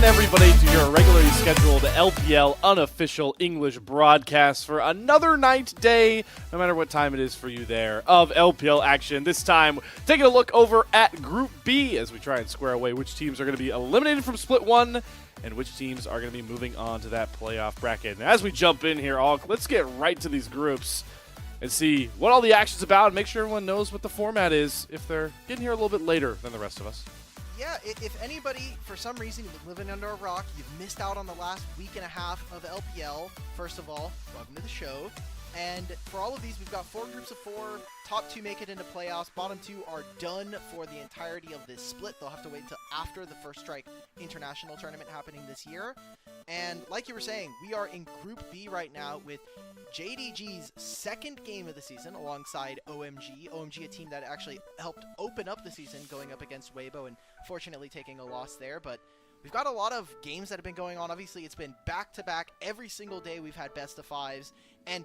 in, everybody, to your regularly scheduled LPL unofficial English broadcast for another night, day, no matter what time it is for you there, of LPL action. This time, taking a look over at Group B as we try and square away which teams are going to be eliminated from Split 1 and which teams are going to be moving on to that playoff bracket. And as we jump in here, let's get right to these groups and see what all the action's about and make sure everyone knows what the format is if they're getting here a little bit later than the rest of us. Yeah, if anybody, for some reason, you've been living under a rock, you've missed out on the last week and a half of LPL, first of all, welcome to the show. And for all of these, we've got 4 groups of 4. Top 2 make it into playoffs. Bottom 2 are done for the entirety of this split. They'll have to wait until after the First Strike International Tournament happening this year. And like you were saying, we are in Group B right now with JDG's second game of the season alongside OMG. OMG, a team that actually helped open up the season going up against Weibo and fortunately taking a loss there. But we've got a lot of games that have been going on. Obviously, it's been back-to-back. Every single day we've had best of 5s. And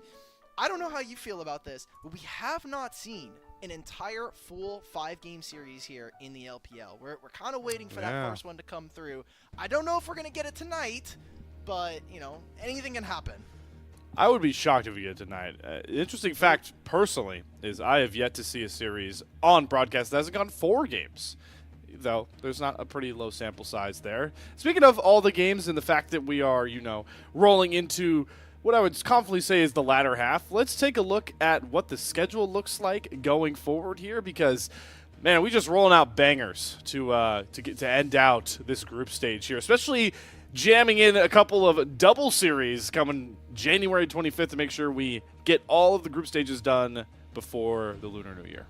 I don't know how you feel about this, but we have not seen an entire full 5-game series here in the LPL. We're kind of waiting for that first one to come through. I don't know if we're going to get it tonight, but, you know, anything can happen. I would be shocked if we get it tonight. Interesting fact, personally, is I have yet to see a series on broadcast that hasn't gone 4 games. Though there's not a pretty low sample size there. Speaking of all the games and the fact that we are, you know, rolling into what I would confidently say is the latter half, let's take a look at what the schedule looks like going forward here because, man, we just rolling out bangers to end out this group stage here, especially jamming in a couple of double series coming January 25th to make sure we get all of the group stages done before the Lunar New Year.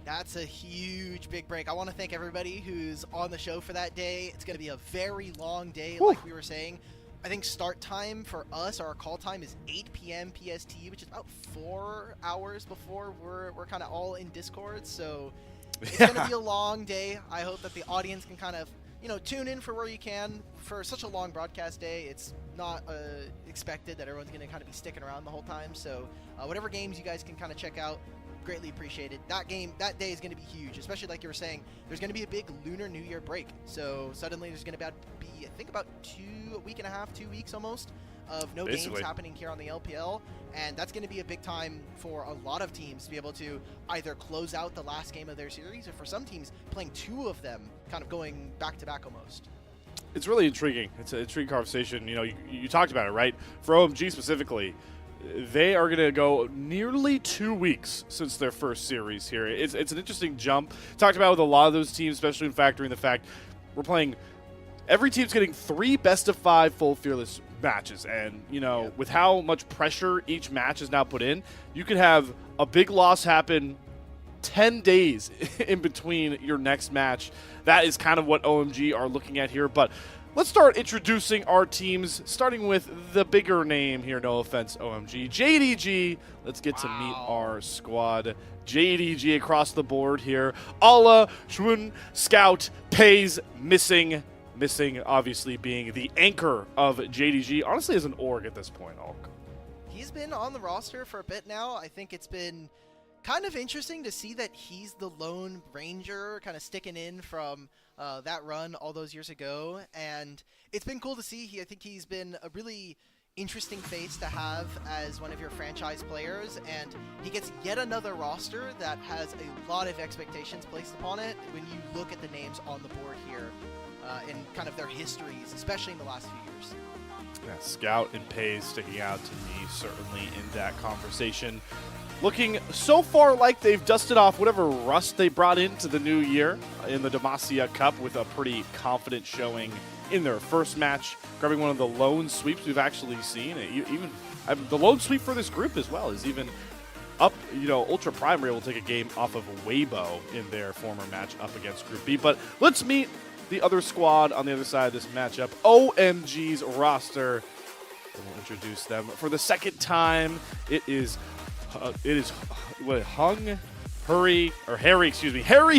That's a huge big break. I want to thank everybody who's on the show for that day. It's going to be a very long day, like we were saying. I think start time for us, our call time, is 8 p.m. PST, which is about 4 hours before we're kind of all in Discord. So it's going to be a long day. I hope that the audience can kind of, you know, tune in for where you can. For such a long broadcast day, it's not expected that everyone's going to kind of be sticking around the whole time. So whatever games you guys can kind of check out, greatly appreciated. That day is going to be huge, especially like you were saying, there's going to be a big Lunar New Year break. So suddenly there's going to be, I think, about a week and a half, 2 weeks almost, of no games happening here on the LPL. And that's going to be a big time for a lot of teams to be able to either close out the last game of their series, or for some teams playing 2 of them, kind of going back-to-back almost. It's really intriguing. It's an intriguing conversation. You know, you talked about it, right? For OMG specifically, they are going to go nearly 2 weeks since their first series here. It's an interesting jump. Talked about with a lot of those teams, especially in factoring the fact we're playing. Every team's getting 3 best-of-5 full fearless matches, and you know, with how much pressure each match is now put in, you could have a big loss happen 10 days in between your next match. That is kind of what OMG are looking at here, but let's start introducing our teams, starting with the bigger name here, no offense, OMG. JDG, let's get to meet our squad. JDG across the board here. Ala, Shun, Scout, Pays, missing obviously being the anchor of JDG, honestly as an org at this point, Alk. He's been on the roster for a bit now. I think it's been kind of interesting to see that he's the lone ranger kind of sticking in from that run all those years ago, and it's been cool to see. I think he's been a really interesting face to have as one of your franchise players, and he gets yet another roster that has a lot of expectations placed upon it when you look at the names on the board here and kind of their histories, especially in the last few years. Yeah, Scout and Pays sticking out to me certainly in that conversation. Looking so far like they've dusted off whatever rust they brought into the new year in the Demacia Cup with a pretty confident showing in their first match, grabbing one of the lone sweeps we've actually seen. Even the lone sweep for this group as well is even up, you know, Ultra Prime were able to take a game off of Weibo in their former match up against Group B. But let's meet the other squad on the other side of this matchup, OMG's roster. We'll introduce them for the second time. It is Harry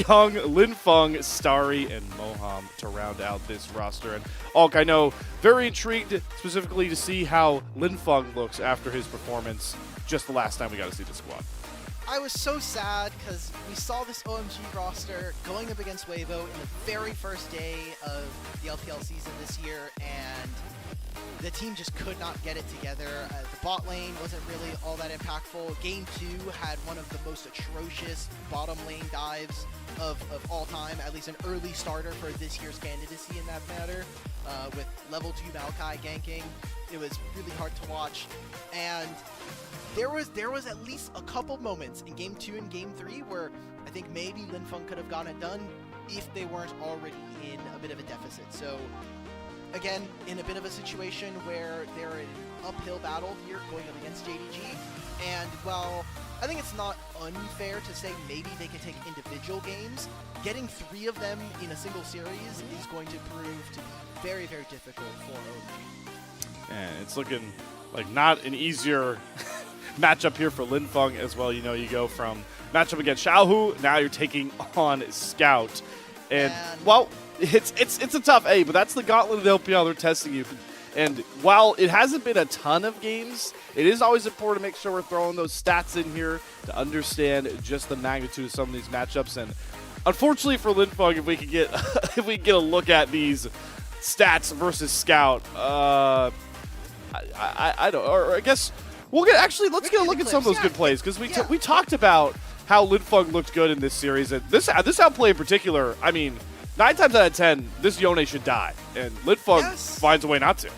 Hung, Lin Feng, Starry, and Moham to round out this roster. And Alk, I know, very intrigued specifically to see how Lin Feng looks after his performance just the last time we got to see the squad. I was so sad because we saw this OMG roster going up against Weibo in the very first day of the LPL season this year, and the team just could not get it together. The bot lane wasn't really all that impactful. Game 2 had one of the most atrocious bottom lane dives of all time, at least an early starter for this year's candidacy in that matter, with level 2 Maokai ganking. It was really hard to watch, and there was at least a couple moments in Game 2 and Game 3 where I think maybe Linfeng could have gotten it done if they weren't already in a bit of a deficit. So again, in a bit of a situation where they're in an uphill battle here going up against JDG, and while I think it's not unfair to say maybe they can take individual games, getting 3 of them in a single series is going to prove to be very, very difficult for OMG. And it's looking like not an easier matchup here for Linfeng as well. You know, you go from matchup against Xiaohu, now you're taking on Scout. And well, it's a tough A, but that's the gauntlet of the LPL. They're testing you. And while it hasn't been a ton of games, it is always important to make sure we're throwing those stats in here to understand just the magnitude of some of these matchups. And unfortunately for Linfeng, if we could get if we get a look at these stats versus Scout, I don't, or I guess we'll get let's get a look at some of those good plays, because we talked about how Linfeng looked good in this series, and this outplay in particular. I mean, 9 times out of 10, this Yone should die, and Linfeng finds a way not to.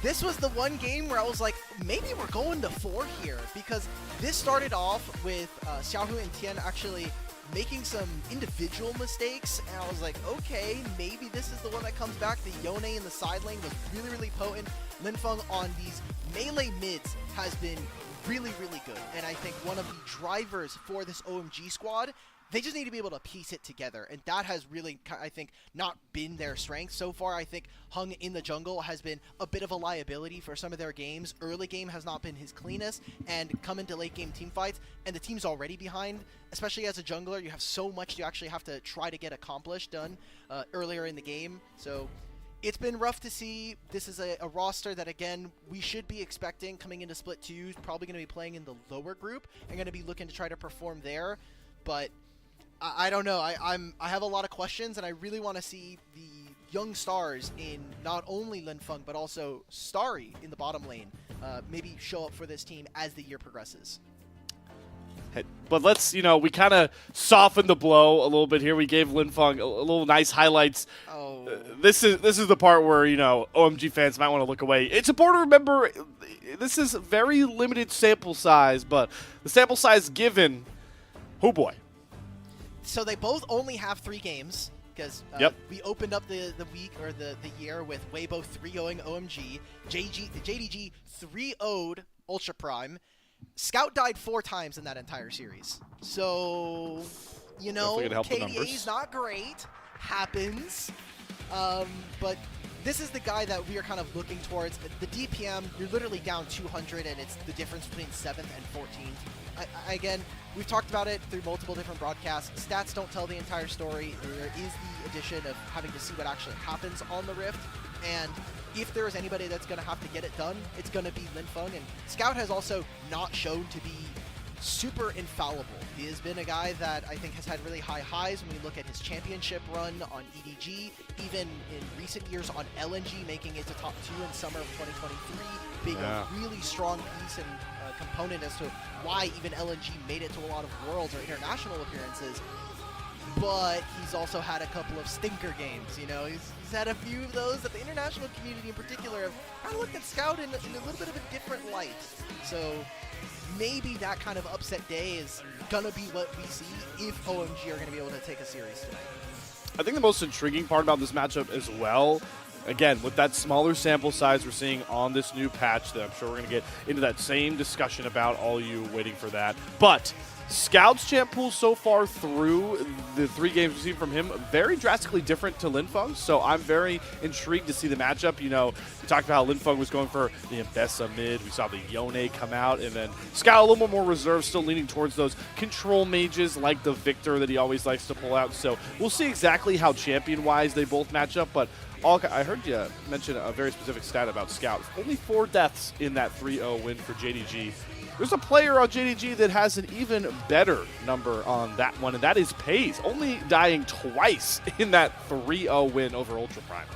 This was the one game where I was like, maybe we're going to 4 here, because this started off with Xiaohu and Tian actually making some individual mistakes, and I was like, okay, maybe this is the one that comes back. The Yone in the side lane was really, really potent. Linfeng on these melee mids has been really, really good, and I think one of the drivers for this OMG squad, they just need to be able to piece it together, and that has really, I think, not been their strength. So far, I think Hung in the jungle has been a bit of a liability for some of their games. Early game has not been his cleanest, and come into late game team fights, and the team's already behind. Especially as a jungler, you have so much you actually have to try to get accomplished done earlier in the game. So it's been rough to see. This is a roster that, again, we should be expecting coming into Split 2, probably going to be playing in the lower group and going to be looking to try to perform there. But I don't know. I have a lot of questions, and I really want to see the young stars in not only Linfeng but also Starry in the bottom lane maybe show up for this team as the year progresses. But let's, we kind of softened the blow a little bit here. We gave Linfeng a little nice highlights. Oh. This is the part where, OMG fans might want to look away. It's important to remember this is very limited sample size, but the sample size given, oh boy. So they both only have 3 games, because we opened up the week or the year with Weibo 3-0ing OMG, JDG 3-0'd Ultra Prime. Scout died 4 times in that entire series. So, KDA's not great. Happens. But this is the guy that we are kind of looking towards. The DPM, you're literally down 200, and it's the difference between 7th and 14th. Again, we've talked about it through multiple different broadcasts. Stats don't tell the entire story. There is the addition of having to see what actually happens on the Rift. And if there is anybody that's going to have to get it done, it's going to be Linfeng. And Scout has also not shown to be super infallible. He has been a guy that I think has had really high highs when we look at his championship run on EDG, even in recent years on LNG, making it to top 2 in summer of 2023, being a really strong piece and component as to why even LNG made it to a lot of Worlds or international appearances. But he's also had a couple of stinker games, He's had a few of those that the international community in particular have kind of looked at Scout in a little bit of a different light. So maybe that kind of upset day is going to be what we see if OMG are going to be able to take a series tonight. I think the most intriguing part about this matchup as well, again, with that smaller sample size we're seeing on this new patch that I'm sure we're going to get into that same discussion about, all you waiting for that. But Scout's champ pool so far through the 3 games we've seen from him, very drastically different to Linfeng, so I'm very intrigued to see the matchup. We talked about how Linfeng was going for the Mbessa mid, we saw the Yone come out, and then Scout a little bit more reserved, still leaning towards those control mages like the Victor that he always likes to pull out. So we'll see exactly how champion-wise they both match up, but I heard you mention a very specific stat about Scout. Only 4 deaths in that 3-0 win for JDG. there's a player on JDG that has an even better number on that one, and that is Pays, only dying twice in that 3-0 win over Ultra Prime.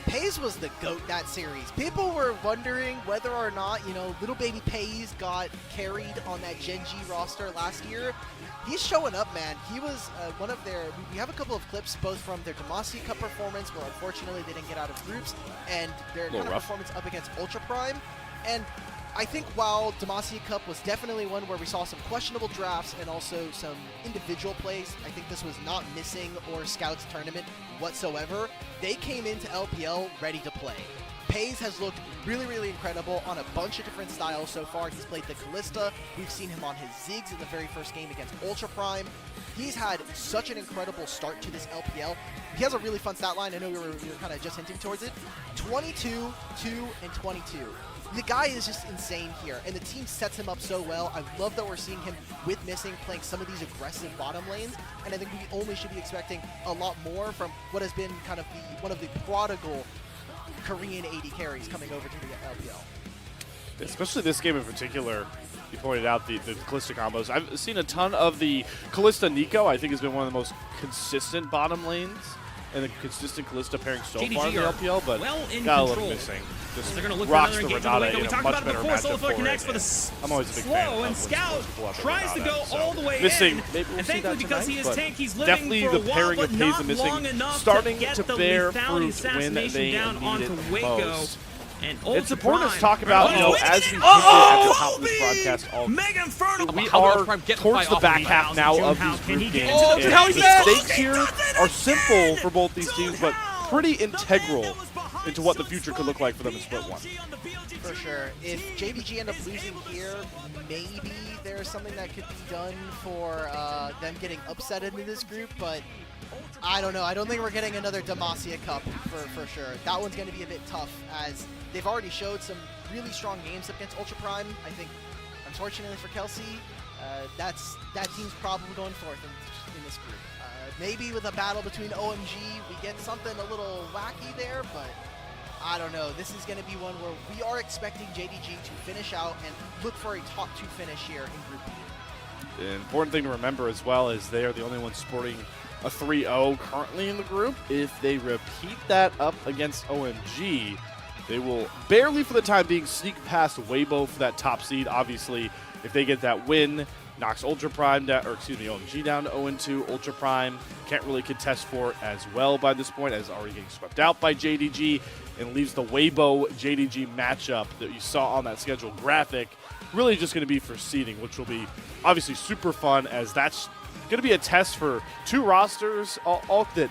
Pays was the GOAT that series. People were wondering whether or not, little baby Pays got carried on that Gen G roster last year. He's showing up, man. He was one of their... We have a couple of clips both from their Demacia Cup performance, where unfortunately they didn't get out of groups, and their kind of performance up against Ultra Prime. And I think while Demacia Cup was definitely one where we saw some questionable drafts and also some individual plays, I think this was not missing or Scouts tournament whatsoever. They came into LPL ready to play. Pays has looked really, really incredible on a bunch of different styles so far. He's played the Callista. We've seen him on his Ziggs in the very first game against Ultra Prime. He's had such an incredible start to this LPL. He has a really fun stat line. I know we were kind of just hinting towards it. 22, 2, and 22. The guy is just insane here, and the team sets him up so well. I love that we're seeing him with Missing playing some of these aggressive bottom lanes, and I think we only should be expecting a lot more from what has been kind of one of the prodigal Korean AD carries coming over to the LPL. Especially this game in particular, you pointed out the Callista combos. I've seen a ton of the Callista Nico. I think has been one of the most consistent bottom lanes and the consistent Callista pairing so far in the LPL, but got a little missing. Just they're going to look rocks for the another engagement. Renata We in a talked much about it better before. matchup Soulflare for connects it. for the I'm always a big fan slow, of and Scout tries to go all the way Missing, in. maybe we'll And see that thankfully, because tonight, he is but tank, he's living definitely for the a while, pairing but of Pays not and Missing long enough starting to get to the bear lethality fruit when assassination they down need onto it Waco. most. And It's Ultra important to Prime. talk about, Oh, as we hinted at the top of this broadcast, Mega Inferno. we How are will Prime get towards the off back of half now of these Can he group get games. into And the how he the does it? stakes here are simple for both these teams, but pretty integral into what the future could look like for them in Split 1. For sure. If JVG end up losing here, maybe there's something that could be done for them getting upset into this group, but I don't know. I don't think we're getting another Demacia Cup for sure. That one's going to be a bit tough, as they've already showed some really strong games against Ultra Prime. I think, unfortunately for Kelsey, that team's probably going forth in this group. Maybe with a battle between OMG, we get something a little wacky there, but I don't know. This is going to be one where we are expecting JDG to finish out and look for a top 2 finish here in Group B. An important thing to remember as well is they are the only ones sporting a 3-0 currently in the group. If they repeat that up against OMG, they will barely for the time being sneak past Weibo for that top seed. Obviously, if they get that win, knocks Ultra Prime down, or excuse me, OMG down to 0-2. Ultra Prime can't really contest for it as well by this point, as already getting swept out by JDG, and leaves the Weibo JDG matchup that you saw on that schedule graphic really just going to be for seeding, which will be obviously super fun, as that's going to be a test for two rosters, all that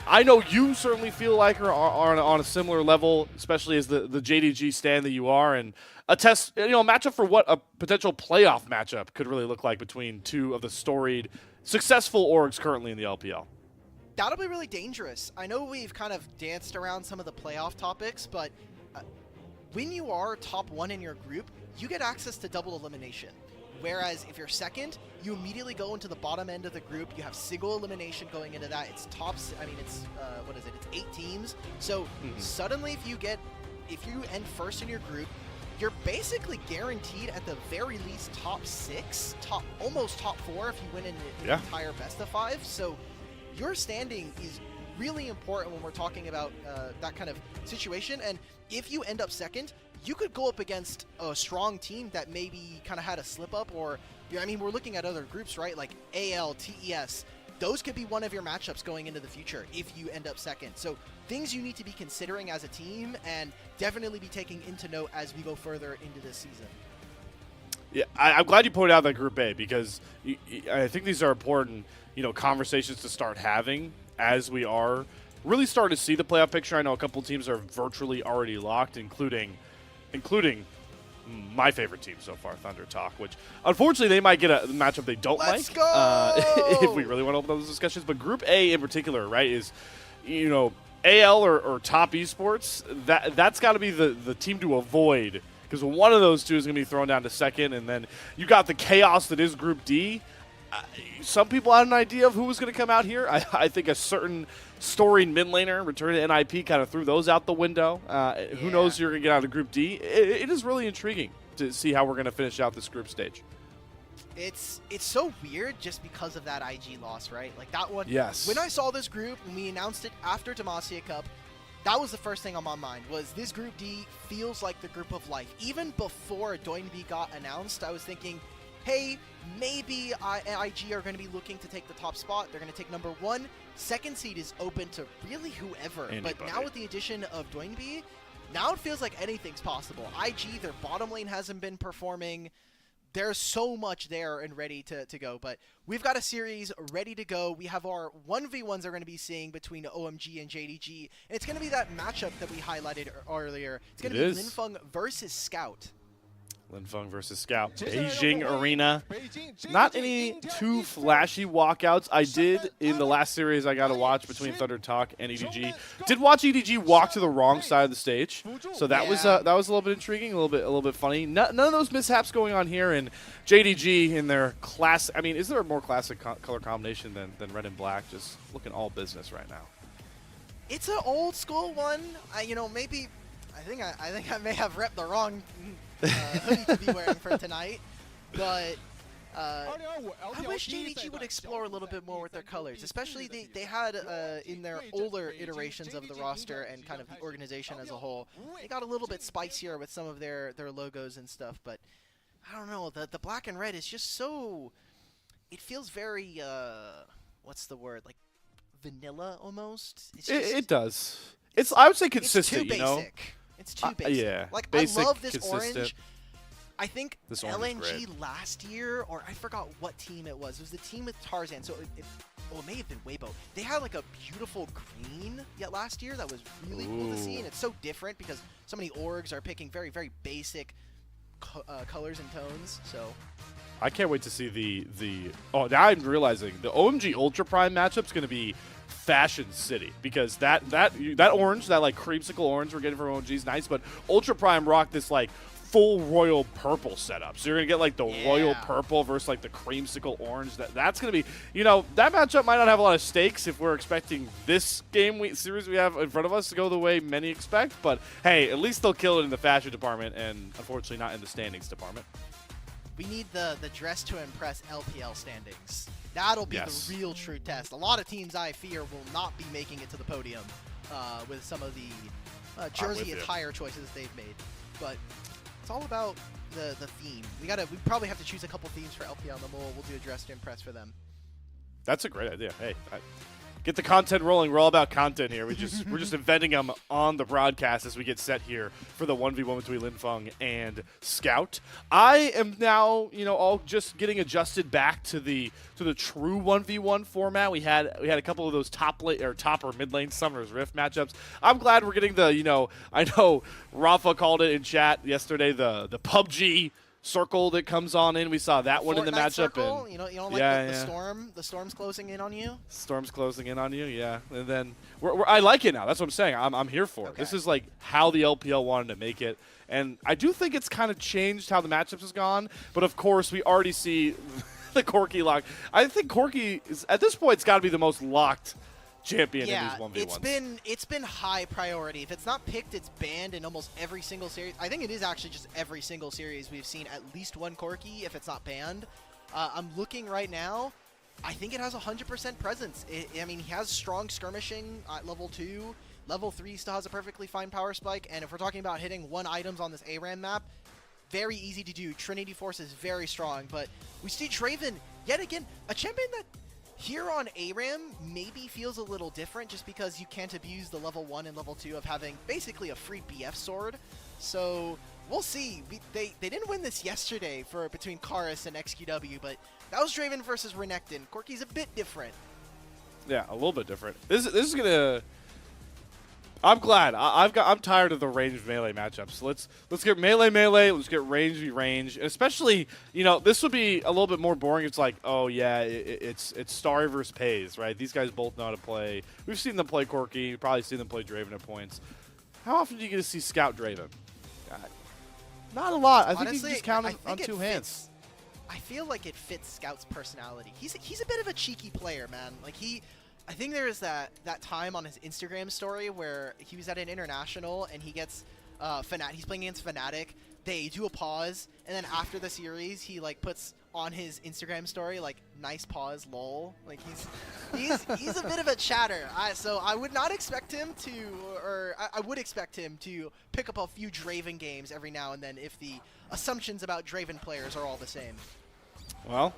I know you certainly feel like are on a similar level, especially as the JDG stand that you are, and a test, a matchup for what a potential playoff matchup could really look like between two of the storied, successful orgs currently in the LPL. That'll be really dangerous. I know we've kind of danced around some of the playoff topics, but when you are top 1 in your group, you get access to double elimination. Whereas if you're second, you immediately go into the bottom end of the group. You have single elimination going into that. It's tops. I mean, it's what is it? It's 8 teams. So suddenly, if you end first in your group, you're basically guaranteed at the very least top 6, almost top 4 if you win in the entire best of 5. So your standing is really important when we're talking about that kind of situation. And if you end up second, you could go up against a strong team that maybe kind of had a slip up, or, I mean, we're looking at other groups, right? Like AL, TES. Those could be one of your matchups going into the future if you end up second. So things you need to be considering as a team and definitely be taking into note as we go further into this season. Yeah, I'm glad you pointed out that Group A, because I think these are important, conversations to start having as we are really starting to see the playoff picture. I know a couple teams are virtually already locked, including my favorite team so far, Thunder Talk, which unfortunately they might get a matchup they don't Let's like go! if we really want to open up those discussions. But Group A in particular, right, is AL or top esports, that's got to be the team to avoid, because one of those two is going to be thrown down to second, and then you got the chaos that is Group D. Some people had an idea of who was going to come out here. I think a certain storied mid laner return to NIP kind of threw those out the window. Who knows who you're going to get out of Group D. It is really intriguing to see how we're going to finish out this group stage. It's so weird just because of that IG loss, right? Like that one. Yes. When I saw this group, when we announced it after Demacia Cup, that was the first thing on my mind, was this Group D feels like the group of life. Even before Doinb got announced, I was thinking, hey, maybe IG are going to be looking to take the top spot. They're going to take number 1. Second seed is open to really whoever. Anybody. But now with the addition of Doinb, now it feels like anything's possible. IG, their bottom lane hasn't been performing. There's so much there and ready to go, but we've got a series ready to go. We have our 1v1s are going to be seeing between OMG and JDG, and it's going to be that matchup that we highlighted earlier. It's going to be Linfeng versus Scout. Linfeng versus Scout. Beijing Arena. Not any too flashy walkouts. I did, in the last series I got to watch between Thunder Talk and EDG. Did watch EDG walk to the wrong side of the stage. So that was a little bit intriguing, a little bit funny. None of those mishaps going on here. And JDG in their class. I mean, is there a more classic color combination than red and black? Just looking all business right now. It's an old school one. I think I may have repped the wrong hoodie to be wearing for tonight, but I wish JDG would explore a little bit more with their colors, especially they had in their older iterations of the roster and kind of the organization as a whole, they got a little bit spicier with some of their logos and stuff, but I don't know, the black and red is just so, it feels very, what's the word, like vanilla almost? It's just, it does. It's, I would say, consistent, it's too basic. It's too basic. Yeah. Like, basic, I love this consistent. orange. I think This orange is LNG great. last year, or I forgot what team it was. It was the team with Tarzan. So it may have been Weibo. They had like a beautiful green yet last year that was really cool to see, and it's so different because so many orgs are picking very, very basic colors and tones. So I can't wait to see the. Oh, now I'm realizing the OMG Ultra Prime matchup's going to be Fashion City, because that orange, that like creamsicle orange we're getting from OMG is nice, but Ultra Prime rocked this like full royal purple setup. So you're gonna get like the royal purple versus like the creamsicle orange. That's gonna be, that matchup might not have a lot of stakes if we're expecting this series we have in front of us to go the way many expect. But hey, at least they'll kill it in the fashion department, and unfortunately not in the standings department. we need the dress to impress LPL standings. That'll be the real true test. A lot of teams, I fear, will not be making it to the podium with some of the jersey attire choices they've made. But it's all about the theme. We probably have to choose a couple themes for LPL, and then we'll do a dress to impress for them. That's a great idea. Hey, get the content rolling. We're all about content here. We're just inventing them on the broadcast as we get set here for the 1v1 between Linfeng and Scout. I am now, all just getting adjusted back to the true 1v1 format. We had a couple of those top or mid lane Summoner's Rift matchups. I'm glad we're getting the, I know Rafa called it in chat yesterday, the PUBG circle that comes on in. We saw that one in the matchup. Circle? And you don't like the storm? The storm's closing in on you? Storm's closing in on you, yeah. And then I like it now. That's what I'm saying. I'm here for it. This is like how the LPL wanted to make it. And I do think it's kind of changed how the matchups has gone. But of course, we already see the Corki lock. I think Corki is, at this point, it's got to be the most locked champion in these 1v1s. It's been high priority. If it's not picked, it's banned in almost every single series. I think it is actually just every single series we've seen at least one Corki if it's not banned. I'm looking right now. I think it has 100% presence. I mean, he has strong skirmishing at level 2. Level 3 still has a perfectly fine power spike. And if we're talking about hitting 1 items on this ARAM map, very easy to do. Trinity Force is very strong. But we see Draven, yet again, a champion that here on ARAM maybe feels a little different just because you can't abuse the level 1 and level 2 of having basically a free BF sword. So we'll see. They didn't win this yesterday between Karis and XQW, but that was Draven versus Renekton. Corki's a bit different. Yeah, a little bit different. This is gonna. I'm glad. I'm tired of the ranged melee matchups. Let's get melee. Let's get range v range. And especially, this would be a little bit more boring. It's like, oh yeah, it's Starry versus Pays, right? These guys both know how to play. We've seen them play Corki. You've probably seen them play Draven at points. How often do you get to see Scout Draven? Not a lot. I think you can just count on 2 hands. I feel like it fits Scout's personality. He's a bit of a cheeky player, man. Like I think there is that time on his Instagram story where he was at an international and he gets he's playing against Fnatic. they do a pause, and then after the series, he like puts on his Instagram story like "nice pause, lol." Like he's a bit of a chatter. So I would not expect him to, or I would expect him to pick up a few Draven games every now and then if the assumptions about Draven players are all the same. Well,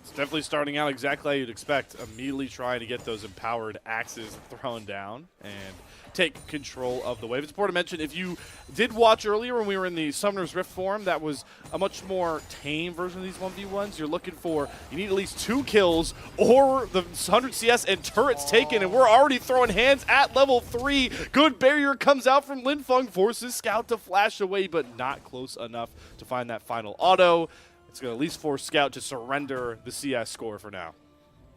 it's definitely starting out exactly how you'd expect. Immediately trying to get those empowered axes thrown down and take control of the wave. It's important to mention, if you did watch earlier when we were in the Summoner's Rift form, that was a much more tame version of these 1v1s. You're looking for, you need at least 2 kills or the 100 CS and turrets taken, and we're already throwing hands at level 3. Good barrier comes out from Linfeng, forces Scout to flash away, but not close enough to find that final auto. It's going to at least force Scout to surrender the CS score for now.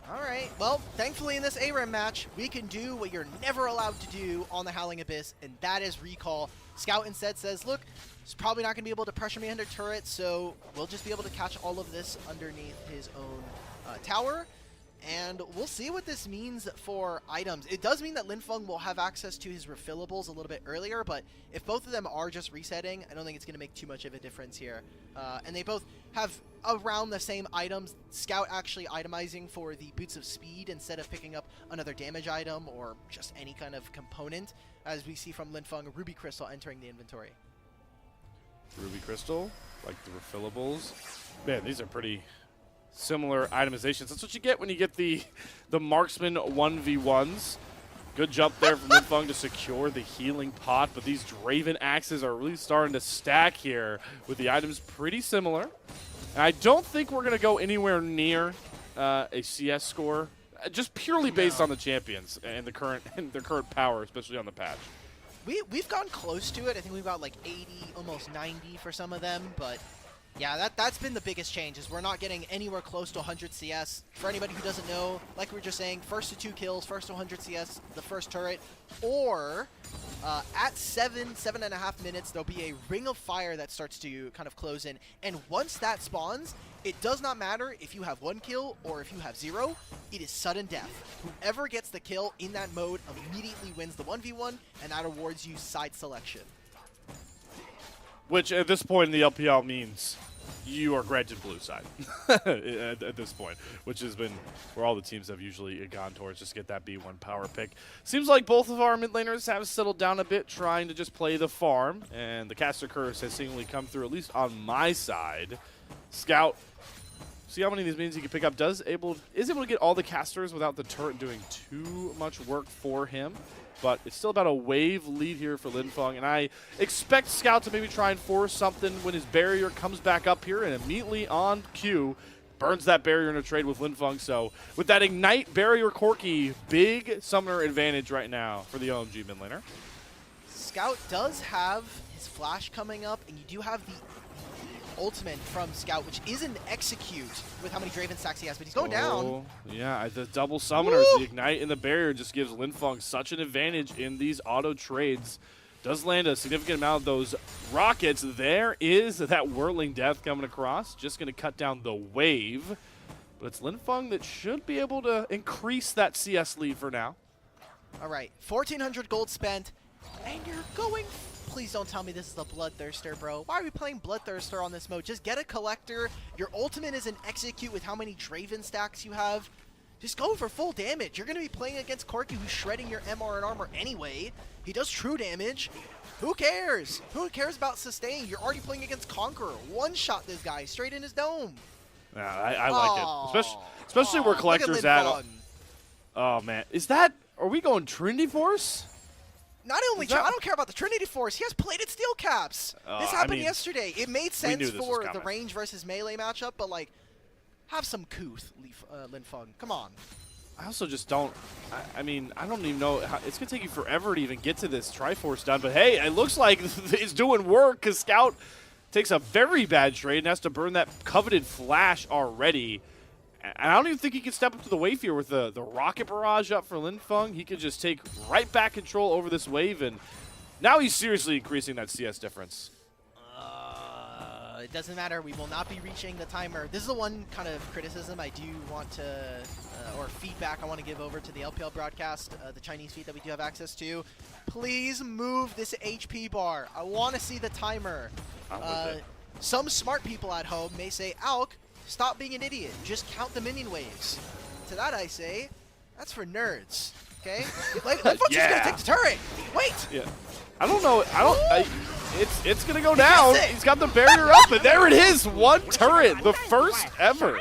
All right. Well, thankfully in this ARAM match, we can do what you're never allowed to do on the Howling Abyss, and that is recall. Scout instead says, look, he's probably not going to be able to pressure me under turret, so we'll just be able to catch all of this underneath his own tower. And we'll see what this means for items. It does mean that Linfeng will have access to his refillables a little bit earlier, but if both of them are just resetting, I don't think it's going to make too much of a difference here. And they both have around the same items. Scout actually itemizing for the Boots of Speed instead of picking up another damage item or just any kind of component, as we see from Linfeng, Ruby Crystal entering the inventory. Ruby Crystal, like the refillables. Man, these are pretty similar itemizations. That's what you get when you get the marksman 1v1s. Good jump there from Linfeng to secure the healing pot, but these Draven axes are really starting to stack here with the items pretty similar. And I don't think we're going to go anywhere near a CS score, just purely based on the champions and their current power, especially on the patch. We've gone close to it. I think we've got like 80, almost 90 for some of them, but yeah, that's been the biggest change, is we're not getting anywhere close to 100 CS. For anybody who doesn't know, like we were just saying, first to 2 kills, first to 100 CS, the first turret, or at 7.5 minutes, there'll be a ring of fire that starts to kind of close in. And once that spawns, it does not matter if you have 1 kill or if you have 0, it is sudden death. Whoever gets the kill in that mode immediately wins the 1v1, and that awards you side selection. Which at this point in the LPL means you are granted blue side at this point, which has been where all the teams have usually gone towards, just get that B1 power pick. Seems like both of our mid laners have settled down a bit, trying to just play the farm, and the caster curse has seemingly come through, at least on my side. Scout, see how many of these minions he can pick up, is able to get all the casters without the turret doing too much work for him. But it's still about a wave lead here for Linfeng, and I expect Scout to maybe try and force something when his barrier comes back up here, and immediately on cue, burns that barrier in a trade with Linfeng. So with that Ignite barrier Corki, big summoner advantage right now for the OMG mid laner. Scout does have his flash coming up, and you do have the ultimate from Scout, which is an execute with how many Draven stacks he has, but he's going down. Yeah, the double summoners, the Ignite and the barrier just gives Linfeng such an advantage in these auto trades. Does land a significant amount of those rockets. There is that Whirling Death coming across, just going to cut down the wave. But it's Linfeng that should be able to increase that CS lead for now. All right, 1,400 gold spent, and you're going. Please don't tell me this is the Bloodthirster, bro. Why are we playing Bloodthirster on this mode? Just get a Collector. Your ultimate is an execute with how many Draven stacks you have. Just go for full damage. You're going to be playing against Corki, who's shredding your MR and armor anyway. He does true damage. Who cares? Who cares about sustain? You're already playing against Conqueror. One-shot this guy straight in his dome. Yeah, I like it. Especially where Collector's at. Oh, man. Are we going Trinity Force? Not only, I don't care about the Trinity Force. He has plated steel caps. This happened yesterday. It made sense for the range versus melee matchup, but like, have some couth, Linfeng. Come on. I also just don't. I mean, I don't even know. It's going to take you forever to even get to this Triforce done. But hey, it looks like it's doing work, because Scout takes a very bad trade and has to burn that coveted flash already. And I don't even think he can step up to the wave here with the rocket barrage up for Linfeng. He could just take right back control over this wave, and now he's seriously increasing that CS difference. It doesn't matter. We will not be reaching the timer. This is the one kind of criticism I do want to, or feedback I want to give over to the LPL broadcast, the Chinese feed that we do have access to. Please move this HP bar. I want to see the timer. I'm with it. Some smart people at home may say, Alk, stop being an idiot. Just count the minion waves. To that I say, that's for nerds. Okay? Like, just gonna take the turret. Wait. Yeah. I don't know. It's gonna go down. He's got the barrier up, and there it is. One turret, the first ever.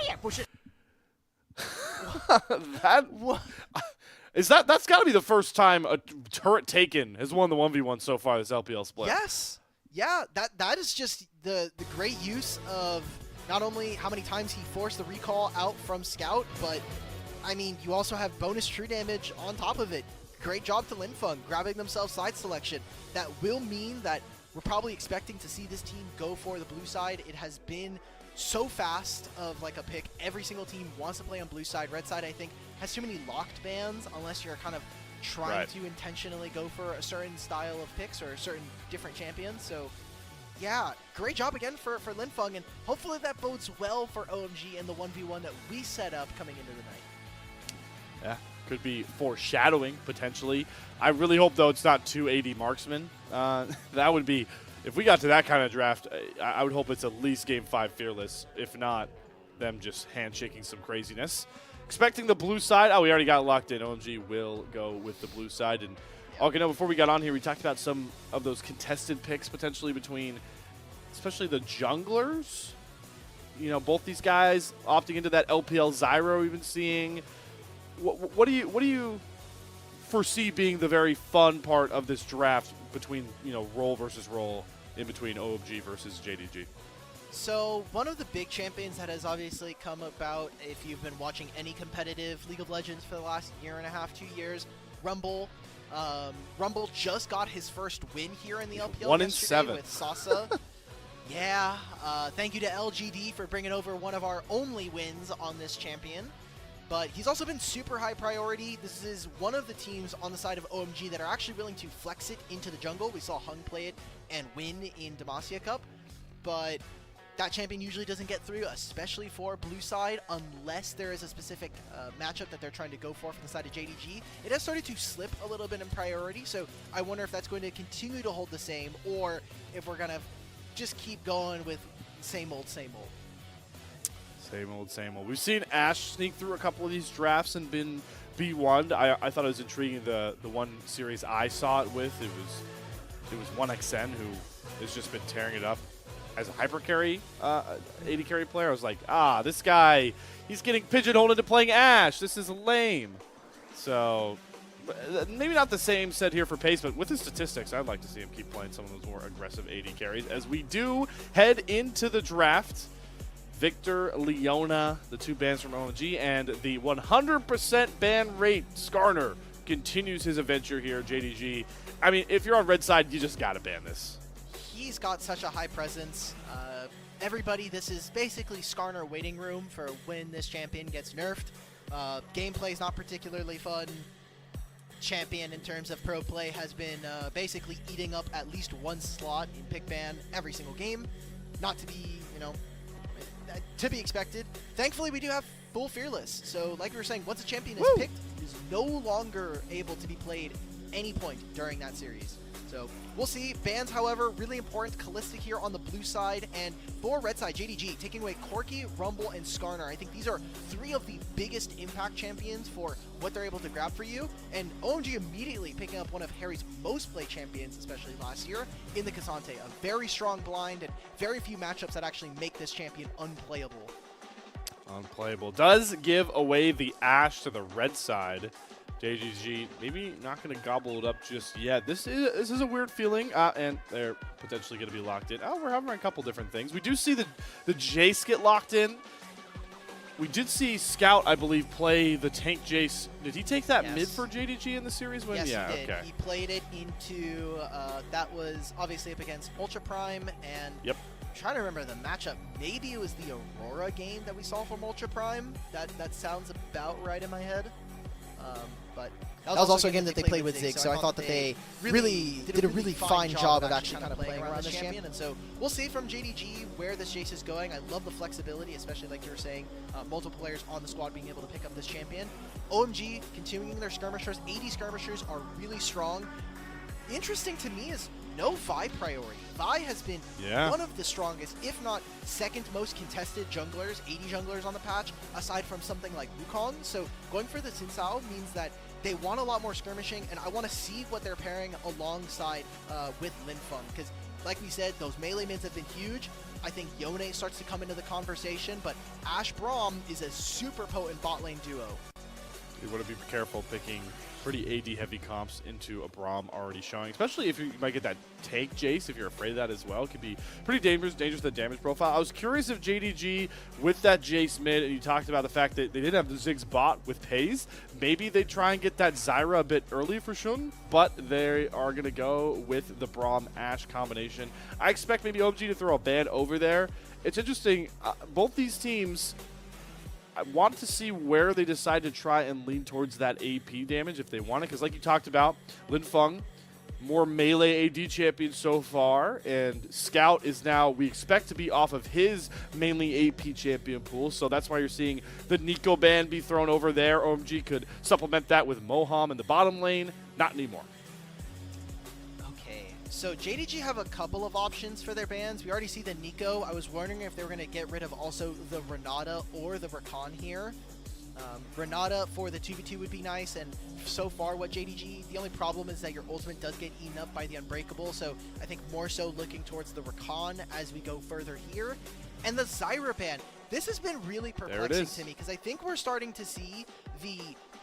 That's got to be the first time a turret taken has won the 1v1 so far this LPL split. Yes. Yeah, that is just the great use of not only how many times he forced the recall out from Scout, but I mean, you also have bonus true damage on top of it. Great job to Linfeng, grabbing themselves side selection. That will mean that we're probably expecting to see this team go for the blue side. It has been so fast of like a pick. Every single team wants to play on blue side. Red side, I think, has too many locked bans unless you're kind of trying to intentionally go for a certain style of picks or a certain different champions. So yeah, great job again for Linfeng, and hopefully that bodes well for OMG and the 1v1 that we set up coming into the night. Yeah, could be foreshadowing, potentially. I really hope, though, it's not 280 marksmen. That would be, if we got to that kind of draft, I would hope it's at least Game 5 Fearless. If not, them just handshaking some craziness. Expecting the blue side. Oh, we already got locked in. OMG will go with the blue side. And okay, no, before we got on here, we talked about some of those contested picks potentially between, especially the junglers. You know, both these guys opting into that LPL Zyro we've been seeing. What do you foresee being the very fun part of this draft between, you know, role versus role in between OMG versus JDG? So one of the big champions that has obviously come about, if you've been watching any competitive League of Legends for the last year and a half, 2 years, Rumble. Rumble just got his first win here in the LPL 1 in yesterday 7 with Sasa. Yeah, thank you to LGD for bringing over one of our only wins on this champion. But he's also been super high priority. This is one of the teams on the side of OMG that are actually willing to flex it into the jungle. We saw Hung play it and win in Demacia Cup. But that champion usually doesn't get through, especially for blue side, unless there is a specific matchup that they're trying to go for from the side of JDG. It has started to slip a little bit in priority, so I wonder if that's going to continue to hold the same, or if we're going to just keep going with same old, same old. Same old, same old. We've seen Ash sneak through a couple of these drafts and been B1'd. I thought it was intriguing, the one series I saw it with. It was 1XN who has just been tearing it up as a hyper carry, 80 carry player. I was like, this guy, he's getting pigeonholed into playing Ash. This is lame. So maybe not the same said here for Pace, but with his statistics, I'd like to see him keep playing some of those more aggressive 80 carries as we do head into the draft. Victor, Leona, the two bans from OMG, and the 100% ban rate Skarner continues his adventure here, JDG. I mean, if you're on red side, you just got to ban this. He's got such a high presence. Everybody, this is basically Skarner waiting room for when this champion gets nerfed. Gameplay is not particularly fun. Champion, in terms of pro play, has been basically eating up at least one slot in pick ban every single game. Not to be, to be expected. Thankfully, we do have full Fearless. So, like we were saying, once a champion is picked, it is no longer able to be played any point during that series. So, we'll see. Bans, however, really important. Kalista here on the blue side, and for red side, JDG taking away Corki, Rumble, and Skarner. I think these are three of the biggest impact champions for what they're able to grab for you. And OMG immediately picking up one of Harry's most played champions, especially last year, in the K'Sante. A very strong blind, and very few matchups that actually make this champion unplayable. Unplayable. Does give away the Ash to the red side. JGG maybe not going to gobble it up just yet. This is a weird feeling, and they're potentially going to be locked in. We're having a couple different things. We do see the Jace get locked in. We did see Scout, I believe, play the tank Jace. Did he take that mid for JDG in the series win? Yes, he did. Okay. He played it into, that was obviously up against Ultra Prime, and I'm trying to remember the matchup. Maybe it was the Aurora game that we saw from Ultra Prime. That sounds about right in my head. But that was also a game that they played with Zig, so I thought that they really did a really fine job of actually kind of playing around this champion. And so we'll see from JDG where this Jace is going. I love the flexibility, especially like you were saying, multiple players on the squad being able to pick up this champion. OMG continuing their skirmishers. 80 skirmishers are really strong. Interesting to me is no Vi priority. Vi has been one of the strongest, if not second most contested junglers, 80 junglers on the patch, aside from something like Wukong. So going for the Xin Sao means that they want a lot more skirmishing, and I want to see what they're pairing alongside with Linfeng, because like we said, those melee mids have been huge. I think Yone starts to come into the conversation, but Ashe Braum is a super potent bot lane duo. You want to be careful picking pretty AD heavy comps into a Braum already showing, especially if you might get that tank Jace. If you're afraid of that as well, it could be pretty dangerous the damage profile. I was curious if JDG with that Jace mid, and you talked about the fact that they didn't have the Ziggs bot with Pays, maybe they try and get that Zyra a bit early for Shun, but they are going to go with the Braum Ashe combination. I expect maybe OMG to throw a ban over there. It's interesting, both these teams, I want to see where they decide to try and lean towards that AP damage if they want it, because like you talked about, Linfeng, more melee AD champion so far, and Scout is now, we expect to be off of his mainly AP champion pool, so that's why you're seeing the Nico ban be thrown over there. OMG could supplement that with Moham in the bottom lane. Not anymore. So JDG have a couple of options for their bans. We already see the Nico. I was wondering if they were going to get rid of also the Renata or the Rakan here. Renata for the 2v2 would be nice, and so far what JDG, the only problem is that your ultimate does get eaten up by the Unbreakable, so I think more so looking towards the Rakan as we go further here. And the Zyra ban. This has been really perplexing to me, because I think we're starting to see the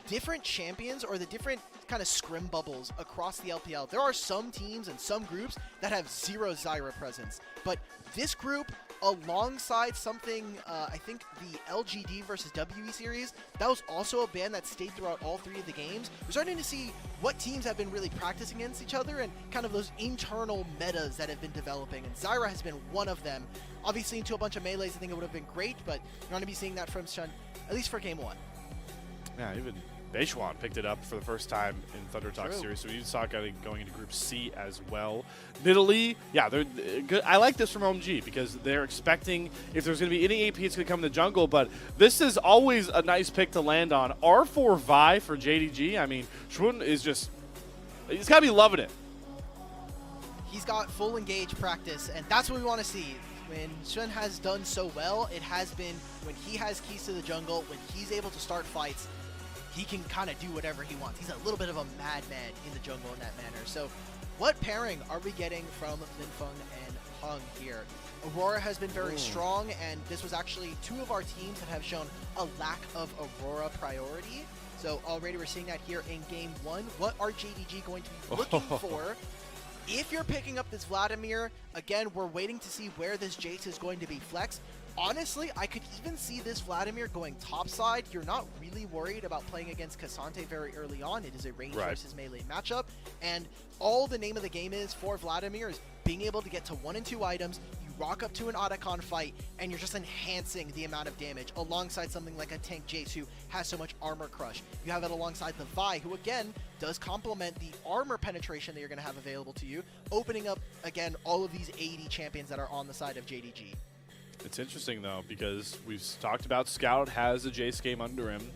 different champions or the different kind of scrim bubbles across the LPL. There are some teams and some groups that have zero Zyra presence, but this group, alongside something, I think the LGD versus WE series, that was also a ban that stayed throughout all three of the games. We're starting to see what teams have been really practicing against each other and kind of those internal metas that have been developing, and Zyra has been one of them. Obviously, into a bunch of melees, I think it would have been great, but you're going to be seeing that from Shun, at least for game one. Yeah, even Beishuan picked it up for the first time in Thunder Talk series, so we saw it going into Group C as well. Nidalee, yeah, they're good. I like this from OMG because they're expecting if there's going to be any AP, it's going to come in the jungle, but this is always a nice pick to land on. R4 Vi for JDG, I mean, Shun is just, he's got to be loving it. He's got full engage practice, and that's what we want to see. When Shun has done so well, it has been when he has keys to the jungle, when he's able to start fights, he can kind of do whatever he wants. He's a little bit of a madman in the jungle in that manner. So what pairing are we getting from Linfeng and Hung here? Aurora has been very strong, and this was actually two of our teams that have shown a lack of Aurora priority. So already we're seeing that here in game one. What are JDG going to be looking for? If you're picking up this Vladimir, again, we're waiting to see where this Jace is going to be flexed. Honestly, I could even see this Vladimir going topside. You're not really worried about playing against Cassante very early on. It is a range versus melee matchup, and all the name of the game is for Vladimir is being able to get to 1 and 2 items. You rock up to an Otacon fight, and you're just enhancing the amount of damage alongside something like a tank Jace who has so much armor crush. You have it alongside the Vi, who again does complement the armor penetration that you're going to have available to you, opening up again all of these 80 champions that are on the side of JDG. It's interesting, though, because we've talked about Scout has a Jace game under him,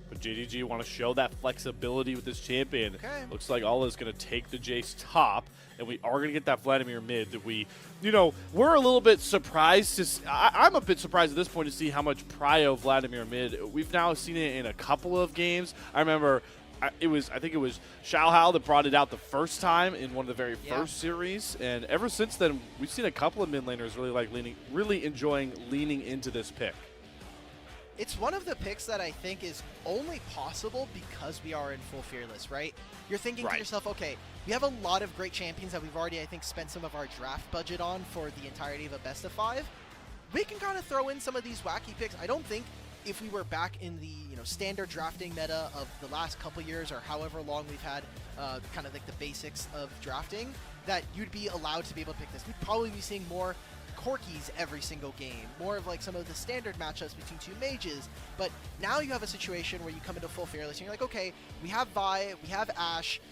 but JDG want to show that flexibility with this champion. Looks like Alla is going to take the Jace top, and we are going to get that Vladimir mid that we, you know, we're a little bit surprised to I'm a bit surprised at this point to see how much prio Vladimir mid. We've now seen it in a couple of games. I remember I think it was Xiaohao that brought it out the first time in one of the very first series, and ever since then we've seen a couple of mid laners really enjoying leaning into this pick. It's one of the picks that I think is only possible because we are in full Fearless, right? You're thinking to yourself, okay, we have a lot of great champions that we've already, I think, spent some of our draft budget on for the entirety of a best of 5. We can kind of throw in some of these wacky picks. I don't think if we were back in the standard drafting meta of the last couple years or however long we've had kind of like the basics of drafting, that you'd be allowed to be able to pick this. We'd probably be seeing more Corkis every single game, more of like some of the standard matchups between two mages, but now you have a situation where you come into full Fearless and you're like, okay, we have Vi, we have Ashe,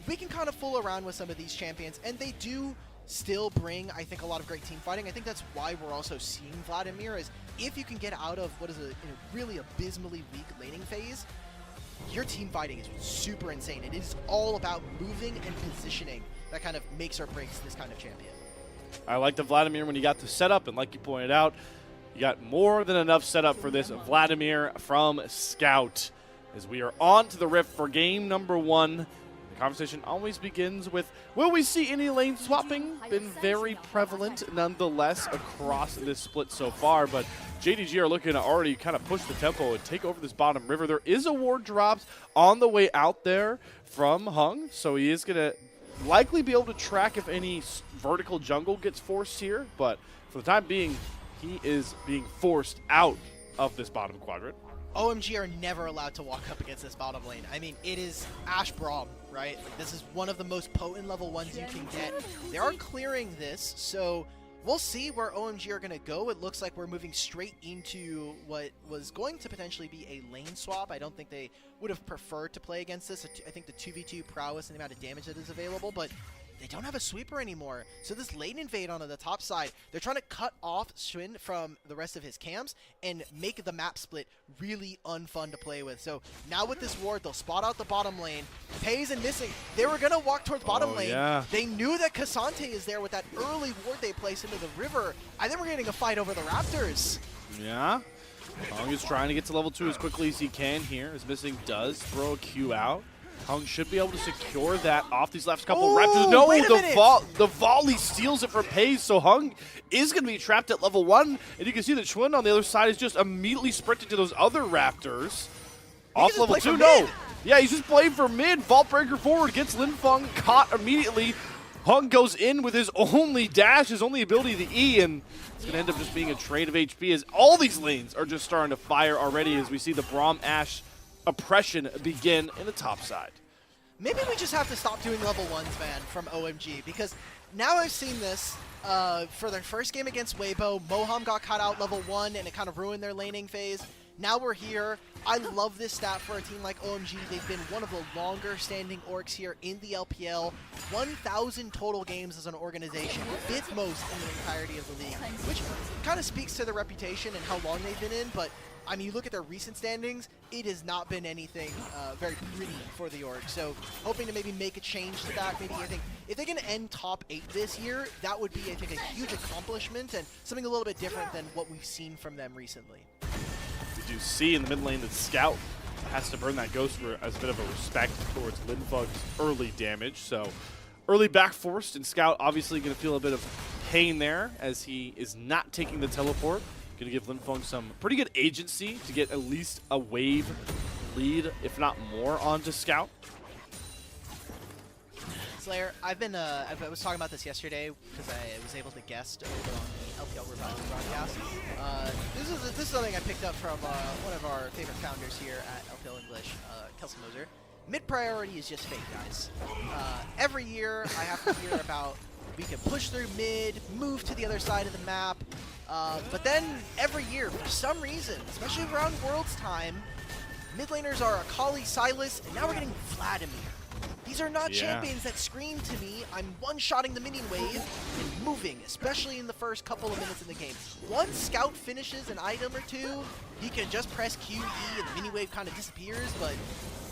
we can kind of fool around with some of these champions, and they do still bring, I think, a lot of great team fighting. I think that's why we're also seeing Vladimir, is if you can get out of what is a really abysmally weak laning phase, your team fighting is super insane. It is all about moving and positioning. that kind of makes or breaks this kind of champion. I like the Vladimir when you got the setup, and like you pointed out, you got more than enough setup for this Vladimir from Scout. As we are on to the Rift for game number 1. The conversation always begins with, will we see any lane swapping? Been very prevalent nonetheless across this split so far, but JDG are looking to already kind of push the tempo and take over this bottom river. There is a ward dropped on the way out there from Hung, so he is going to likely be able to track if any vertical jungle gets forced here, but for the time being, he is being forced out of this bottom quadrant. OMG are never allowed to walk up against this bottom lane. I mean, it is Ashe Braum, right? Like, this is one of the most potent level 1s you can get. They are clearing this, so we'll see where OMG are going to go. It looks like we're moving straight into what was going to potentially be a lane swap. I don't think they would have preferred to play against this. I think the 2v2 prowess and the amount of damage that is available, but they don't have a sweeper anymore. So this lane invade on the top side, they're trying to cut off Schwinn from the rest of his camps and make the map split really unfun to play with. So now with this ward, they'll spot out the bottom lane. Pays and Missing, they were going to walk towards bottom lane. Yeah. They knew that Cassante is there with that early ward they placed into the river. And then we're getting a fight over the Raptors. Yeah. Hung is trying to get to level 2 as quickly as he can here, as Missing does throw a Q out. Hung should be able to secure that off these last couple Ooh, Raptors. No, the volley steals it from Pays, so Hung is going to be trapped at level 1. And you can see that Schwinn on the other side is just immediately sprinting to those other Raptors. Off level 2, no. Yeah, he's just playing for mid. Vault Breaker forward, gets Linfeng caught immediately. Hung goes in with his only dash, his only ability to E, and it's going to end up just being a trade of HP as all these lanes are just starting to fire already as we see the Braum Ashe oppression begin in the top side. Maybe we just have to stop doing level 1s, man, from OMG, because now I've seen this for their first game against Weibo. Moham got caught out level 1, and it kind of ruined their laning phase. Now we're here. I love this stat for a team like OMG. They've been one of the longer standing orgs here in the LPL. 1,000 total games as an organization, 5th most in the entirety of the league, which kind of speaks to their reputation and how long they've been in, but I mean, you look at their recent standings, it has not been anything very pretty for the org. So hoping to maybe make a change to that. Maybe I think if they can end top 8 this year, that would be, I think, a huge accomplishment and something a little bit different than what we've seen from them recently. We do see in the mid lane that Scout has to burn that Ghost as a bit of a respect towards Linfeng's early damage. So early back forced, and Scout obviously going to feel a bit of pain there as he is not taking the teleport. Going to give Linfeng some pretty good agency to get at least a wave lead, if not more, onto Scout. Slayer, I was talking about this yesterday because I was able to guest over on the LPL Revival broadcast. This is something I picked up from one of our favorite founders here at LPL English, Kelsey Moser. Mid priority is just fake, guys. Every year I have to hear about we can push through mid, move to the other side of the map, but then every year, for some reason, especially around Worlds time, mid laners are Akali, Silas, and now we're getting Vladimir. These are not champions that scream to me, I'm one-shotting the minion wave and moving, especially in the first couple of minutes in the game. Once Scout finishes an item or two, he can just press QE and the mini wave kind of disappears, but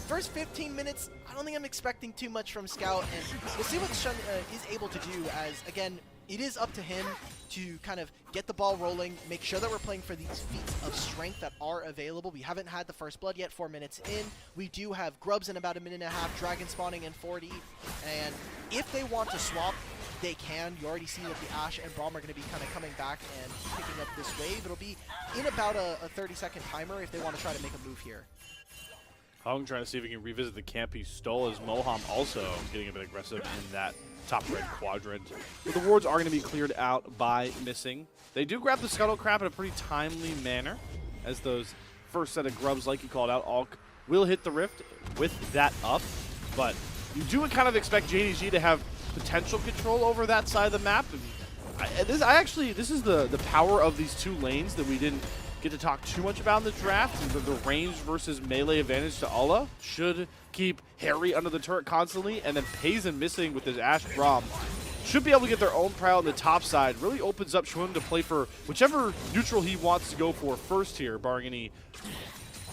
first 15 minutes, I don't think I'm expecting too much from Scout, and we'll see what Shun is able to do as, again, it is up to him to kind of get the ball rolling, make sure that we're playing for these feats of strength that are available. We haven't had the first blood yet, 4 minutes in. We do have Grubs in about a minute and a half, Dragon spawning in 40, and if they want to swap, they can. You already see that the Ashe and Braum are going to be kind of coming back and picking up this wave. It'll be in about a 30-second timer if they want to try to make a move here. Hung trying to see if he can revisit the camp he stole, as Moham also getting a bit aggressive in that top red quadrant. But the wards are going to be cleared out by Missing. They do grab the Scuttle Crab in a pretty timely manner, as those first set of Grubs, like you called out, all will hit the Rift with that up. But you do kind of expect JDG to have potential control over that side of the map. This is the power of these two lanes that we didn't get to talk too much about in the draft. The range versus melee advantage to Allah should keep Harry under the turret constantly, and then Pays and Missing with his Ashe Braum should be able to get their own prio on the top side. Really opens up Schwinn to play for whichever neutral he wants to go for first here, barring any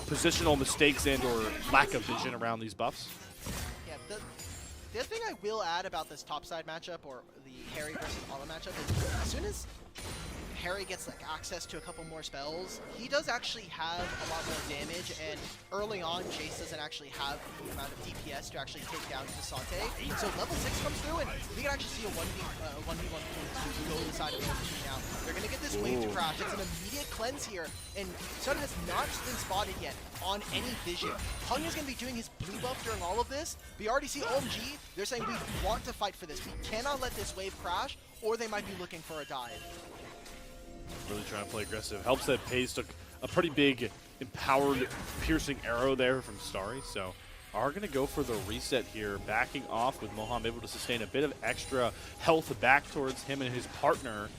positional mistakes and or lack of vision around these buffs. Yeah, The other thing I will add about this topside matchup, or the Harry versus Ala matchup, is as soon as Harry gets like access to a couple more spells, he does actually have a lot more damage, and early on, Jace doesn't actually have the amount of DPS to actually take down Desante. So level 6 comes through, and we can actually see a 1v1 between go to the side of OMG now. They're going to get this wave to crash. It's an immediate cleanse here, and Sun has not been spotted yet on any vision. Hung is going to be doing his blue buff during all of this. We already see OMG. They're saying we want to fight for this. We cannot let this wave crash, or they might be looking for a dive. Really trying to play aggressive. Helps that Pays took a pretty big, empowered, piercing arrow there from Starry. So are going to go for the reset here, backing off with Moham able to sustain a bit of extra health back towards him and his partner.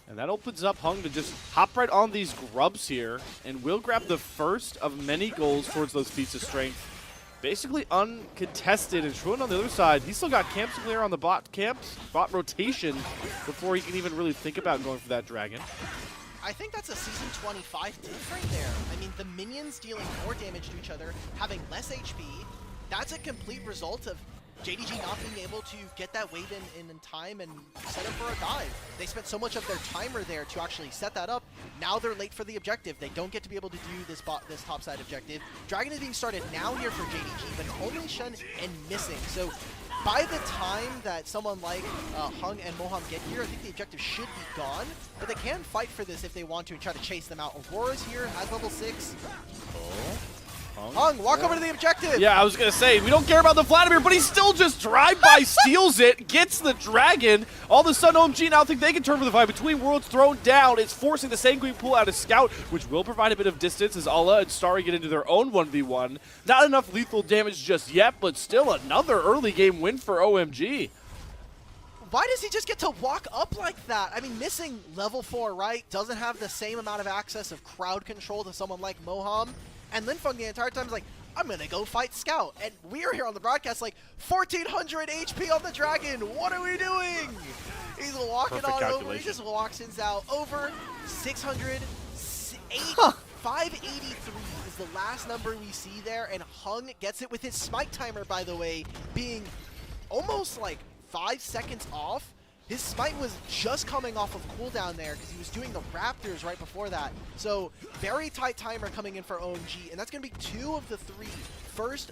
And that opens up Hung to just hop right on these grubs here, and will grab the first of many goals towards those feats of strength. Basically uncontested, and Schwinn on the other side, he's still got camps to clear on the bot rotation before he can even really think about going for that dragon. I think that's a Season 25 diff right there. I mean, the minions dealing more damage to each other, having less HP, that's a complete result of JDG not being able to get that wave in time and set up for a dive. They spent so much of their timer there to actually set that up. Now they're late for the objective. They don't get to be able to do this topside objective. Dragon is being started now here for JDG, but only Shun and missing. So by the time that someone like Hung and Moham get here, I think the objective should be gone, but they can fight for this if they want to and try to chase them out. Aurora's here at level 6. Hung, walk over to the objective! Yeah, I was going to say, we don't care about the Vladimir, but he still just drive-by steals it, gets the dragon. All of a sudden, OMG now think they can turn for the fight. Between Worlds thrown down, it's forcing the Sanguine Pool out of Scout, which will provide a bit of distance as Ala and Starry get into their own 1v1. Not enough lethal damage just yet, but still another early game win for OMG. Why does he just get to walk up like that? I mean, missing level 4, right? Doesn't have the same amount of access of crowd control to someone like Moham. And Linfeng the entire time is like, I'm going to go fight Scout. And we're here on the broadcast like, 1,400 HP on the dragon. What are we doing? He's walking on over. He just walks in out over 600. 583 is the last number we see there. And Hung gets it with his smite timer, by the way, being almost like 5 seconds off. His smite was just coming off of cooldown there because he was doing the Raptors right before that. So very tight timer coming in for OMG, and that's going to be 2 of the 3 first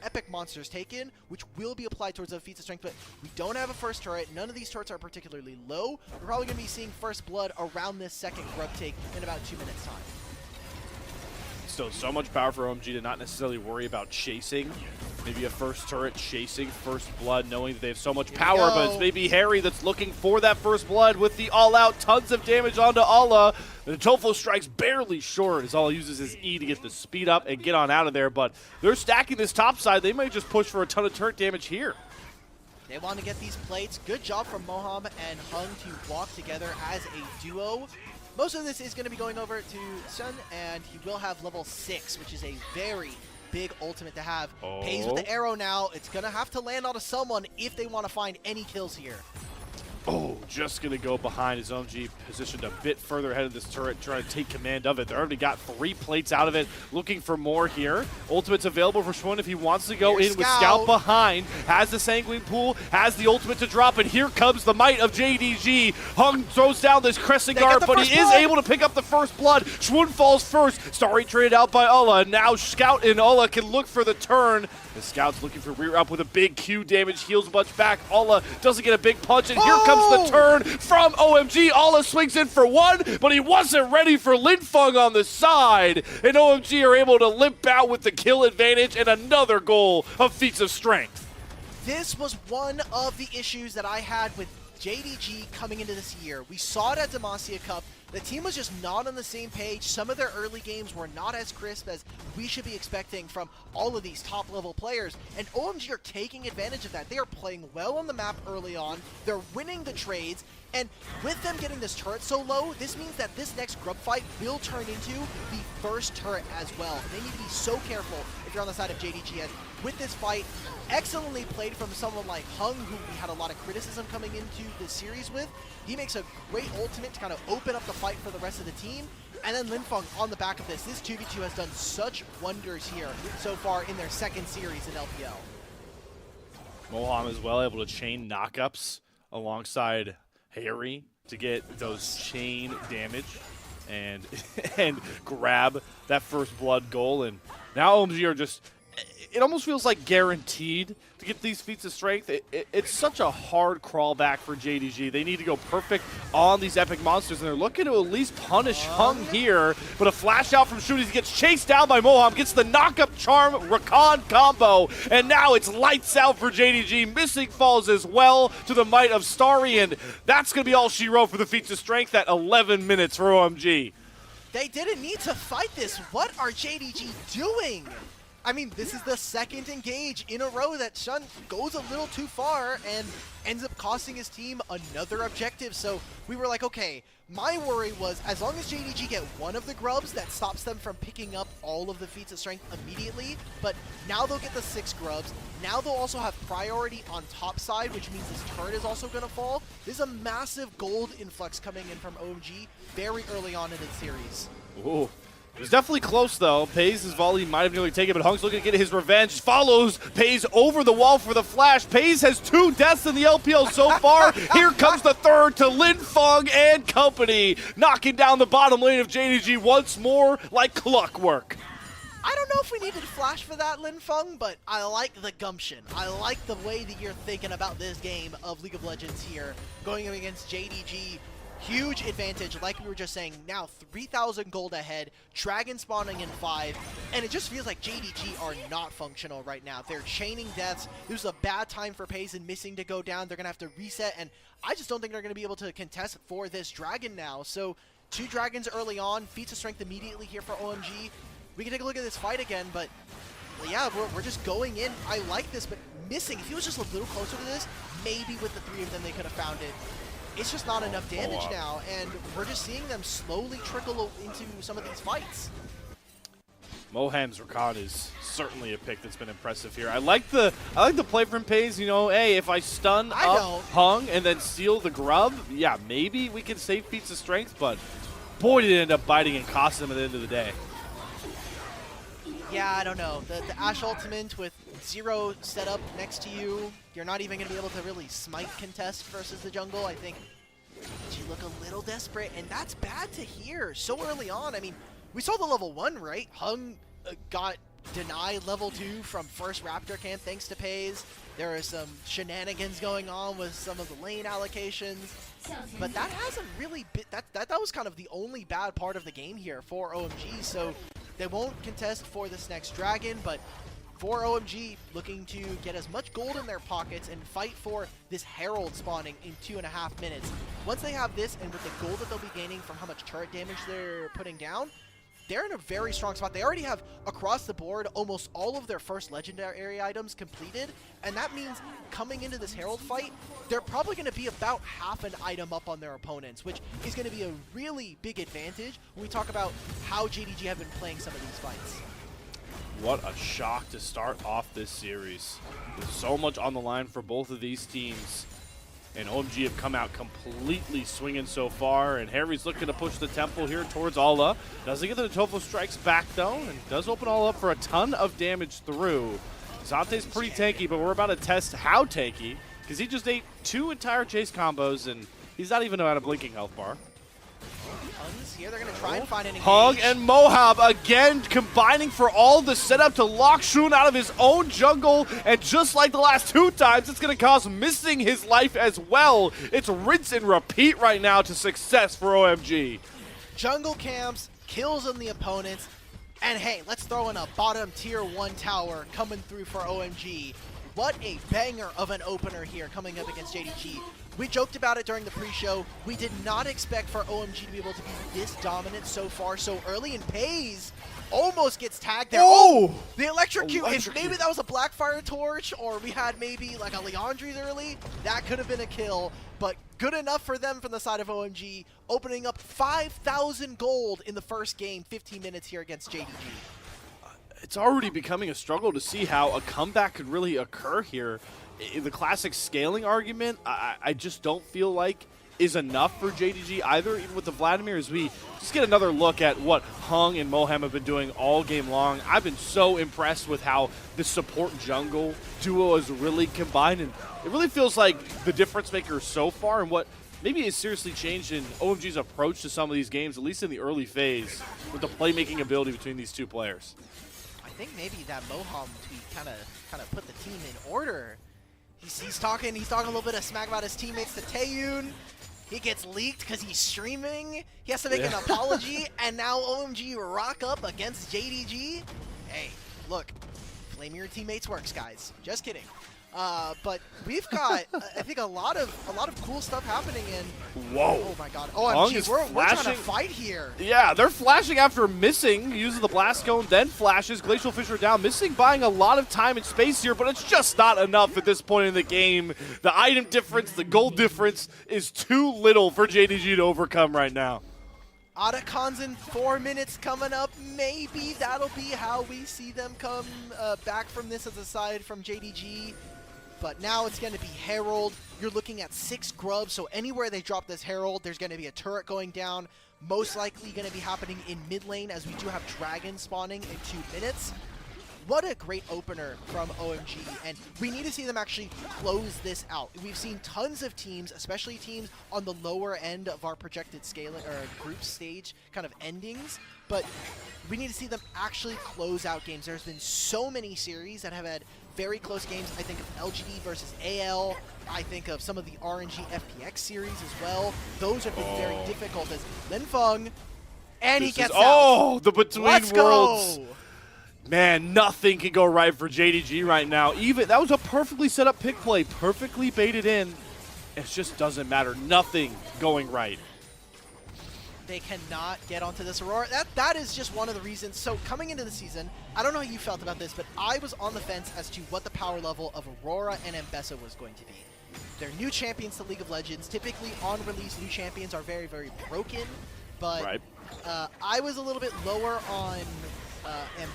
epic monsters taken, which will be applied towards the feats of strength. But we don't have a first turret. None of these turrets are particularly low. We're probably going to be seeing first blood around this second grub take in about 2 minutes time. Still so much power for OMG to not necessarily worry about chasing. Maybe a first turret chasing first blood, knowing that they have so much power, but it's maybe Harry that's looking for that first blood with the all-out, tons of damage onto Ala. The Tofo strikes barely short as Ala uses his E to get the speed up and get on out of there, but they're stacking this top side. They might just push for a ton of turret damage here. They want to get these plates. Good job from Moham and Hung to walk together as a duo. Most of this is going to be going over to Sun, and he will have level 6, which is a very big ultimate to have. Pays with the arrow now. It's going to have to land onto someone if they want to find any kills here. Oh, just going to go behind his OMG, positioned a bit further ahead of this turret, trying to take command of it. They already got 3 plates out of it, looking for more here. Ultimate's available for Schwinn if he wants to go in with Scout behind. Has the Sanguine Pool, has the ultimate to drop, and here comes the might of JDG. Hung throws down this Crescent Guard, but he is able to pick up the first blood. Schwinn falls first. Starry traded out by Ala. Now Scout and Ala can look for the turn. The Scout's looking for rear up with a big Q damage, heals much back. Ala doesn't get a big punch, and here comes the turn from OMG. Ala swings in for 1, but he wasn't ready for Linfeng on the side. And OMG are able to limp out with the kill advantage and another goal of feats of strength. This was one of the issues that I had with JDG coming into this year. We saw it at Demacia Cup. The team was just not on the same page. Some of their early games were not as crisp as we should be expecting from all of these top-level players. And OMG are taking advantage of that. They are playing well on the map early on. They're winning the trades. And with them getting this turret so low, this means that this next grub fight will turn into the first turret as well. They need to be so careful if you're on the side of JDG. As with this fight, excellently played from someone like Hung, who we had a lot of criticism coming into this series with. He makes a great ultimate to kind of open up the fight for the rest of the team. And then Linfeng on the back of this. This 2v2 has done such wonders here so far in their second series in LPL. Moham as well able to chain knockups alongside Harry to get those chain damage and and grab that first blood goal. And now OMG are just, it almost feels like guaranteed to get these feats of strength. It's such a hard crawl back for JDG. They need to go perfect on these epic monsters, and they're looking to at least punish Hung here. But a flash out from Shooties, gets chased down by Moham, gets the knock-up charm Rakan combo, and now it's lights out for JDG. Missing falls as well to the might of Starry, and that's going to be all she wrote for the feats of strength at 11 minutes for OMG. They didn't need to fight this. What are JDG doing? I mean, this is the second engage in a row that Shun goes a little too far and ends up costing his team another objective. So we were like, okay, my worry was as long as JDG get one of the grubs, that stops them from picking up all of the feats of strength immediately. But now they'll get the 6 grubs. Now they'll also have priority on top side, which means this turret is also going to fall. There's a massive gold influx coming in from OMG very early on in the series. Ooh. It was definitely close, though. Pays' volley might have nearly taken it, but Hung's looking to get his revenge. Follows Pays over the wall for the flash. Pays has 2 deaths in the LPL so far. Here comes the third to Lin Feng and company, knocking down the bottom lane of JDG once more like clockwork. I don't know if we needed flash for that, Lin Feng, but I like the gumption. I like the way that you're thinking about this game of League of Legends here, going up against JDG. Huge advantage, like we were just saying, now 3,000 gold ahead, Dragon spawning in 5, and it just feels like JDG are not functional right now. They're chaining deaths. This was a bad time for Pays and missing to go down. They're going to have to reset, and I just don't think they're going to be able to contest for this Dragon now. So 2 Dragons early on, feats of strength immediately here for OMG. We can take a look at this fight again, but yeah, we're just going in. I like this, but missing. If he was just a little closer to this, maybe with the 3 of them they could have found it. It's just not enough damage now, and we're just seeing them slowly trickle into some of these fights. Moham's Rakan is certainly a pick that's been impressive here. I like the play from Pays. You know, hey, if I stun up Hung and then steal the grub, yeah, maybe we can save feats of strength, but boy, did it end up biting and costing him at the end of the day. Yeah, I don't know. The Ashe ultimate with 0 set up next to you, you're not even going to be able to really smite contest versus the jungle. I think you look a little desperate, and that's bad to hear so early on. I mean, we saw the level 1, right? Hung got denied level 2 from first Raptor camp thanks to Pays. There are some shenanigans going on with some of the lane allocations, but that hasn't really been, that was kind of the only bad part of the game here for OMG. So they won't contest for this next Dragon, but for OMG, looking to get as much gold in their pockets and fight for this Herald spawning in 2.5 minutes. Once they have this, and with the gold that they'll be gaining from how much turret damage they're putting down, they're in a very strong spot. They already have, across the board, almost all of their first legendary items completed, and that means coming into this Herald fight, they're probably going to be about half an item up on their opponents, which is going to be a really big advantage when we talk about how JDG have been playing some of these fights. What a shock to start off this series. There's so much on the line for both of these teams. And OMG have come out completely swinging so far, and Harry's looking to push the tempo here towards Alla. Doesn't get the Tofo strikes back, though, and does open all up for a ton of damage through. Zante's pretty tanky, but we're about to test how tanky, because he just ate 2 entire chase combos, and he's not even at a blinking health bar. Hung's here. They're going to try and find an engage. Hung and Mohab again combining for all the setup to lock Shun out of his own jungle, and just like the last 2 times, it's going to cause missing his life as well. It's rinse and repeat right now to success for OMG. Jungle camps, kills on the opponents, and hey, let's throw in a bottom tier 1 tower coming through for OMG. What a banger of an opener here coming up against JDG. We joked about it during the pre-show. We did not expect for OMG to be able to be this dominant so far so early, and Pays almost gets tagged there. Oh! The electrocute. If maybe that was a Blackfire Torch, or we had maybe like a Leandri's early, that could have been a kill, but good enough for them from the side of OMG, opening up 5,000 gold in the first game, 15 minutes here against JDG. It's already becoming a struggle to see how a comeback could really occur here. In the classic scaling argument, I just don't feel like is enough for JDG either, even with the Vladimir, as we just get another look at what Hung and Mohem have been doing all game long. I've been so impressed with how the support jungle duo is really combined, and it really feels like the difference maker so far and what maybe has seriously changed in OMG's approach to some of these games, at least in the early phase, with the playmaking ability between these two players. I think maybe that Moham tweet kind of put the team in order. He's talking a little bit of smack about his teammates to Taeyun. He gets leaked because he's streaming. He has to make an apology, and now OMG rock up against JDG. Hey, look, flaming your teammates works, guys. Just kidding. But we've got, I think, a lot of cool stuff happening in. Whoa! Oh my God! OMG, we're trying to fight here. Yeah, they're flashing after missing, using the blast cone, then flashes. Glacial Fisher down, missing, buying a lot of time and space here, but it's just not enough at this point in the game. The item difference, the gold difference is too little for JDG to overcome right now. Otacons in 4 minutes coming up. Maybe that'll be how we see them come back from this as a side from JDG. But now it's going to be Herald. You're looking at 6 grubs, so anywhere they drop this Herald, there's going to be a turret going down. Most likely going to be happening in mid lane, as we do have Dragon spawning in 2 minutes. What a great opener from OMG, and we need to see them actually close this out. We've seen tons of teams, especially teams on the lower end of our projected scaling or group stage kind of endings, but we need to see them actually close out games. There's been so many series that have had very close games. I think of LGD versus AL. I think of some of the RNG FPX series as well. Those have been very difficult as Linfeng, and he gets out. Oh, the between Let's worlds. Go. Man, nothing can go right for JDG right now. Even that was a perfectly set up pick play, perfectly baited in. It just doesn't matter. Nothing going right. They cannot get onto this Aurora. That is just one of the reasons. So coming into the season, I don't know how you felt about this, but I was on the fence as to what the power level of Aurora and Mbessa was going to be. They're new champions to League of Legends. Typically on release, new champions are very, very broken, but I was a little bit lower on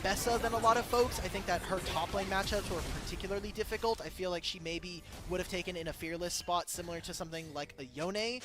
Mbessa than a lot of folks. I think that her top lane matchups were particularly difficult. I feel like she maybe would have taken in a fearless spot similar to something like a Yone.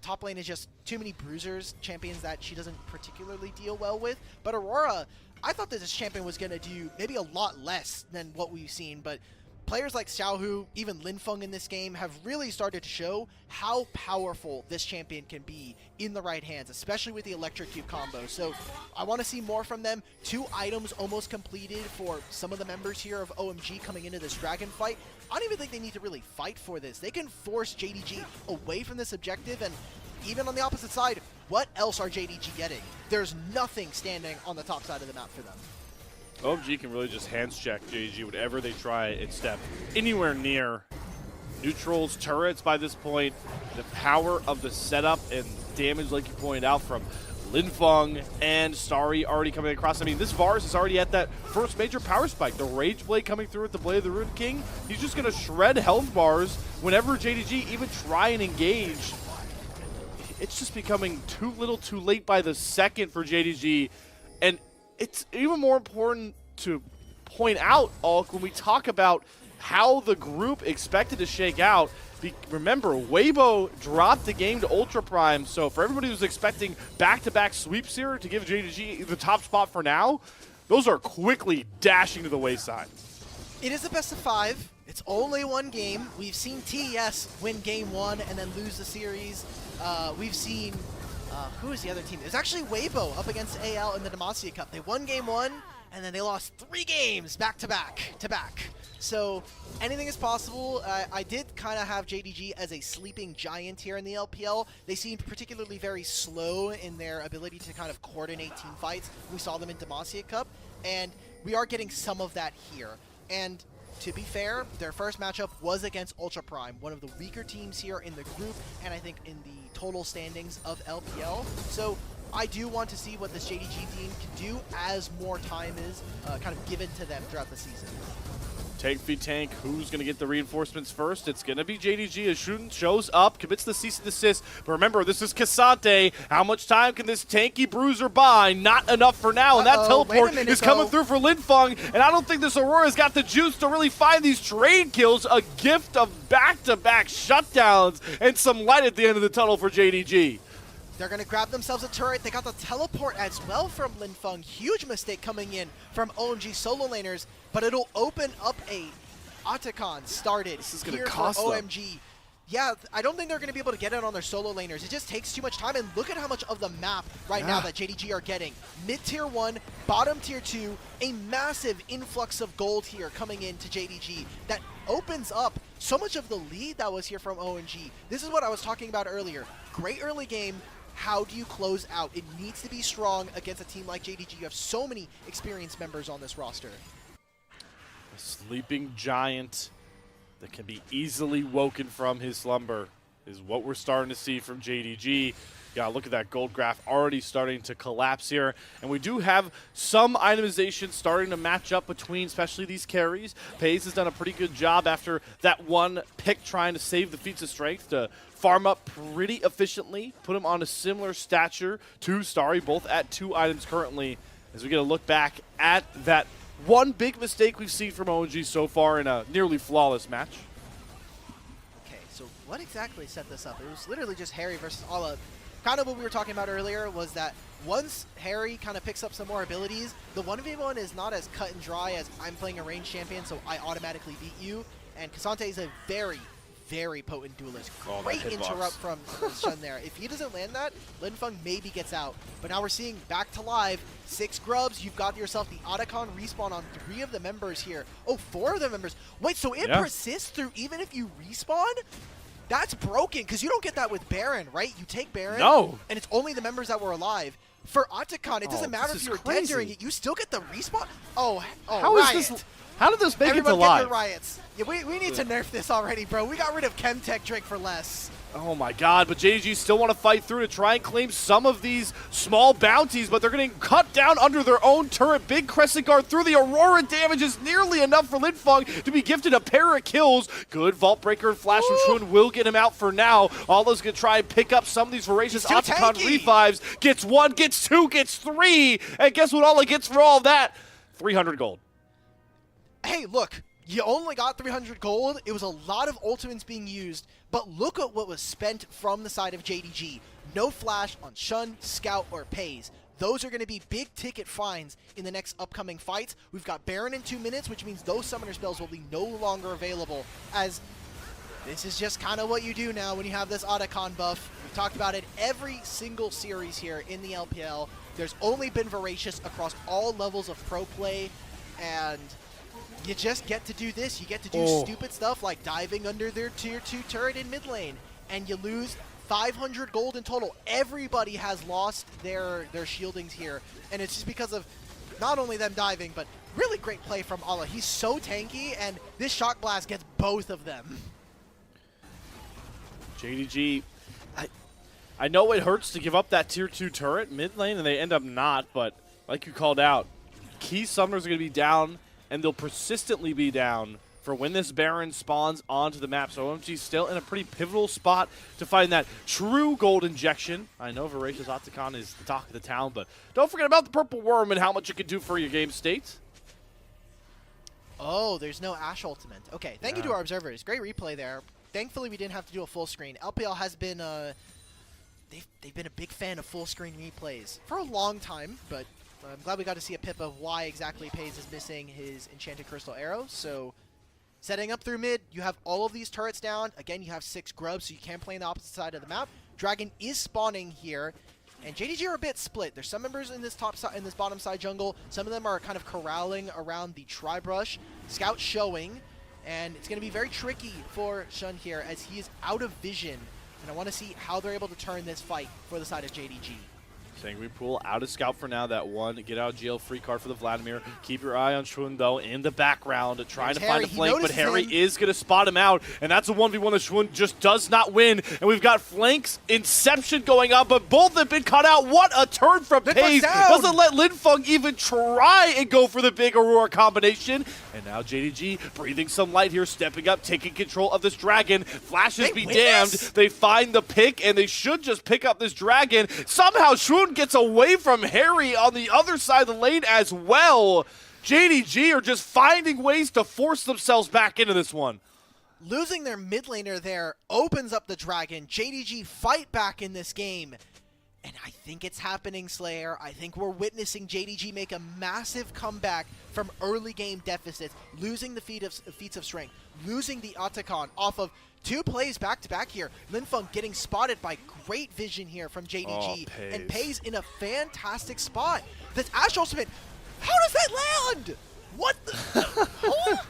Top lane is just too many bruisers, champions that she doesn't particularly deal well with. But Aurora, I thought that this champion was going to do maybe a lot less than what we've seen, but players like Xiaohu, even Linfeng in this game, have really started to show how powerful this champion can be in the right hands, especially with the Electric Cube combo. So I want to see more from them. 2 items almost completed for some of the members here of OMG coming into this Dragon fight. I don't even think they need to really fight for this. They can force JDG away from this objective, and even on the opposite side, what else are JDG getting? There's nothing standing on the top side of the map for them. OMG can really just hands check JDG whenever they try and step anywhere near neutrals, turrets by this point. The power of the setup and damage, like you pointed out, from Linfeng and Starry already coming across. I mean, this Varus is already at that first major power spike. The Rage Blade coming through with the Blade of the Ruined King. He's just going to shred health bars whenever JDG even try and engage. It's just becoming too little too late by the second for JDG. And it's even more important to point out, Ulk, when we talk about how the group expected to shake out. Remember, Weibo dropped the game to Ultra Prime, so for everybody who's expecting back-to-back sweeps here to give JDG the top spot for now, those are quickly dashing to the wayside. It is a best of 5. It's only 1 game. We've seen TES win game 1 and then lose the series. We've seen who is the other team? It was actually Weibo up against AL in the Demacia Cup. They won game 1, and then they lost 3 games back-to-back. So anything is possible. I did kind of have JDG as a sleeping giant here in the LPL. They seemed particularly very slow in their ability to kind of coordinate team fights. We saw them in Demacia Cup, and we are getting some of that here. And to be fair, their first matchup was against Ultra Prime, one of the weaker teams here in the group, and I think in the total standings of LPL. So I do want to see what this JDG team can do as more time is kind of given to them throughout the season. Tank v tank, who's going to get the reinforcements first? It's going to be JDG as Shun shows up, commits the cease and desist. But remember, this is Cassante. How much time can this tanky bruiser buy? Not enough for now, and that teleport is coming through for Linfeng. And I don't think this Aurora's got the juice to really find these trade kills. A gift of back-to-back shutdowns and some light at the end of the tunnel for JDG. They're going to grab themselves a turret. They got the teleport as well from Linfeng. Huge mistake coming in from OMG solo laners, but it'll open up a Otacon started this is gonna here cost for them. OMG. Yeah, I don't think they're going to be able to get it on their solo laners. It just takes too much time, and look at how much of the map right now that JDG are getting. Mid-tier 1, bottom tier 2, a massive influx of gold here coming into JDG that opens up so much of the lead that was here from OMG. This is what I was talking about earlier. Great early game. How do you close out? It needs to be strong against a team like JDG. You have so many experienced members on this roster. A sleeping giant that can be easily woken from his slumber is what we're starting to see from JDG. Yeah, look at that gold graph already starting to collapse here. And we do have some itemization starting to match up between especially these carries. Pays has done a pretty good job after that one pick trying to save the feats of strength to farm up pretty efficiently, put him on a similar stature to Starry, both at 2 items currently, as we get a look back at that one big mistake we've seen from OG so far in a nearly flawless match. Okay, so what exactly set this up? It was literally just Harry versus Ala. Kind of what we were talking about earlier was that once Harry kind of picks up some more abilities, the 1v1 is not as cut and dry as I'm playing a ranged champion, so I automatically beat you. And Cassante is a very, very potent duelist. Great interrupt from Shun there. If he doesn't land that, Linfeng maybe gets out. But now we're seeing back to live, 6 grubs. You've got yourself the Otacon respawn on 3 of the members here. Oh, 4 of the members. Wait, so it persists through even if you respawn? That's broken, because you don't get that with Baron, right? You take Baron, and it's only the members that were alive. For Otacon, it doesn't matter if you were dead during it. You still get the respawn? Oh, Riot. How did this make it to Everyone live? get your riots. Yeah, we need to nerf this already, bro. We got rid of Chemtech Drake for less. Oh my god, but JDG still want to fight through to try and claim some of these small bounties, but they're getting cut down under their own turret. Big Crescent Guard through the Aurora damage is nearly enough for Linfeng to be gifted a pair of kills. Good Vault Breaker and Flash from Shun will get him out for now. Alla's going to try and pick up some of these voracious Otacon revives. Gets 1, gets 2, gets 3, and guess what Alla gets for all that? 300 gold. Hey, look. You only got 300 gold. It was a lot of ultimates being used, but look at what was spent from the side of JDG. No flash on Shun, Scout, or Pays. Those are going to be big ticket fines in the next upcoming fights. We've got Baron in 2 minutes, which means those summoner spells will be no longer available, as this is just kind of what you do now when you have this Otacon buff. We've talked about it every single series here in the LPL. There's only been Voracious across all levels of pro play, and you just get to do this. You get to do stupid stuff like diving under their tier 2 turret in mid lane, and you lose 500 gold in total. Everybody has lost their shieldings here, and it's just because of not only them diving, but really great play from Alla. He's so tanky, and this Shock Blast gets both of them. JDG, I know it hurts to give up that tier 2 turret mid lane, and they end up not, but like you called out, key summoners are going to be down, and they'll persistently be down for when this Baron spawns onto the map. So OMG's still in a pretty pivotal spot to find that true gold injection. I know Voracious Otacon is the talk of the town, but don't forget about the Purple Worm and how much it can do for your game state. Oh, there's no Ashe ultimate. Okay, thank you to our observers. Great replay there. Thankfully, we didn't have to do a full screen. LPL has been, they've been a big fan of full screen replays for a long time, but I'm glad we got to see a pip of why exactly Pays is missing his Enchanted Crystal Arrow. So, setting up through mid, you have all of these turrets down. Again, you have 6 grubs, so you can play on the opposite side of the map. Dragon is spawning here, and JDG are a bit split. There's some members in this top side, in this bottom side jungle. Some of them are kind of corralling around the Tri-Brush. Scout showing, and it's going to be very tricky for Shun here as he is out of vision. And I want to see how they're able to turn this fight for the side of JDG. Sanguine Pool out of Scout for now. That one get out of jail free card for the Vladimir. Keep your eye on Shun though in the background, trying to find a flank, but Harry is going to spot him out, and that's a 1v1 that Shun just does not win. And we've got flanks inception going on, but both have been cut out. What a turn from Paze. Doesn't let Linfeng even try and go for the big Aurora combination. And now JDG breathing some light here, stepping up, taking control of this dragon. Flashes be damned. They find the pick, and they should just pick up this dragon. Somehow Shun gets away from Harry on the other side of the lane as well. JDG are just finding ways to force themselves back into this one. Losing their mid laner there opens up the dragon. JDG fight back in this game. And I think it's happening, Slayer. I think we're witnessing JDG make a massive comeback from early game deficits, losing the feats of strength, losing the Otacon off of 2 plays back-to-back here. Linfeng getting spotted by great vision here from JDG. And Paze in a fantastic spot. This Ash Ultimate, how does that land? What the?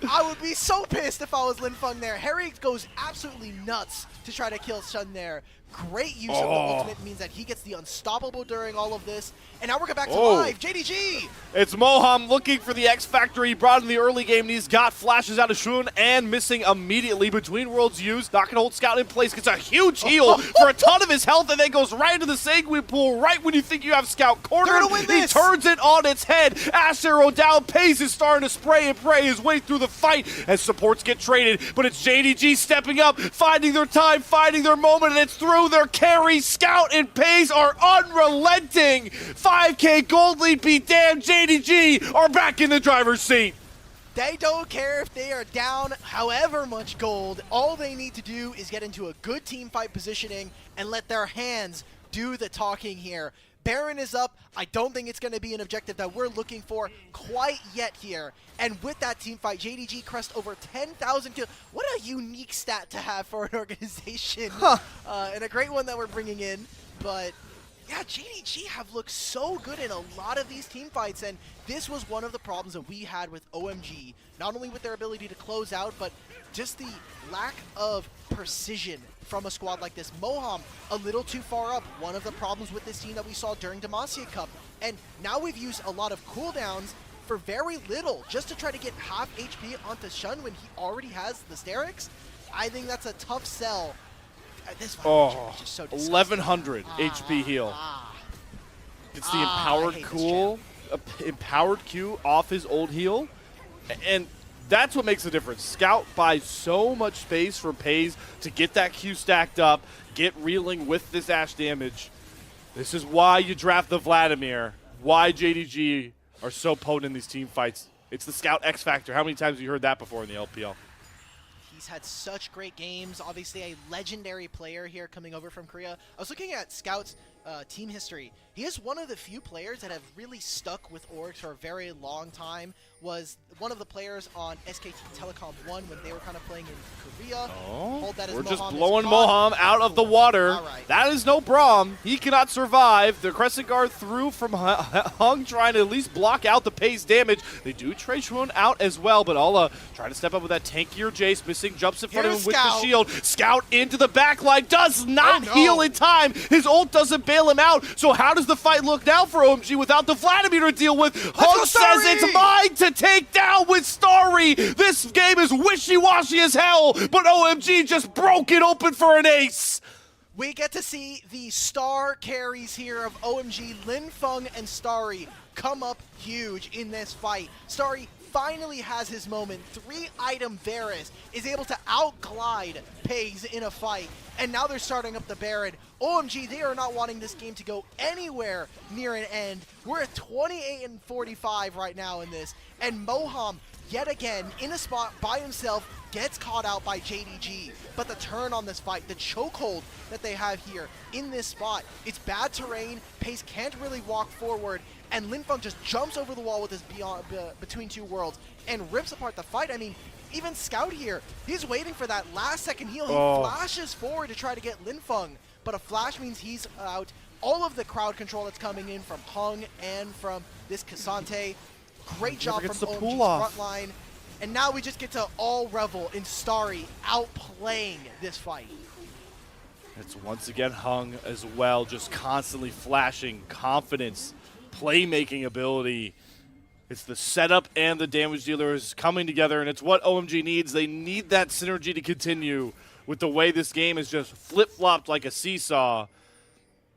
I would be so pissed if I was Linfeng there. Harry goes absolutely nuts to try to kill Shun there. Great use of the ultimate means that he gets the unstoppable during all of this. And now we're going back to live. JDG! It's Moham looking for the X Factor he brought in the early game, and he's got flashes out of Shun and missing immediately. Between Worlds used, not going to hold Scout in place, gets a huge heal for a ton of his health, and then goes right into the Sanguine Pool right when you think you have Scout cornered. He turns it on its head. Ash Arrow down. Paze is starting to spray and pray his way through the fight as supports get traded, but it's JDG stepping up, finding their time, finding their moment, and it's through their carry. Scout and Paze are unrelenting. 5K gold lead be damned. JDG are back in the driver's seat. They don't care if they are down however much gold. All they need to do is get into a good team fight positioning and let their hands do the talking here. Baron is up. I don't think it's going to be an objective that we're looking for quite yet here. And with that team fight, JDG crest over 10,000 kills. What a unique stat to have for an organization. And a great one that we're bringing in. But yeah, JDG have looked so good in a lot of these team fights. And this was one of the problems that we had with OMG. Not only with their ability to close out, but just the lack of precision from a squad like this. Moham a little too far up. One of the problems with this team that we saw during Demacia Cup. And now we've used a lot of cooldowns for very little just to try to get half HP onto Shun when he already has the Sterix. I think that's a tough sell. This fight is just so disgusting. 1100 HP heal. It's the empowered Q off his old heal. And that's what makes the difference. Scout buys so much space for Paze to get that Q stacked up, get reeling with this Ash damage. This is why you draft the Vladimir, why JDG are so potent in these team fights. It's the Scout X Factor. How many times have you heard that before in the LPL? He's had such great games. Obviously a legendary player here coming over from Korea. I was looking at Scout's team history. He is one of the few players that have really stuck with Org for a very long time. Was one of the players on SKT Telecom 1 when they were kind of playing in Korea. We're just blowing Moham out of the water. Right. That is no Braum. He cannot survive. The Crescent Guard through from Hung, trying to at least block out the Paze damage. They do trade Shun out as well, but Ala trying to step up with that tankier Jace. Missing jumps in front of him with the shield. Scout into the backline. Does not heal in time. His ult doesn't bail him out. So how does the fight look now for OMG without the Vladimir to deal with? Hung says it's mine to take down with Starry. This game is wishy-washy as hell, but OMG just broke it open for an ace. We get to see the star carries here of OMG, Linfeng and Starry, come up huge in this fight. Starry finally has his moment. 3-item Varus is able to outglide Paze in a fight, and now they're starting up the Baron. OMG, they are not wanting this game to go anywhere near an end. We're at 28 and 45 right now in this, and Moham, yet again, in a spot by himself, gets caught out by JDG. But the turn on this fight, the chokehold that they have here in this spot, it's bad terrain, Pace can't really walk forward, and Linfeng just jumps over the wall with his between two worlds and rips apart the fight. I mean, even Scout here, he's waiting for that last second heal. He flashes forward to try to get Linfeng, but a flash means he's out. All of the crowd control that's coming in from Hung and from this Cassante. Great job from OMG's front line. And now we just get to all revel in Starry outplaying this fight. It's once again Hung as well, just constantly flashing confidence, playmaking ability. It's the setup and the damage dealers coming together, and it's what OMG needs. They need that synergy to continue with the way this game is just flip-flopped like a seesaw.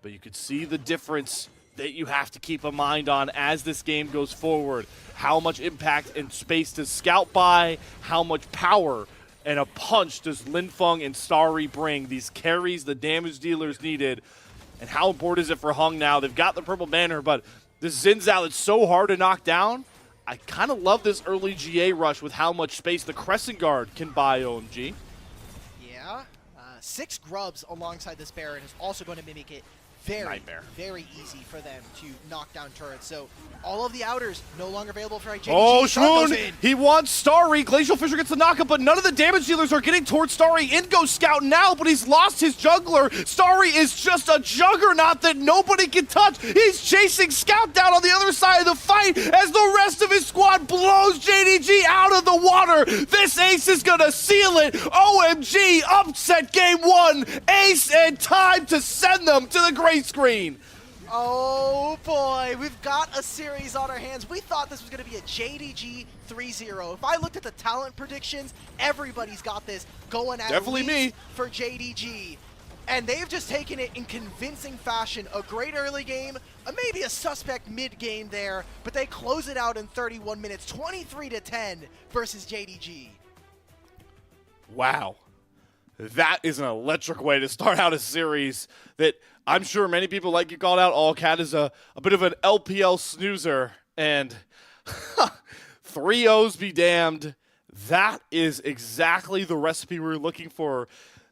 But you could see the difference that you have to keep a mind on as this game goes forward. How much impact and space does Scout buy? How much power and a punch does Linfeng and Starry bring? These carries the damage dealers needed. And how important is it for Hung now? They've got the purple banner, but this Xin Zhao that's so hard to knock down. I kind of love this early GA rush with how much space the Crescent Guard can buy OMG. Yeah. 6 grubs alongside this Baron is also going to make it very easy for them to knock down turrets. So all of the outers no longer available for JDG. Oh, Shmoon! He wants Starry. Glacial Fissure gets the knockup, but none of the damage dealers are getting towards Starry. In goes Scout now, but he's lost his jungler. Starry is just a juggernaut that nobody can touch. He's chasing Scout down on the other side of the fight as the rest of his squad blows JDG out of the water. This ace is gonna seal it. OMG, upset game 1. Ace and time to send them to the gray screen. Oh boy, we've got a series on our hands. We thought this was going to be a JDG 3-0. If I looked at the talent predictions, everybody's got this going at Definitely least me. for JDG. And they've just taken it in convincing fashion. A great early game, maybe a suspect mid-game there, but they close it out in 31 minutes, 23-10 versus JDG. Wow. That is an electric way to start out a series that I'm sure many people, like you called out, Allcat is a bit of an LPL snoozer. And 3-0s be damned. That is exactly the recipe we were looking for.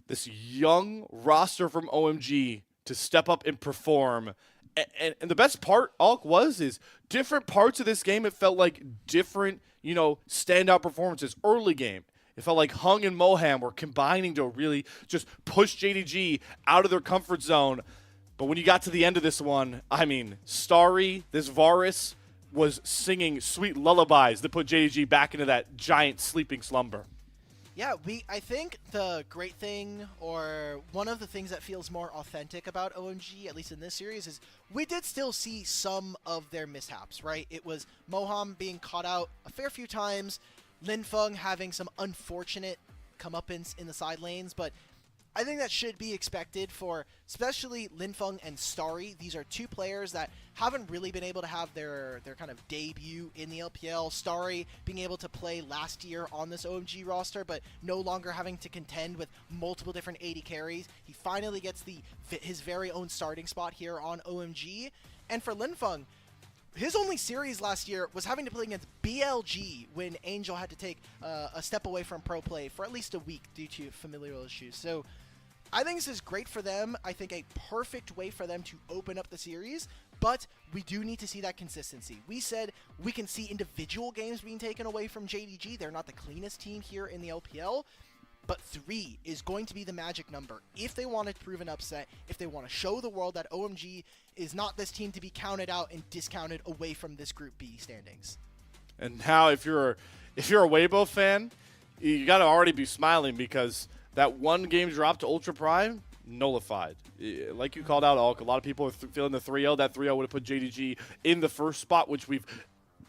This young roster from OMG to step up and perform. And the best part, Alk, is different parts of this game, it felt like different, standout performances. Early game, it felt like Hung and Moham were combining to really just push JDG out of their comfort zone. But when you got to the end of this one, I mean, Starry, this Varus, was singing sweet lullabies that put JDG back into that giant sleeping slumber. Yeah, I think the great thing, or one of the things that feels more authentic about OMG, at least in this series, is we did still see some of their mishaps, right? It was Moham being caught out a fair few times, Linfeng having some unfortunate comeuppance in the side lanes, but I think that should be expected for especially Linfeng and Starry. These are two players that haven't really been able to have their kind of debut in the LPL. Starry being able to play last year on this OMG roster, but no longer having to contend with multiple different AD carries. He finally gets his very own starting spot here on OMG. And for Linfeng, his only series last year was having to play against BLG when Angel had to take a step away from pro play for at least a week due to familial issues. So I think this is great for them. I think a perfect way for them to open up the series, but we do need to see that consistency. We said we can see individual games being taken away from JDG. They're not the cleanest team here in the LPL, but 3 is going to be the magic number if they want to prove an upset, if they want to show the world that OMG is not this team to be counted out and discounted away from this Group B standings. And now if you're a Weibo fan, you got to already be smiling because that one game drop to Ultra Prime, nullified. Like you called out, Alk, a lot of people are feeling the 3-0. That 3-0 would have put JDG in the first spot, which we're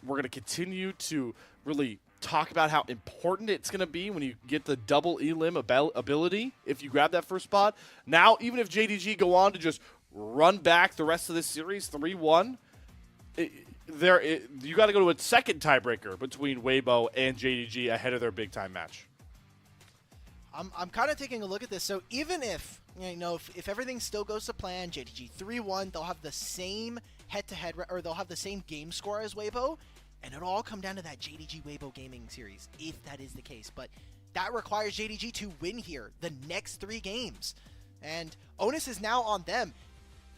going to continue to really talk about how important it's going to be when you get the double elim ability if you grab that first spot. Now, even if JDG go on to just run back the rest of this series 3-1, you got to go to a second tiebreaker between Weibo and JDG ahead of their big-time match. I'm kind of taking a look at this. So even if, if everything still goes to plan, JDG 3-1, they'll have the same head-to-head, or they'll have the same game score as Weibo, and it'll all come down to that JDG Weibo gaming series, if that is the case. But that requires JDG to win here the next 3 games. And onus is now on them.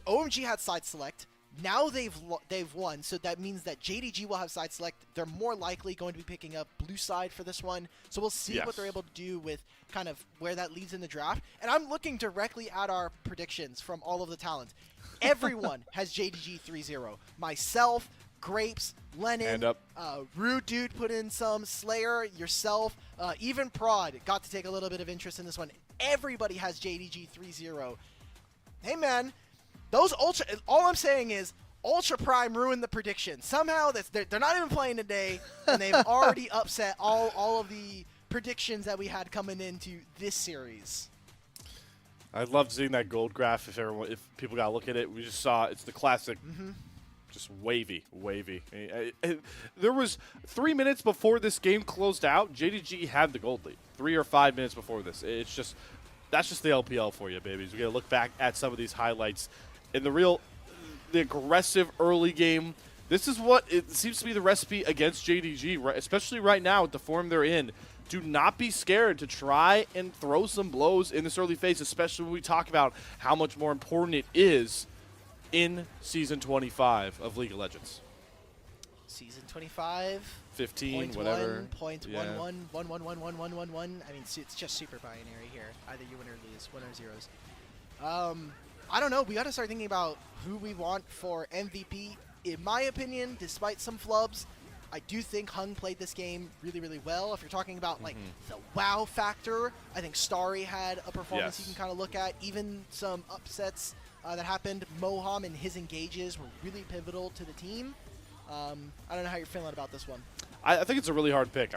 OMG had side select. Now they've won, so that means that JDG will have side select. They're more likely going to be picking up blue side for this one. So we'll see what they're able to do with kind of where that leads in the draft. And I'm looking directly at our predictions from all of the talent. Everyone has JDG 3-0. Myself, Grapes, Lennon, Rude Dude put in some, Slayer, yourself, even Prod got to take a little bit of interest in this one. Everybody has JDG 3-0. Hey, man, those Ultra, all I'm saying is Ultra Prime ruined the prediction. Somehow they're not even playing today, and they've already upset all of the predictions that we had coming into this series. I loved seeing that gold graph. If people got to look at it, we just saw it's the classic, just wavy. There was 3 minutes before this game closed out. JDG had the gold lead. 3 or 5 minutes before this. That's just the LPL for you, babies. We got to look back at some of these highlights. In the aggressive early game, this is what it seems to be the recipe against JDG, right? Especially right now with the form they're in. Do not be scared to try and throw some blows in this early phase, especially when we talk about how much more important it is in Season 25 of League of Legends. Season 25. 15, point whatever. 1, Yeah. 1, 1, 1, 1, 1, 1, 1, 1, 1. I mean, it's just super binary here. Either you win or lose, 1 or zeros. I don't know. We got to start thinking about who we want for MVP. In my opinion, despite some flubs, I do think Hung played this game really, really well. If you're talking about like the wow factor, I think Starry had a performance you can kind of look at. Even some upsets that happened, Moham and his engages were really pivotal to the team. I don't know how you're feeling about this one. I think it's a really hard pick.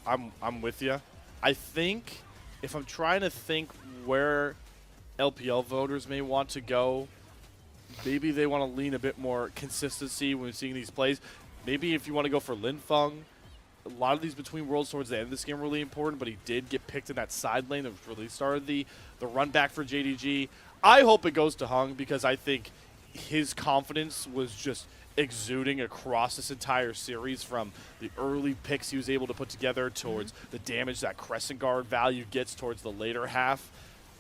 I'm with you. I think if I'm trying to think where LPL voters may want to go, maybe they want to lean a bit more consistency when seeing these plays. Maybe if you want to go for Lin Feng, a lot of these between worlds towards the end of this game were really important, but he did get picked in that side lane that really started the run back for JDG. I hope it goes to Hung because I think his confidence was just exuding across this entire series, from the early picks he was able to put together towards the damage that Crescent Guard value gets towards the later half.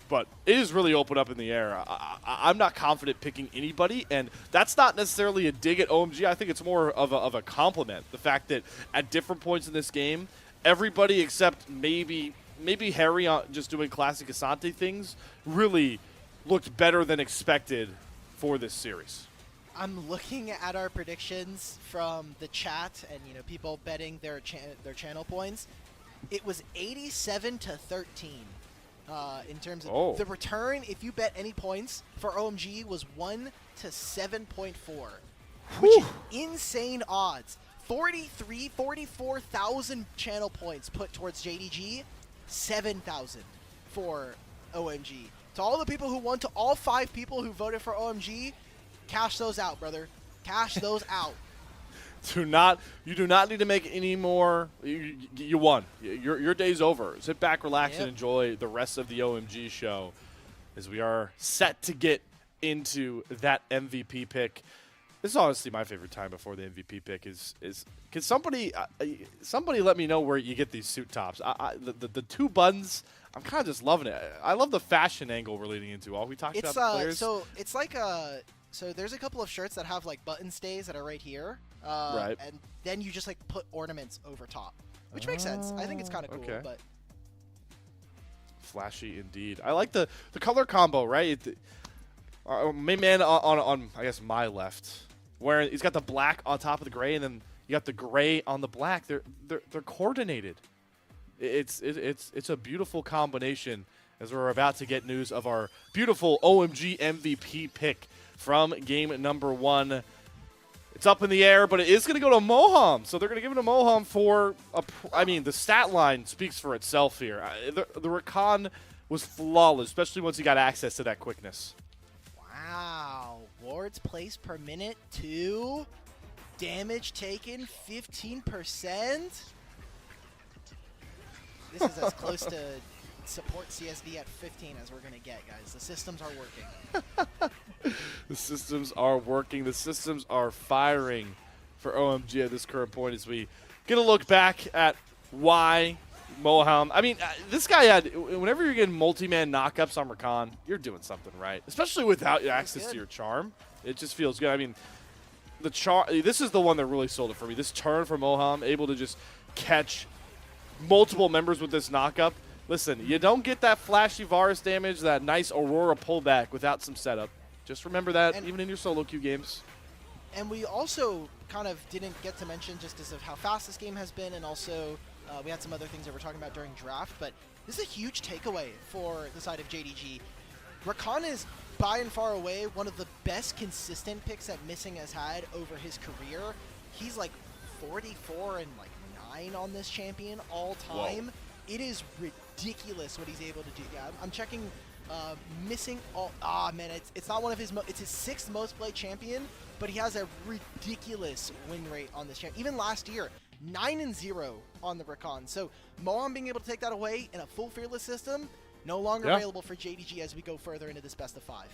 But it is really open up in the air. I'm not confident picking anybody, and that's not necessarily a dig at OMG. I think it's more of a compliment. The fact that at different points in this game, everybody except maybe Harry just doing classic Asante things really looked better than expected for this series. I'm looking at our predictions from the chat and people betting their channel points. It was 87-13. In terms of the return, if you bet any points for OMG, was 1 to 7.4, which is insane odds. 44,000 channel points put towards JDG, 7,000 for OMG. To all the people who won, to all 5 people who voted for OMG, cash those out, brother. Cash those out. You do not need to make any more. You won. Your day's over. Sit back, relax, and enjoy the rest of the OMG show as we are set to get into that MVP pick. This is honestly my favorite time before the MVP pick is can somebody let me know where you get these suit tops. The 2 buttons, I'm kind of just loving it. I love the fashion angle we're leading into. All we talked about the players. So it's like so there's a couple of shirts that have like button stays that are right here. Right. And then you just like put ornaments over top, which makes sense. I think it's kind of cool, but flashy indeed. I like the color combo, right? Main man on I guess my left, where he's got the black on top of the gray, and then you got the gray on the black. They're coordinated. It's a beautiful combination as we're about to get news of our beautiful OMG MVP pick from game number 1. It's up in the air, but it is going to go to Moham. So they're going to give it to Moham for the stat line speaks for itself here. The Rakan was flawless, especially once he got access to that quickness. Wow. Wards placed per minute 2. Damage taken 15%. This is as close to support CSD at 15 as we're going to get, guys. The systems are working. The systems are working. The systems are firing for OMG at this current point as we get a look back at why Moham. I mean, this guy had, whenever you're getting multi-man knockups on Rakan, you're doing something right, especially without access to your charm. It just feels good. I mean, this is the one that really sold it for me. This turn from Moham, able to just catch multiple members with this knockup. Listen, you don't get that flashy Varus damage, that nice Aurora pullback without some setup. Just remember that even in your solo queue games. And we also kind of didn't get to mention just as of how fast this game has been, and also we had some other things that we're talking about during draft, but this is a huge takeaway for the side of JDG. Rakan is by and far away one of the best consistent picks that Missing has had over his career. He's like 44 and like 9 on this champion all time. Whoa. It is ridiculous what he's able to do. Yeah, I'm checking Missing all. Man, it's not one of his. It's his 6th most played champion, but he has a ridiculous win rate on this champion. Even last year, 9-0 on the Rakan. So Moam being able to take that away in a full fearless system, no longer available for JDG as we go further into this best of 5.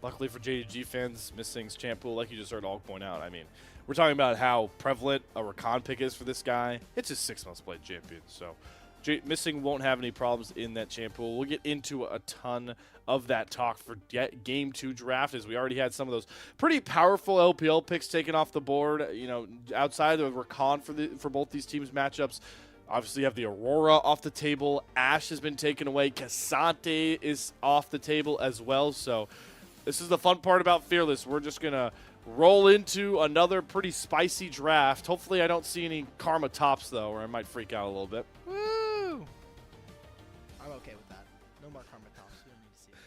Luckily for JDG fans, Missing's champ pool, like you just heard All point out, I mean, we're talking about how prevalent a Rakan pick is for this guy. It's his 6th most played champion, so Missing won't have any problems in that champ pool. We'll get into a ton of that talk for Game 2 draft, as we already had some of those pretty powerful LPL picks taken off the board. You know, outside of Rakan for both these teams' matchups. Obviously, you have the Aurora off the table. Ashe has been taken away. Cassante is off the table as well. So this is the fun part about Fearless. We're just going to roll into another pretty spicy draft. Hopefully I don't see any Karma tops, though, or I might freak out a little bit. Woo! I'm okay with that. No more Karma tops. We don't need to see it.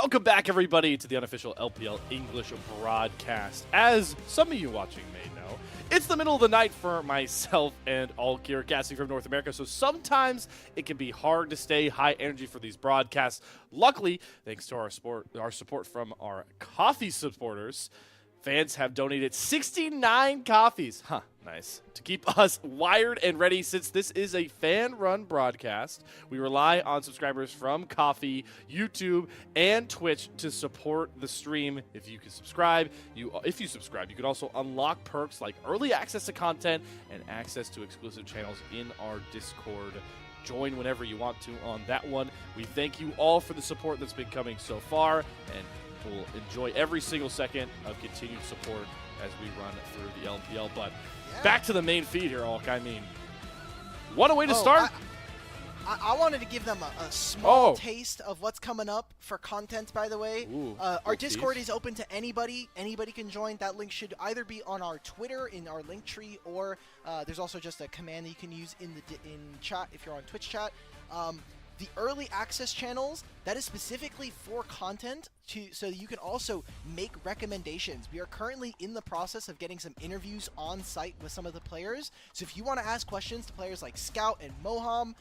Welcome back, everybody, to the unofficial LPL English broadcast. As some of you watching may know, it's the middle of the night for myself and all gear casting from North America, so sometimes it can be hard to stay high energy for these broadcasts. Luckily, thanks to our support from our coffee supporters, fans have donated 69 coffees. Nice. To keep us wired and ready, since this is a fan-run broadcast, we rely on subscribers from Coffee, YouTube, and Twitch to support the stream. If you subscribe, you can also unlock perks like early access to content and access to exclusive channels in our Discord. Join whenever you want to on that one. We thank you all for the support that's been coming so far, and we'll enjoy every single second of continued support as we run through the LPL. But back to the main feed here, Alk. I mean, what a way to start. I wanted to give them a small taste of what's coming up for content, by the way. Our Discord is open to anybody. Anybody can join. That link should either be on our Twitter in our link tree, or there's also just a command that you can use in chat if you're on Twitch chat. The early access channels, that is specifically for content, so that you can also make recommendations. We are currently in the process of getting some interviews on site with some of the players. So if you want to ask questions to players like Scout and Moham,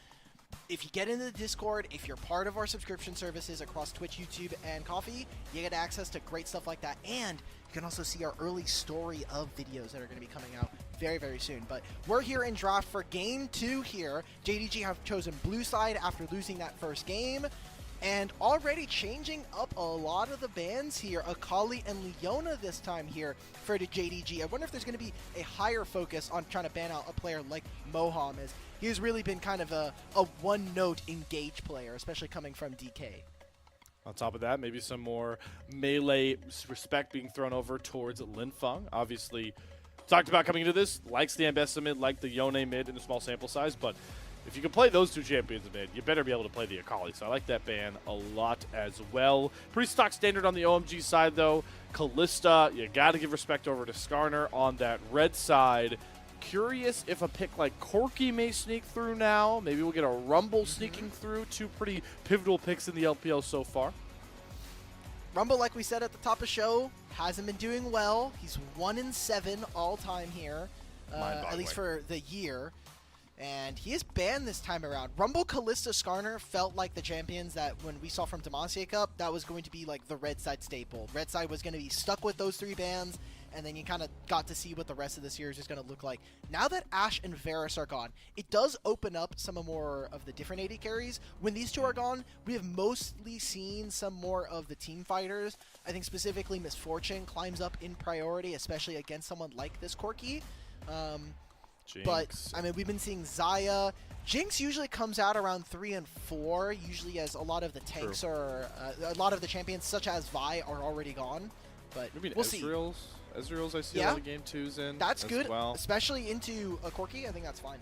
if you get into the Discord, if you're part of our subscription services across Twitch, YouTube, and Coffee, you get access to great stuff like that. And you can also see our early story of videos that are going to be coming out very, very soon. But we're here in draft for game 2 here. JDG have chosen blue side after losing that first game, and already changing up a lot of the bans here. Akali and Leona this time here for the JDG. I wonder if there's going to be a higher focus on trying to ban out a player like Moham, as he's really been kind of a one-note engage player, especially coming from DK. On top of that, maybe some more melee respect being thrown over towards Linfeng. Obviously, talked about coming into this, likes the Ambessa mid, like the Yone mid in a small sample size, but if you can play those two champions mid, you better be able to play the Akali. So I like that ban a lot as well. Pretty stock standard on the OMG side, though. Kalista, you got to give respect over to Skarner on that red side. Curious if a pick like Corki may sneak through now. Maybe we'll get a Rumble sneaking through. Two pretty pivotal picks in the LPL so far. Rumble, like we said at the top of the show, hasn't been doing well. He's 1-7 all-time here, at least for the year. And he is banned this time around. Rumble, Kalista, Skarner felt like the champions that when we saw from Demacia Cup, that was going to be like the red side staple. Red side was going to be stuck with those 3 bans, and then you kind of got to see what the rest of the series is going to look like. Now that Ashe and Varus are gone, it does open up some more of the different AD carries. When these two are gone, we have mostly seen some more of the team fighters. I think specifically Misfortune climbs up in priority, especially against someone like this Corki. But, I mean, we've been seeing Xayah. Jinx usually comes out around 3 and 4, usually as a lot of the tanks are, a lot of the champions such as Vi are already gone. But we'll see. Ezreal's I see a lot of game 2s in. That's good, well. especially into a Corki. I think that's fine.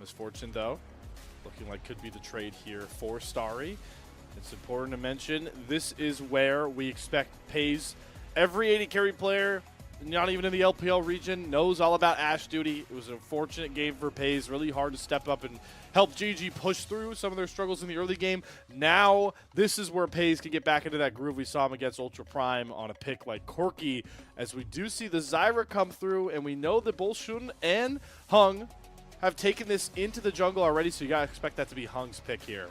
Misfortune, though, looking like could be the trade here for Starry. It's important to mention, this is where we expect Pays. Every AD carry player, not even in the LPL region, knows all about Ashe duty. It was an unfortunate game for Pays. Really hard to step up and help GG push through some of their struggles in the early game. Now, this is where Pays can get back into that groove. We saw him against Ultra Prime on a pick like Corki, as we do see the Zyra come through, and we know that both Shun and Hung have taken this into the jungle already, so you gotta expect that to be Hung's pick here.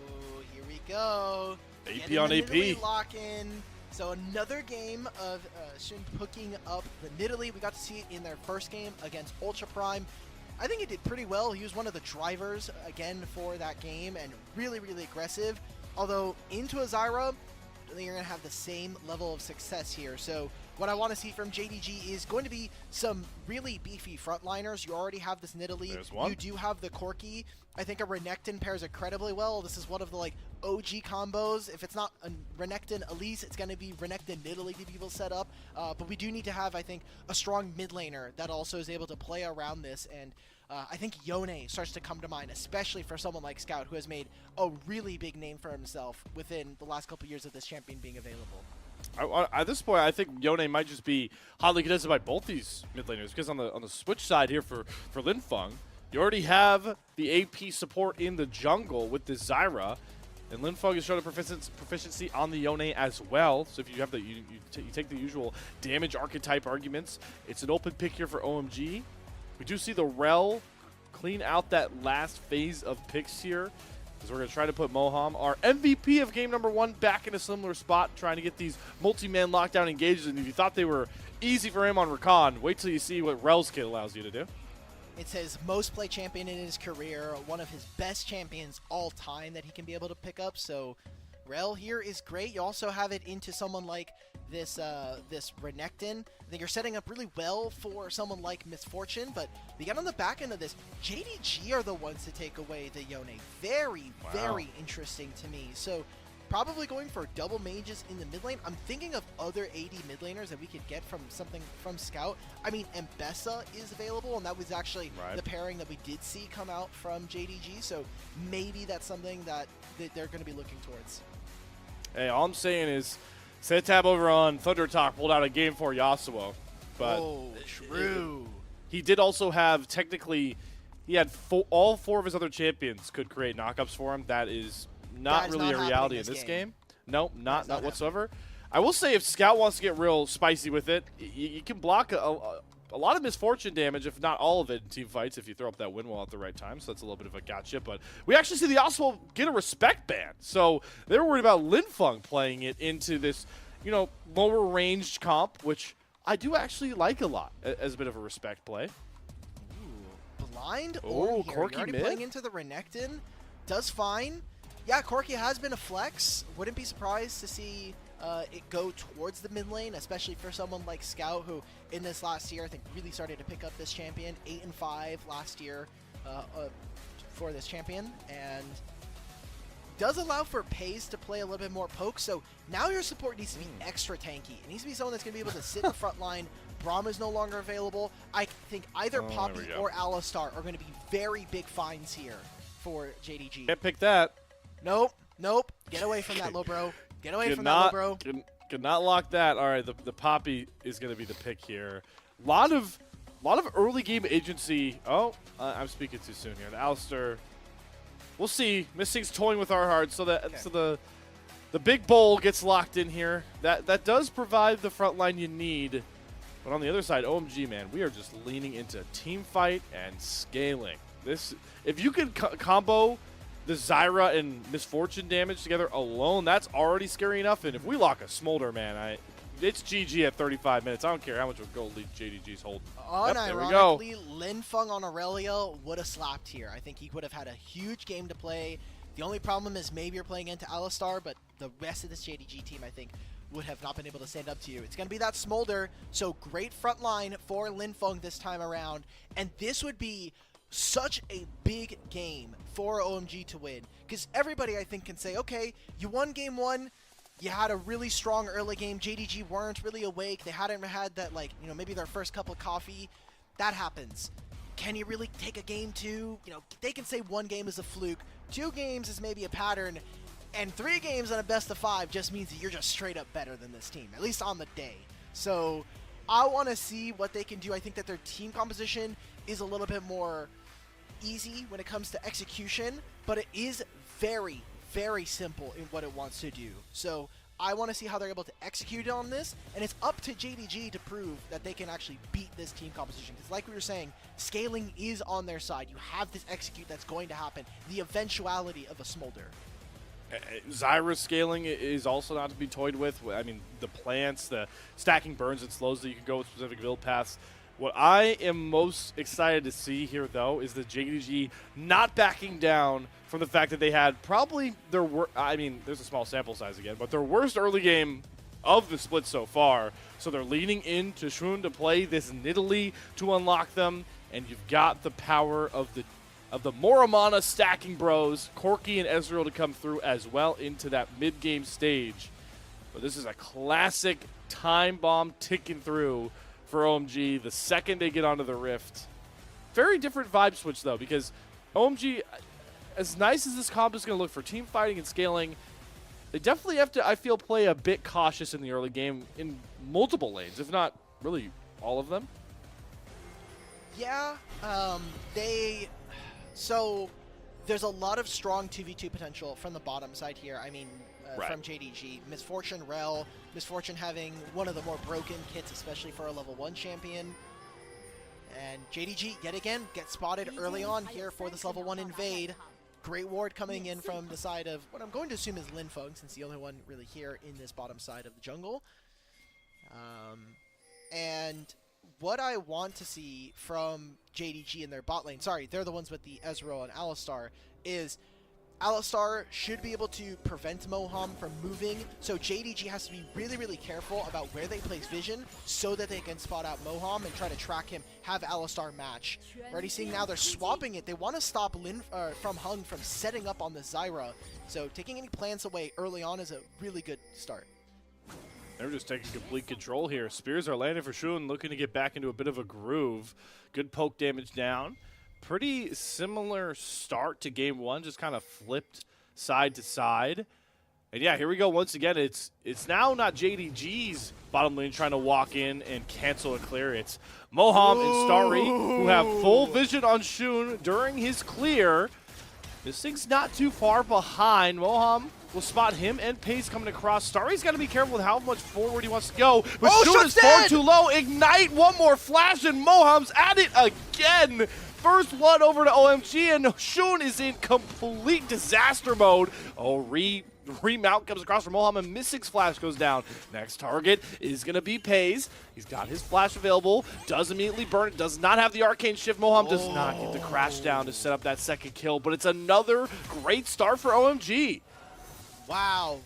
Ooh, here we go. AP on AP. Lock in. So another game of Shun hooking up the Nidalee. We got to see it in their first game against Ultra Prime. I think he did pretty well. He was one of the drivers, again, for that game, and really, really aggressive. Although, into a Zyra, you're going to have the same level of success here. So what I want to see from JDG is going to be some really beefy frontliners. You already have this Nidalee. There's one. You do have the Corki. I think a Renekton pairs incredibly well. This is one of the OG combos. If it's not a Renekton Elise, it's going to be Renekton Nidalee to people set up. But we do need to have, I think, a strong mid laner that also is able to play around this. And I think Yone starts to come to mind, especially for someone like Scout, who has made a really big name for himself within the last couple years of this champion being available. At this point, I think Yone might just be hotly contested by both these mid laners, because on the switch side here for Linfeng, you already have the AP support in the jungle with the Zyra. And Linfeng has shown a proficiency on the Yone as well. So if you have you take the usual damage archetype arguments, it's an open pick here for OMG. We do see the Rel clean out that last phase of picks here, because we're going to try to put Moham, our MVP of game number 1, back in a similar spot, trying to get these multi-man lockdown engages. And if you thought they were easy for him on Rakan, wait till you see what Rel's kit allows you to do. It's his most play champion in his career, one of his best champions all time that he can be able to pick up. So Rel here is great. You also have it into someone like this this Renekton. I think you're setting up really well for someone like Misfortune, but we get on the back end of this, JDG are the ones to take away the Yone. Very, very interesting to me. So probably going for double mages in the mid lane. I'm thinking of other AD mid laners that we could get from Scout. I mean, Mbessa is available, and that was actually the pairing that we did see come out from JDG. So maybe that's something that they're going to be looking towards. Hey, all I'm saying is, set tab over on Thunder Talk pulled out a game for Yasuo. But true. He did also have, technically, he had all 4 of his other champions could create knockups for him. That is not really a reality in this game. No, not whatsoever. I will say, if Scout wants to get real spicy with it, you can block a lot of Misfortune damage, if not all of it, in team fights if you throw up that wind wall at the right time. So that's a little bit of a gotcha. But we actually see the Yasuo get a respect ban. So they were worried about Linfeng playing it into this, lower ranged comp, which I do actually like a lot as a bit of a respect play. Ooh, blind Corki You're already mid. playing into the Renekton. Does fine. Yeah, Corki has been a flex. Wouldn't be surprised to see it go towards the mid lane, especially for someone like Scout, who in this last year I think really started to pick up this champion. 8-5 last year for this champion, and does allow for Pays to play a little bit more poke. So now your support needs to be extra tanky. It needs to be someone that's going to be able to sit in the front line. Braum is no longer available. I think either Poppy or Alistar are going to be very big finds here for JDG. Can't pick that. Nope. Get away from that, low bro. Get away from that, low bro. Could not lock that. All right, the Poppy is going to be the pick here. Lot of early game agency. Oh, I'm speaking too soon here. The Alistar. We'll see. Missing's toying with our hearts, so the big bowl gets locked in here. That does provide the front line you need. But on the other side, OMG, man, we are just leaning into team fight and scaling. If you could combo the Zyra and Misfortune damage together alone, that's already scary enough. And if we lock a Smolder, man, it's GG at 35 minutes. I don't care how much of a gold lead JDG's holding. Unironically, Linfeng on Aurelia would have slapped here. I think he would have had a huge game to play. The only problem is maybe you're playing into Alistar, but the rest of this JDG team, I think, would have not been able to stand up to you. It's going to be that Smolder, so great front line for Linfeng this time around. And this would be such a big game for OMG to win, because everybody, I think, can say, okay, you won game 1, you had a really strong early game, JDG weren't really awake, they hadn't had that, maybe their first cup of coffee. That happens. Can you really take a game 2? They can say 1 game is a fluke, 2 games is maybe a pattern, and 3 games on a best of 5 just means that you're just straight up better than this team, at least on the day. So I want to see what they can do. I think that their team composition is a little bit more easy when it comes to execution, but it is very, very simple in what it wants to do. So I want to see how they're able to execute on this, and it's up to JDG to prove that they can actually beat this team composition. Because like we were saying, scaling is on their side. You have this execute that's going to happen, the eventuality of a Smolder. Zyra's scaling is also not to be toyed with. I mean, the plants, the stacking burns and slows that you can go with specific build paths. What I am most excited to see here, though, is the JDG not backing down from the fact that they had probably their worst. I mean, there's a small sample size again, but their worst early game of the split so far. So they're leaning into Shroon to play this Nidalee to unlock them, and you've got the power of the Moramana stacking bros, Corki and Ezreal, to come through as well into that mid-game stage. But this is a classic time bomb ticking through for OMG the second they get onto the Rift. Very different vibe switch, though, because OMG, as nice as this comp is going to look for team fighting and scaling, they definitely have to, I feel, play a bit cautious in the early game in multiple lanes, if not really all of them. Yeah, so there's a lot of strong 2v2 potential from the bottom side here. I mean, Right. from JDG. Misfortune Rel, Misfortune having one of the more broken kits, especially for a level 1 champion. And JDG, yet again, gets spotted early on here for this level 1 invade. Great ward coming in from the side of what I'm going to assume is Linfeng, since the only one really here in this bottom side of the jungle. And what I want to see from JDG in their bot lane, sorry, they're the ones with the Ezreal and Alistar, is Alistar should be able to prevent Moham from moving, so JDG has to be really, really careful about where they place vision so that they can spot out Moham and try to track him, have Alistar match. We're already seeing now they're swapping it. They want to stop from Hung from setting up on the Zyra, so taking any plans away early on is a really good start. They're just taking complete control here. Spears are landing for Shun, looking to get back into a bit of a groove. Good poke damage down. Pretty similar start to game one, just kind of flipped side to side. And yeah, here we go once again. It's now not JDG's bottom lane trying to walk in and cancel a clear. It's Moham and Starry who have full vision on Shun during his clear. This thing's not too far behind. Moham will spot him and Pace coming across. Starry's got to be careful with how much forward he wants to go. But Shun is far too low. Ignite, one more flash, and Moham's at it again. First blood over to OMG, and Shun is in complete disaster mode. Oh, remount comes across from Moham, and Mystic's flash goes down. Next target is going to be Pace. He's got his flash available, does immediately burn it, does not have the arcane shift. Moham does not get the crash down to set up that second kill, but it's another great start for OMG. Wow,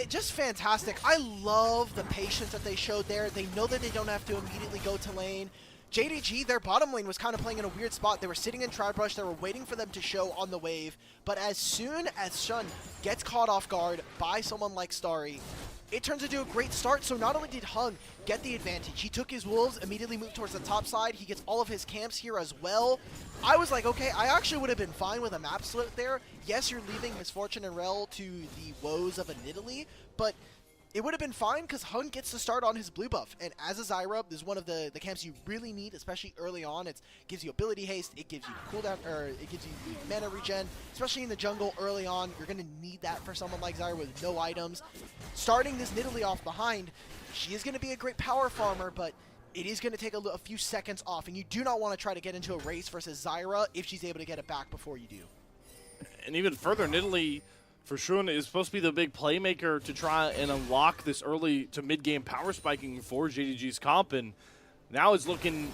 just fantastic. I love the patience that they showed there. They know that they don't have to immediately go to lane. JDG, their bottom lane was kind of playing in a weird spot. They were sitting in Tri-Brush. They were waiting for them to show on the wave. But as soon as Shun gets caught off guard by someone like Starry, it turns into a great start. So not only did Hung get the advantage, he took his wolves, immediately moved towards the top side. He gets all of his camps here as well. I was like, okay, I actually would have been fine with a map split there. Yes, you're leaving Misfortune and Rel to the woes of a Nidalee, but it would have been fine because Hung gets to start on his blue buff. And as a Zyra, this is one of the camps you really need, especially early on. It gives you ability haste, it gives you cooldown, or it gives you mana regen, especially in the jungle early on. You're going to need that for someone like Zyra with no items. Starting this Nidalee off behind, she is going to be a great power farmer, but it is going to take a few seconds off. And you do not want to try to get into a race versus Zyra if she's able to get it back before you do. And even further, Nidalee for Shun is supposed to be the big playmaker to try and unlock this early to mid-game power spiking for JDG's comp, and now it's looking,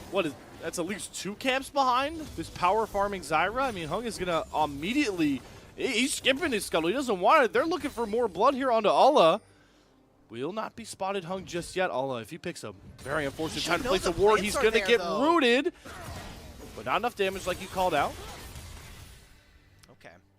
that's at least 2 camps behind this power farming Zyra. I mean, Hung is going to immediately, he's skipping his scuttle. He doesn't want it. They're looking for more blood here onto Allah. Will not be spotted Hung just yet. Allah, if he picks a very unfortunate time to place a ward, he's going to get rooted, but not enough damage like you called out.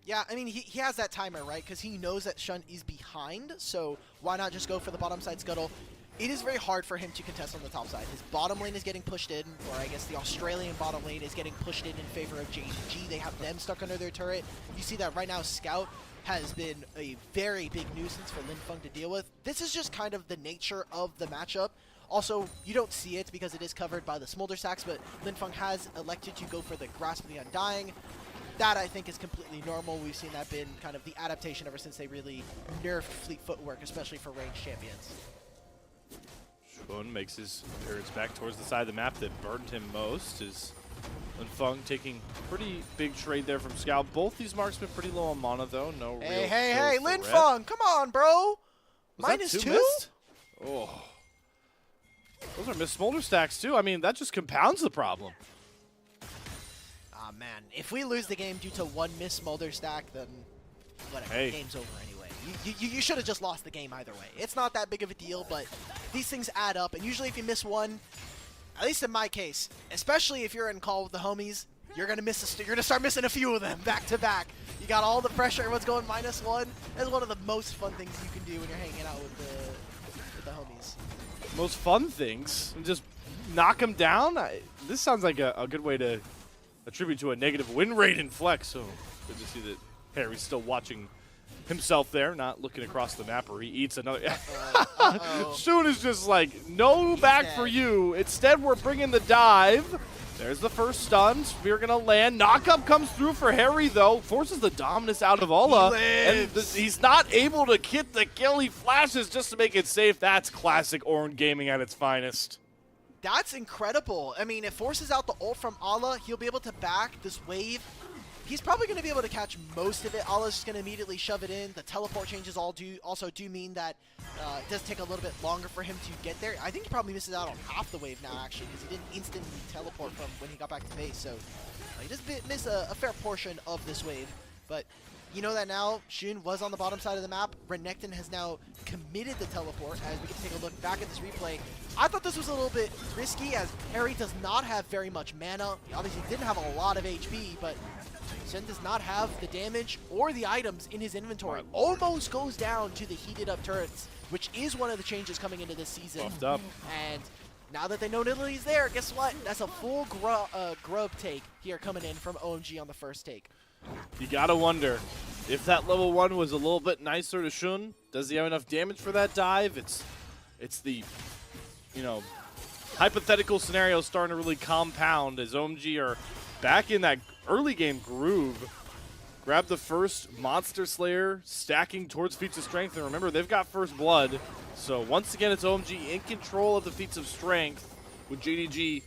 Yeah, I mean, he has that timer, right? Because he knows that Shun is behind, so why not just go for the bottom side scuttle? It is very hard for him to contest on the top side. His bottom lane is getting pushed in, or I guess the Australian bottom lane is getting pushed in favor of JDG. They have them stuck under their turret. You see that right now Scout has been a very big nuisance for Linfeng to deal with. This is just kind of the nature of the matchup. Also, you don't see it because it is covered by the Smolder Stacks, but Linfeng has elected to go for the Grasp of the Undying. That, I think, is completely normal. We've seen that been kind of the adaptation ever since they really nerfed fleet footwork, especially for ranged champions. Shun makes his appearance back towards the side of the map that burned him most. Is Linfeng taking pretty big trade there from Scout. Both these marksmen pretty low on mana, though. No real Hey, Linfeng, come on, bro! -2? Oh. Those are missed Smolder Stacks, too. I mean, that just compounds the problem. Man, if we lose the game due to one missed Smolder Stack, then whatever, the game's over anyway. You should have just lost the game either way. It's not that big of a deal, but these things add up, and usually if you miss one, at least in my case, especially if you're in call with the homies, you're gonna start missing a few of them back to back. You got all the pressure, everyone's going -1. That's one of the most fun things you can do when you're hanging out with the homies. Most fun things? Just knock them down? This sounds like a good way to attribute to a negative win rate in Flex, so good to see that Harry's still watching himself there, not looking across the map, or he eats another. Shun is just like, no back for you. Instead, we're bringing the dive. There's the first stun. We're going to land. Knockup comes through for Harry, though. Forces the dominance out of Ola. And he's not able to get the kill. He flashes just to make it safe. That's classic Ornn Gaming at its finest. That's incredible. I mean, it forces out the ult from Ala. He'll be able to back this wave. He's probably going to be able to catch most of it. Ala's just going to immediately shove it in. The teleport changes also do mean that it does take a little bit longer for him to get there. I think he probably misses out on half the wave now, actually, because he didn't instantly teleport from when he got back to base. So he does miss a fair portion of this wave. But you know that now Shun was on the bottom side of the map. Renekton has now committed the teleport, as we can take a look back at this replay. I thought this was a little bit risky, as Harry does not have very much mana. He obviously didn't have a lot of HP, but Shun does not have the damage or the items in his inventory. Almost goes down to the heated up turrets, which is one of the changes coming into this season. Buffed up. And now that they know Nidalee there, guess what? That's a full grub take here coming in from OMG on the first take. You gotta wonder if that level 1 was a little bit nicer to Shun. Does he have enough damage for that dive? It's the, you know, hypothetical scenario starting to really compound as OMG are back in that early game groove. Grab the first Monster Slayer, stacking towards Feats of Strength, and remember, they've got First Blood. So once again, it's OMG in control of the Feats of Strength, with JDG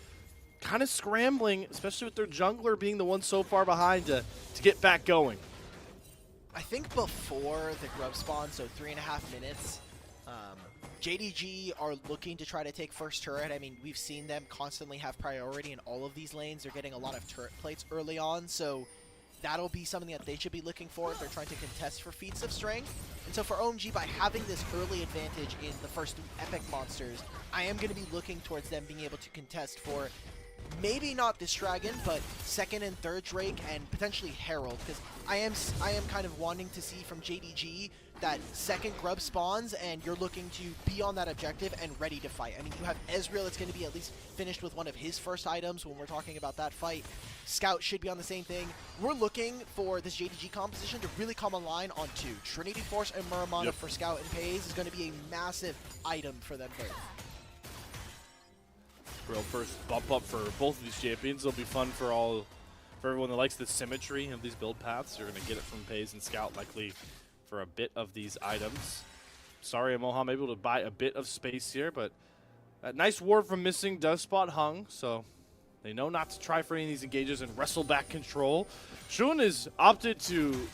kind of scrambling, especially with their jungler being the one so far behind to get back going. I think before the grub spawn, so 3.5 minutes, JDG are looking to try to take first turret. I mean, we've seen them constantly have priority in all of these lanes. They're getting a lot of turret plates early on, so that'll be something that they should be looking for if they're trying to contest for Feats of Strength. And so for OMG, by having this early advantage in the first 2 epic monsters, I am going to be looking towards them being able to contest for maybe not this dragon, but second and third Drake and potentially Herald, because I am kind of wanting to see from JDG that second grub spawns and you're looking to be on that objective and ready to fight. I mean, you have Ezreal that's going to be at least finished with one of his first items when we're talking about that fight. Scout should be on the same thing. We're looking for this JDG composition to really come online on 2. Trinity Force and Muramana for Scout and Pays is going to be a massive item for them both. Real first bump up for both of these champions. It'll be fun for everyone that likes the symmetry of these build paths. You're going to get it from Pays and Scout likely for a bit of these items. Sorry, Moham able to buy a bit of space here, but that nice ward from Missing does spot Hung, so they know not to try for any of these engages and wrestle back control. Shun is opted to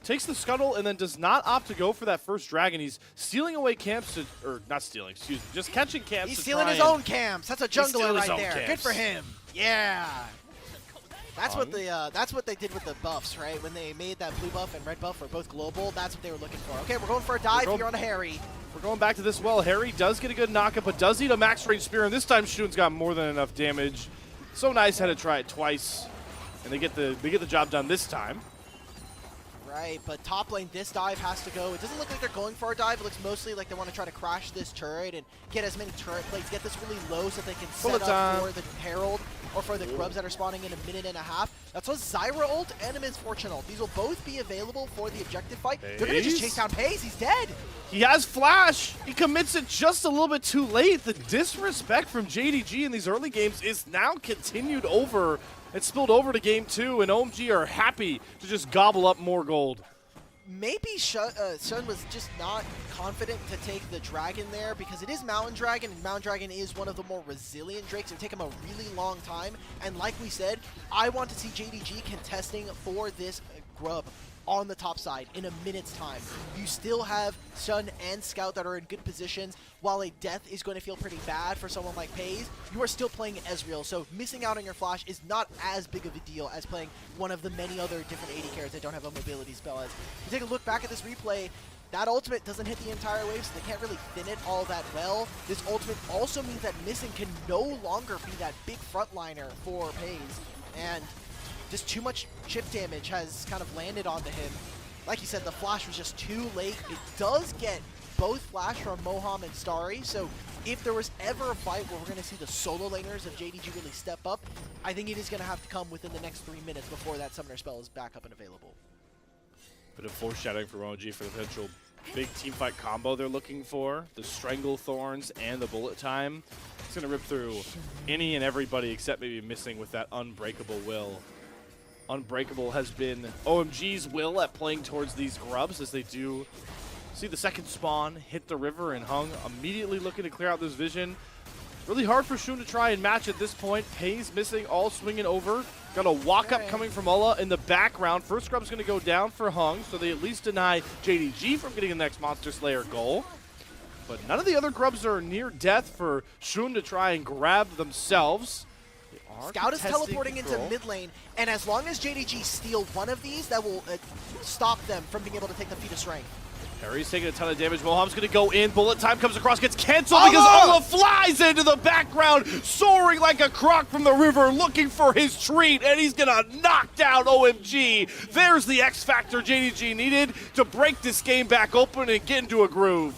takes the scuttle and then does not opt to go for that first dragon. He's stealing away camps to, or not stealing, excuse me, just catching camps. He's stealing his own camps. That's a jungler right there. Camps. Good for him. Yeah. That's what they did with the buffs, right? When they made that blue buff and red buff were both global, that's what they were looking for. Okay, we're going for a dive here on Harry. We're going back to this well. Harry does get a good knockup, but does need a max range spear, and this time Shun's got more than enough damage. So nice, had to try it twice, and they get the job done this time. Right, but top lane, this dive has to go. It doesn't look like they're going for a dive. It looks mostly like they want to try to crash this turret and get as many turret plates, get this really low so they can set up for the Herald or for the grubs that are spawning in 1.5 minutes. That's what Zyra ult and a Misfortune ult. These will both be available for the objective fight. They're going to just chase down Pays. He's dead. He has Flash. He commits it just a little bit too late. The disrespect from JDG in these early games is now continued over. It spilled over to game 2, and OMG are happy to just gobble up more gold. Maybe Sun was just not confident to take the dragon there because it is Mountain Dragon, and Mountain Dragon is one of the more resilient drakes. It would take him a really long time, and like we said, I want to see JDG contesting for this grub on the top side in 1 minute's time. You still have Sun and Scout that are in good positions. While a death is going to feel pretty bad for someone like Pays, you are still playing Ezreal, so missing out on your flash is not as big of a deal as playing one of the many other different AD carries that don't have a mobility spell. As you take a look back at this replay, that ultimate doesn't hit the entire wave, so they can't really thin it all that well. This ultimate also means that Missing can no longer be that big frontliner for Pays, and just too much chip damage has kind of landed onto him. Like you said, the flash was just too late. It does get both flash from Moham and Starry, so if there was ever a fight where we're going to see the solo laners of JDG really step up, I think it is going to have to come within the next 3 minutes before that summoner spell is back up and available. Bit of foreshadowing for OG for the potential big teamfight combo they're looking for, the Strangle Thorns and the Bullet Time. It's going to rip through any and everybody except maybe missing with that Unbreakable will. Unbreakable has been OMG's will at playing towards these grubs as they do see the second spawn hit the river, and Hung immediately looking to clear out this vision. Really hard for Shun to try and match at this point. Pays missing, all swinging over. Got a walk-up coming from Ulla in the background. First grub's going to go down for Hung, so they at least deny JDG from getting the next Monster Slayer goal. But none of the other grubs are near death for Shun to try and grab themselves. Scout is teleporting into mid lane, and as long as JDG steal one of these, that will stop them from being able to take the feat of strength. Harry's taking a ton of damage. Moham's going to go in. Bullet Time comes across, gets canceled because Ulla flies into the background, soaring like a croc from the river, looking for his treat, and he's going to knock down OMG. There's the X factor JDG needed to break this game back open and get into a groove.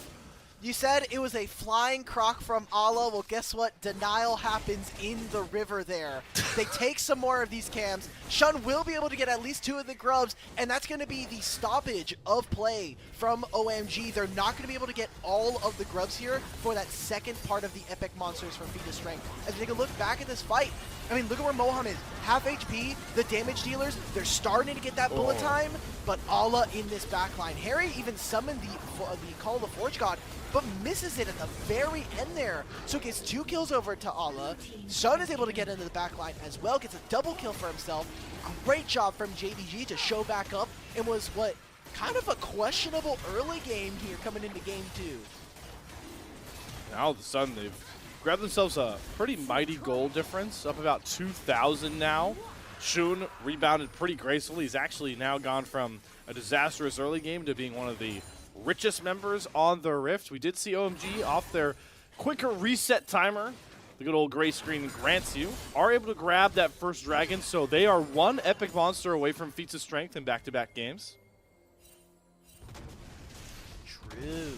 You said it was a flying croc from Ulla. Well, guess what? Denial happens in the river there. They take some more of these cams. Shun will be able to get at least 2 of the grubs, and that's going to be the stoppage of play from OMG. They're not going to be able to get all of the grubs here for that second part of the epic monsters for feat of strength. As we take a look back at this fight, I mean, look at where Moham is. Half HP, the damage dealers, they're starting to get that bullet time, but Ulla in this backline. Harry even summoned the Call of the Forge God, but misses it at the very end there. So gets 2 kills over to Ulla. Shun is able to get into the backline as well, gets a double kill for himself. Great job from JDG to show back up, and was what, kind of a questionable early game here coming into game 2. Now all of a sudden they've grabbed themselves a pretty mighty goal difference, up about 2,000 now. Shun rebounded pretty gracefully. He's actually now gone from a disastrous early game to being one of the richest members on the Rift. We did see OMG off their quicker reset timer. The good old gray screen grants you. Are able to grab that first dragon, so they are 1 epic monster away from feats of strength in back-to-back games. True.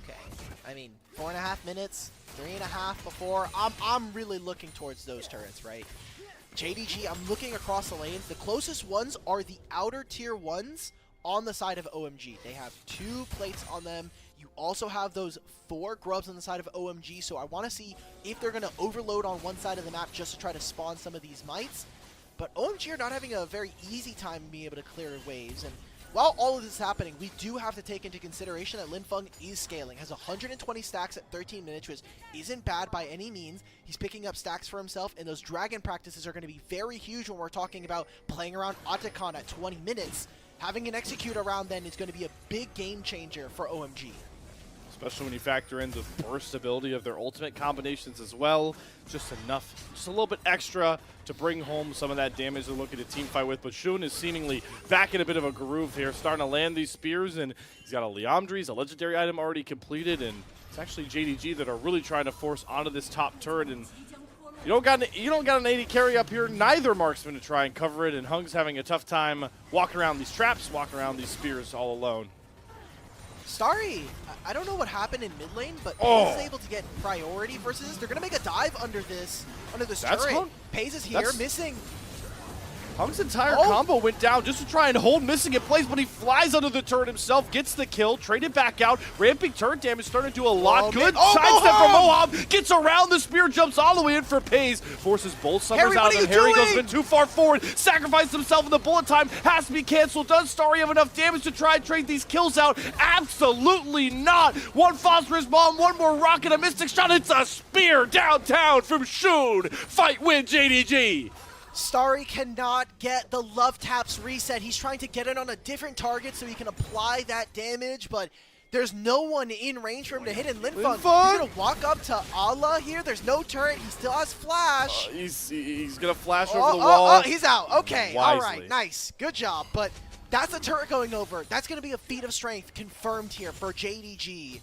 Okay. I mean, 4.5 minutes, 3.5 before. I'm really looking towards those turrets, right? JDG, I'm looking across the lanes. The closest ones are the outer tier ones on the side of OMG. They have 2 plates on them. You also have those 4 grubs on the side of OMG, so I want to see if they're going to overload on one side of the map just to try to spawn some of these mites. But OMG are not having a very easy time being able to clear waves, and while all of this is happening, we do have to take into consideration that Linfeng is scaling, has 120 stacks at 13 minutes, which isn't bad by any means. He's picking up stacks for himself, and those dragon practices are going to be very huge when we're talking about playing around Otacon at 20 minutes. Having an execute around then is going to be a big game changer for OMG. Especially when you factor in the burst ability of their ultimate combinations as well. Just enough, just a little bit extra to bring home some of that damage they're looking to teamfight with. But Shun is seemingly back in a bit of a groove here, starting to land these spears, and he's got a Liandry's, a legendary item already completed, and it's actually JDG that are really trying to force onto this top turret. And you don't got an AD carry up here, neither marksman to try and cover it, and Hung's having a tough time walking around these traps, walking around these spears all alone. Starry, I don't know what happened in mid lane, but Paze is able to get priority versus this. They're going to make a dive under this turret. Paze is here, missing. Hung's entire combo went down just to try and hold missing in place, but he flies under the turret himself, gets the kill, traded back out. Ramping turret damage starting to do a lot. Good sidestep from Moham, gets around the spear, jumps all the way in for Paze, forces both summers out of him. Harry goes a bit too far forward, sacrificed himself, and the bullet time has to be canceled. Does Starry have enough damage to try and trade these kills out? Absolutely not. 1 phosphorus bomb, 1 more rocket, a mystic shot. It's a spear downtown from Shun. Fight win JDG. Starry cannot get the love taps reset. He's trying to get it on a different target so he can apply that damage, but there's no one in range for him to hit. And Linfeng, he's going to walk up to Ulla here. There's no turret. He still has flash. He's going to flash over the wall. He's out. Okay, wisely. All right, nice. Good job. But that's a turret going over. That's going to be a feat of strength confirmed here for JDG.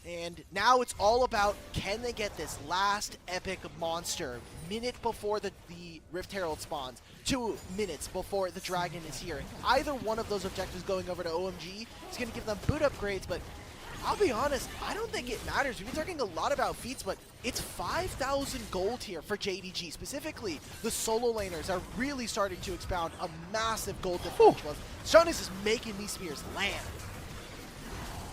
And now it's all about, can they get this last epic monster minute before the Rift Herald spawns, 2 minutes before the dragon is here. Either one of those objectives going over to OMG is going to give them boot upgrades, but I'll be honest, I don't think it matters. We've been talking a lot about feats, but it's 5,000 gold here for JDG. Specifically, the solo laners are really starting to expound a massive gold differential. Shun is just making these spears land.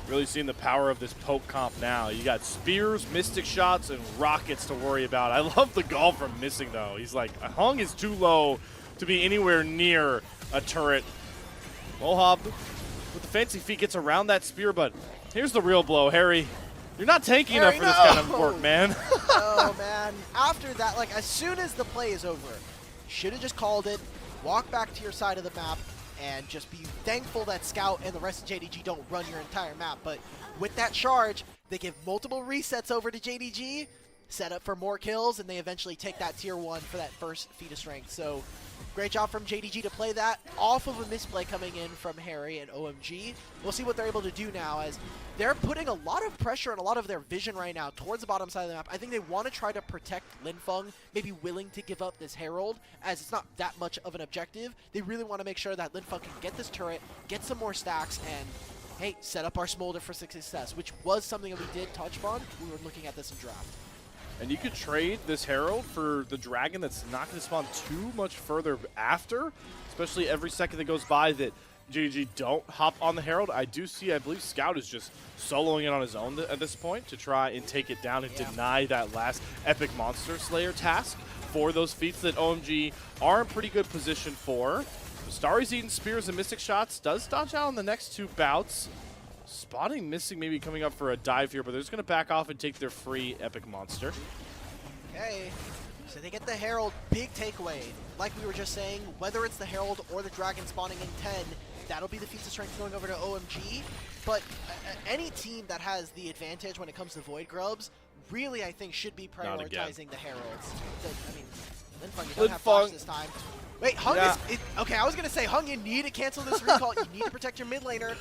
Really seeing the power of this poke comp now. You got spears, mystic shots, and rockets to worry about. I love the gall from Missing, though. He's like, Hung is too low to be anywhere near a turret. Mohab with the fancy feet gets around that spear, but here's the real blow, Harry. You're not tanky enough for this kind of work, man. Oh, man. After that, like, as soon as the play is over, should have just called it, walk back to your side of the map, and just be thankful that Scout and the rest of JDG don't run your entire map. But with that charge, they give multiple resets over to JDG, set up for more kills, and they eventually take that tier 1 for that first feat of strength. So great job from JDG to play that off of a misplay coming in from Harry and OMG. We'll see what they're able to do now, as they're putting a lot of pressure and a lot of their vision right now towards the bottom side of the map. I think they want to try to protect Linfeng, maybe willing to give up this Herald, as it's not that much of an objective. They really want to make sure that Linfeng can get this turret, get some more stacks, and hey, set up our Smolder for success, which was something that we did touch upon. We were looking at this in draft. And you could trade this Herald for the Dragon that's not going to spawn too much further after, especially every second that goes by that JDG don't hop on the Herald. I do see, I believe Scout is just soloing it on his own at this point to try and take it down and deny that last Epic Monster Slayer task for those feats that OMG are in pretty good position for. Starry's eating spears and mystic shots, does dodge out on the next 2 bouts. Spotting Missing maybe coming up for a dive here, but they're just going to back off and take their free Epic Monster. Okay, so they get the Herald. Big takeaway. Like we were just saying, whether it's the Herald or the Dragon spawning in 10, that'll be the feats of strength going over to OMG. But any team that has the advantage when it comes to Void Grubs really, I think, should be prioritizing the Heralds. I mean, Linfeng, you don't have flash this time. Wait, Hung is... Okay, I was going to say, Hung, you need to cancel this recall. You need to protect your mid laner.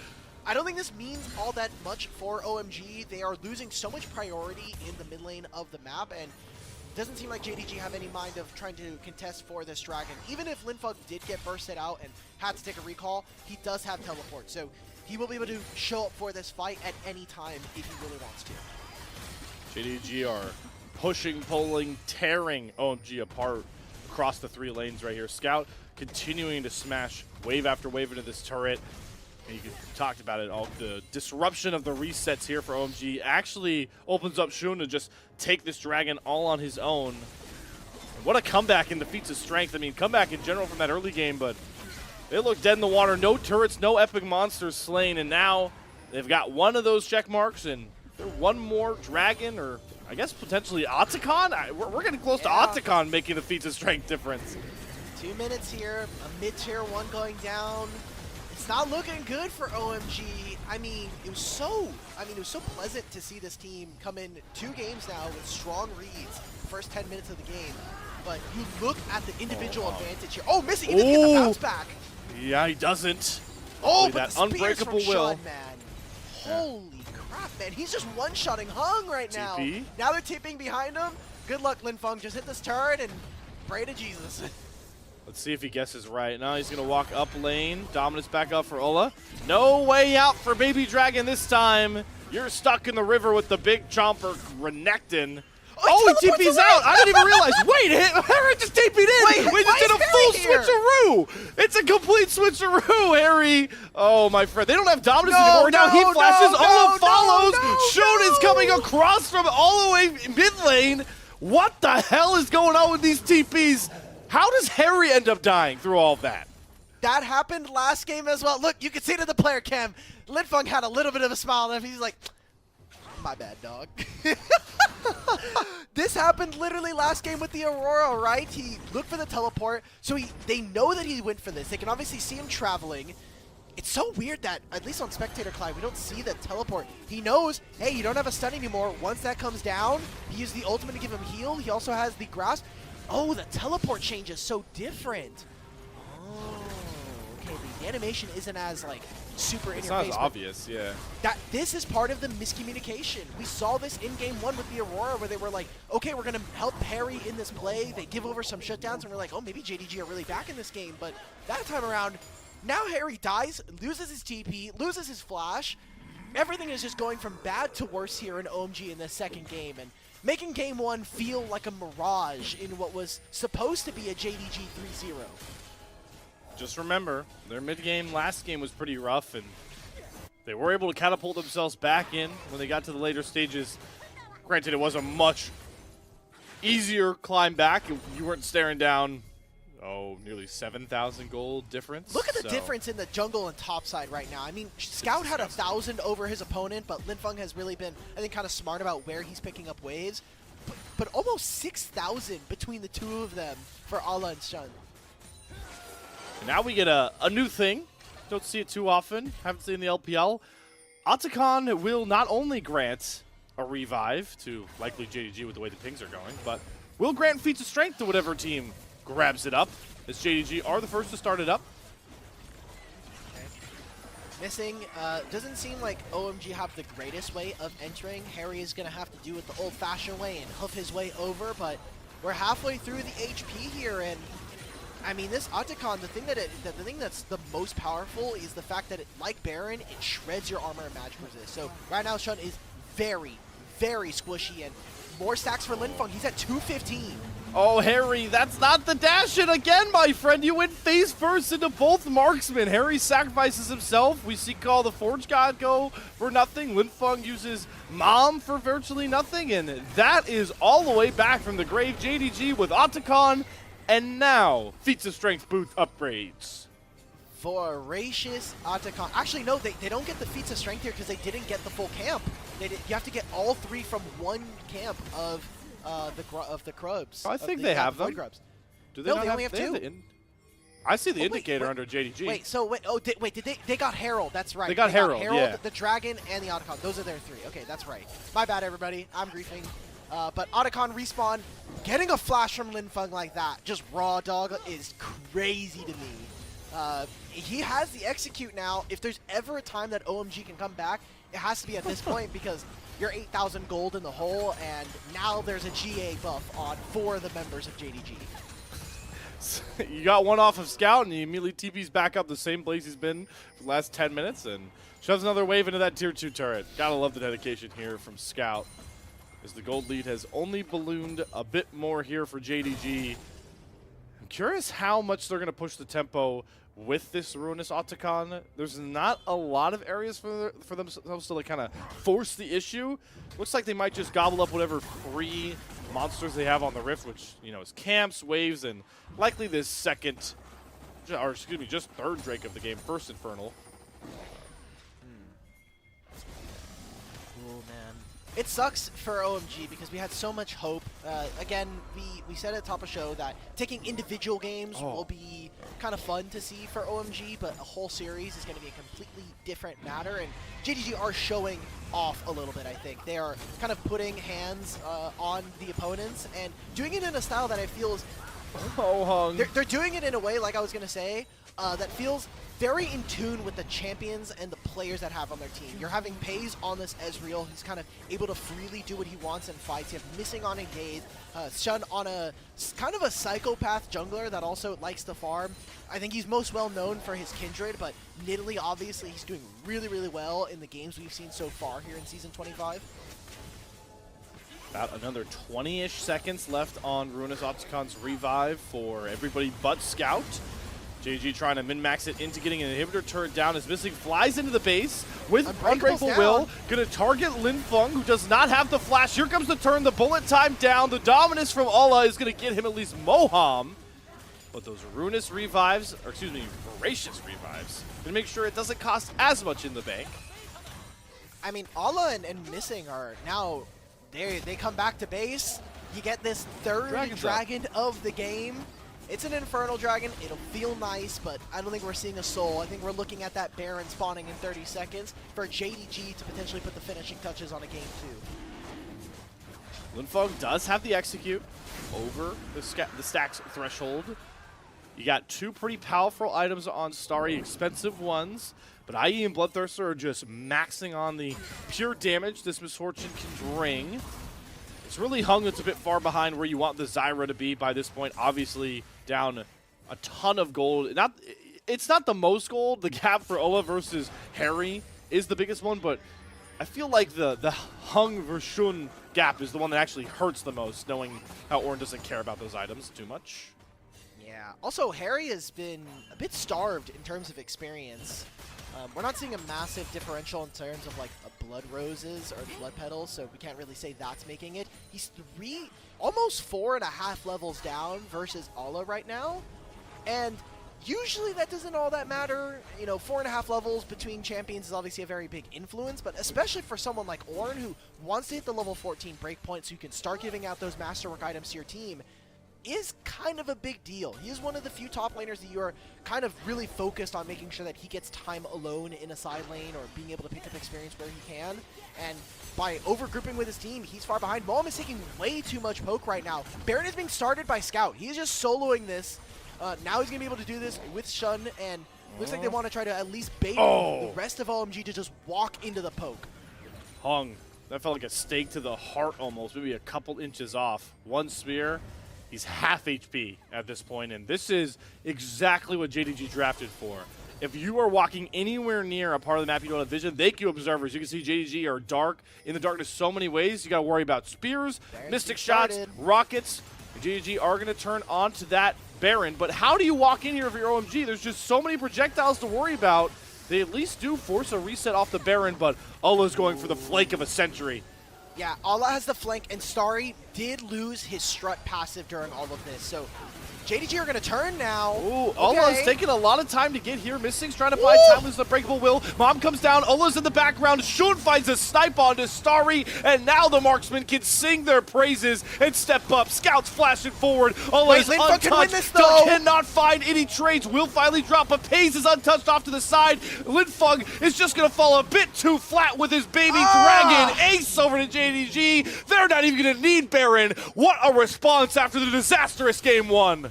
I don't think this means all that much for OMG. They are losing so much priority in the mid lane of the map, and it doesn't seem like JDG have any mind of trying to contest for this Dragon. Even if Linfeng did get bursted out and had to take a recall, he does have teleport, so he will be able to show up for this fight at any time if he really wants to. JDG are pushing, pulling, tearing OMG apart across the 3 lanes right here. Scout continuing to smash wave after wave into this turret. And you talked about it, all the disruption of the resets here for OMG actually opens up Shun to just take this Dragon all on his own. And what a comeback in the feats of strength. I mean, comeback in general from that early game, but they look dead in the water. No turrets, no epic monsters slain, and now they've got one of those check marks, and they're one more Dragon, or I guess potentially Otacon? We're getting close to Otacon making the feats of strength difference. 2 minutes here, a mid-tier 1 going down. It's not looking good for OMG. I mean, it was so pleasant to see this team come in 2 games now with strong reads first 10 minutes of the game. But you look at the individual advantage here. Oh, Missing, he doesn't get the bounce back. Yeah, he doesn't. Oh, but that the unbreakable from will. Shun, man. Holy crap, man. He's just one-shotting Hung right now. TP? Now they're TPing behind him. Good luck, Linfeng. Just hit this turret and pray to Jesus. Let's see if he guesses right. Now he's going to walk up lane. Dominance back up for Ola. No way out for Baby Dragon this time. You're stuck in the river with the big chomper, Renekton. Oh, he TP's out. I didn't even realize. Wait, Harry just TP'd in. We just did a full switcheroo. It's a complete switcheroo, Harry. Oh, my friend. They don't have Dominance anymore. Now he flashes. Ola follows. Shun is coming across from all the way mid lane. What the hell is going on with these TPs? How does Harry end up dying through all of that? That happened last game as well. Look, you can see it in the player cam. Linfeng had a little bit of a smile on him. He's like, my bad, dog. This happened literally last game with the Aurora, right? He looked for the teleport, so they know that he went for this. They can obviously see him traveling. It's so weird that, at least on Spectator Clive, we don't see the teleport. He knows, hey, you don't have a stun anymore. Once that comes down, he uses the ultimate to give him heal. He also has the grasp. Oh, the teleport change is so different. Oh, okay, the animation isn't as, like, super in your face. It's not as obvious, yeah. This is part of the miscommunication. We saw this in Game 1 with the Aurora, where they were like, okay, we're going to help Harry in this play. They give over some shutdowns, and we're like, oh, maybe JDG are really back in this game. But that time around, now Harry dies, loses his TP, loses his flash. Everything is just going from bad to worse here in OMG in this second game, and making Game 1 feel like a mirage in what was supposed to be a JDG 3-0. Just remember, their mid-game last game was pretty rough, and They were able to catapult themselves back in when they got to the later stages. Granted, it was a much easier climb back. You weren't staring down, nearly 7,000 gold difference. Look at the difference in the jungle and top side right now. I mean, Scout had 1,000 over his opponent, but Linfeng has really been, I think, kind of smart about where he's picking up waves. But almost 6,000 between the two of them for Ala and Shun. Now we get a new thing. Don't see it too often. Haven't seen the LPL. Otacon will not only grant a revive to likely JDG with the way the pings are going, but will grant feats of strength to whatever team grabs it up, as JDG are the first to start it up. Okay. Missing, doesn't seem like OMG have the greatest way of entering. Harry is going to have to do it the old-fashioned way and hoof his way over, but we're halfway through the HP here, and I mean, this Otacon, the thing that's the most powerful is the fact that, like Baron, it shreds your armor and magic resist. So right now, Shun is very, very squishy, and more stacks for Linfeng. He's at 215. Oh, Harry, that's not the dash in again, my friend. You went face first into both marksmen. Harry sacrifices himself. We see Call the Forge God go for nothing. Linfeng uses Mom for virtually nothing, and that is all the way back from the grave. JDG with Otacon, and now feats of strength booth upgrades. Voracious Otacon. Actually, no, they don't get the feats of strength here because they didn't get the full camp. You have to get all three from one camp of the Krubs. I think they have them. Grubs. Do they? No, not they only have two. I see the indicator under JDG. Wait, they got Herald. That's right. They got Herald, yeah. The Dragon, and the Otacon. Those are their three. Okay, that's right. My bad, everybody. I'm griefing. But Otacon respawn, getting a flash from Linfeng like that, just raw dog, is crazy to me. He has the execute now. If there's ever a time that OMG can come back, it has to be at this point because you're 8,000 gold in the hole, and now there's a GA buff on 4 of the members of JDG. You got one off of Scout, and he immediately TP's back up the same place he's been for the last 10 minutes and shoves another wave into that tier 2 turret. Gotta love the dedication here from Scout, as the gold lead has only ballooned a bit more here for JDG. I'm curious how much they're going to push the tempo with this Ruinous Otacon. There's not a lot of areas for themselves to like kind of force the issue. Looks like they might just gobble up whatever free monsters they have on the Rift, which, you know, is camps, waves, and likely this second, or excuse me, just third Drake of the game, first Infernal. Oh, man. It sucks for OMG because we had so much hope. Again, we said at the top of the show that taking individual games will be kind of fun to see for OMG, but a whole series is going to be a completely different matter, and JDG are showing off a little bit, I think. They are kind of putting hands on the opponents and doing it in a style that I feel is... They're doing it in a way, like I was going to say, that feels very in tune with the champions and the players that have on their team. You're having Pays on this Ezreal. He's kind of able to freely do what he wants in fights. You have Missing on Engage, Shun on a kind of a psychopath jungler that also likes to farm. I think he's most well known for his Kindred, but Nidalee, obviously, he's doing really, really well in the games we've seen so far here in Season 25. About another 20-ish seconds left on Ruinous Otacon's revive for everybody but Scout. JG trying to min-max it into getting an inhibitor turret down as Missing flies into the base with Unbreakable Will. Gonna target Linfeng, who does not have the flash. Here comes the turn, the bullet time down. The dominance from Ala is gonna get him at least Moham. But those Ruinous revives, or excuse me, Voracious revives, gonna make sure it doesn't cost as much in the bank. I mean, Ala and Missing are now, they come back to base. You get this third dragon of the game. It's an Infernal Dragon. It'll feel nice, but I don't think we're seeing a soul. I think we're looking at that Baron spawning in 30 seconds for JDG to potentially put the finishing touches on a game 2. Linfeng does have the execute over the stacks threshold. You got 2 pretty powerful items on Starry, expensive ones, but IE and Bloodthirster are just maxing on the pure damage this Misfortune can bring. It's really Hung that's a bit far behind where you want the Zyra to be by this point. Obviously, down a ton of gold. It's not the most gold. The gap for Ola versus Harry is the biggest one, but I feel like the Hung versus Shun gap is the one that actually hurts the most, knowing how Ornn doesn't care about those items too much. Yeah. Also, Harry has been a bit starved in terms of experience. We're not seeing a massive differential in terms of like a blood roses or blood petals, so we can't really say that's making it. He's almost 4.5 levels down versus Ala right now, and usually that doesn't all that matter. You know, 4.5 levels between champions is obviously a very big influence, but especially for someone like Ornn who wants to hit the level 14 breakpoint so you can start giving out those masterwork items to your team, is kind of a big deal. He is one of the few top laners that you are kind of really focused on making sure that he gets time alone in a side lane or being able to pick up experience where he can. And by overgrouping with his team, he's far behind. Moam is taking way too much poke right now. Baron is being started by Scout. He's just soloing this. Now he's going to be able to do this with Shun, and looks like they want to try to at least bait the rest of OMG to just walk into the poke. Hung. That felt like a stake to the heart almost, maybe a couple inches off. One spear. He's half HP at this point, and this is exactly what JDG drafted for. If you are walking anywhere near a part of the map you don't have vision, thank you, observers. You can see JDG are dark in the darkness so many ways. You got to worry about spears, mystic shots, rockets. JDG are going to turn onto that Baron, but how do you walk in here if you're OMG? There's just so many projectiles to worry about. They at least do force a reset off the Baron, but Ola's going for the flank of a century. Yeah, Ala has the flank, and Starry did lose his strut passive during all of this, so JDG are going to turn now. Ooh, Ola's taking a lot of time to get here. Missing's trying to buy time with the breakable will. Mom comes down. Ola's in the background. Shun finds a snipe onto Starry, and now the marksman can sing their praises and step up. Scouts flashing forward. Ola is untouched. Can win this, though. Cannot find any trades. Will finally drop, but Pays is untouched off to the side. Linfug is just going to fall a bit too flat with his baby dragon. Ace over to JDG. They're not even going to need Baron. What a response after the disastrous game one.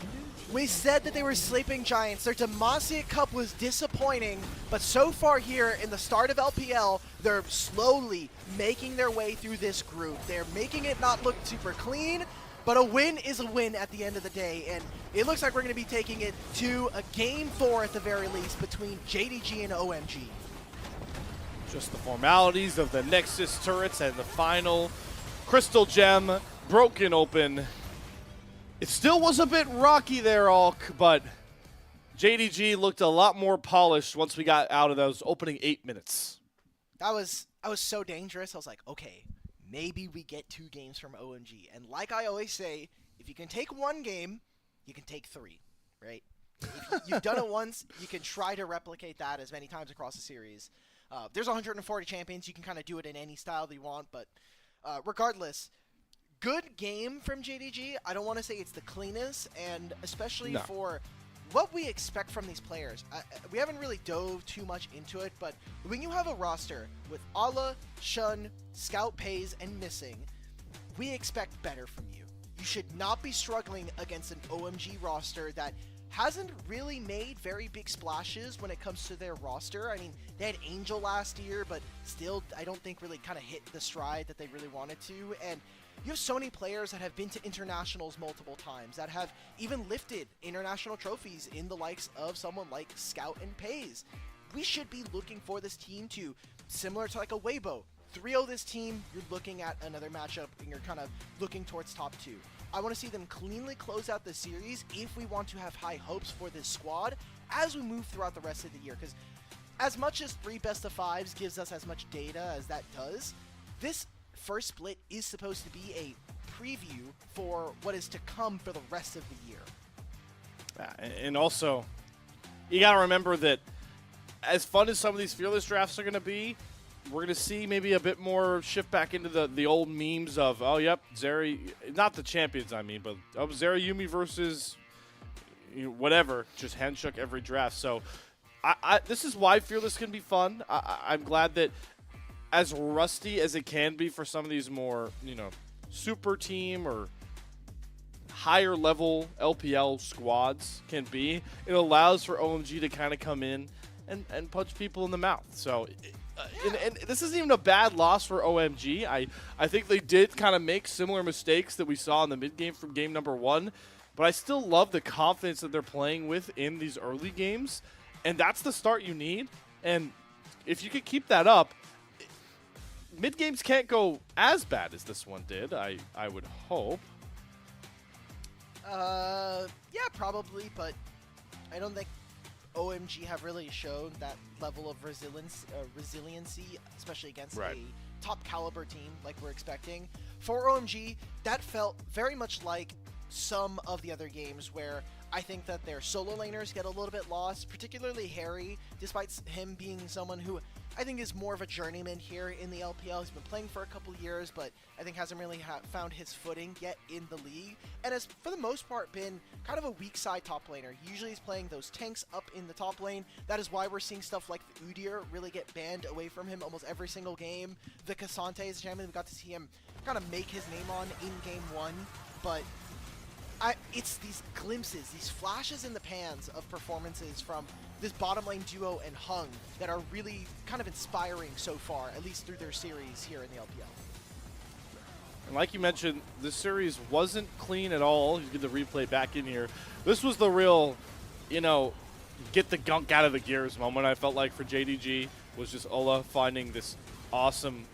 We said that they were sleeping giants. Their Demacia Cup was disappointing, but so far here in the start of LPL, they're slowly making their way through this group. They're making it not look super clean, but a win is a win at the end of the day, and it looks like we're going to be taking it to a Game 4 at the very least between JDG and OMG. Just the formalities of the Nexus turrets and the final Crystal Gem broken open. It still was a bit rocky there, Alk, but JDG looked a lot more polished once we got out of those opening 8 minutes. That was so dangerous. I was like, okay, maybe we get 2 games from OMG. And like I always say, if you can take 1 game, you can take 3, right? If you've done it once, you can try to replicate that as many times across the series. There's 140 champions. You can kind of do it in any style that you want, but regardless, good game from JDG. I don't want to say it's the cleanest, and especially for what we expect from these players. We haven't really dove too much into it, but when you have a roster with Ala, Shun, Scout, Pays, and Missing, we expect better from you. You should not be struggling against an OMG roster that hasn't really made very big splashes when it comes to their roster. I mean, they had Angel last year, but still, I don't think really kind of hit the stride that they really wanted to. And you have so many players that have been to internationals multiple times, that have even lifted international trophies in the likes of someone like Scout and Pays. We should be looking for this team to, similar to like a Weibo, 3-0 this team, you're looking at another matchup and you're kind of looking towards top 2. I want to see them cleanly close out the series if we want to have high hopes for this squad as we move throughout the rest of the year. Because as much as 3 best-of-5s gives us as much data as that does, this first split is supposed to be a preview for what is to come for the rest of the year. And also, you got to remember that as fun as some of these Fearless drafts are going to be, we're going to see maybe a bit more shift back into the old memes of, oh, yep, Zeri, not the champions, I mean, but Zeri Yumi versus whatever, just handshook every draft. So this is why Fearless can be fun. I'm glad that as rusty as it can be for some of these more, super team or higher level LPL squads can be, it allows for OMG to kind of come in and punch people in the mouth. So, and this isn't even a bad loss for OMG. I think they did kind of make similar mistakes that we saw in the mid game from game number 1, but I still love the confidence that they're playing with in these early games, and that's the start you need. And if you could keep that up, mid games can't go as bad as this one did, I would hope. Yeah, probably, but I don't think OMG have really shown that level of resiliency, especially against Right. a top caliber team like we're expecting. For OMG, that felt very much like some of the other games where I think that their solo laners get a little bit lost, particularly Harry, despite him being someone who I think is more of a journeyman here in the LPL. He's been playing for a couple years, but I think hasn't really found his footing yet in the league, and has for the most part been kind of a weak side top laner. Usually he's playing those tanks up in the top lane. That is why we're seeing stuff like the Udyr really get banned away from him almost every single game. The Cassante is a champion we got to see him kind of make his name on in game 1, but it's these glimpses, these flashes in the pans of performances from this bottom lane duo and Hung that are really kind of inspiring so far, at least through their series here in the LPL. And like you mentioned, this series wasn't clean at all. You get the replay back in here. This was the real, get the gunk out of the gears moment, I felt like, for JDG, was just Ola finding this awesome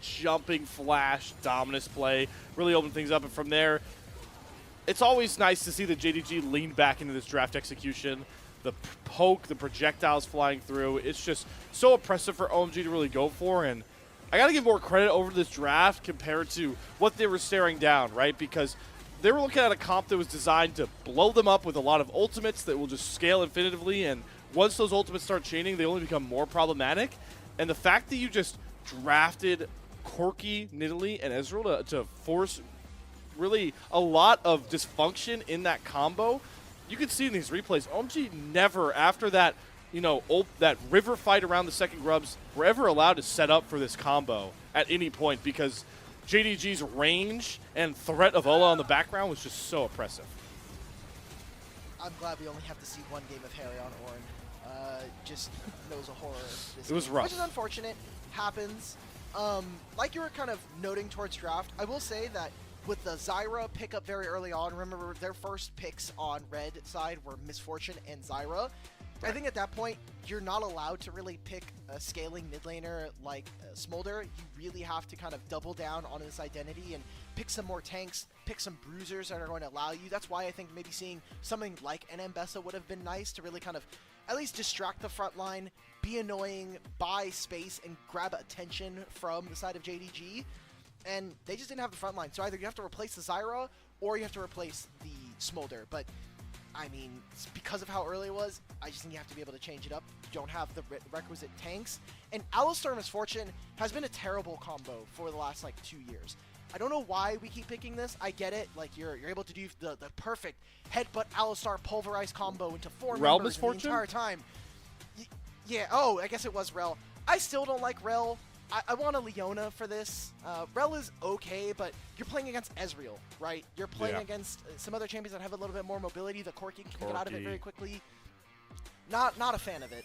jumping flash dominance play, really opened things up, and from there, it's always nice to see the JDG lean back into this draft execution. The poke, the projectiles flying through. It's just so impressive for OMG to really go for. And I got to give more credit over this draft compared to what they were staring down, right? Because they were looking at a comp that was designed to blow them up with a lot of ultimates that will just scale infinitively. And once those ultimates start chaining, they only become more problematic. And the fact that you just drafted Corki, Nidalee, and Ezreal to force really a lot of dysfunction in that combo. You can see in these replays, OMG never, after that, that river fight around the second grubs, were ever allowed to set up for this combo at any point because JDG's range and threat of Ola on the background was just so oppressive. I'm glad we only have to see one game of Harry on Ornn. Just knows a horror. This It was game, rough. which is unfortunate. Happens. Like you were kind of noting towards draft, I will say that with the Zyra pickup very early on, remember their first picks on red side were Misfortune and Zyra. I think at that point, you're not allowed to really pick a scaling mid laner like Smolder. You really have to kind of double down on this identity and pick some more tanks, pick some bruisers that are going to allow you. That's why I think maybe seeing something like an Mbessa would have been nice to really kind of at least distract the front line, be annoying, buy space, and grab attention from the side of JDG. And they just didn't have the front line. So either you have to replace the Zyra or you have to replace the Smolder. But, I mean, because of how early it was, I just think you have to be able to change it up. You don't have the requisite tanks. And Alistar Misfortune has been a terrible combo for the last, 2 years. I don't know why we keep picking this. I get it. You're able to do the perfect headbutt Alistar pulverize combo into 4 Rel members the Misfortune? entire time. Yeah, oh, I guess it was Rel. I still don't like Rel. I want a Leona for this. Rel is okay, but you're playing against Ezreal, right? You're playing against some other champions that have a little bit more mobility. The Corki can get out of it very quickly. Not a fan of it.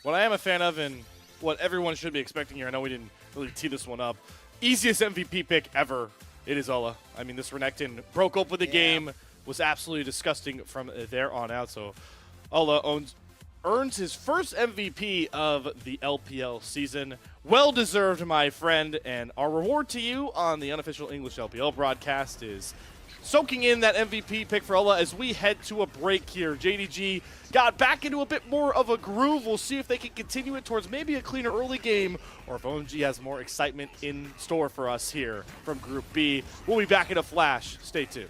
What I am a fan of, and what everyone should be expecting here, I know we didn't really tee this one up, easiest MVP pick ever, it is Ola. I mean, this Renekton broke open the game, was absolutely disgusting from there on out, so Ola earns his first MVP of the LPL season. Well-deserved, my friend, and our reward to you on the unofficial English LPL broadcast is soaking in that MVP pick for Ola as we head to a break here. JDG got back into a bit more of a groove. We'll see if they can continue it towards maybe a cleaner early game or if OMG has more excitement in store for us here from Group B. We'll be back in a flash. Stay tuned.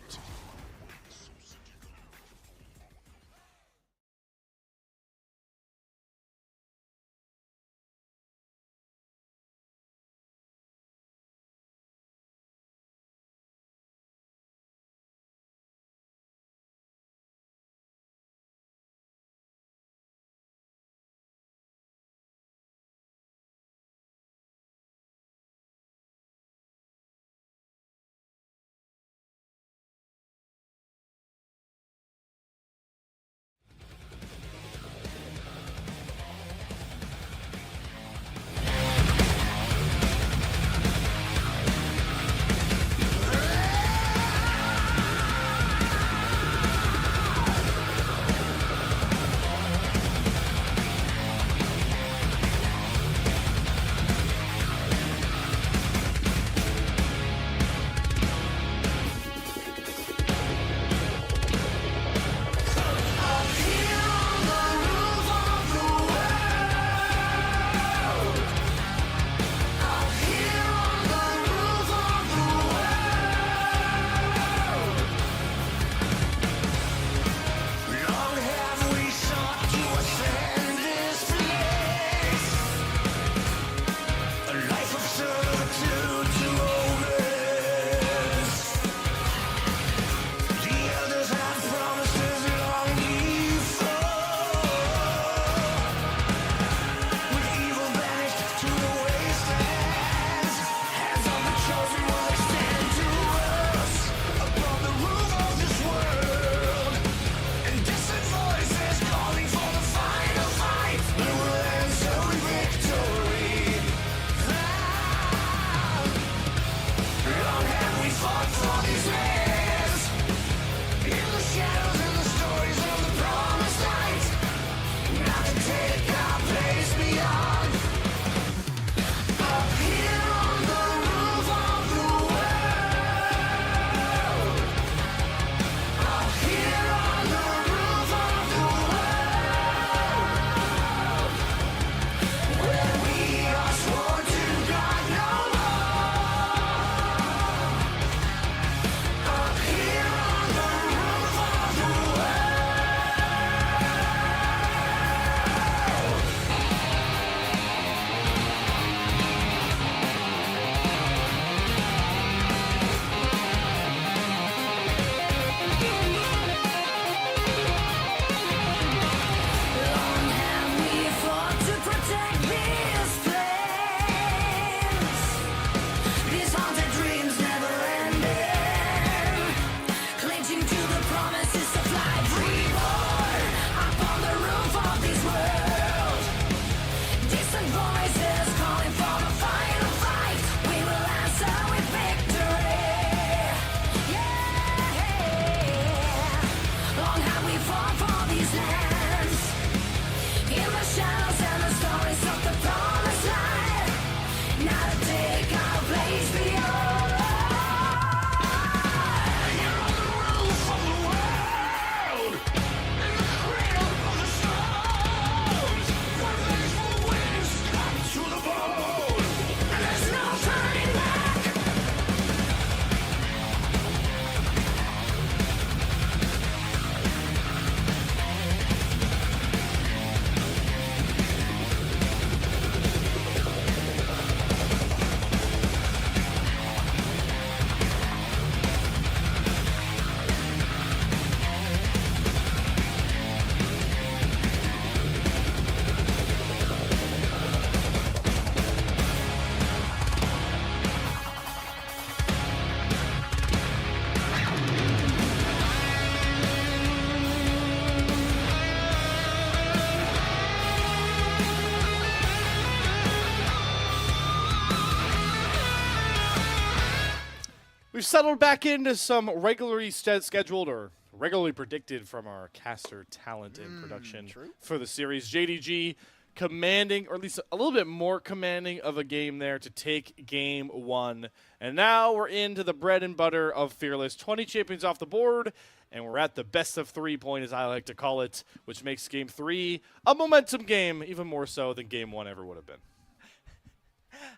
We've settled back into some regularly scheduled or regularly predicted from our caster talent in production true. for the series. JDG commanding, or at least a little bit more commanding of a game there to take game 1. And now we're into the bread and butter of Fearless. 20 champions off the board, and we're at the best of 3 point, as I like to call it, which makes game 3 a momentum game, even more so than game 1 ever would have been.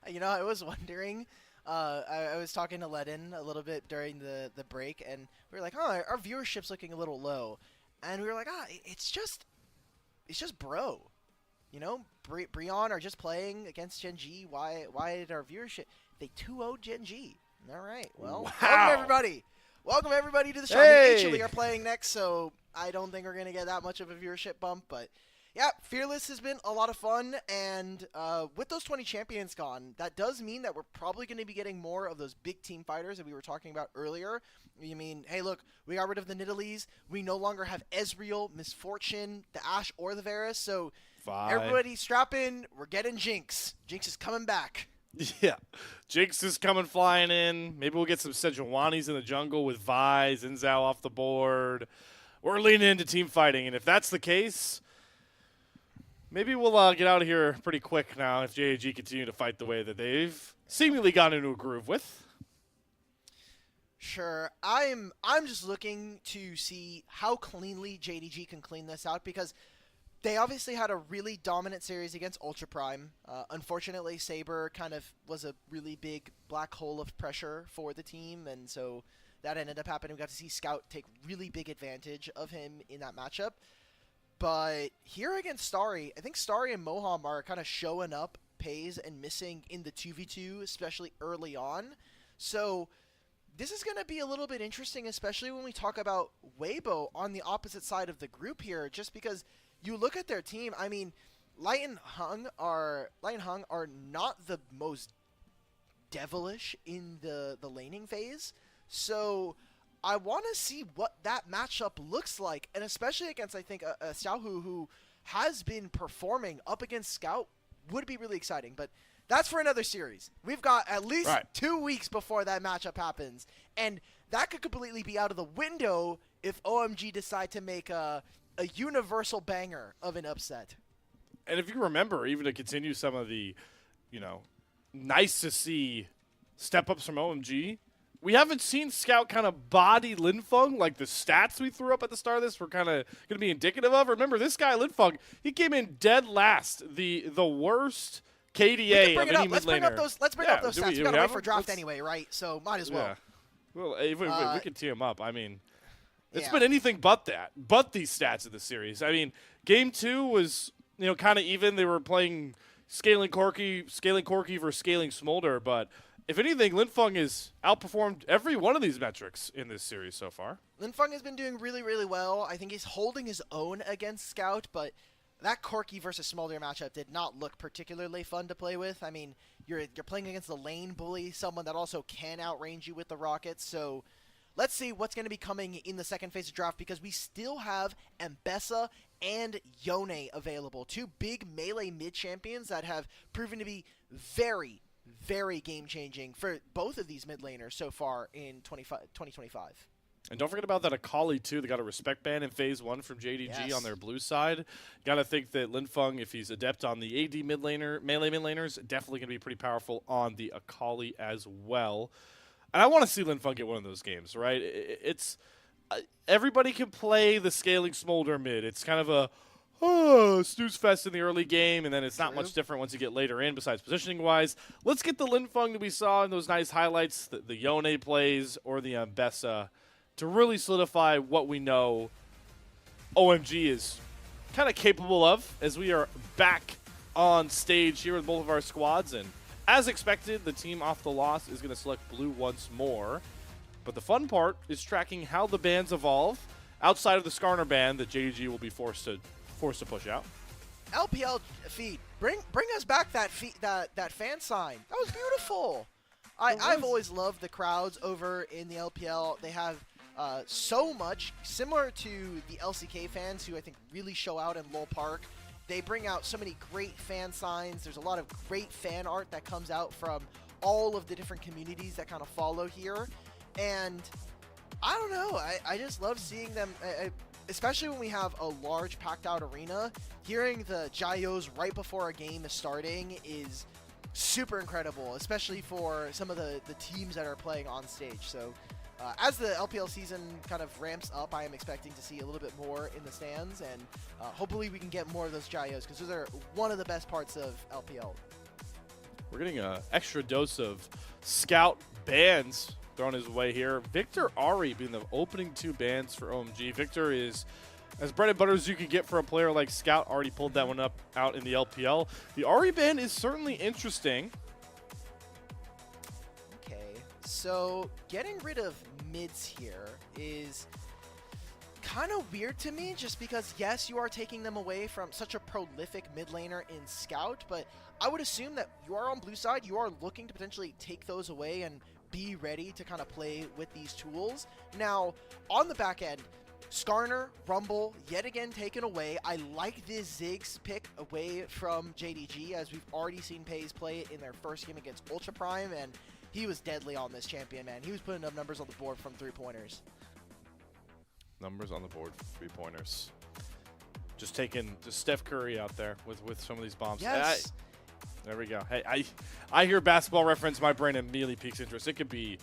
You know, I was wondering, I was talking to Ledin a little bit during the break, and we were like, oh, our viewership's looking a little low. And we were like, it's just bro. You know, Breon are just playing against Gen G. Why did our viewership... They 2-0'd Gen G. All right, well, wow. Welcome everybody. Welcome everybody to the show. Hey. We actually are playing next, so I don't think we're going to get that much of a viewership bump, but... Yeah, Fearless has been a lot of fun, and with those 20 champions gone, that does mean that we're probably going to be getting more of those big team fighters that we were talking about earlier. You mean, hey, look, we got rid of the Nidalees. We no longer have Ezreal, Misfortune, the Ashe, or the Varus, so everybody strap in. We're getting Jinx. Jinx is coming back. Yeah, Jinx is coming flying in. Maybe we'll get some Sejuani's in the jungle with Vi, Xin off the board. We're leaning into team fighting, and if that's the case... Maybe we'll get out of here pretty quick now if JAG continue to fight the way that they've seemingly gone into a groove with. Sure. I'm just looking to see how cleanly JDG can clean this out, because they obviously had a really dominant series against Ultra Prime. Unfortunately, Saber kind of was a really big black hole of pressure for the team, and so that ended up happening. We got to see Scout take really big advantage of him in that matchup. But here against Starry, I think Starry and Moham are kind of showing up, Pays, and missing in the 2v2, especially early on. So this is going to be a little bit interesting, especially when we talk about Weibo on the opposite side of the group here, just because you look at their team. I mean, Light and Hung are not the most devilish in the laning phase. So I want to see what that matchup looks like, and especially against, I think, a Xiaohu who has been performing up against Scout would be really exciting. But that's for another series. We've got at least 2 weeks before that matchup happens, and that could completely be out of the window if OMG decide to make a universal banger of an upset. And if you remember, even to continue some of the, nice to see step-ups from OMG, we haven't seen Scout kind of body Linfeng like the stats we threw up at the start of this were kind of going to be indicative of. Remember, this guy, Linfeng, he came in dead last, the worst KDA of any mid laner. Let's bring up those stats. We got to wait for draft anyway, right? So might as well. Yeah. Well, if we can tee him up. I mean, it's been anything but that, but these stats of the series. I mean, game 2 was, kind of even. They were playing scaling Corki versus scaling Smolder, but if anything, Linfeng has outperformed every one of these metrics in this series so far. Linfeng has been doing really, really well. I think he's holding his own against Scout, but that Corki versus Smolder matchup did not look particularly fun to play with. I mean, you're playing against the lane bully, someone that also can outrange you with the rockets, so let's see what's going to be coming in the second phase of draft, because we still have Ambessa and Yone available. 2 big melee mid-champions that have proven to be very, very game-changing for both of these mid laners so far in 2025. And don't forget about that Akali, too. They got a respect ban in Phase 1 from JDG on their blue side. Got to think that Linfeng, if he's adept on the AD melee mid laners, definitely going to be pretty powerful on the Akali as well. And I want to see Linfeng get one of those games, right? It's everybody can play the scaling Smolder mid. It's kind of a snooze fest in the early game, and then it's not much different once you get later in, besides positioning-wise. Let's get the Linfeng that we saw in those nice highlights, the Yone plays, or the Ambessa, to really solidify what we know OMG is kind of capable of, as we are back on stage here with both of our squads. And as expected, the team off the loss is going to select blue once more. But the fun part is tracking how the bans evolve outside of the Skarner ban that JG will be forced to push out. LPL feed, bring us back that fan sign. That was beautiful. I've always loved the crowds over in the LPL. They have so much, similar to the LCK fans, who I think really show out in Lowell Park. They bring out so many great fan signs. There's a lot of great fan art that comes out from all of the different communities that kind of follow here. And I don't know. I just love seeing them, especially when we have a large packed out arena. Hearing the Jayos right before a game is starting is super incredible, especially for some of the teams that are playing on stage. So as the LPL season kind of ramps up, I am expecting to see a little bit more in the stands, and hopefully we can get more of those Jayos, because those are one of the best parts of LPL. We're getting an extra dose of Scout bans thrown his way here. Victor Ari being the opening 2 bans for OMG. Victor is as bread and butter as you could get for a player like Scout. Already pulled that one up out in the LPL. The Ari ban is certainly interesting. Okay, so getting rid of mids here is kind of weird to me, just because, yes, you are taking them away from such a prolific mid laner in Scout, but I would assume that you are on blue side, you are looking to potentially take those away and be ready to kind of play with these tools. Now, on the back end, Skarner, Rumble, yet again taken away. I like this Ziggs pick away from JDG, as we've already seen Pays play it in their first game against Ultra Prime, and he was deadly on this champion, man. He was putting up numbers on the board from 3-pointers. Numbers on the board for 3-pointers. Just taking Steph Curry out there with some of these bombs. Yes. There we go. Hey, I hear Basketball Reference, my brain immediately piques interest. It could be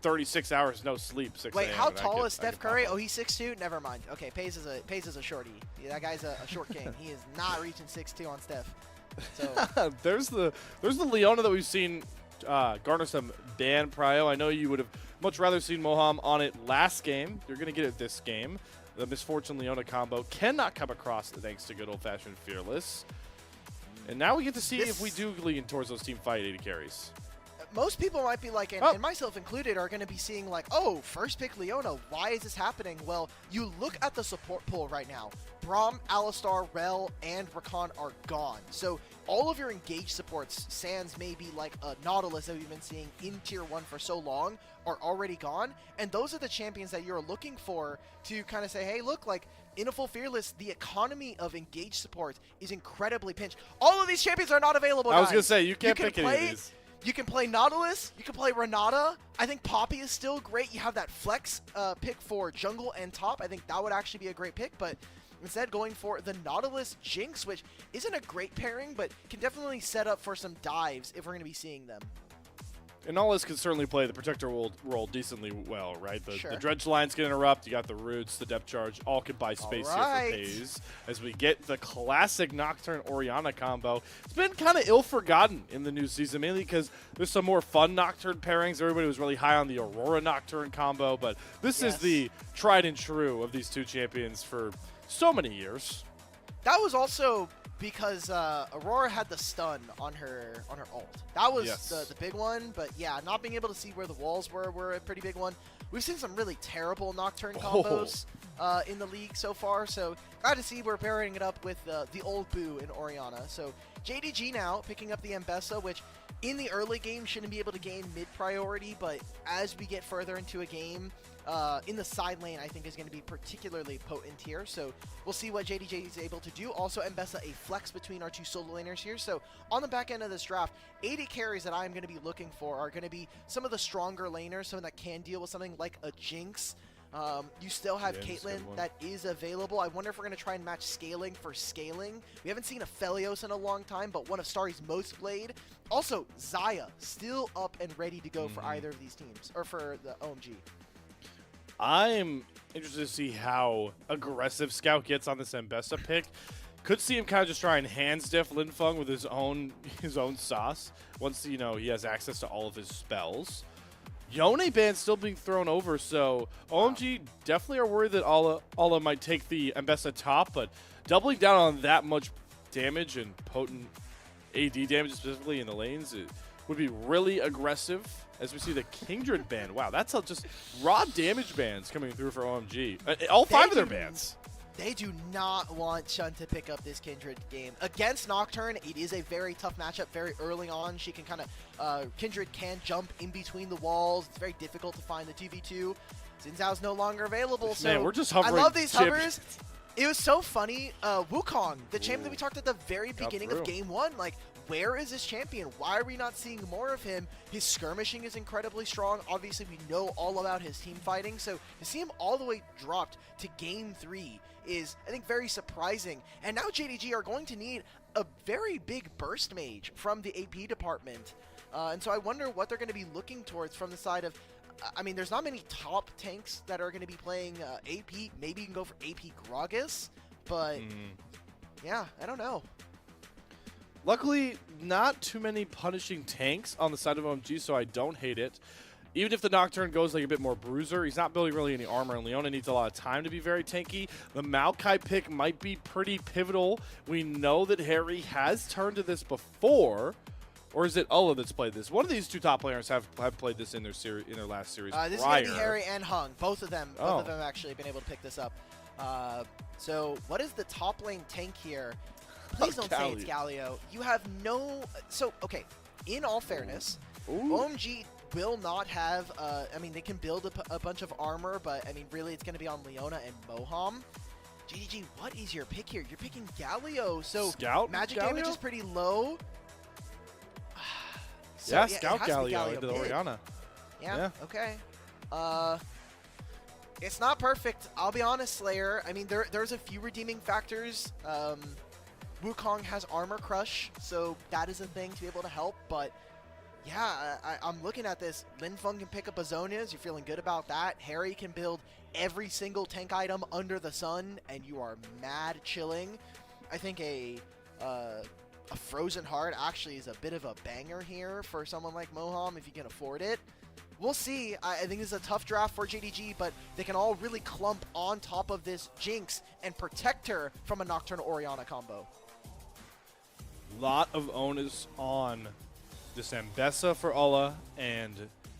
36 hours no sleep. 6 Wait, a.m. how tall is Steph Curry? Oh, he's 6'2". Never mind. Okay, Pays is a shorty. Yeah, that guy's a short king. He is not reaching 6'2" on Steph. So there's the Leona that we've seen garner some ban prio. I know you would have much rather seen Moham on it last game. You're going to get it this game. The Misfortune Leona combo cannot come across thanks to good old-fashioned Fearless. And now we get to see if we do lean towards those team fight 80 carries. Most people might be like, and myself included, are going to be seeing like, oh, first pick Leona, why is this happening? Well, you look at the support pool right now. Braum, Alistar, Rel, and Rakan are gone. So all of your engaged supports, sans maybe like a Nautilus that we've been seeing in Tier 1 for so long, are already gone. And those are the champions that you're looking for to kind of say, hey, look, like, in a full Fearless, the economy of engaged support is incredibly pinched. All of these champions are not available, guys. I was going to say, you can't pick any of these. You can play Nautilus. You can play Renata. I think Poppy is still great. You have that flex pick for jungle and top. I think that would actually be a great pick, but instead going for the Nautilus Jinx, which isn't a great pairing, but can definitely set up for some dives if we're going to be seeing them. And Nautilus can certainly play the Protector role decently well, right? The Dredge lines can interrupt. You got the Roots, the Depth Charge, all can buy space here for Pays. As we get the classic Nocturne Orianna combo. It's been kind of ill-forgotten in the new season, mainly because there's some more fun Nocturne pairings. Everybody was really high on the Aurora Nocturne combo, but this is the tried and true of these two champions for so many years. That was also because Aurora had the stun on her ult. That was the big one, but yeah, not being able to see where the walls were a pretty big one. We've seen some really terrible Nocturne combos in the league so far, so glad to see we're pairing it up with the old Boo in Orianna. So JDG now picking up the Mbessa, which in the early game shouldn't be able to gain mid priority, but as we get further into a game, in the side lane, I think is going to be particularly potent here. So we'll see what JDG is able to do. Also, Mbessa a flex between our two solo laners here. So on the back end of this draft, 80 carries that I'm going to be looking for are going to be some of the stronger laners, someone that can deal with something like a Jinx. You still have Caitlyn that is available. I wonder if we're going to try and match scaling for scaling. We haven't seen a Felios in a long time, but one of Starry's most played. Also, Xayah still up and ready to go for either of these teams, or for the OMG. I'm interested to see how aggressive Scout gets on this Mbessa pick. Could see him kind of just try and hands diff Linfeng with his own sauce once he has access to all of his spells. Yone ban still being thrown over, so OMG definitely are worried that Ala might take the Mbessa top, but doubling down on that much damage and potent AD damage specifically in the lanes, it would be really aggressive. As we see the Kindred ban. Wow, that's just raw damage bans coming through for OMG. All five of their bans. They do not want Chun to pick up this Kindred game. Against Nocturne, it is a very tough matchup very early on. She can kind of, Kindred can jump in between the walls. It's very difficult to find the 2v2. Xin Zhao's no longer available, so man, we're just hovering. I love these hovers. It was so funny. Wukong, the champion that we talked at the very beginning of Game 1, like, where is this champion? Why are we not seeing more of him? His skirmishing is incredibly strong. Obviously, we know all about his team fighting, so to see him all the way dropped to Game 3 is, I think, very surprising. And now JDG are going to need a very big burst mage from the AP department. And so I wonder what they're going to be looking towards from the side of, I mean, there's not many top tanks that are going to be playing AP. Maybe you can go for AP Gragas, but yeah, I don't know. Luckily, not too many punishing tanks on the side of OMG, so I don't hate it. Even if the Nocturne goes like a bit more bruiser, he's not building really any armor, and Leona needs a lot of time to be very tanky. The Maokai pick might be pretty pivotal. We know that Harry has turned to this before, or is it Ulla that's played this? One of these two top players have played this in their last series. This is going to be Harry and Hung. Both of them actually been able to pick this up. So what is the top lane tank here? Please don't say it's Galio. You have no... So, okay, in all fairness, OMG will not have... I mean, they can build a bunch of armor, but, I mean, really, it's going to be on Leona and Moham. JDG, what is your pick here? You're picking Galio, so Scout magic Galio? damage is pretty low. So, yeah, Scout Galio into the Orianna. Yeah, okay. It's not perfect, I'll be honest, Slayer. I mean, there's a few redeeming factors. Wukong has Armor Crush, so that is a thing to be able to help, but yeah, I'm looking at this. Linfeng can pick up Azonias, you're feeling good about that. Harry can build every single tank item under the sun, and you are mad chilling. I think a Frozen Heart actually is a bit of a banger here for someone like Moham if you can afford it. We'll see. I think this is a tough draft for JDG, but they can all really clump on top of this Jinx and protect her from a Nocturne Orianna combo. Lot of onus on this Ambessa for Ulla and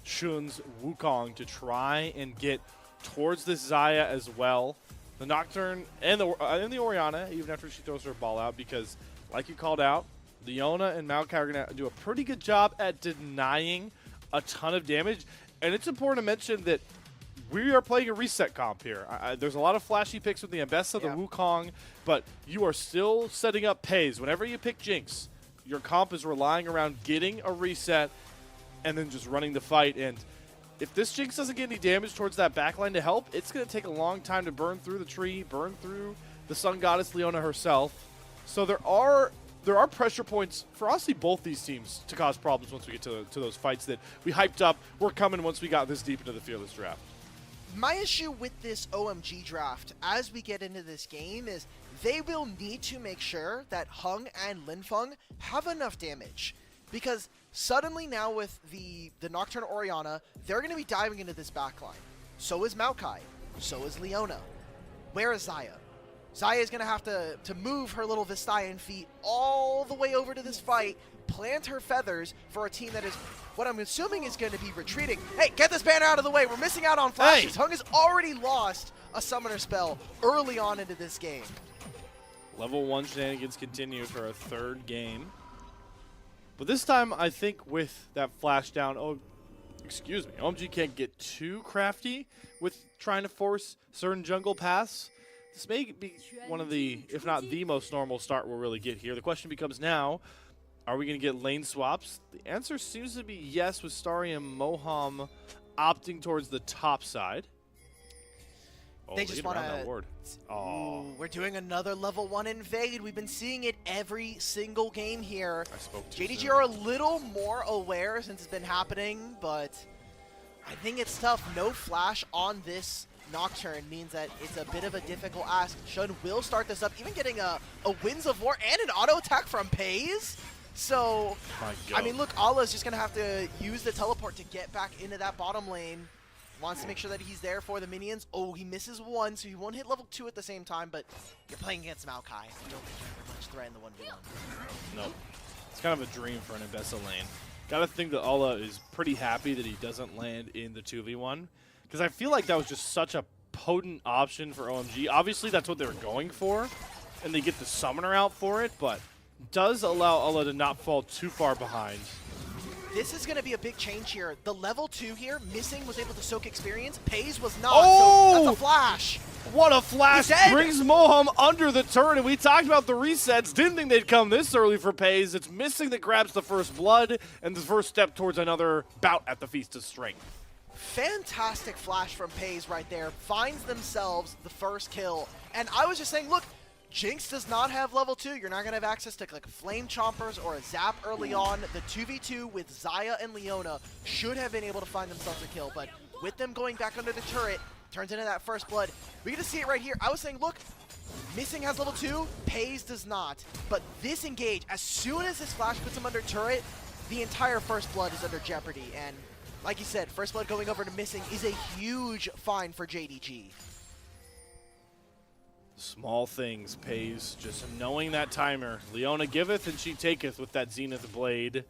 Shun's Wukong to try and get towards this Xayah as well. The Nocturne and the Orianna, even after she throws her ball out, because like you called out, Leona and Maokai are going to do a pretty good job at denying a ton of damage. And it's important to mention that we are playing a reset comp here. There's a lot of flashy picks with the Ambessa, the Wukong, but you are still setting up pays. Whenever you pick Jinx, your comp is relying around getting a reset and then just running the fight. And if this Jinx doesn't get any damage towards that backline to help, it's going to take a long time to burn through the tree, burn through the Sun Goddess Leona herself. So there are pressure points for honestly both these teams to cause problems once we get to those fights that we hyped up. We're coming once we got this deep into the Fearless draft. My issue with this OMG draft as we get into this game is they will need to make sure that Hung and Linfeng have enough damage. Because suddenly now with the Nocturne Orianna, they're going to be diving into this backline. So is Maokai. So is Leona. Where is Xayah? Xayah is going to have to move her little Vistayan feet all the way over to this fight, plant her feathers for a team that is, what I'm assuming is going to be retreating. Hey, get this banner out of the way. We're missing out on flashes. Hung has already lost a summoner spell early on into this game. Level 1 shenanigans continue for a third game. But this time, I think with that flash down, OMG can't get too crafty with trying to force certain jungle paths. This may be one of the, if not the most normal start we'll really get here. The question becomes now, are we going to get lane swaps? The answer seems to be yes, with Starry and Moham opting towards the top side. They just want to... We're doing another level 1 invade. We've been seeing it every single game here. JDG are a little more aware since it's been happening, but I think it's tough. No flash on this Nocturne means that it's a bit of a difficult ask. Shun will start this up, even getting a Winds of War and an auto attack from Pays. So, I mean, look, Allah's just going to have to use the teleport to get back into that bottom lane. Wants to make sure that he's there for the minions. Oh, he misses one, so he won't hit level 2 at the same time, but you're playing against Maokai. I don't think you have much threat in the 1v1. Nope. It's kind of a dream for an Ambessa lane. Gotta think that Allah is pretty happy that he doesn't land in the 2v1, because I feel like that was just such a potent option for OMG. Obviously, that's what they were going for, and they get the summoner out for it, but does allow Allah to not fall too far behind. this is going to be a big change here. The level 2 here, Missing was able to soak experience. Pays was not, Oh! so that's a flash. What a flash! He's dead. Brings Moham under the turret, and we talked about the resets. Didn't think they'd come this early for Pays. It's Missing that grabs the first blood, and the first step towards another bout at the Feast of Strength. Fantastic flash from Pays right there. Finds themselves the first kill. And I was just saying, look, Jinx does not have level 2. You're not going to have access to like Flame Chompers or a Zap early on. The 2v2 with Xayah and Leona should have been able to find themselves a kill. But with them going back under the turret, turns into that first blood. We get to see it right here. I was saying, look, Missing has level 2, Pays does not. But this engage, as soon as this flash puts him under turret, the entire first blood is under jeopardy. And like you said, first blood going over to Missing is a huge find for JDG. Small things, Pays, just knowing that timer. Leona giveth and she taketh with that Zenith Blade.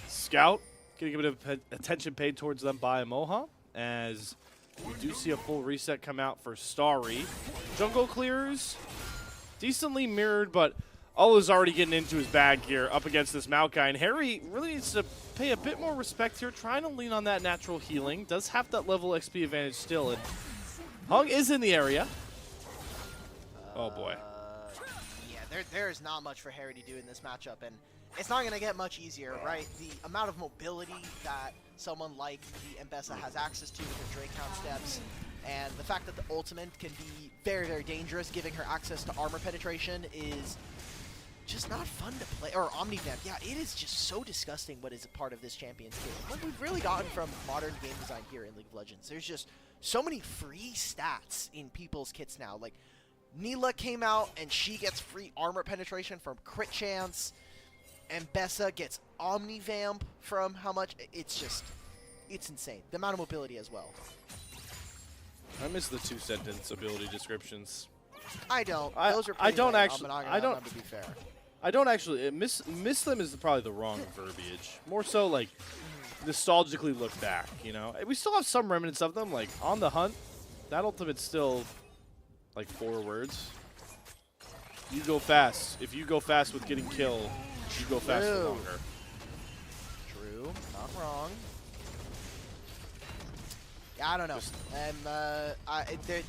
Scout, getting a bit of attention paid towards them by Moha, as we do see a full reset come out for Starry. Jungle clears, decently mirrored, but Ola's already getting into his bag here up against this Maokai, and Harry really needs to pay a bit more respect here, trying to lean on that natural healing. Does have that level XP advantage still, and Hung is in the area. Oh boy. Yeah, there is not much for Harry to do in this matchup, and it's not going to get much easier, right? The amount of mobility that someone like the Mbessa has access to with her Drake count steps, and the fact that the ultimate can be very, very dangerous, giving her access to armor penetration is just not fun to play. Or Omnivamp, yeah, it is just so disgusting what is a part of this Champions kit. What we've really gotten from modern game design here in League of Legends, there's just so many free stats in people's kits now. Like, Neela came out and she gets free armor penetration from crit chance. And Mbessa gets Omnivamp from how much? It's just, it's insane. The amount of mobility as well. I miss the 2-sentence ability descriptions. I don't. Those are I don't lame. actually. I don't. To be fair. I don't actually miss them is probably the wrong verbiage. More so like nostalgically look back. You know, we still have some remnants of them. Like on the hunt, that ultimate's still like 4 words. You go fast. If you go fast with getting killed, you go fast for longer. True. Not wrong. Yeah, I don't know.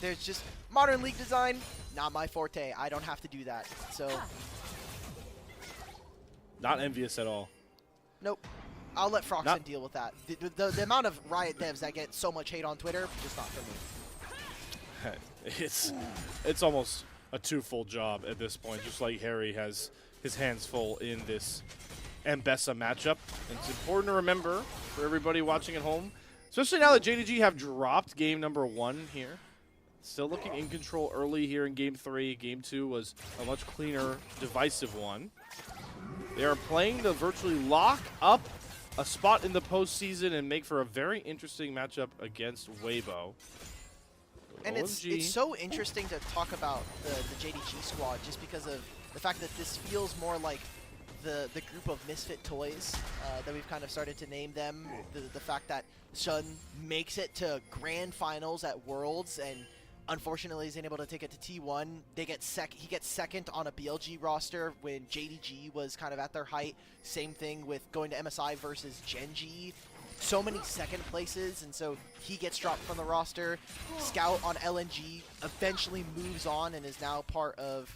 There's just modern League design, not my forte. I don't have to do that. So. Not envious at all. Nope. I'll let Froxen deal with that. The amount of Riot devs that get so much hate on Twitter, just not for me. It's almost a twofold job at this point, just like Harry has his hands full in this Mbessa matchup. And it's important to remember for everybody watching at home, especially now that JDG have dropped game number 1 here. Still looking in control early here in game 3. Game 2 was a much cleaner, divisive one. They are playing to virtually lock up a spot in the postseason and make for a very interesting matchup against Weibo. And it's so interesting to talk about the JDG squad just because of the fact that this feels more like the group of misfit toys that we've kind of started to name them. The fact that Sun makes it to grand finals at Worlds and unfortunately isn't able to take it to T1. He gets second on a BLG roster when JDG was kind of at their height. Same thing with going to MSI versus Genji. So many second places, and so he gets dropped from the roster. Scout on LNG eventually moves on and is now part of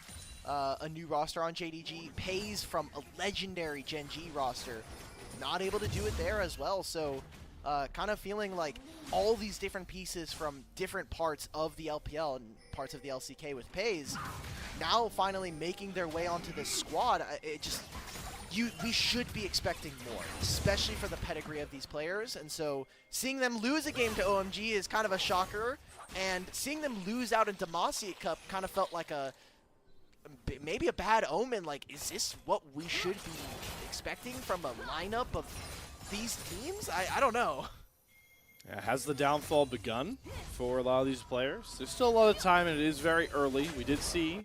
a new roster on JDG. Pays from a legendary Genji roster. Not able to do it there as well, so kind of feeling like all these different pieces from different parts of the LPL and parts of the LCK with Pays now finally making their way onto this squad. We should be expecting more, especially for the pedigree of these players. And so seeing them lose a game to OMG is kind of a shocker. And seeing them lose out in Demacia Cup kind of felt like maybe a bad omen. Like, is this what we should be expecting from a lineup of these teams? I don't know. Has the downfall begun for a lot of these players? There's still a lot of time, and it is very early. We did see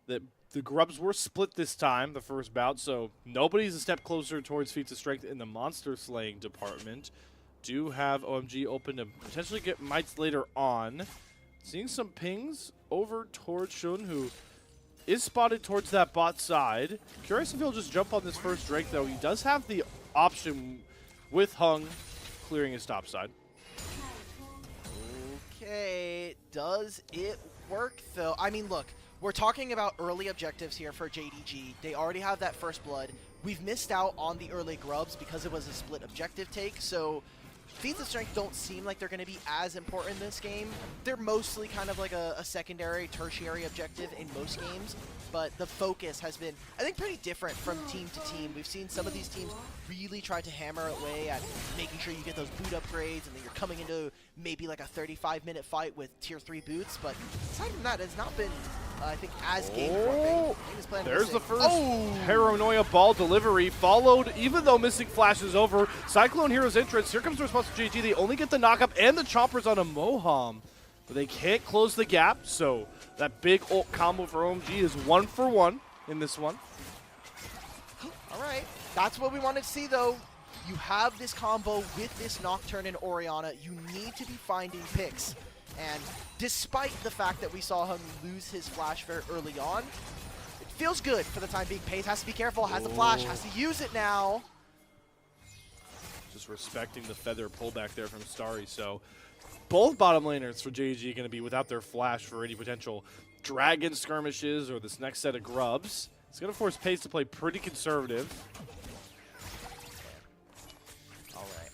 that the Grubs were split this time, the first bout, so nobody's a step closer towards feats of strength in the monster slaying department. Do have OMG open to potentially get mites later on. Seeing some pings over towards Shun, who is spotted towards that bot side. Curious if he'll just jump on this first Drake, though. He does have the option with Hung clearing his top side. Okay, does it work though? I mean, look, we're talking about early objectives here for JDG. They already have that first blood. We've missed out on the early grubs because it was a split objective take, so feats of strength don't seem like they're going to be as important in this game. They're mostly kind of like a secondary, tertiary objective in most games, but the focus has been, I think, pretty different from team to team. We've seen some of these teams really try to hammer away at making sure you get those boot upgrades, and then you're coming into maybe like a 35-minute fight with tier 3 boots, but aside from that, it's not been, I think, as game-warping. There's the first Paranoia ball delivery, followed, even though missing Flash is over, Cyclone Hero's entrance. Here comes the response from JG. They only get the knock-up and the chompers on a Moham, but they can't close the gap, so that big ult combo for OMG is 1 for 1 in this one. All right, that's what we wanted to see, though. You have this combo with this Nocturne and Orianna. You need to be finding picks. And despite the fact that we saw him lose his flash very early on, it feels good for the time being. Pace has to be careful, has the flash, has to use it now. Just respecting the feather pullback there from Starry. So both bottom laners for JG going to be without their flash for any potential dragon skirmishes or this next set of grubs. It's going to force Pace to play pretty conservative.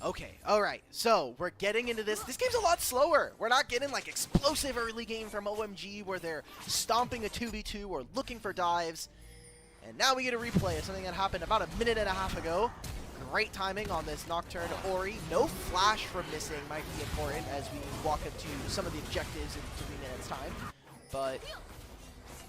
Okay, all right. So we're getting into this. This game's a lot slower. We're not getting like explosive early game from OMG where they're stomping a 2v2 or looking for dives. And now we get a replay of something that happened about a minute and a half ago. Great timing on this Nocturne Ori. No flash from missing might be important as we walk up to some of the objectives in 3 minutes time. But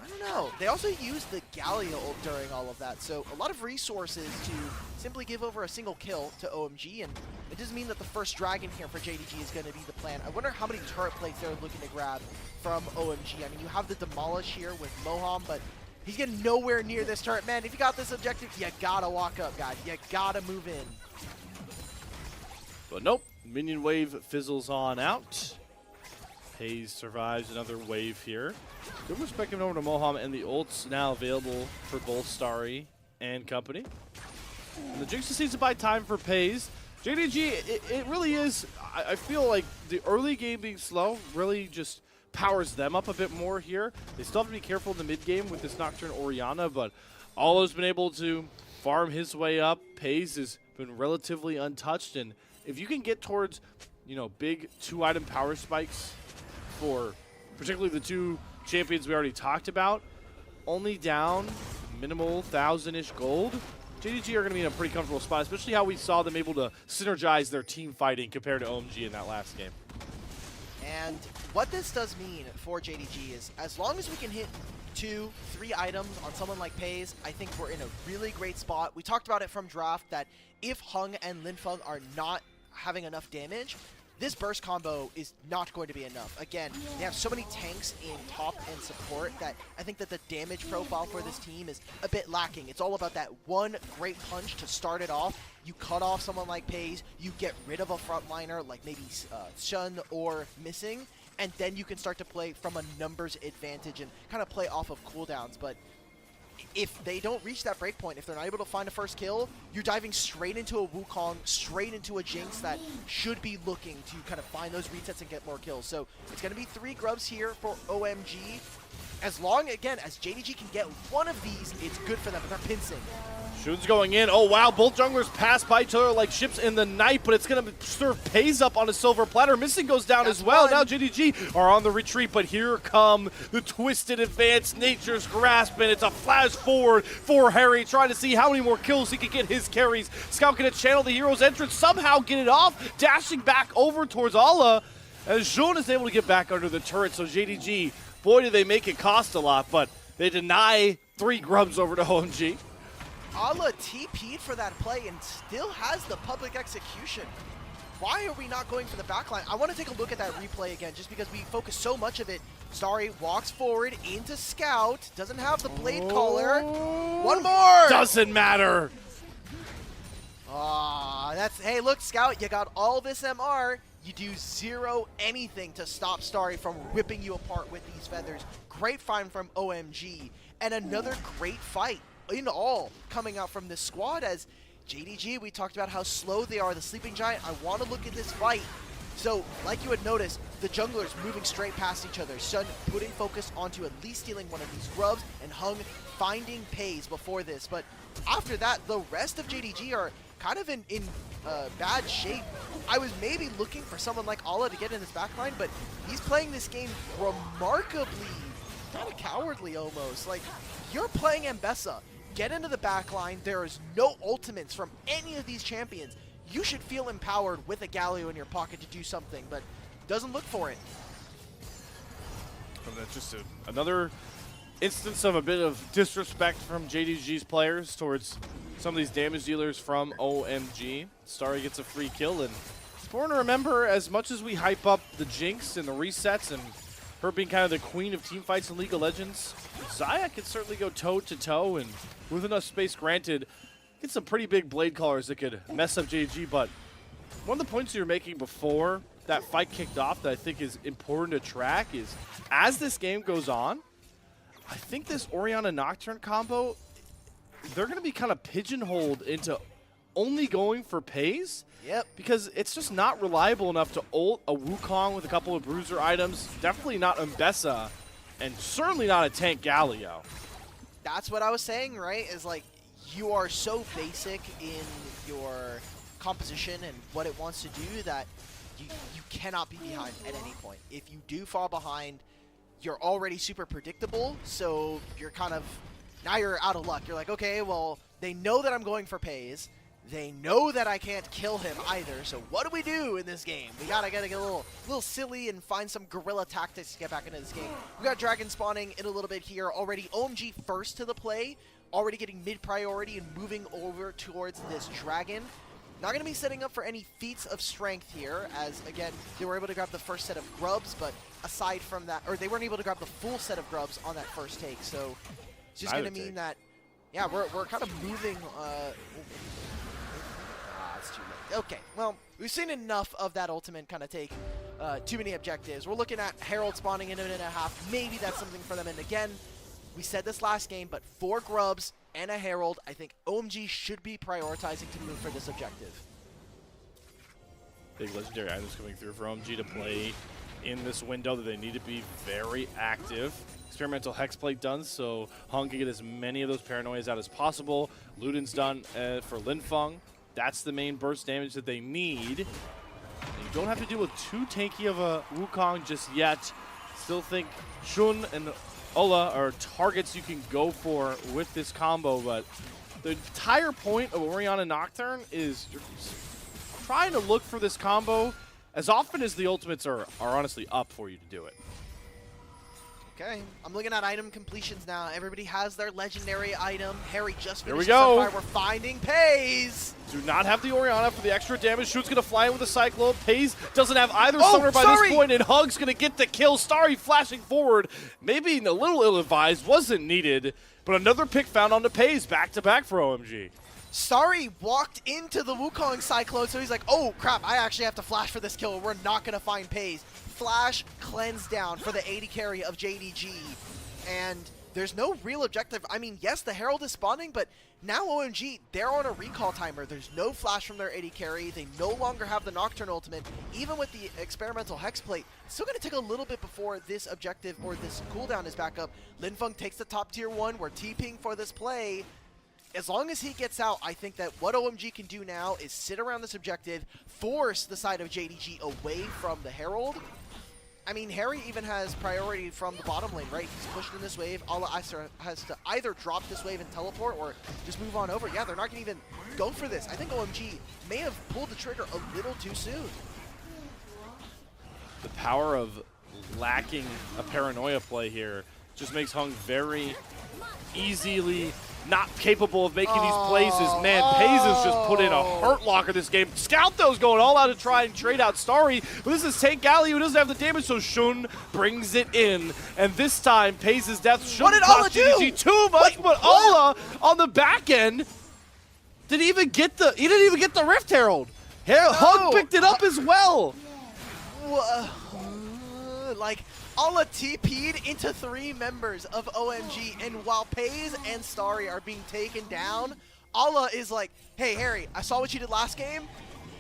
I don't know. They also used the Gallia ult during all of that, so a lot of resources to simply give over a single kill to OMG, and it doesn't mean that the first dragon here for JDG is going to be the plan. I wonder how many turret plates they're looking to grab from OMG. I mean, you have the Demolish here with Moham, but he's getting nowhere near this turret. Man, if you got this objective, you gotta walk up, guys. You gotta move in. But nope, minion wave fizzles on out. Hayes survives another wave here. Good respect given over to Moham, and the ult's now available for both Starry and company. And the Jinx just needs to buy time for Paze. JDG, it really is, I feel like the early game being slow really just powers them up a bit more here. They still have to be careful in the mid game with this Nocturne Orianna, but Olo's been able to farm his way up. Paze has been relatively untouched, and if you can get towards, you know, big 2-item power spikes for particularly the two champions we already talked about, only down minimal 1,000-ish gold, JDG are going to be in a pretty comfortable spot, especially how we saw them able to synergize their team fighting compared to OMG in that last game. And what this does mean for JDG is as long as we can hit 2-3 items on someone like Paze, I think we're in a really great spot. We talked about it from draft that if Hung and Linfeng are not having enough damage, this burst combo is not going to be enough. Again, they have so many tanks in top and support that I think that the damage profile for this team is a bit lacking. It's all about that one great punch to start it off. You cut off someone like Paze, you get rid of a frontliner like maybe Shun or Missing, and then you can start to play from a numbers advantage and kind of play off of cooldowns. But if they don't reach that breakpoint, if they're not able to find a first kill, you're diving straight into a Wukong, straight into a Jinx that should be looking to kind of find those resets and get more kills. So it's going to be 3 grubs here for OMG. As long, again, as JDG can get one of these, it's good for them, but they're pincing. Shun's going in. Oh, wow. Both junglers pass by each other like ships in the night, but it's going to serve Paze up on a silver platter. Missing goes down as well. Now JDG are on the retreat, but here come the twisted advanced Nature's Grasp, and it's a flash forward for Harry, trying to see how many more kills he can get his carries. Scout gonna channel the hero's entrance, somehow get it off, dashing back over towards Ala, as Jun is able to get back under the turret. So JDG, boy, do they make it cost a lot, but they deny 3 grubs over to OMG. Ala TP'd for that play and still has the public execution. Why are we not going for the backline? I want to take a look at that replay again just because we focus so much of it. Starry walks forward into Scout. Doesn't have the blade caller. One more! Doesn't matter. That's, hey, look, Scout, you got all this MR. You do 0 anything to stop Starry from ripping you apart with these feathers. Great find from OMG. And another great fight in all coming out from this squad as JDG, we talked about how slow they are, the Sleeping Giant. I want to look at this fight. So, like you had noticed, the junglers moving straight past each other. Shun putting focus onto at least stealing one of these grubs, and Hung finding Pays before this. But after that, the rest of JDG are kind of in bad shape. I was maybe looking for someone like Ala to get in this backline, but he's playing this game remarkably, kind of cowardly almost. Like, you're playing Mbessa. Get into the backline. There is no ultimates from any of these champions. You should feel empowered with a Galio in your pocket to do something, but doesn't look for it. And that's just another instance of a bit of disrespect from JDG's players towards some of these damage dealers from OMG. Starry gets a free kill, and it's important to remember, as much as we hype up the Jinx and the resets and her being kind of the queen of team fights in League of Legends, Xayah can certainly go toe-to-toe, and with enough space granted, get some pretty big blade callers that could mess up JDG. But one of the points you were making before that fight kicked off that I think is important to track is, as this game goes on, I think this Orianna Nocturne combo, they're going to be kind of pigeonholed into only going for Pays. Yep. Because it's just not reliable enough to ult a Wukong with a couple of bruiser items. Definitely not Mbessa, and certainly not a tank Galio. That's what I was saying, right? Is like, you are so basic in your composition and what it wants to do that you cannot be behind at any point. If you do fall behind, you're already super predictable, so you're kind of, now you're out of luck. You're like, okay, well, they know that I'm going for Pays. They know that I can't kill him either, so what do we do in this game? We gotta get a little silly and find some guerrilla tactics to get back into this game. We got Dragon spawning in a little bit here already. OMG first to the play, already getting mid-priority and moving over towards this Dragon. Not going to be setting up for any feats of strength here, as, again, they were able to grab the first set of grubs, but aside from that, or they weren't able to grab the full set of grubs on that first take, so it's just going to mean that, yeah, we're kind of moving, it's too late. Okay, well, we've seen enough of that ultimate kind of take too many objectives. We're looking at Herald spawning in a minute and a half. Maybe that's something for them, and again, we said this last game, but 4 grubs and a Herald, I think OMG should be prioritizing to move for this objective. Big legendary items coming through for OMG to play in this window that they need to be very active. Experimental Hexplate done, so Hung can get as many of those paranoias out as possible. Luden's done for Linfeng. That's the main burst damage that they need. And you don't have to deal with too tanky of a Wukong just yet. Still think Shun and Ola are targets you can go for with this combo, but the entire point of Orianna Nocturne is trying to look for this combo as often as the ultimates are honestly up for you to do it. Okay, I'm looking at item completions now. Everybody has their legendary item. Harry just Here we finished go. Sunfire. We're finding Pays. Do not have the Orianna for the extra damage. Shun's going to fly in with a Cyclone. Pays doesn't have either Oh, summoner by sorry. this point, and Hug's going to get the kill. Starry flashing forward. Maybe a little ill-advised. Wasn't needed. But another pick found on the Pays. Back-to-back for OMG. Starry walked into the Wukong Cyclone, so he's like, oh, crap, I actually have to flash for this kill. We're not going to find Pays. Flash cleanse down for the 80 carry of JDG. And there's no real objective. I mean, yes, the Herald is spawning, but now OMG, they're on a recall timer. There's no flash from their 80 carry. They no longer have the Nocturne ultimate. Even with the experimental Hexplate, it's still going to take a little bit before this objective or this cooldown is back up. Linfeng takes the top tier 1. We're TPing for this play. As long as he gets out, I think that what OMG can do now is sit around this objective, force the side of JDG away from the Herald. I mean, Harry even has priority from the bottom lane, right? He's pushed in this wave. Ala has to either drop this wave and teleport or just move on over. Yeah, they're not going to even go for this. I think OMG may have pulled the trigger a little too soon. The power of lacking a paranoia play here just makes Hung very easily not capable of making these plays. Man, Pays has just put in a hurt locker this game. Scout, though, is going all out to try and trade out Starry, but this is Tank Galio who doesn't have the damage, so Shun brings it in. And this time, Pays' death shouldn't cost GG too much, but Ola on the back end didn't even get the Rift Herald. Hug picked it up as well. Like, Ala TP'd into 3 members of OMG, and while Pays and Starry are being taken down, Ala is like, hey, Harry, I saw what you did last game.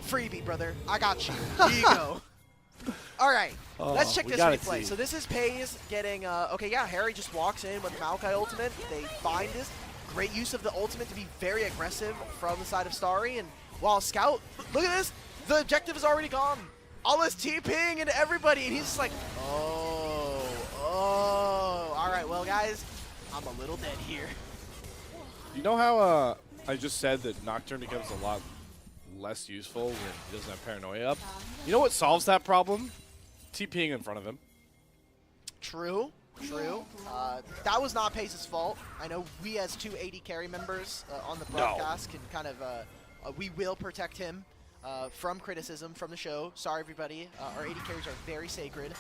Freebie, brother. I got you. Here you go. All right, let's check this replay. See. So this is Pays getting, okay, yeah, Harry just walks in with Maokai ultimate. They find this. Great use of the ultimate to be very aggressive from the side of Starry. And while Scout, look at this. The objective is already gone. All is TPing into everybody. And he's just like, oh. All right, well, guys, I'm a little dead here. You know how I just said that Nocturne becomes a lot less useful when he doesn't have Paranoia up? You know what solves that problem? TPing in front of him. True. That was not Pace's fault. I know we as two AD carry members on the broadcast can kind of, we will protect him from criticism from the show. Sorry, everybody. Our AD carries are very sacred.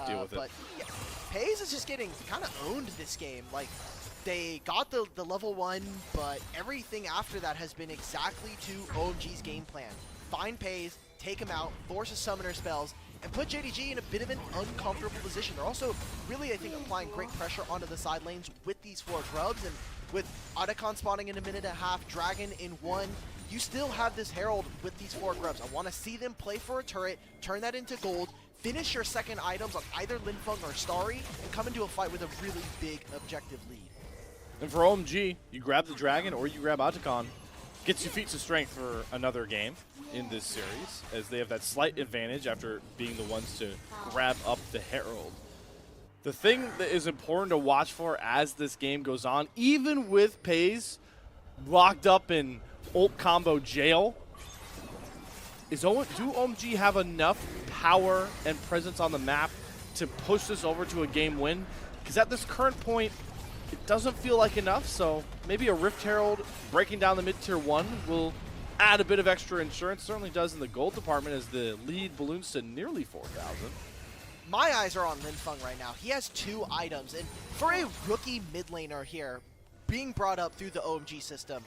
Deal with but yeah, Pace is just getting kind of owned this game. Like, they got the level 1, but everything after that has been exactly to OMG's game plan. Find Pace, take him out, force his summoner spells, and put JDG in a bit of an uncomfortable position. They're also really, I think, applying great pressure onto the side lanes with these 4 grubs, and with Otacon spawning in a minute and a half, Dragon in 1, you still have this Herald with these 4 grubs. I want to see them play for a turret, turn that into gold, finish your second items on either Linfeng or Starry, and come into a fight with a really big objective lead. And for OMG, you grab the Dragon or you grab Otacon. Gets you feats of strength for another game in this series, as they have that slight advantage after being the ones to grab up the Herald. The thing that is important to watch for as this game goes on, even with Pays locked up in ult combo jail, is do OMG have enough power and presence on the map to push this over to a game win? Because at this current point, it doesn't feel like enough, so maybe a Rift Herald breaking down the mid-tier 1 will add a bit of extra insurance. Certainly does in the gold department as the lead balloons to nearly 4,000. My eyes are on Linfeng right now. He has 2 items, and for a rookie mid laner here, being brought up through the OMG system,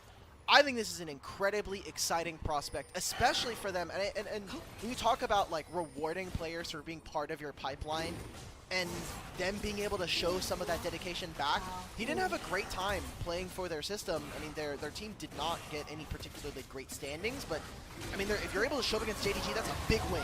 I think this is an incredibly exciting prospect, especially for them. And when you talk about like rewarding players for being part of your pipeline, and them being able to show some of that dedication back, he didn't have a great time playing for their system. I mean, their team did not get any particularly great standings, but I mean, if you're able to show up against JDG, that's a big win.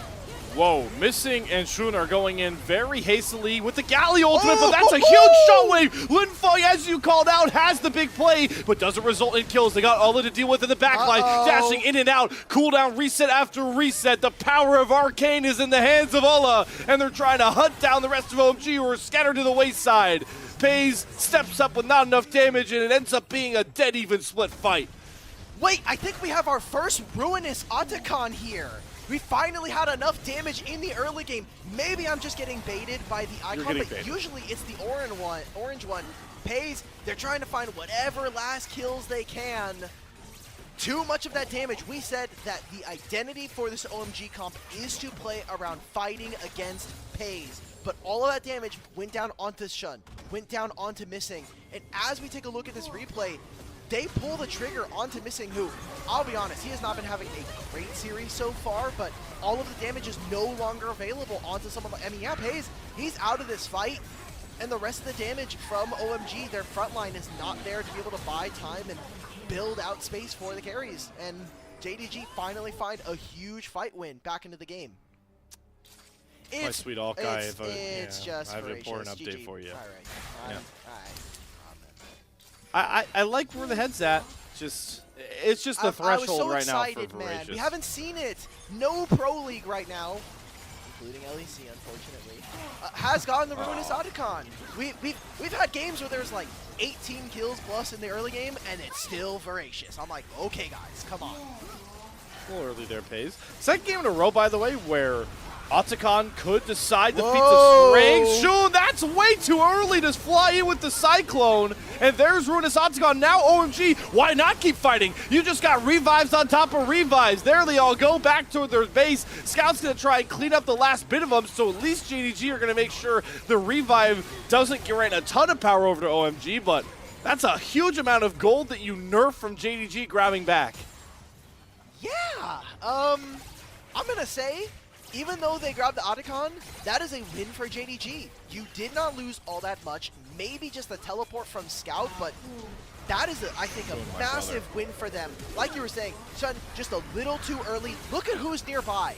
Whoa, Missing and Shun are going in very hastily with the Galley ultimate, but that's a huge shockwave. Linfeng, as you called out, has the big play, but doesn't result in kills. They got Ola to deal with in the backline, dashing in and out, cooldown reset after reset. The power of Arcane is in the hands of Ola, and they're trying to hunt down the rest of OMG who are scattered to the wayside. Pays steps up with not enough damage, and it ends up being a dead even split fight. Wait, I think we have our first Ruinous Otacon here. We finally had enough damage in the early game. Maybe I'm just getting baited by the icon, but usually it's the orange one. Pays, they're trying to find whatever last kills they can. Too much of that damage. We said that the identity for this OMG comp is to play around fighting against Pays. But all of that damage went down onto Shun, went down onto Missing. And as we take a look at this replay, they pull the trigger onto Missing, who, I'll be honest, he has not been having a great series so far, but all of the damage is no longer available onto someone like, I mean, yeah, Pays, he's out of this fight, and the rest of the damage from OMG, their front line is not there to be able to buy time and build out space for the carries. And JDG finally find a huge fight win back into the game. My sweet alt guy, it's just I have an important GG. update for you. All right. I like where the head's at. It's just the threshold right now for excited, man. Voracious. We haven't seen it. No Pro League right now, including LEC, unfortunately, has gotten the Ruinous Otacon. We've had games where there's like 18 kills plus in the early game, and it's still Voracious. I'm like, okay, guys, come on. A little early there, Pays. Second game in a row, by the way, where Otacon could decide the feats of strength. Shun, that's way too early to fly in with the Cyclone. And there's Ruinous Otacon. Now OMG, why not keep fighting? You just got revives on top of revives. There they all go back to their base. Scout's going to try and clean up the last bit of them, so at least JDG are going to make sure the revive doesn't grant a ton of power over to OMG, but that's a huge amount of gold that you nerf from JDG grabbing back. Yeah, I'm going to say, even though they grabbed the Otacon, that is a win for JDG. You did not lose all that much. maybe just the teleport from Scout, but that is, I think, a massive win for them. Like you were saying, Shun, just a little too early. Look at who's nearby.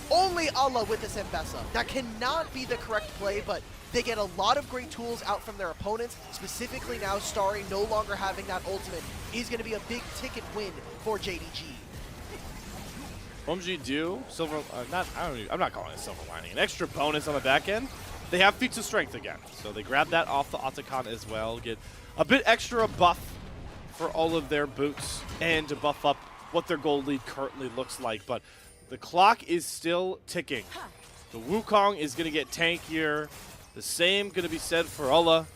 Only Allah with this Mbessa. That cannot be the correct play, but they get a lot of great tools out from their opponents. Specifically now, Starry no longer having that ultimate is going to be a big ticket win for JDG. OMG do silver, I'm not calling it silver lining. An extra bonus on the back end. They have feats of strength again, so they grab that off the Otacon as well. Get a bit extra buff for all of their boots and to buff up what their gold lead currently looks like. But the clock is still ticking. The Wukong is going to get tankier. The same going to be said for Ulla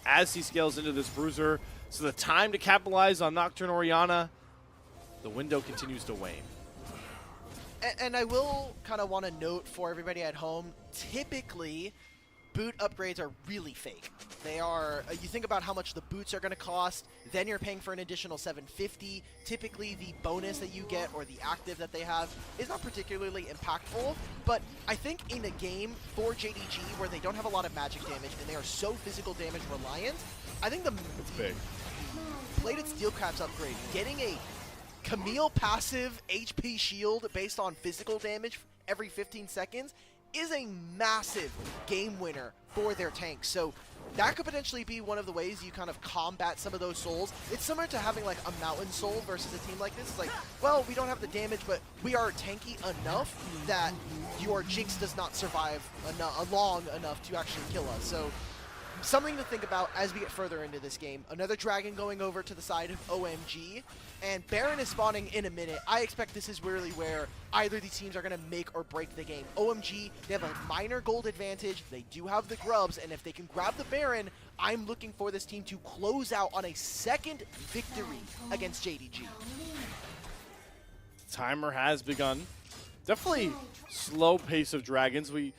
as he scales into this Bruiser. So the time to capitalize on Nocturne Orianna, the window continues to wane. And I will kind of want to note for everybody at home, typically boot upgrades are really fake. They are, you think about how much the boots are going to cost, then you're paying for an additional $750. Typically the bonus that you get or the active that they have is not particularly impactful, but I think in a game for JDG where they don't have a lot of magic damage and they are so physical damage reliant, I think the plated steel caps upgrade, getting a Camille passive HP shield based on physical damage every 15 seconds is a massive game winner for their tanks. So that could potentially be one of the ways you kind of combat some of those souls. It's similar to having like a mountain soul versus a team like this. It's like, well, we don't have the damage, but we are tanky enough that your Jinx does not survive long enough to actually kill us. So something to think about as we get further into this game. Another dragon going over to the side of OMG, and Baron is spawning in a minute. I expect this is really where either of these teams are going to make or break the game. OMG, they have a minor gold advantage. They do have the grubs, and if they can grab the Baron, I'm looking for this team to close out on a second victory against JDG. Timer has begun. Definitely slow pace of dragons. We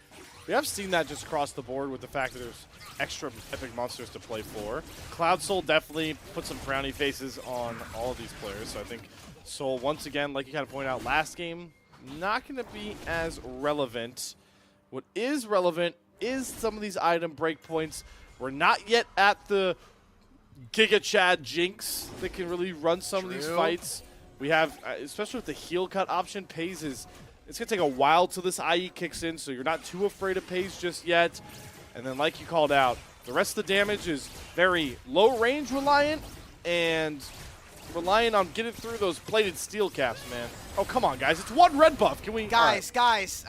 have seen that just across the board with the fact that there's extra epic monsters to play for. Cloud Soul definitely put some frowny faces on all of these players. So I think Soul, once again, like you kind of pointed out last game, not going to be as relevant. What is relevant is some of these item breakpoints. We're not yet at the Giga Chad Jinx that can really run some of these fights. We have, especially with the heal cut option, Pays is, it's going to take a while till this IE kicks in, so you're not too afraid of Pays just yet. And then like you called out, the rest of the damage is very low range reliant and reliant on getting through those plated steel caps, man. Oh, come on, guys. It's one red buff. Can we... Guys,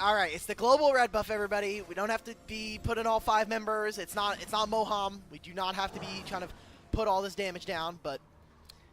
all right. It's the global red buff, everybody. We don't have to be putting all 5 members. It's not Moham. We do not have to be trying to put all this damage down, but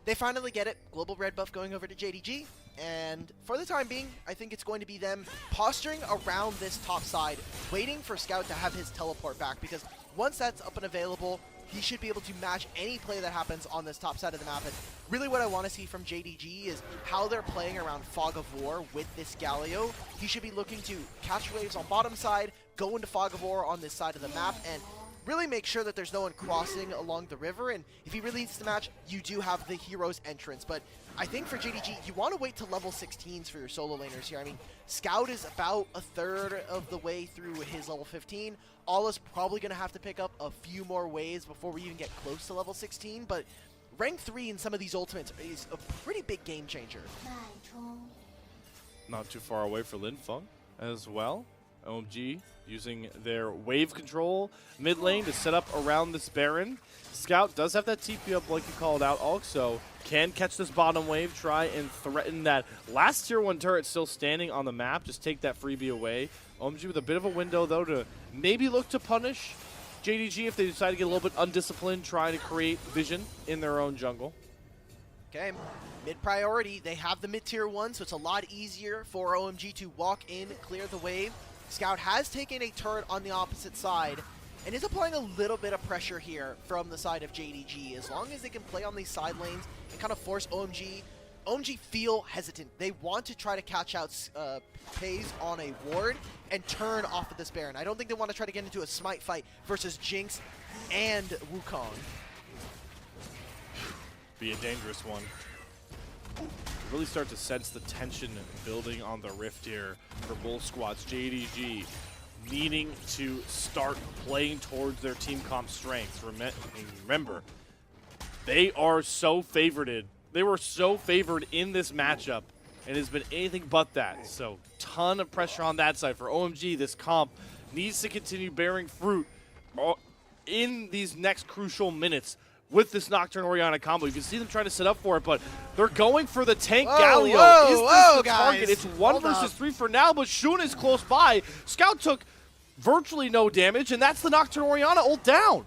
they finally get it. Global red buff going over to JDG. And for the time being, I think it's going to be them posturing around this top side, waiting for Scout to have his teleport back, because once that's up and available, he should be able to match any play that happens on this top side of the map. And really what I want to see from JDG is how they're playing around Fog of War with this Galio. He should be looking to catch waves on bottom side, go into Fog of War on this side of the map, and really make sure that there's no one crossing along the river. And if he really needs the match, you do have the hero's entrance. But I think for JDG, you want to wait to level 16s for your solo laners here. I mean, Scout is about a third of the way through his level 15. Alla's probably going to have to pick up a few more waves before we even get close to level 16. But rank 3 in some of these ultimates is a pretty big game changer. Not too far away for Lin Feng as well. OMG using their wave control mid lane to set up around this Baron. Scout does have that TP up like you called out, also can catch this bottom wave, try and threaten that last tier 1 turret still standing on the map, just take that freebie away. OMG with a bit of a window though to maybe look to punish JDG if they decide to get a little bit undisciplined, trying to create vision in their own jungle. Okay, mid priority, they have the mid tier 1, so it's a lot easier for OMG to walk in, clear the wave. Scout has taken a turret on the opposite side and is applying a little bit of pressure here from the side of JDG. As long as they can play on these side lanes and kind of force OMG. OMG feel hesitant. They want to try to catch out Pays on a ward and turn off of this Baron. I don't think they want to try to get into a smite fight versus Jinx and Wukong. Be a dangerous one. Really start to sense the tension building on the rift here for both squads. JDG needing to start playing towards their team comp strengths. Remember, they are so favored. They were so favored in this matchup, and has been anything but that. So, ton of pressure on that side for OMG. This comp needs to continue bearing fruit in these next crucial minutes with this Nocturne Orianna combo. You can see them trying to set up for it, but they're going for the tank Galio. Is this the target? It's 1 versus 3 for now, but Shun is close by. Scout took virtually no damage, and that's the Nocturne Orianna ult down.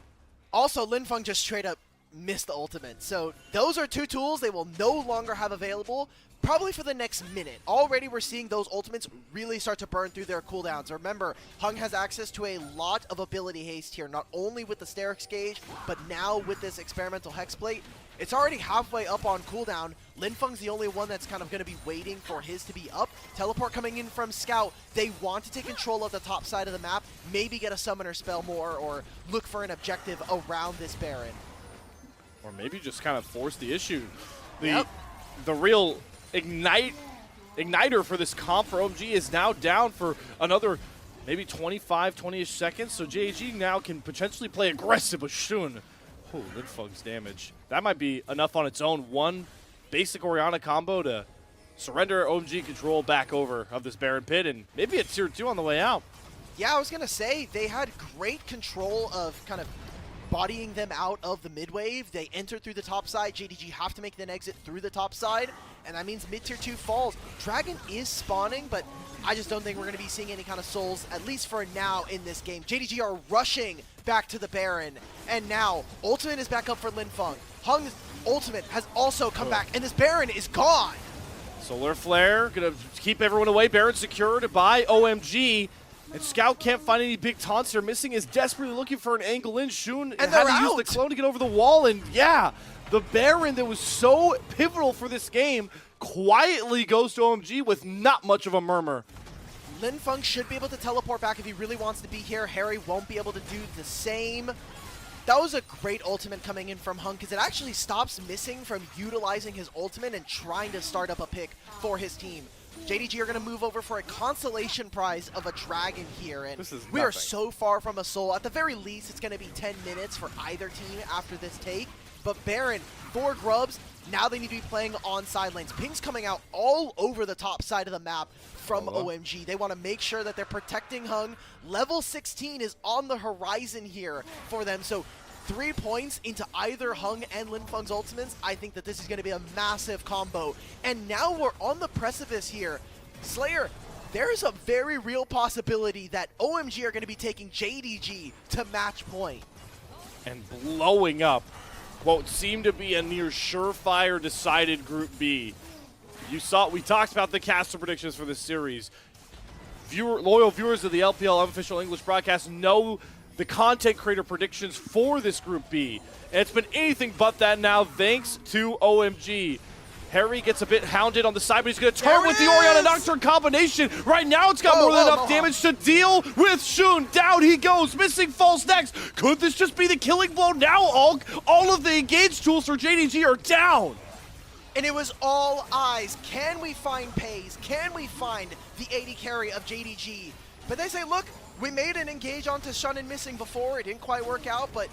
Also, Linfeng just straight up missed the ultimate. So those are two tools they will no longer have available probably for the next minute. Already we're seeing those ultimates really start to burn through their cooldowns. Remember, Hung has access to a lot of ability haste here, not only with the Sterix gauge, but now with this experimental Hexblade. It's already halfway up on cooldown. Linfeng's the only one that's kind of going to be waiting for his to be up. Teleport coming in from Scout. They want to take control of the top side of the map, maybe get a summoner spell more, or look for an objective around this Baron. Or maybe just kind of force the issue. The real igniter for this comp for OMG is now down for another maybe 25, 20-ish seconds. So JAG now can potentially play aggressive with Shun. Oh, Linfeng's damage. That might be enough on its own. One basic Orianna combo to surrender OMG control back over of this Baron pit, and maybe a tier 2 on the way out. Yeah, I was going to say, they had great control of kind of bodying them out of the mid wave. They enter through the top side. JDG have to make an exit through the top side, and that means mid tier 2 falls. Dragon is spawning, but I just don't think we're going to be seeing any kind of souls, at least for now in this game. JDG are rushing back to the Baron, and now ultimate is back up for Linfeng. Hung's ultimate has also come back, and this Baron is gone. Solar Flare going to keep everyone away. Baron secured by OMG. And Scout can't find any big taunts here. Missing is desperately looking for an angle in. Shun had to use the clone to get over the wall. And yeah, the Baron that was so pivotal for this game quietly goes to OMG with not much of a murmur. Linfeng should be able to teleport back if he really wants to be here. Harry won't be able to do the same. That was a great ultimate coming in from Hung, because it actually stops Missing from utilizing his ultimate and trying to start up a pick for his team. JDG are going to move over for a consolation prize of a dragon here, and we are so far from a soul. At the very least, it's going to be 10 minutes for either team after this take. But Baron, 4 grubs, now they need to be playing on side lanes. Ping's coming out all over the top side of the map from OMG. They want to make sure that they're protecting Hung. Level 16 is on the horizon here for them, so 3 points into either Hung and Linfeng's ultimates. I think that this is going to be a massive combo. And now we're on the precipice here. Slayer, there's a very real possibility that OMG are going to be taking JDG to match point. And blowing up what seemed to be a near surefire decided Group B. We talked about the caster predictions for this series. Loyal viewers of the LPL unofficial English broadcast know the content creator predictions for this Group B. And it's been anything but that now, thanks to OMG. Harry gets a bit hounded on the side, but he's going to turn with the Orianna Nocturne combination. Right now, it's got more than enough damage to deal with Shun. Down he goes. Missing falls next. Could this just be the killing blow? Now all of the engaged tools for JDG are down. And it was all eyes. Can we find Pays? Can we find the 80 carry of JDG? But they say, look, we made an engage onto Shun and Missing before. It didn't quite work out, but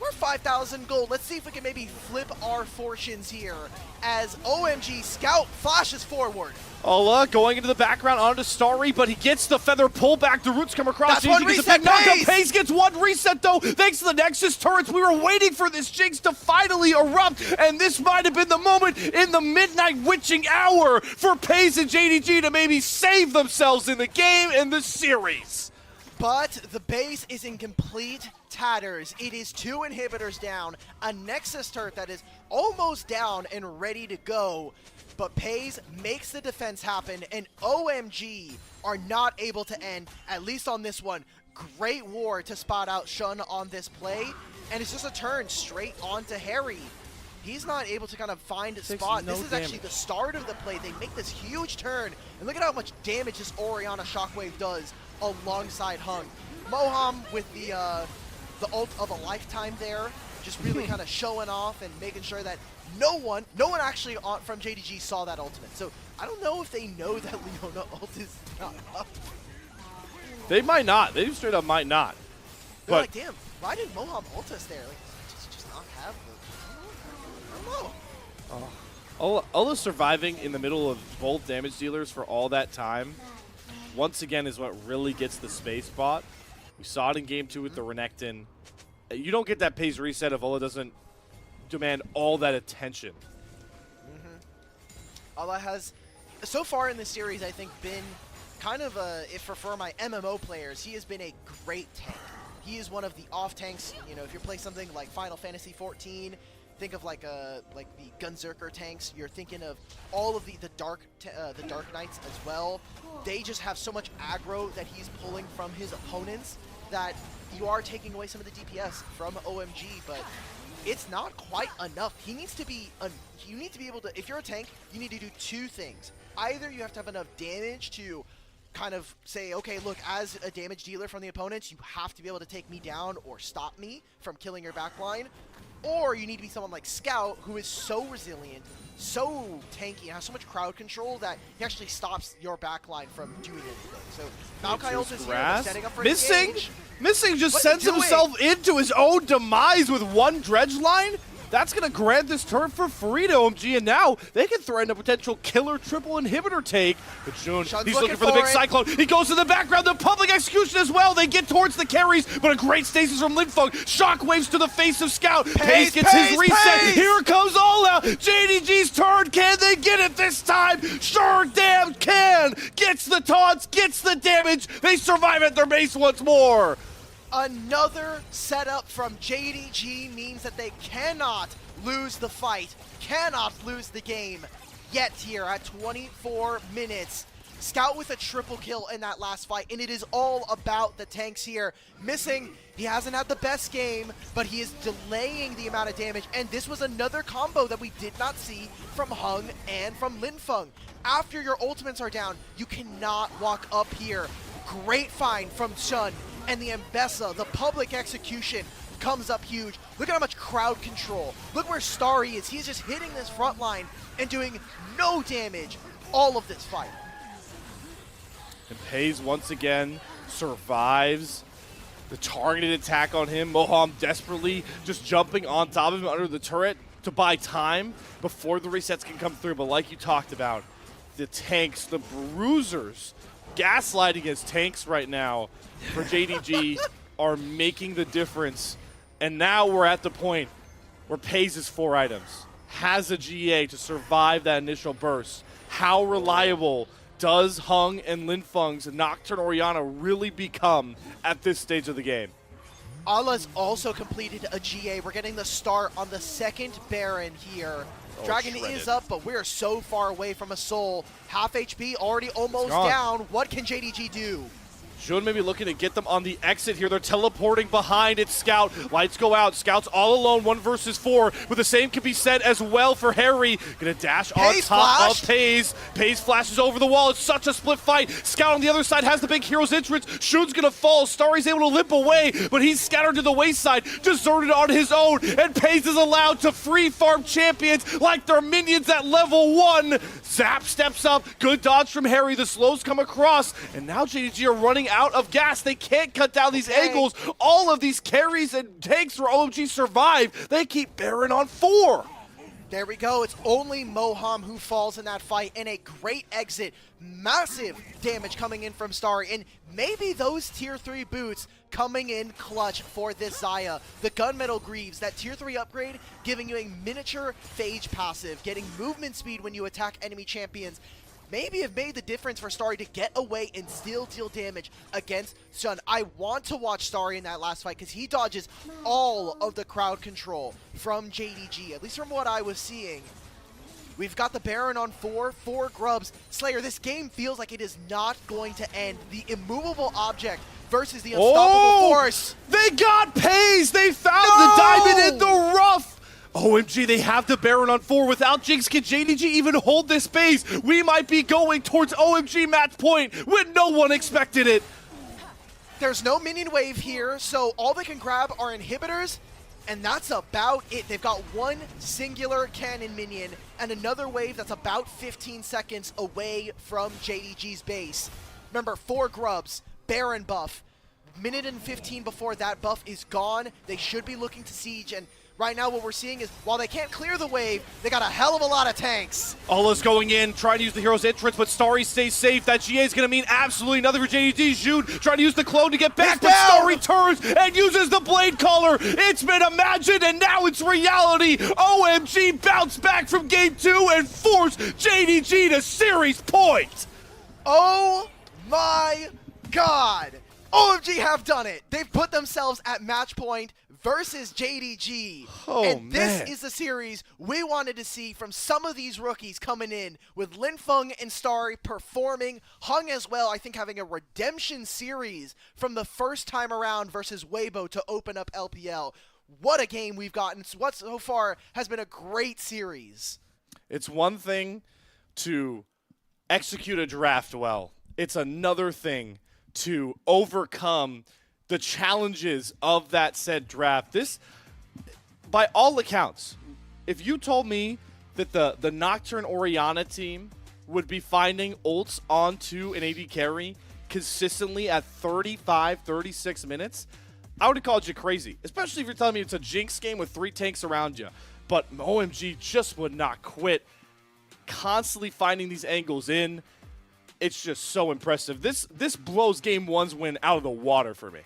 we're 5,000 gold. Let's see if we can maybe flip our fortunes here as OMG Scout flashes forward. Ola going into the background onto Starry, but he gets the feather pull back. The roots come across. That's one reset. Pays gets one reset, though, thanks to the Nexus turrets. We were waiting for this Jinx to finally erupt, and this might have been the moment in the midnight witching hour for Pays and JDG to maybe save themselves in the game and the series. But the base is in complete tatters. It is 2 inhibitors down, a Nexus turret that is almost down and ready to go. But Pays makes the defense happen, and OMG are not able to end, at least on this one. Great war to spot out Shun on this play, and it's just a turn straight onto Harry. He's not able to kind of find a spot. This is actually the start of the play. They make this huge turn, and look at how much damage this Orianna Shockwave does alongside Hung. Moham with the ult of a lifetime there, just really kind of showing off and making sure that no one actually from JDG saw that ultimate. So I don't know if they know that Leona ult is not up. They might not. They straight up might not. They're But like, damn, why did Moham ult us there? Like, just not have the... I don't know. Ola surviving in the middle of both damage dealers for all that time, once again, is what really gets the space bot. We saw it in Game 2 with the Renekton. You don't get that pace reset if Ola doesn't demand all that attention. Ola has, so far in the series, I think, been kind of a, if for my MMO players, he has been a great tank. He is one of the off tanks. You know, if you're playing something like Final Fantasy 14, think of like the Gunzerker tanks. You're thinking of all of the Dark Knights as well. They just have so much aggro that he's pulling from his opponents that you are taking away some of the DPS from OMG, but it's not quite enough. He needs to be, you need to be able to, if you're a tank, you need to do two things. Either you have to have enough damage to kind of say, okay, look, as a damage dealer from the opponents, you have to be able to take me down or stop me from killing your backline. Or you need to be someone like Scout, who is so resilient, so tanky, and has so much crowd control that he actually stops your backline from doing anything. So Maokai ult is here, setting up for engage. Missing just sends himself into his own demise with one dredge line. That's going to grant this turret for free to OMG, and now they can threaten a potential killer triple inhibitor take. But Jun, he's looking for the big Cyclone. He goes to the background, the public execution as well. They get towards the carries, but a great stasis from Linfeng. Shockwaves to the face of Scout. Pace gets his reset. Here comes Ola. JDG's turn. Can they get it this time? Sure damn can. Gets the taunts, gets the damage. They survive at their base once more. Another setup from JDG means that they cannot lose the fight, cannot lose the game yet here at 24 minutes. Scout with a triple kill in that last fight, and it is all about the tanks here. Missing, he hasn't had the best game, but he is delaying the amount of damage, and this was another combo that we did not see from Hung and from Linfeng. After your ultimates are down, you cannot walk up here. Great find from Chun. And the Mbessa, the public execution, comes up huge. Look at how much crowd control. Look where Starry is. He's just hitting this front line and doing no damage all of this fight. And Pays once again survives the targeted attack on him. Moham desperately just jumping on top of him under the turret to buy time before the resets can come through. But like you talked about, the tanks, the bruisers, gaslighting his tanks right now for JDG are making the difference. And now we're at the point where Pays his 4 items, has a GA to survive that initial burst. How reliable does Hung and Linfeng's Nocturne Orianna really become at this stage of the game? Ala's also completed a GA. We're getting the start on the second Baron here. Dragon is up, but we're so far away from a soul. Half HP, already almost down. What can JDG do? Jun may be looking to get them on the exit here. They're teleporting behind. It's Scout. Lights go out. Scout's all alone, 1 versus 4. But the same can be said as well for Harry. Gonna dash on top of Pays. Pays flashes over the wall. It's such a split fight. Scout on the other side has the big hero's entrance. Shun's gonna fall. Starry's able to limp away, but he's scattered to the wayside, deserted on his own. And Pays is allowed to free farm champions like they're minions at level 1. Zap steps up. Good dodge from Harry. The slows come across. And now JDG are running out of gas. They can't cut down these angles. All of these carries and tanks for OMG survive. They keep Baron on 4. There we go. It's only Moham who falls in that fight, and a great exit. Massive damage coming in from Starry, and maybe those tier 3 boots coming in clutch for this Xayah. The Gunmetal Greaves, that tier 3 upgrade, giving you a miniature phage passive, getting movement speed when you attack enemy champions. Maybe have made the difference for Starry to get away and still deal damage against Sun. I want to watch Starry in that last fight because he dodges all of the crowd control from JDG, at least from what I was seeing. We've got the Baron on 4 grubs. Slayer, this game feels like it is not going to end. The immovable object versus the unstoppable force. They got Pays! They found the diamond in the rough! OMG, they have the Baron on 4. Without Jinx, can JDG even hold this base? We might be going towards OMG match point when no one expected it. There's no minion wave here, so all they can grab are inhibitors, and that's about it. They've got one singular cannon minion and another wave that's about 15 seconds away from JDG's base. Remember, 4 grubs. Baron buff. Minute and 15 before that buff is gone, they should be looking to siege, and right now what we're seeing is, while they can't clear the wave, they got a hell of a lot of tanks. Ola's going in, trying to use the hero's entrance, but Starry stays safe. That GA is going to mean absolutely nothing for JDG. June trying to use the clone to get back, but Starry turns and uses the blade collar. It's been imagined, and now it's reality. OMG bounce back from game 2 and force JDG to series point. Oh my god. OMG have done it. They've put themselves at match point versus JDG. Oh, and this man. is the series we wanted to see from some of these rookies coming in, with Linfeng and Starry performing. Hung as well, I think, having a redemption series from the first time around versus Weibo to open up LPL. What a game we've gotten. What so far has been a great series. It's one thing to execute a draft well. It's another thing to overcome the challenges of that said draft. This, by all accounts, if you told me that the Nocturne Orianna team would be finding ults onto an AD carry consistently at 35, 36 minutes, I would have called you crazy, especially if you're telling me it's a Jinx game with 3 tanks around you. But OMG just would not quit, constantly finding these angles in. It's just so impressive. This blows game 1's win out of the water for me.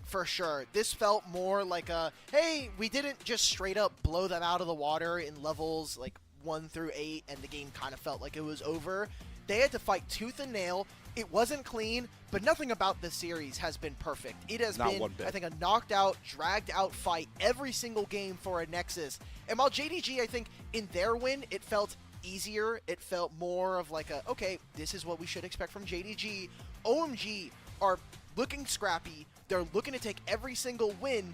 For sure. This felt more like a, hey, we didn't just straight up blow them out of the water in levels like 1 through 8, and the game kind of felt like it was over. They had to fight tooth and nail. It wasn't clean, but nothing about this series has been perfect. It has Not been, one bit. I think, a knocked out, dragged out fight every single game for a Nexus. And while JDG, I think, in their win, it felt easier, it felt more of like a, okay, this is what we should expect from JDG. OMG are looking scrappy. They're looking to take every single win.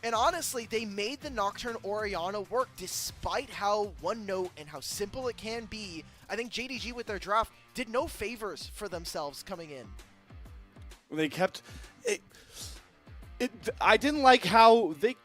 And honestly, they made the Nocturne Orianna work despite how one note and how simple it can be. I think JDG with their draft did no favors for themselves coming in. They kept I didn't like how they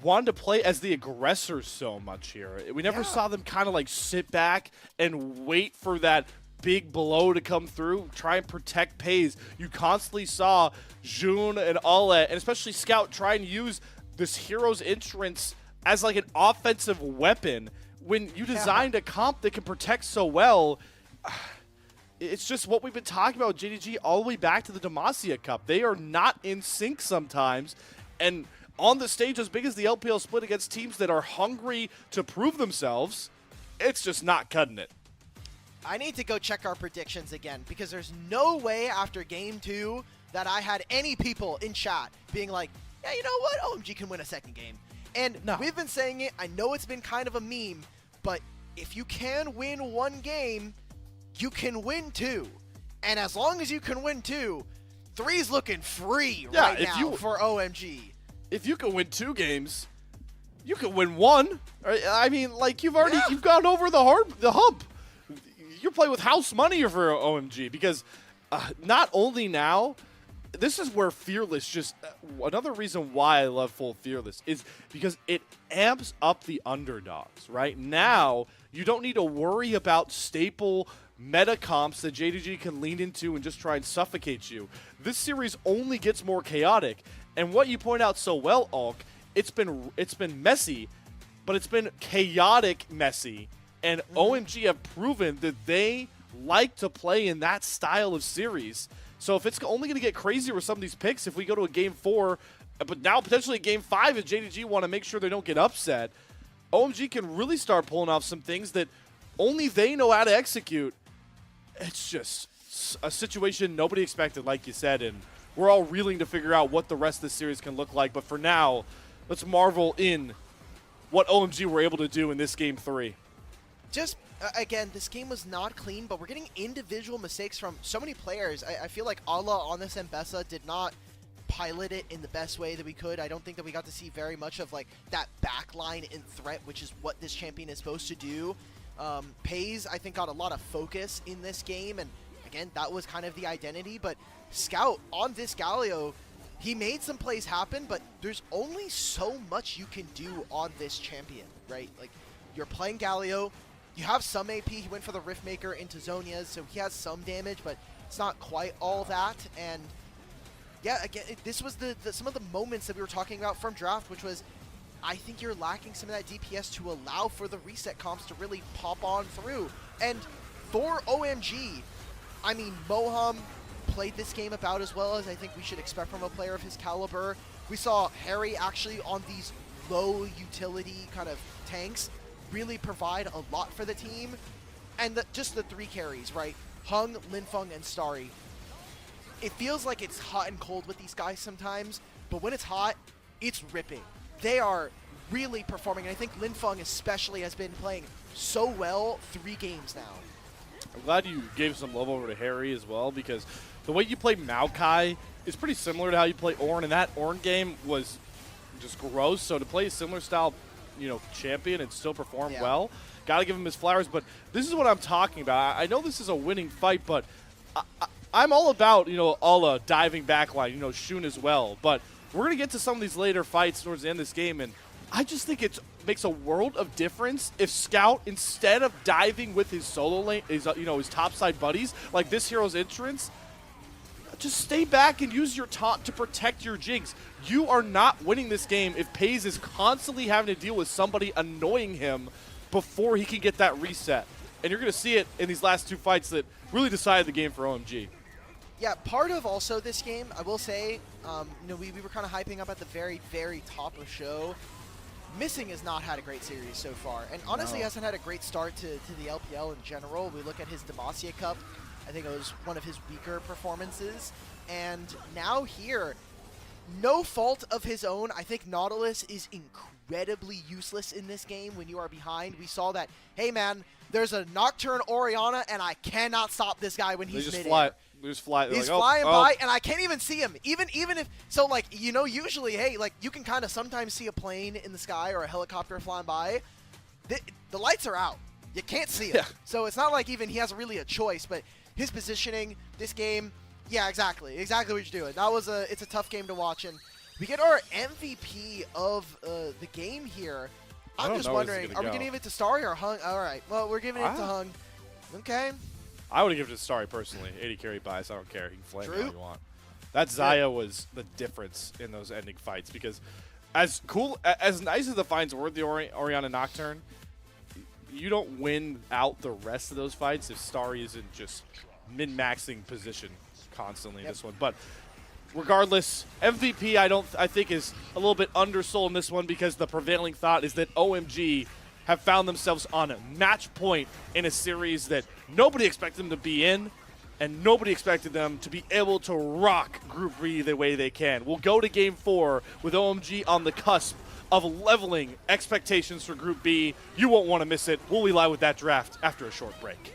wanted to play as the aggressors so much here. We never saw them kind of like sit back and wait for that big blow to come through, try and protect Pays. You constantly saw June and Ola, and especially Scout, try and use this hero's entrance as like an offensive weapon. When you designed a comp that can protect so well, it's just what we've been talking about with JDG all the way back to the Demacia Cup. They are not in sync sometimes, and on the stage as big as the LPL split against teams that are hungry to prove themselves, it's just not cutting it. I need to go check our predictions again, because there's no way after game 2 that I had any people in chat being like, yeah, you know what, OMG can win a second game. And we've been saying it, I know it's been kind of a meme, but if you can win one game, you can win 2. And as long as you can win 2, 3's looking free right now for OMG. If you can win 2 games, you can win 1. I mean, like, you've gone over the hump. You're playing with house money for OMG, because not only now, this is where Fearless just another reason why I love full Fearless is because it amps up the underdogs. Right now, you don't need to worry about staple meta comps that JDG can lean into and just try and suffocate you. This series only gets more chaotic, and what you point out so well, Ulk, it's been messy, but it's been chaotic messy. And OMG have proven that they like to play in that style of series. So if it's only going to get crazier with some of these picks, if we go to a game 4, but now potentially a game 5, if JDG want to make sure they don't get upset, OMG can really start pulling off some things that only they know how to execute. It's just a situation nobody expected, like you said, and we're all reeling to figure out what the rest of the series can look like. But for now, let's marvel in what OMG were able to do in this game 3. Just, again, this game was not clean, but we're getting individual mistakes from so many players. I feel like Allah on this Mbessa did not pilot it in the best way that we could. I don't think that we got to see very much of like that backline in threat, which is what this champion is supposed to do. Pays, I think, got a lot of focus in this game, and again, that was kind of the identity. But Scout, on this Galio, he made some plays happen, but there's only so much you can do on this champion, right? Like, you're playing Galio, you have some AP. He went for the Riftmaker into Zonia's, so he has some damage, but it's not quite all that. And yeah, again, this was some of the moments that we were talking about from draft, which was, I think you're lacking some of that DPS to allow for the reset comps to really pop on through. And for OMG, I mean, Moham played this game about as well as I think we should expect from a player of his caliber. We saw Harry actually on these low utility kind of tanks really provide a lot for the team. And just the 3 carries, right? Hung, Linfeng, and Starry. It feels like it's hot and cold with these guys sometimes, but when it's hot, it's ripping. They are really performing, and I think Linfeng especially has been playing so well 3 games now. I'm glad you gave some love over to Harry as well, because the way you play Maokai is pretty similar to how you play Ornn, and that Ornn game was just gross. So to play a similar style, champion and still perform well, gotta give him his flowers. But this is what I'm talking about. I know this is a winning fight, but I'm all about, all diving backline, Shun as well. But we're going to get to some of these later fights towards the end of this game, and I just think it makes a world of difference if Scout, instead of diving with his solo lane, his topside buddies, like this hero's entrance, just stay back and use your taunt to protect your Jinx. You are not winning this game if Paze is constantly having to deal with somebody annoying him before he can get that reset. And you're going to see it in these last 2 fights that really decided the game for OMG. Yeah, part of also this game, I will say, we were kind of hyping up at the very, very top of show. Missing has not had a great series so far, and honestly hasn't had a great start to the LPL in general. We look at his Demacia Cup, I think it was one of his weaker performances, and now here, no fault of his own, I think Nautilus is incredibly useless in this game when you are behind. We saw that, hey man, there's a Nocturne Orianna, and I cannot stop this guy when he's mid-air. He's flying by, and I can't even see him. Even if so, like usually, hey, like you can kind of sometimes see a plane in the sky or a helicopter flying by. The lights are out. You can't see him. Yeah. So it's not like even he has really a choice. But his positioning, this game, yeah, exactly what you're doing. It's a tough game to watch, and we get our MVP of the game here. I'm just wondering, are we gonna give it to Starry or Hung? All right, well we're giving it to Hung. Okay. I would have given it to Starry personally. 80 carry bias, I don't care. You can flame me all you want. That Xayah was the difference in those ending fights, because as nice as the finds were, the Orianna Nocturne, you don't win out the rest of those fights if Starry isn't just min-maxing position constantly in this one. But regardless, MVP I think is a little bit undersold in this one, because the prevailing thought is that OMG have found themselves on a match point in a series that nobody expected them to be in, and nobody expected them to be able to rock Group B the way they can. We'll go to Game 4 with OMG on the cusp of leveling expectations for Group B. You won't want to miss it. We'll be live with that draft after a short break.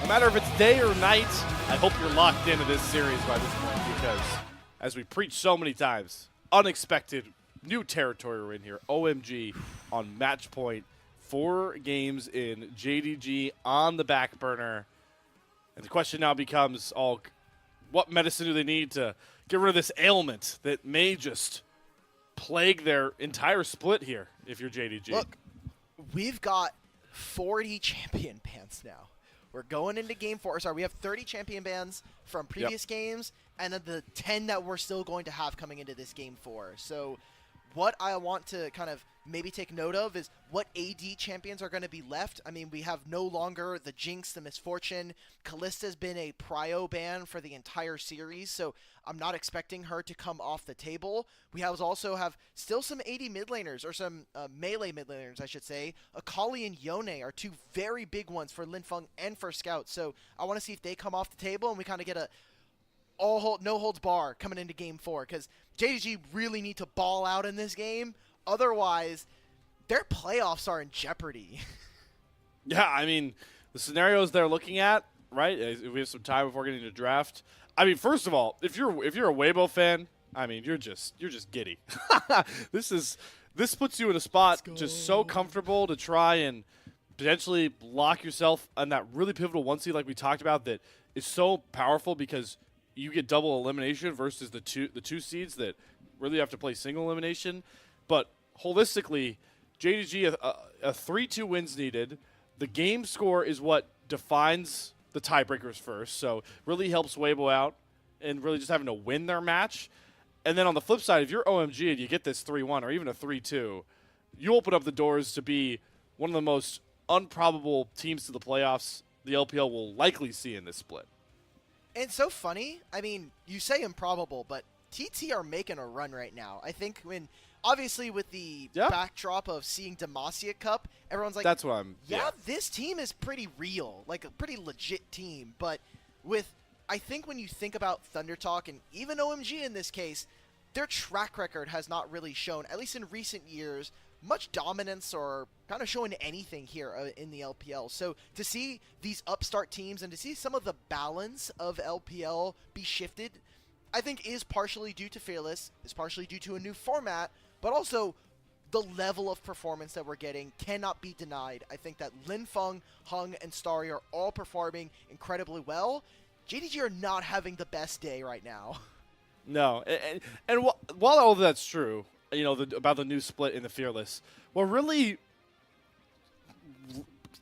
No matter if it's day or night, I hope you're locked into this series by this point because, as we preach so many times, unexpected new territory we're in here. OMG on match point. 4 games in, JDG on the back burner. And the question now becomes, what medicine do they need to get rid of this ailment that may just plague their entire split here if you're JDG? Look, we've got 40 champion bans now. We're going into game 4. Sorry, we have 30 champion bans from previous games, and then the 10 that we're still going to have coming into this game 4. So what I want to kind of maybe take note of is what AD champions are going to be left. I mean, we have no longer the Jinx, the Misfortune. Kallista's been a prio ban for the entire series, so I'm not expecting her to come off the table. We also have still some AD mid laners, or some melee mid laners, I should say. Akali and Yone are 2 very big ones for Linfeng and for Scout, so I want to see if they come off the table and we kind of get a no holds bar coming into game 4, because JDG really need to ball out in this game. Otherwise, their playoffs are in jeopardy. Yeah, I mean, the scenarios they're looking at, right? We have some time before getting to draft. I mean, first of all, if you're a Weibo fan, I mean, you're just giddy. This puts you in a spot just so comfortable to try and potentially lock yourself on that really pivotal 1 seed like we talked about that is so powerful because you get double elimination versus the two seeds that really have to play single elimination. But holistically, JDG, a 3-2 wins needed. The game score is what defines the tiebreakers first, so really helps Weibo out and really just having to win their match. And then on the flip side, if you're OMG and you get this 3-1 or even a 3-2, you open up the doors to be one of the most improbable teams to the playoffs the LPL will likely see in this split. And it's so funny. I mean, you say improbable, but TT are making a run right now. I think obviously with the backdrop of seeing Demacia Cup, everyone's like, this team is pretty real, like a pretty legit team. But I think when you think about Thunder Talk and even OMG in this case, their track record has not really shown, at least in recent years, much dominance or kind of showing anything here in the LPL. So to see these upstart teams and to see some of the balance of LPL be shifted, I think is partially due to Fearless, is partially due to a new format, but also the level of performance that we're getting cannot be denied. I think that Linfeng, Hung, and Starry are all performing incredibly well. JDG are not having the best day right now. No, and while all of that's true, about the new split in the Fearless, what really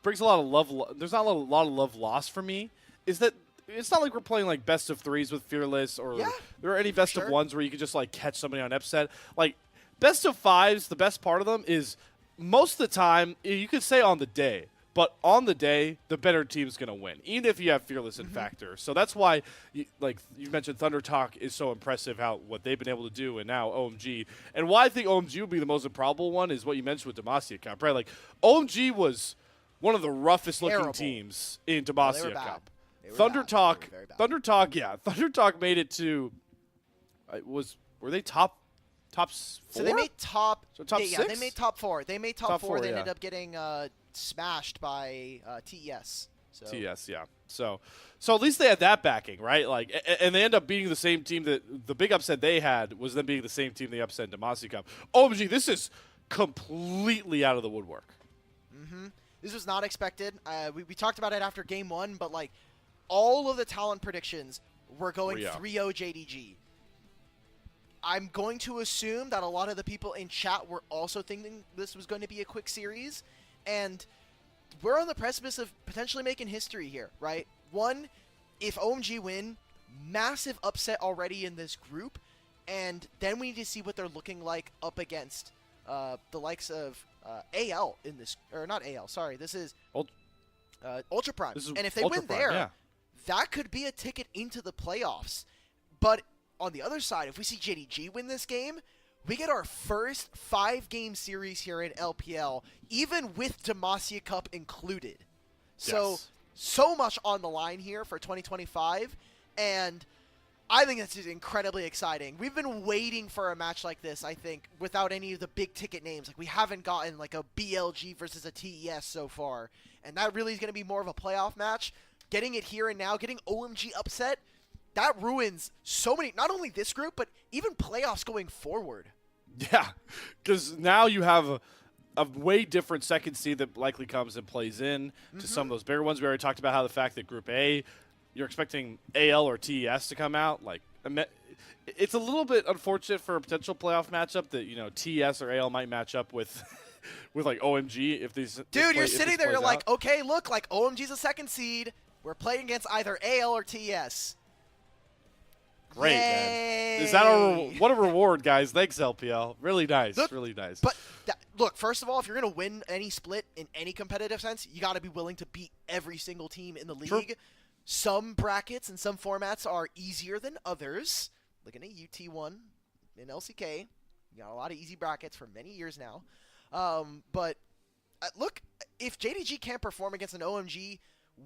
brings a lot of love, there's not a lot of love lost for me, is that it's not like we're playing like best of 3s with Fearless or there are any best of 1s where you could just like catch somebody on upset. Like best of 5s, the best part of them is most of the time, you could say on the day, but on the day, the better team's going to win, even if you have Fearless in Factor. So that's why, you mentioned Thunder Talk is so impressive, what they've been able to do, and now OMG. And why I think OMG would be the most improbable one is what you mentioned with Demacia Cup, right? Like, OMG was one of the roughest-looking teams in Demacia Cup. Thunder Talk, yeah. Thunder Talk made it to, were they top 4? So they made top 6? Yeah, they made top 4. They made top 4. They yeah. ended up getting smashed by TES. So. TS, yeah. So at least they had that backing, right? Like, and they end up beating the same team that the big upset they had was them being the same team they upset in Demacia Cup. OMG, this is completely out of the woodwork. Mm-hmm. This was not expected. We talked about it after game 1, but like all of the talent predictions were going 3-0 JDG. I'm going to assume that a lot of the people in chat were also thinking this was going to be a quick series, and we're on the precipice of potentially making history here, right? One, if OMG win, massive upset already in this group, and then we need to see what they're looking like up against the likes of AL in this, or not AL, sorry, this is Ultra Prime. And if they win there, that could be a ticket into the playoffs. But on the other side, if we see JDG win this game, we get our first 5-game series here in LPL, even with Demacia Cup included. So much on the line here for 2025, and I think this is incredibly exciting. We've been waiting for a match like this, I think, without any of the big ticket names. Like, we haven't gotten like a BLG versus a TES so far, and that really is going to be more of a playoff match. Getting it here and now, getting OMG upset, that ruins so many, not only this group, but even playoffs going forward. Yeah, because now you have a way different second seed that likely comes and plays in to some of those bigger ones. We already talked about how the fact that Group A, you're expecting AL or TES to come out. Like, it's a little bit unfortunate for a potential playoff matchup that, you know, TES or AL might match up with with like OMG if these. Dude, you're sitting there, you're like, okay, look, like OMG's a second seed. We're playing against either AL or TES. Great, man. Is that what a reward, guys. Thanks, LPL. Really nice. Really nice. But look, first of all, if you're going to win any split in any competitive sense, you got to be willing to beat every single team in the league. True. Some brackets and some formats are easier than others. Looking at UT1 in LCK. You got a lot of easy brackets for many years now. But look, if JDG can't perform against an OMG,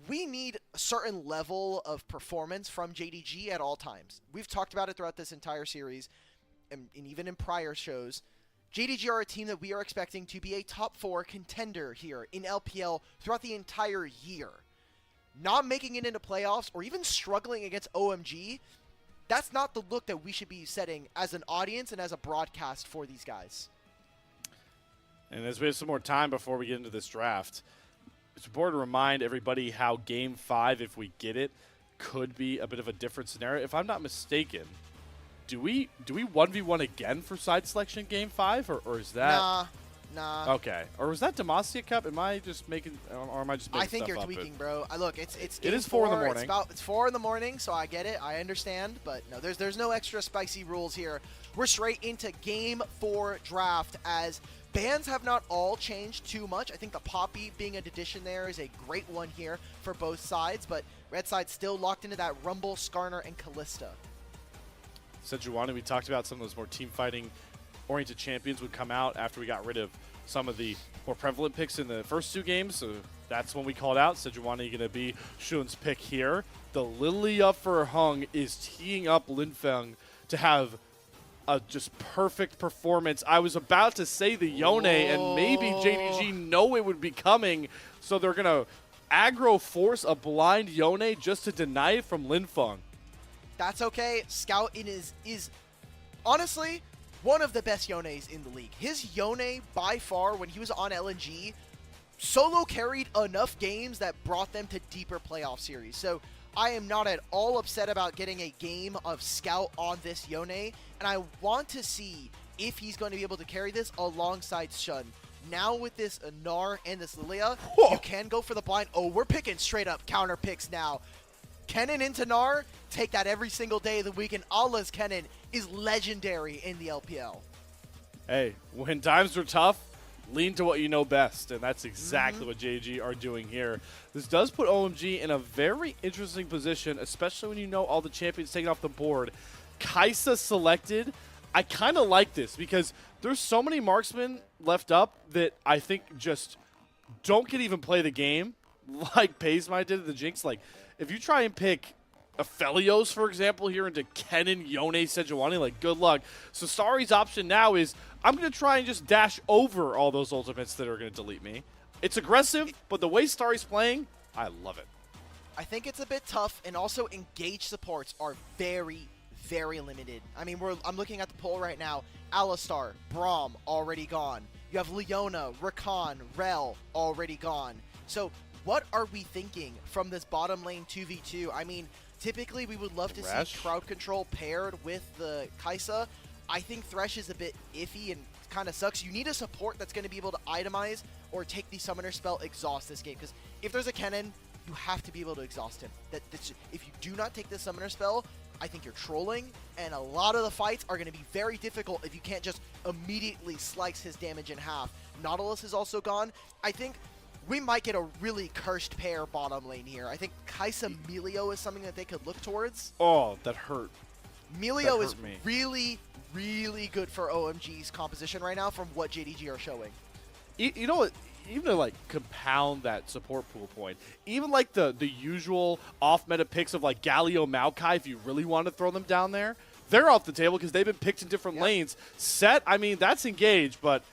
we need a certain level of performance from JDG at all times. We've talked about it throughout this entire series, and even in prior shows. JDG are a team that we are expecting to be a top 4 contender here in LPL throughout the entire year. Not making it into playoffs or even struggling against OMG, that's not the look that we should be setting as an audience and as a broadcast for these guys. And as we have some more time before we get into this draft, it's important to remind everybody how Game 5, if we get it, could be a bit of a different scenario. If I'm not mistaken, do we 1v1 again for side selection Game 5, or is that? Nah. Okay. Or was that Demacia Cup? Am I just making, or am I just making I think stuff you're up? tweaking, bro. Look, it's It is 4 in the morning. It's 4 in the morning, so I get it. I understand, but no, there's no extra spicy rules here. We're straight into Game 4 draft as bans have not all changed too much. I think the Poppy being an addition there is a great one here for both sides, but red side still locked into that Rumble, Skarner, and Callista. Sejuani, we talked about some of those more team fighting oriented champions would come out after we got rid of some of the more prevalent picks in the first 2 games, so that's when we called out Sejuani going to be Shun's pick here. The Lily up for Hung is teeing up Linfeng to have a just perfect performance. I was about to say the Yone, and maybe JDG know it would be coming, so they're going to aggro force a blind Yone just to deny it from Linfeng. That's okay. Scout is honestly one of the best Yones in the league. His Yone, by far, when he was on LNG, solo carried enough games that brought them to deeper playoff series. So I am not at all upset about getting a game of Scout on this Yone, and I want to see if he's going to be able to carry this alongside Shun. Now with this Gnar and this Lilia, you can go for the blind. Oh, we're picking straight up counter picks now. Kennen into Gnar, take that every single day of the week, and Allah's Kennen is legendary in the LPL. Hey, when times are tough, lean to what you know best, and that's exactly what JG are doing here. This does put OMG in a very interesting position, especially when you know all the champions taken off the board. Kaisa selected. I kind of like this because there's so many marksmen left up that I think just don't get even play the game like Pace might did at the Jinx. Like, if you try and pick Aphelios, for example, here into Kennen, Yone, Sejuani, like, good luck. So Sari's option now is, I'm going to try and just dash over all those ultimates that are going to delete me. It's aggressive, but the way Sari's playing, I love it. I think it's a bit tough, and also engage supports are very, very limited. I mean, I'm looking at the poll right now. Alistar, Braum, already gone. You have Leona, Rakan, Rel, already gone. So what are we thinking from this bottom lane 2v2? I mean, typically we would love to see crowd control paired with the Kai'Sa. I think Thresh is a bit iffy and kind of sucks. You need a support that's going to be able to itemize or take the summoner spell exhaust this game, because if there's a Kennen, you have to be able to exhaust him. If you do not take the summoner spell, I think you're trolling, and a lot of the fights are going to be very difficult if you can't just immediately slice his damage in half. Nautilus is also gone. I think we might get a really cursed pair bottom lane here. I think Kai'Sa Melio is something that they could look towards. Oh, that hurt. Melio is really, really good for OMG's composition right now from what JDG are showing. You know what? Even to like compound that support pool point, even like the usual off-meta picks of like Galio, Maokai, if you really want to throw them down there, they're off the table because they've been picked in different lanes. Set, I mean, that's engaged, but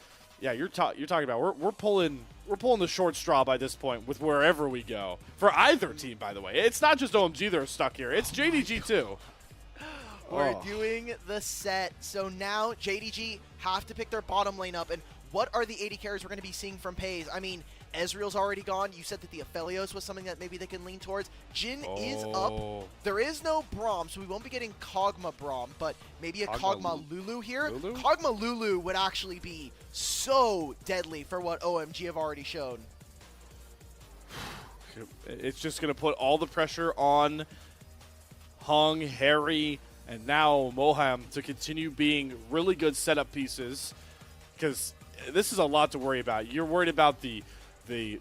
yeah, you're talking about we're pulling the short straw by this point with wherever we go for either team. By the way, it's not just OMG that are stuck here; it's JDG too. We're doing the set, so now JDG have to pick their bottom lane up. And what are the AD carries we're going to be seeing from FaZe? I mean, Ezreal's already gone. You said that the Aphelios was something that maybe they can lean towards. Jhin is up. There is no Braum, so we won't be getting Kog'Maw Braum, but maybe a Kog'Maw Lulu here. Kog'Maw Lulu would actually be so deadly for what OMG have already shown. It's just going to put all the pressure on Hung, Harry, and now Moham to continue being really good setup pieces, because this is a lot to worry about. You're worried about the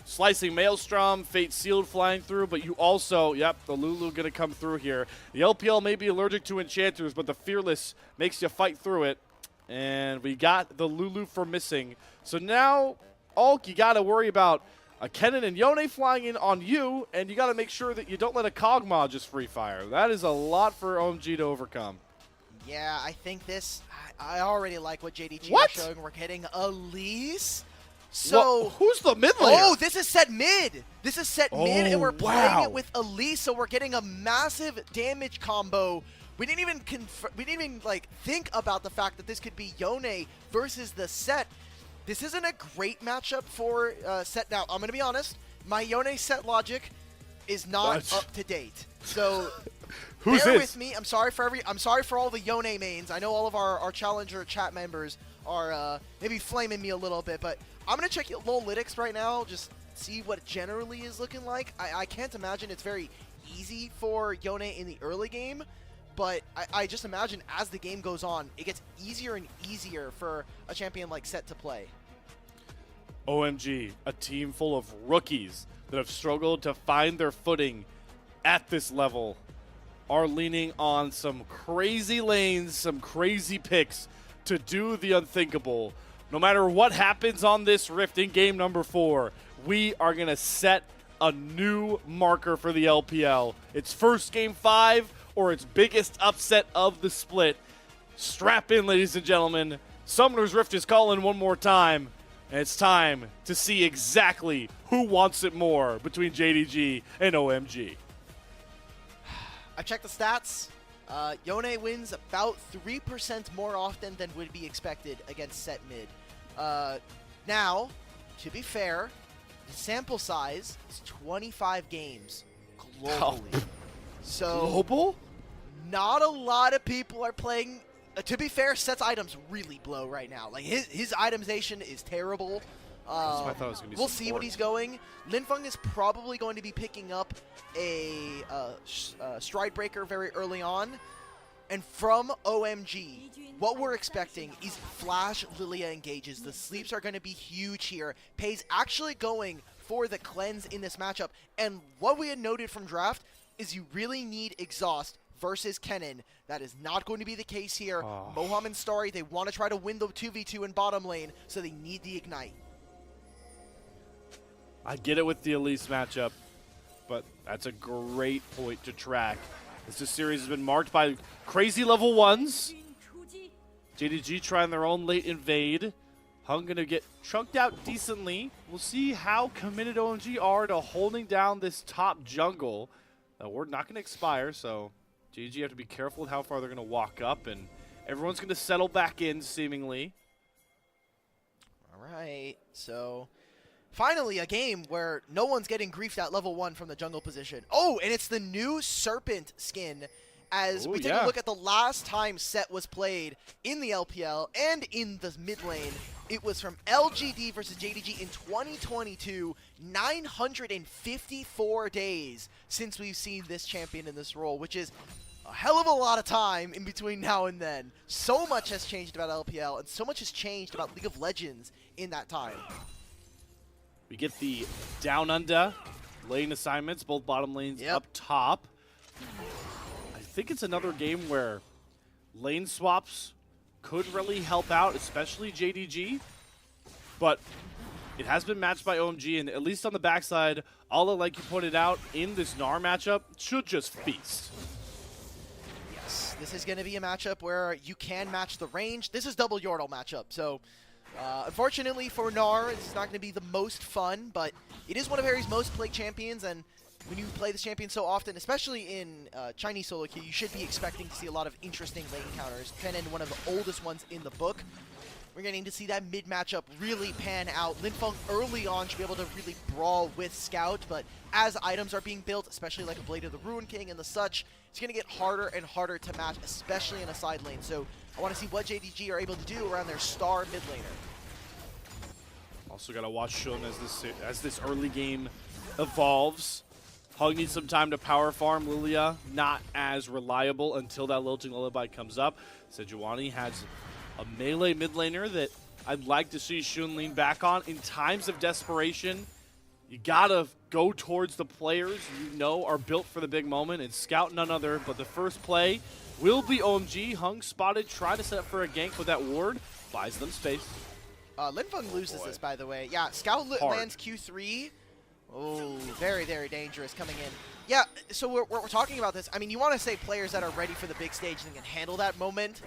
slicing Maelstrom, Fate Sealed flying through, but you also, the Lulu going to come through here. The LPL may be allergic to enchanters, but the Fearless makes you fight through it. And we got the Lulu for missing. So now, Ulk, you got to worry about a Kennen and Yone flying in on you, and you got to make sure that you don't let a Kog'Maw just free fire. That is a lot for OMG to overcome. Yeah, I think this, I already like what JDG are showing. We're getting Elise. So who's the mid laner? Oh, this is set mid. This is set mid, and we're playing it with Elise. So we're getting a massive damage combo. We didn't even like think about the fact that this could be Yone versus the set. This isn't a great matchup for set. Now, I'm gonna be honest. My Yone set logic is not up to date. So bear with me. I'm sorry for all the Yone mains. I know all of our Challenger chat members are maybe flaming me a little bit, but I'm going to check Lollytics right now, just see what it generally is looking like. I can't imagine it's very easy for Yone in the early game, but I just imagine as the game goes on, it gets easier and easier for a champion like Set to play. OMG, a team full of rookies that have struggled to find their footing at this level are leaning on some crazy lanes, some crazy picks to do the unthinkable. No matter what happens on this Rift in game number 4, we are going to set a new marker for the LPL. It's first game 5 or its biggest upset of the split. Strap in, ladies and gentlemen. Summoner's Rift is calling one more time, and it's time to see exactly who wants it more between JDG and OMG. I checked the stats. Yone wins about 3% more often than would be expected against set mid. Now, to be fair, the sample size is 25 games globally. So global? Not a lot of people are playing. To be fair, Set's items really blow right now. Like his itemization is terrible. I thought it was gonna be we'll see what he's going. Linfeng is probably going to be picking up a Stride Breaker very early on. And from OMG, what we're expecting is Flash Lilia engages. The sleeps are going to be huge here. Pei's actually going for the cleanse in this matchup. And what we had noted from draft is you really need exhaust versus Kennen. That is not going to be the case here. Moham and Starry, they want to try to win the 2v2 in bottom lane, so they need the ignite. I get it with the Elise matchup. but that's a great point to track. This series has been marked by crazy level 1s. JDG trying their own late invade. Hung going to get chunked out decently. We'll see how committed OMG are to holding down this top jungle. We're not going to expire, so JDG have to be careful with how far they're going to walk up, and everyone's going to settle back in, seemingly. All right, so finally a game where no one's getting griefed at level 1 from the jungle position. Oh, and it's the new Serpent skin. As we take a look at the last time Set was played in the LPL and in the mid lane, it was from LGD versus JDG in 2022, 954 days since we've seen this champion in this role, which is a hell of a lot of time in between now and then. So much has changed about LPL, and so much has changed about League of Legends in that time. We get the down under lane assignments, both bottom lanes up top. I think it's another game where lane swaps could really help out, especially JDG. But it has been matched by OMG, and at least on the backside, Alla, like you pointed out, in this Gnar matchup, should just feast. Yes, this is going to be a matchup where you can match the range. This is double Yordle matchup, so unfortunately for Gnar, it's not going to be the most fun, but it is one of Harry's most played champions, and when you play this champion so often, especially in Chinese solo queue, you should be expecting to see a lot of interesting lane counters. Kennen, one of the oldest ones in the book. We're getting to see that mid matchup really pan out. Linfeng early on should be able to really brawl with Scout, but as items are being built, especially like a Blade of the Ruin King and the such, it's going to get harder and harder to match, especially in a side lane. So I want to see what JDG are able to do around their star mid laner. Also got to watch Shun as this early game evolves. Hug needs some time to power farm. Lilia not as reliable until that Lilting Lullaby comes up. Sejuani has a melee mid laner that I'd like to see Shun lean back on. In times of desperation, you gotta go towards the players you know are built for the big moment, and Scout none other, but the first play will be OMG. Hung spotted, trying to set up for a gank with that ward, buys them space. Linfeng loses this, by the way. Yeah, Scout lands Q3. Oh, very, very dangerous coming in. Yeah, so we're talking about this. I mean, you want to say players that are ready for the big stage and can handle that moment.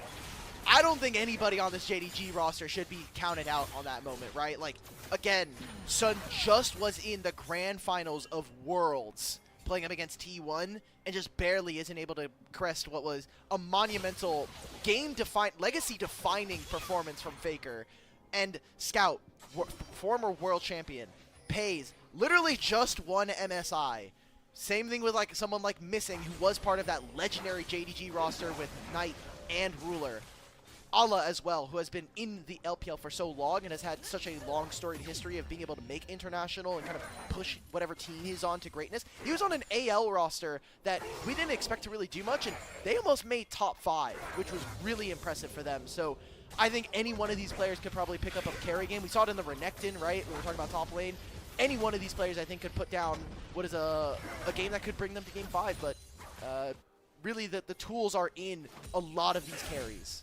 I don't think anybody on this JDG roster should be counted out on that moment, right? Like, again, Sun just was in the grand finals of Worlds playing up against T1 and just barely isn't able to crest what was a monumental legacy-defining performance from Faker. And Scout, former world champion, pays literally just one MSI. Same thing with like someone like Missing, who was part of that legendary JDG roster with Knight and Ruler. Alla as well, who has been in the LPL for so long and has had such a long storied history of being able to make international and kind of push whatever team he's on to greatness. He was on an AL roster that we didn't expect to really do much, and they almost made top 5, which was really impressive for them. So I think any one of these players could probably pick up a carry game. We saw it in the Renekton, right? We were talking about top lane. Any one of these players, I think, could put down what is a game that could bring them to game 5, but really the tools are in a lot of these carries.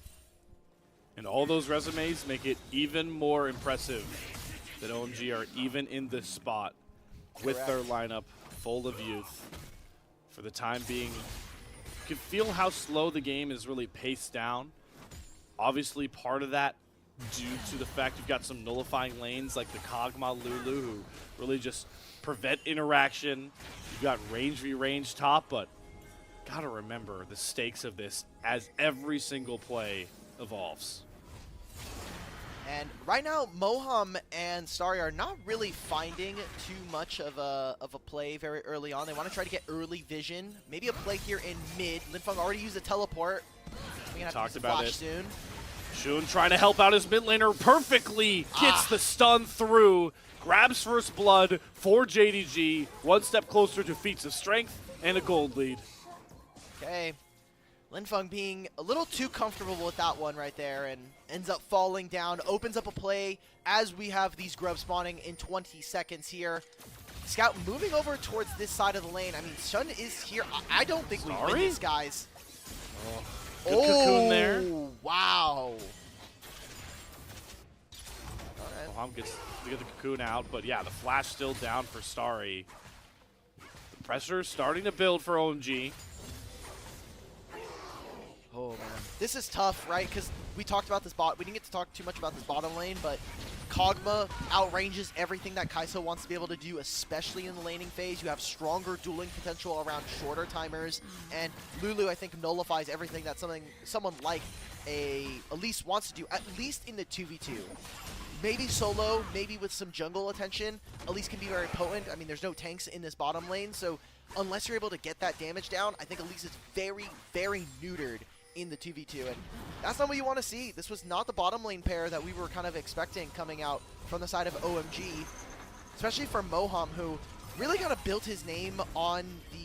And all those resumes make it even more impressive that OMG are even in this spot with their lineup full of youth. For the time being, you can feel how slow the game is really paced down. Obviously, part of that due to the fact you've got some nullifying lanes like the Kog'Maw Lulu who really just prevent interaction. You've got range v range top, but gotta remember the stakes of this as every single play evolves. And right now, Moham and Starry are not really finding too much of a play very early on. They want to try to get early vision. Maybe a play here in mid. Linfeng already used a teleport. We're gonna have to use flash soon. Shun trying to help out his mid laner perfectly. Gets the stun through. Grabs first blood for JDG. One step closer to feats of strength and a gold lead. Okay. Linfeng being a little too comfortable with that one right there and ends up falling down. Opens up a play as we have these grubs spawning in 20 seconds here. Scout moving over towards this side of the lane. I mean, Shun is here. I don't think we win this, guys. Good cocoon there. Wow. Moham gets to get the cocoon out, but yeah, the flash still down for Starry. Pressure starting to build for OMG. Oh, man. This is tough, right? Because we talked about this bot. We didn't get to talk too much about this bottom lane, but Kog'Maw outranges everything that Kai'Sa wants to be able to do, especially in the laning phase. You have stronger dueling potential around shorter timers, and Lulu, I think, nullifies everything that someone like Elise wants to do, at least in the 2v2. Maybe solo, maybe with some jungle attention, Elise can be very potent. I mean, there's no tanks in this bottom lane, so unless you're able to get that damage down, I think Elise is very, very neutered in the 2v2, and that's not what you want to see. This was not the bottom lane pair that we were kind of expecting coming out from the side of OMG, especially for Moham, who really kind of built his name on the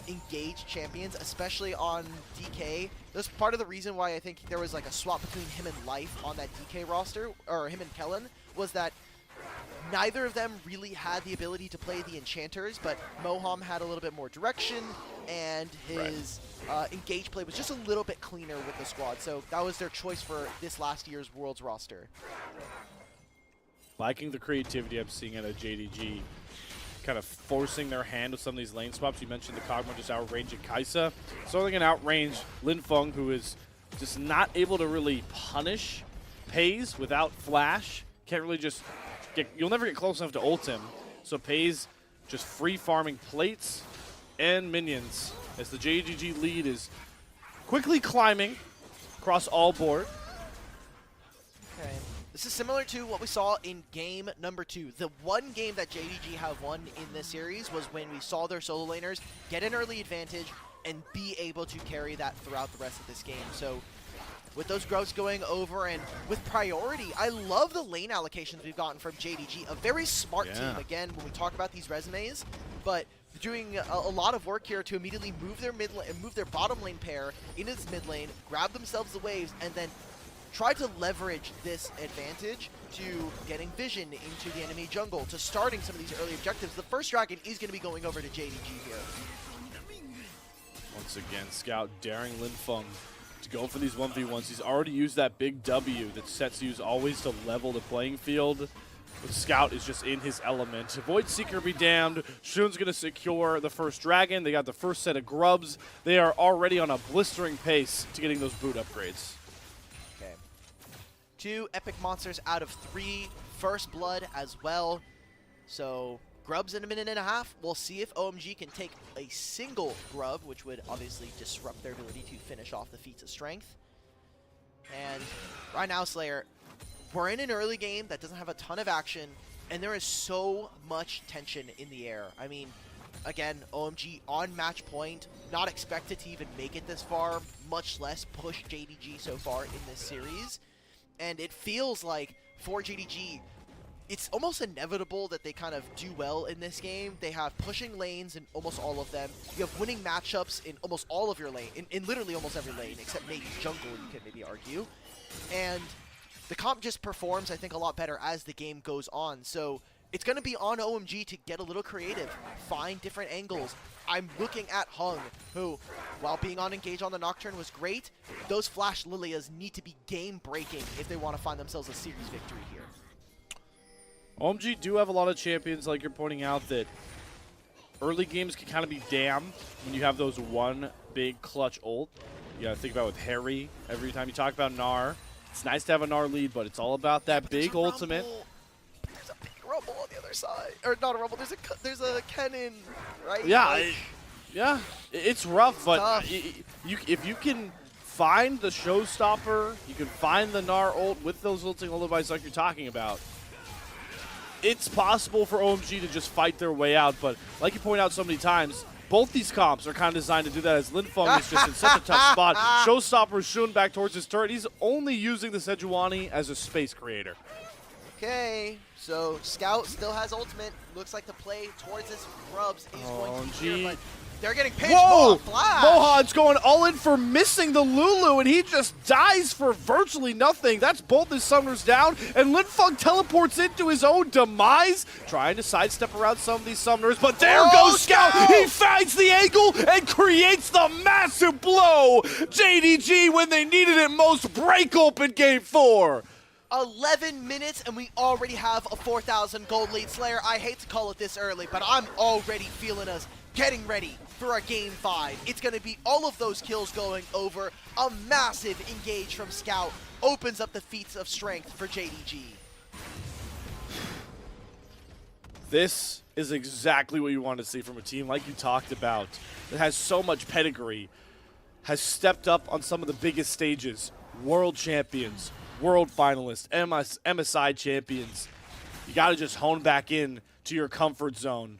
engaged champions, especially on DK. That's part of the reason why I think there was like a swap between him and Life on that DK roster, or him and Kellen, was that neither of them really had the ability to play the enchanters, but Moham had a little bit more direction, and his engage play was just a little bit cleaner with the squad. So that was their choice for this last year's Worlds roster. Liking the creativity I'm seeing out of JDG, kind of forcing their hand with some of these lane swaps. You mentioned the Kog'Maw just outranging Kai'Sa. So they're going to outrange Linfeng, who is just not able to really punish Pays without flash. Can't really just you'll never get close enough to ult him. So Pays just free farming plates and minions as the JDG lead is quickly climbing across all board. Okay. This is similar to what we saw in game number 2. The one game that JDG have won in this series was when we saw their solo laners get an early advantage and be able to carry that throughout the rest of this game. So with those growths going over and with priority, I love the lane allocations we've gotten from JDG. A very smart team, again, when we talk about these resumes, but doing a lot of work here to immediately move their mid lane, move their bottom lane pair into this mid lane, grab themselves the waves, and then try to leverage this advantage to getting vision into the enemy jungle, to starting some of these early objectives. The first dragon is going to be going over to JDG here. Once again, Scout daring Linfeng to go for these 1v1s. He's already used that big W that sets use always to level the playing field. But Scout is just in his element. Void Seeker be damned. Shun's going to secure the first dragon. They got the first set of grubs. They are already on a blistering pace to getting those boot upgrades. 2 epic monsters out of 3, first blood as well. So grubs in a minute and a half. We'll see if OMG can take a single grub, which would obviously disrupt their ability to finish off the feats of strength. And right now, Slayer, we're in an early game that doesn't have a ton of action, and there is so much tension in the air. I mean, again, OMG on match point, not expected to even make it this far, much less push JDG so far in this series. And it feels like for JDG, it's almost inevitable that they kind of do well in this game. They have pushing lanes in almost all of them. You have winning matchups in almost all of your lane, in literally almost every lane, except maybe jungle, you could maybe argue. And the comp just performs, I think, a lot better as the game goes on. So it's going to be on OMG to get a little creative, find different angles. I'm looking at Hung, who, while being on Engage on the Nocturne was great, those Flash Lilias need to be game-breaking if they want to find themselves a series victory here. OMG do have a lot of champions, like you're pointing out, that early games can kind of be damned when you have those one big clutch ult. You got to think about with Harry, every time you talk about Gnar, it's nice to have a Gnar lead, but it's all about that big ultimate. There's a big rumble on the other side. Or not a rumble, there's a cannon, right? Yeah, like, yeah, it's rough, but if you can find the showstopper, you can find the Gnar ult with those ulting ultimates like you're talking about, it's possible for OMG to just fight their way out. But like you point out so many times, both these comps are kind of designed to do that, as Linfeng is just in such a tough spot. Showstopper Shun back towards his turret. He's only using the Sejuani as a space creator. Okay, so Scout still has ultimate. Looks like the play towards his grubs is going to be here, but they're getting pinched. Whoa! Flash! Mohan's going all in for missing the Lulu, and he just dies for virtually nothing. That's both his summoners down, and Linfeng teleports into his own demise, trying to sidestep around some of these summoners, but there goes Scout! He finds the angle and creates the massive blow! JDG, when they needed it most, break open game 4. 11 minutes, and we already have a 4,000 gold lead. Slayer, I hate to call it this early, but I'm already feeling us getting ready for a Game 5. It's going to be all of those kills going over. A massive engage from Scout opens up the feats of strength for JDG. This is exactly what you want to see from a team like you talked about that has so much pedigree, has stepped up on some of the biggest stages, world champions, world finalists, MSI champions. You got to just hone back in to your comfort zone.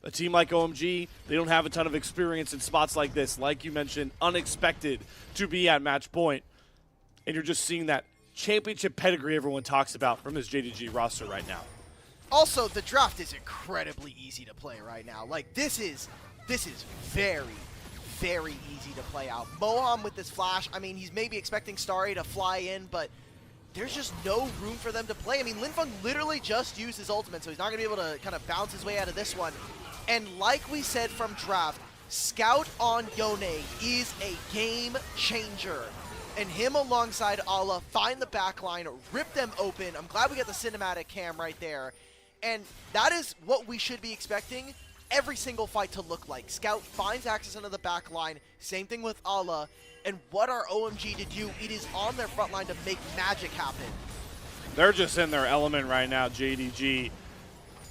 A team like OMG, they don't have a ton of experience in spots like this. Like you mentioned, unexpected to be at match point. And you're just seeing that championship pedigree everyone talks about from this JDG roster right now. Also, the draft is incredibly easy to play right now. Like, this is very, very easy to play out. Moham with this flash, I mean, he's maybe expecting Starry to fly in, but there's just no room for them to play. I mean, Linfeng literally just used his ultimate, so he's not going to be able to kind of bounce his way out of this one. And like we said from draft, Scout on Yone is a game changer. And him alongside Allah find the backline, rip them open. I'm glad we got the cinematic cam right there. And that is what we should be expecting every single fight to look like. Scout finds access into the backline. Same thing with Allah. And what are OMG to do? It is on their front line to make magic happen. They're just in their element right now, JDG.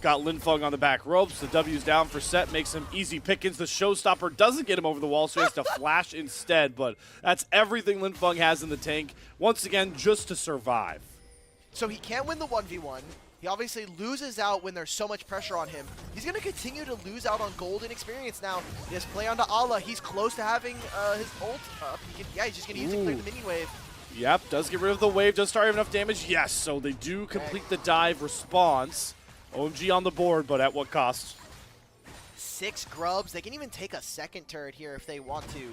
Got Linfeng on the back ropes. The W's down for set, makes him easy pickings. The showstopper doesn't get him over the wall, so he has to flash instead. But that's everything Linfeng has in the tank, once again, just to survive. So he can't win the 1v1. He obviously loses out when there's so much pressure on him. He's going to continue to lose out on gold and experience now. He has play onto Allah. He's close to having his ult up. He's just going to use it to clear the mini wave. Yep, does get rid of the wave. Does Starry have enough damage? Yes, so they do complete the dive response. OMG on the board, but at what cost? 6 grubs. They can even take a second turret here if they want to.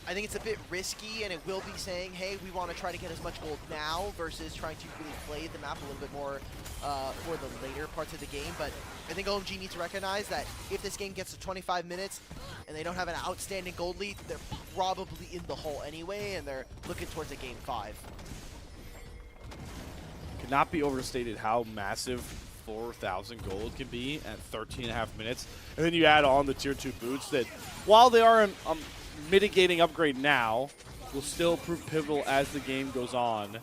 I think it's a bit risky, and it will be saying, hey, we want to try to get as much gold now versus trying to really play the map a little bit more for the later parts of the game. But I think OMG needs to recognize that if this game gets to 25 minutes and they don't have an outstanding gold lead, they're probably in the hole anyway, and they're looking towards a Game 5. Cannot be overstated how massive 4,000 gold can be at 13.5 minutes. And then you add on the tier 2 boots that, while they are a mitigating upgrade now, will still prove pivotal as the game goes on. And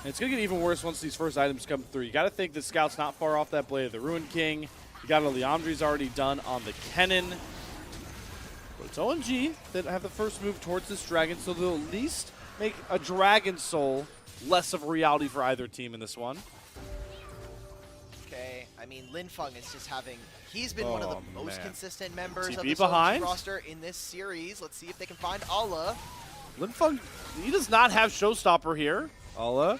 it's going to get even worse once these first items come through. You got to think the Scout's not far off that Blade of the Ruined King. You got a Leandri's already done on the Kennen. But it's OMG that have the first move towards this dragon, so they'll at least make a Dragon Soul less of a reality for either team in this one. Okay, I mean, Linfeng is just having... He's been one of the most consistent members of TP the behind roster in this series. Let's see if they can find Allah. Linfeng, he does not have Showstopper here. Allah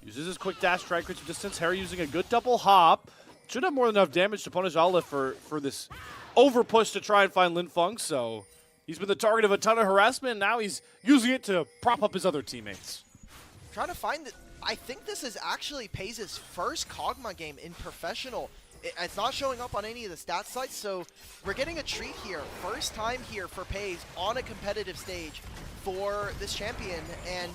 uses his quick dash, try creates distance. Harry using a good double hop. Should have more than enough damage to punish Allah for this over push to try and find Linfeng. So he's been the target of a ton of harassment, and now he's using it to prop up his other teammates. Trying to find it. I think this is actually Paze's first Kog'Maw game in professional. It's not showing up on any of the stat sites, so we're getting a treat here. First time here for Paze on a competitive stage for this champion. And,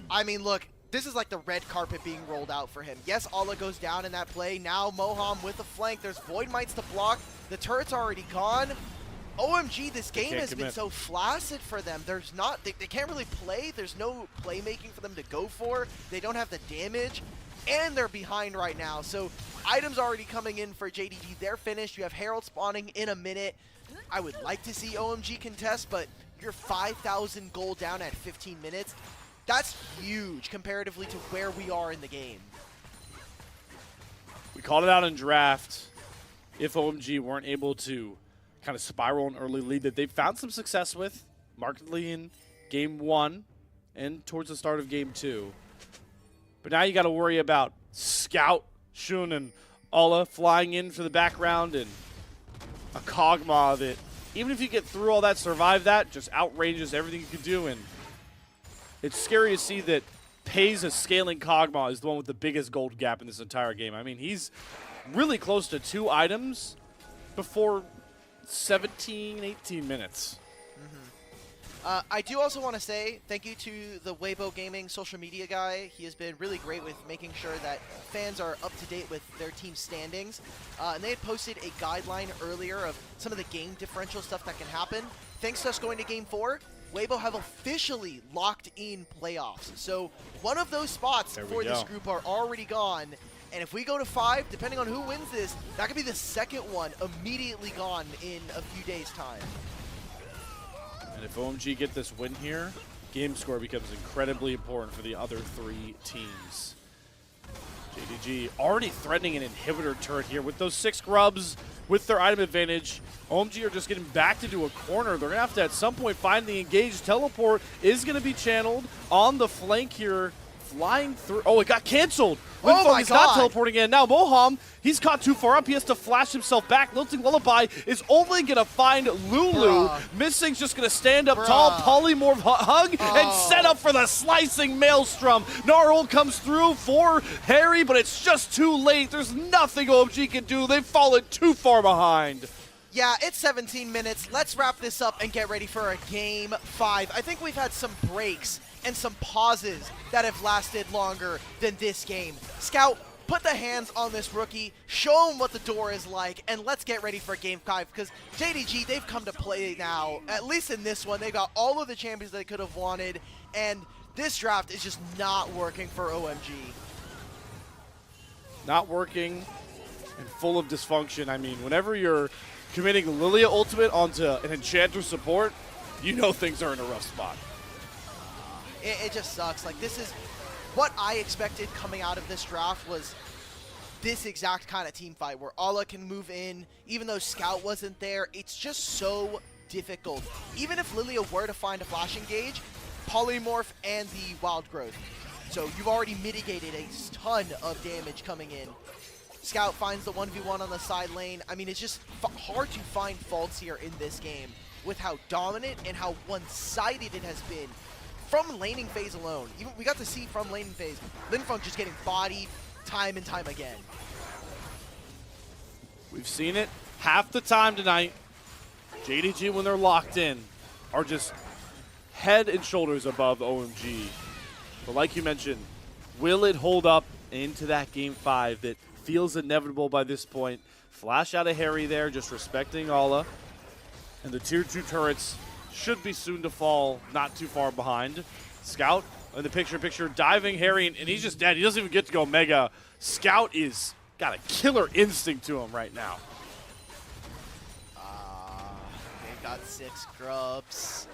I mean, look, this is like the red carpet being rolled out for him. Yes, Allah goes down in that play. Now Moham with the flank. There's Void Mites to block. The turret's already gone. OMG, this game has been so flaccid for them. There's not, they can't really play. There's no playmaking for them to go for. They don't have the damage. And they're behind right now. So items already coming in for JDG. They're finished. You have Herald spawning in a minute. I would like to see OMG contest, but you're 5,000 gold down at 15 minutes. That's huge comparatively to where we are in the game. We called it out in draft. If OMG weren't able to kind of spiral an early lead that they found some success with, markedly in Game 1 and towards the start of Game 2. But now you got to worry about Scout, Shun, and Allah flying in for the background, and a Kog'Maw that, even if you get through all that, survive that, just outranges everything you can do. And it's scary to see that Paze's scaling Kog'Maw is the one with the biggest gold gap in this entire game. I mean, he's really close to 2 items before 17, 18 minutes. I do also want to say thank you to the Weibo Gaming social media guy. He has been really great with making sure that fans are up to date with their team standings. And they had posted a guideline earlier of some of the game differential stuff that can happen. Thanks to us going to Game 4, Weibo have officially locked in playoffs. So one of those spots for this group are already gone. And if we go to 5, depending on who wins this, that could be the second one immediately gone in a few days' time. And if OMG get this win here, game score becomes incredibly important for the other 3 teams. JDG already threatening an inhibitor turret here with those 6 grubs, with their item advantage. OMG are just getting backed into a corner. They're going to have to at some point find the engaged. Teleport is going to be channeled on the flank here, flying through. Oh, it got canceled. Oh my is God. not teleporting in. Now Moham, he's caught too far up. He has to flash himself back. Lilting Lullaby is only going to find Lulu. Missing's just going to stand up tall, polymorph hug, and set up for the slicing maelstrom. Gnarl comes through for Harry, but it's just too late. There's nothing OMG can do. They've fallen too far behind. Yeah, it's 17 minutes. Let's wrap this up and get ready for a Game 5. I think we've had some breaks and some pauses that have lasted longer than this game. Scout, put the hands on this rookie, show him what the door is like, and let's get ready for Game 5, because JDG, they've come to play now. At least in this one, they got all of the champions they could have wanted, and this draft is just not working for OMG. Not working and full of dysfunction. I mean, whenever you're committing Lilia Ultimate onto an Enchanter support, you know things are in a rough spot. It just sucks. Like, this is what I expected coming out of this draft, was this exact kind of team fight where Ala can move in. Even though Scout wasn't there, it's just so difficult. Even if Lilia were to find a flash engage, Polymorph and the Wild Growth. So you've already mitigated a ton of damage coming in. Scout finds the 1v1 on the side lane. I mean, it's just hard to find faults here in this game with how dominant and how one-sided it has been. From laning phase alone, even we got to see from laning phase, Linfeng just getting bodied time and time again. We've seen it half the time tonight. JDG, when they're locked in, are just head and shoulders above OMG. But like you mentioned, will it hold up into that Game 5 that feels inevitable by this point? Flash out of Harry there, just respecting Ala. And the tier 2 turrets should be soon to fall, not too far behind. Scout in the picture, diving Harry, and he's just dead. He doesn't even get to go Mega. Scout is got a killer instinct to him right now. They've got 6 grubs.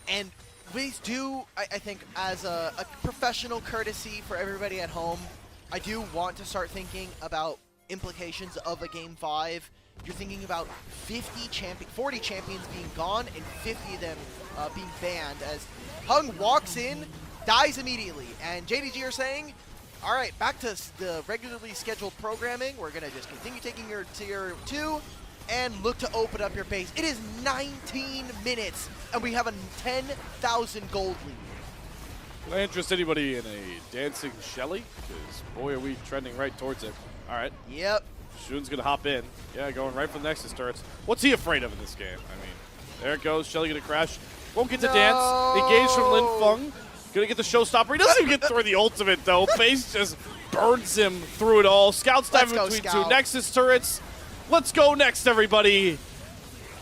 And we do, I think, as a professional courtesy for everybody at home, I do want to start thinking about implications of a Game 5. You're thinking about 40 champions being gone and 50 of them being banned, as Hung walks in, dies immediately, and JDG are saying, all right, back to the regularly scheduled programming. We're going to just continue taking your tier 2 and look to open up your base. It is 19 minutes, and we have a 10,000 gold lead. Will I interest anybody in a dancing Shelly? Because, boy, are we trending right towards it. All right. Yep. Shun's going to hop in. Yeah, going right for the Nexus turrets. What's he afraid of in this game? I mean, there it goes. Shelly going to crash. Won't get to dance. Engage from Linfeng. Going to get the showstopper. He doesn't even get through the ultimate, though. Base just burns him through it all. Scout's diving between Scout. 2 Nexus turrets. Let's go next, everybody.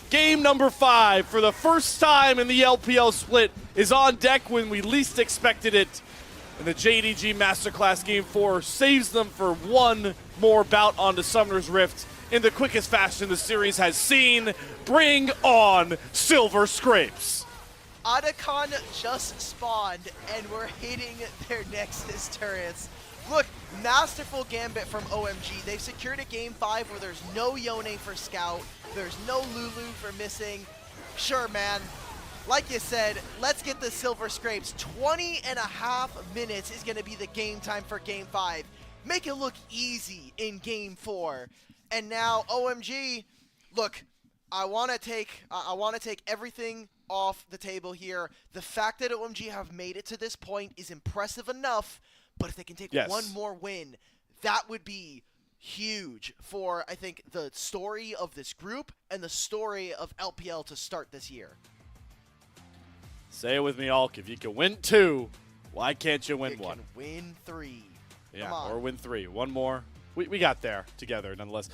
Game number 5, for the first time in the LPL split, is on deck when we least expected it. And the JDG Masterclass Game 4 saves them for one more bout onto Summoner's Rift in the quickest fashion the series has seen. Bring on Silver Scrapes. Otacon just spawned, and we're hitting their Nexus turrets. Look, masterful gambit from OMG. They've secured a Game 5 where there's no Yone for Scout, there's no Lulu for missing. Sure, man. Like you said, let's get the Silver Scrapes. 20.5 minutes is going to be the game time for Game 5. Make it look easy in Game 4. And now OMG, look, I want to take everything off the table here. The fact that OMG have made it to this point is impressive enough, but if they can take one more win, that would be huge for, I think, the story of this group and the story of LPL to start this year. Say it with me, Alk. If you can win 2, why can't you win 1? Can win 3. Yeah, or win 3. One more. We got there together, nonetheless.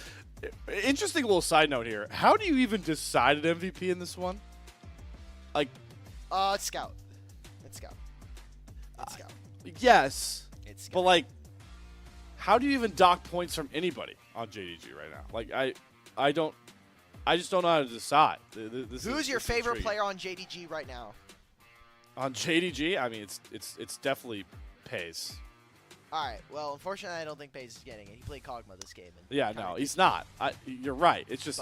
Interesting little side note here. How do you even decide an MVP in this one? Like, it's Scout. It's Scout. It's Scout. Yes. It's Scout. But, like, how do you even dock points from anybody on JDG right now? Like, I just don't know how to decide. Who's your favorite player on JDG right now? On JDG, I mean, it's definitely Pays. All right. Well, unfortunately, I don't think Pays is getting it. He played Kog'Maw this game. And Yeah, no, he's not. You're right. It's just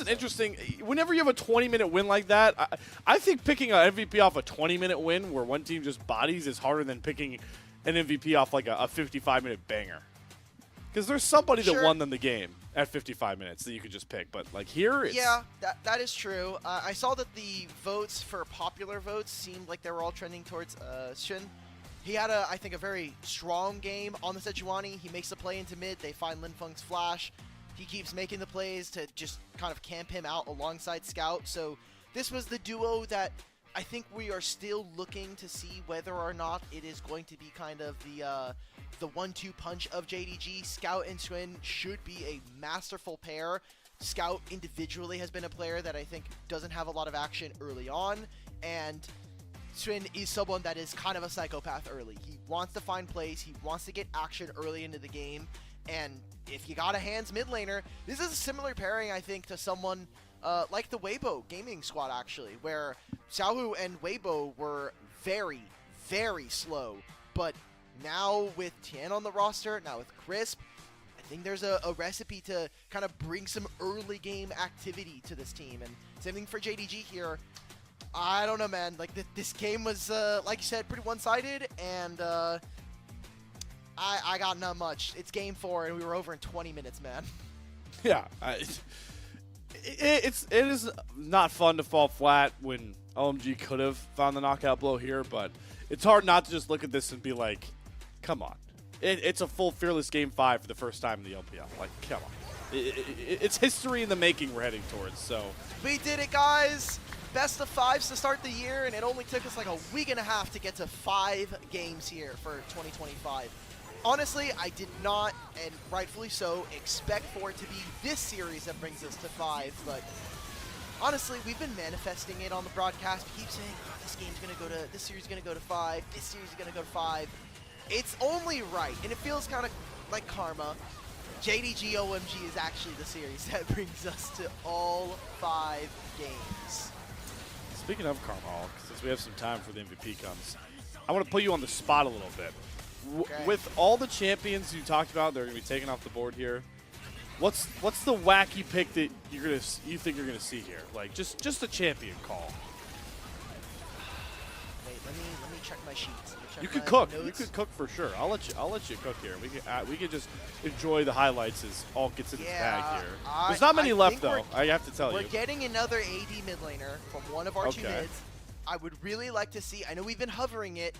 an interesting. Whenever you have a 20-minute win like that, I think picking an MVP off a 20-minute win where one team just bodies is harder than picking an MVP off like a 55-minute banger. Because there's somebody that won them the game at 55 minutes that you could just pick. But like here, it's that is true. I saw that the votes for popular votes seemed like they were all trending towards Shin. He had, I think, a very strong game on the Sejuani. He makes a play into mid. They find Linfeng's flash. He keeps making the plays to just kind of camp him out alongside Scout. So this was the duo that I think we are still looking to see whether or not it is going to be kind of the 1-2 punch of JDG. Scout and Swin should be a masterful pair. Scout individually has been a player that I think doesn't have a lot of action early on, and Swin is someone that is kind of a psychopath early. He wants to find plays, he wants to get action early into the game, and if you got a hands mid laner, this is a similar pairing, I think, to someone like the Weibo gaming squad, actually, where Xiaohu and Weibo were very, very slow, but now with Tian on the roster, now with Crisp, I think there's a recipe to kind of bring some early game activity to this team, and same thing for JDG here. I don't know, man. Like, this game was, like you said, pretty one-sided, and I got not much. It's game 4, and we were over in 20 minutes, man. Yeah, it is not fun to fall flat when OMG could have found the knockout blow here, but it's hard not to just look at this and be like, come on. It's a full Fearless Game 5 for the first time in the LPL. Like, come on. It's history in the making we're heading towards, so. We did it, guys. Best of 5s to start the year, and it only took us like a week and a half to get to 5 games here for 2025. Honestly, I did not, and rightfully so, expect for it to be this series that brings us to 5, but honestly, we've been manifesting it on the broadcast. We keep saying, oh, this series is gonna go to 5, this series is gonna go to 5. It's only right, and it feels kind of like karma. JDG OMG is actually the series that brings us to all 5 games. Speaking of karma, since we have some time for the MVP comes, I want to put you on the spot a little bit. Okay. With all the champions you talked about, they're going to be taken off the board here. What's the wacky pick that you think you're gonna see here? Like just a champion call. Wait, let me check my sheets. You could cook. Notes. You could cook for sure. I'll let you cook here. We can just enjoy the highlights as all gets in his bag here. There's not many left though. I have to tell you. We're getting another AD mid laner from one of our 2 mids. I would really like to see. I know we've been hovering it.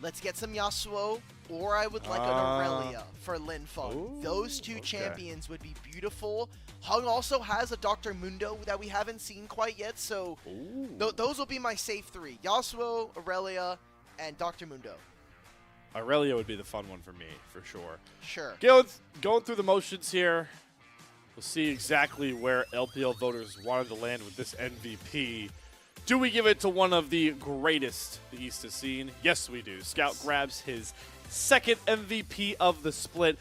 Let's get some Yasuo, or I would like an Aurelia for Linfeng. Those 2 champions would be beautiful. Hung also has a Dr. Mundo that we haven't seen quite yet, so those will be my safe 3. Yasuo, Aurelia, and Dr. Mundo. Aurelia would be the fun one for me, for sure. Sure. Going through the motions here, we'll see exactly where LPL voters wanted to land with this MVP. Do we give it to one of the greatest the East has seen? Yes, we do. Scout grabs his 2nd MVP of the split.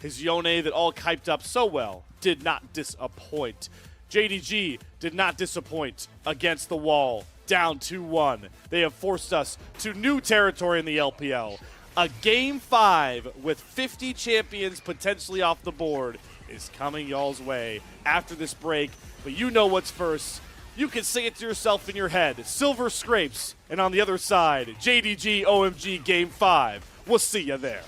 His Yone that all hyped up so well did not disappoint. JDG did not disappoint against the wall, down 2-1. They have forced us to new territory in the LPL. A Game 5 with 50 champions potentially off the board is coming y'all's way after this break. But you know what's first. You can say it to yourself in your head. Silver Scrapes. And on the other side, JDG OMG Game 5. We'll see you there.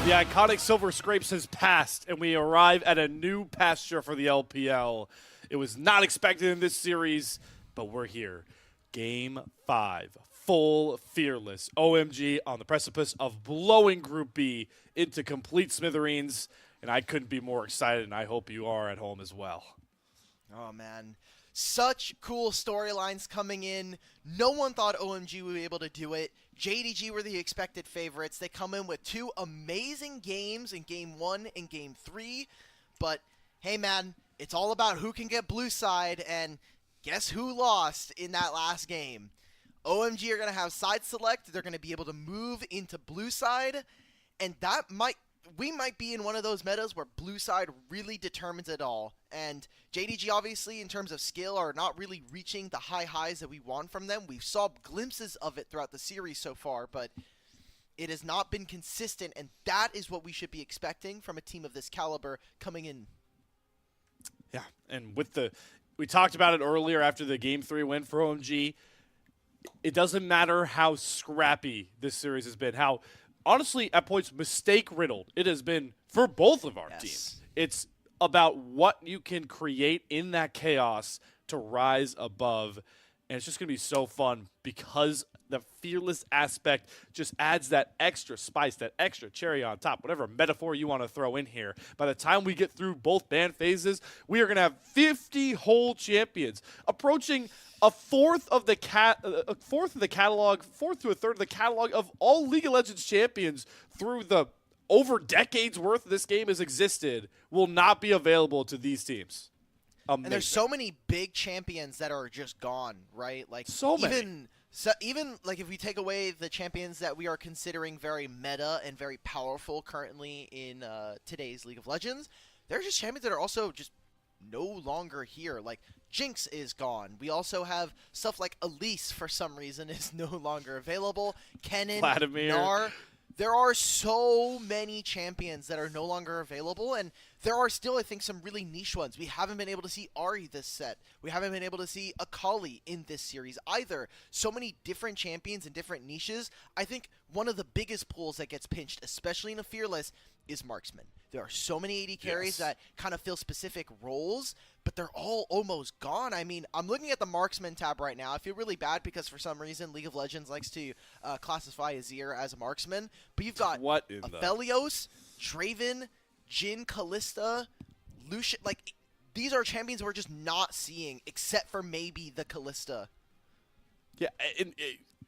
The iconic Silver Scrapes has passed, and we arrive at a new pasture for the LPL. It was not expected in this series, but we're here. Game 5, full fearless. OMG on the precipice of blowing Group B into complete smithereens, and I couldn't be more excited, and I hope you are at home as well. Oh, man. Such cool storylines coming in. No one thought OMG would be able to do it. JDG were the expected favorites. They come in with two amazing games in Game 1 and Game 3. But, hey, man, it's all about who can get blue side, and guess who lost in that last game? OMG are going to have side select. They're going to be able to move into blue side, and we might be in one of those metas where blue side really determines it all. And JDG, obviously, in terms of skill, are not really reaching the high highs that we want from them. We saw glimpses of it throughout the series so far, but it has not been consistent, and that is what we should be expecting from a team of this caliber coming in. Yeah, and we talked about it earlier after the Game 3 win for OMG. It doesn't matter how scrappy this series has been, how honestly, at points, mistake-riddled it has been for both of our teams. It's about what you can create in that chaos to rise above, and it's just going to be so fun because the fearless aspect just adds that extra spice, that extra cherry on top, whatever metaphor you want to throw in here. By the time we get through both ban phases, we are going to have 50 whole champions, approaching a fourth to a third of the catalog of all League of Legends champions through the over decades worth this game has existed will not be available to these teams. Amazing. And there's so many big champions that are just gone, right? Like so many. Even like if we take away the champions that we are considering very meta and very powerful currently in today's League of Legends, there are just champions that are also just no longer here. Like Jinx is gone. We also have stuff like Elise for some reason is no longer available. Kennen, Vladimir. Gnar. There are so many champions that are no longer available, and there are still, I think, some really niche ones. We haven't been able to see Ahri this set. We haven't been able to see Akali in this series either. So many different champions and different niches. I think one of the biggest pools that gets pinched, especially in a Fearless, is Marksman. There are so many AD carries that kind of fill specific roles, but they're all almost gone. I mean, I'm looking at the Marksman tab right now. I feel really bad because for some reason League of Legends likes to classify Azir as a Marksman, but you've got Aphelios, Draven, Jhin, Kalista, Lucian. Like, these are champions we're just not seeing, except for maybe the Kalista. Yeah, and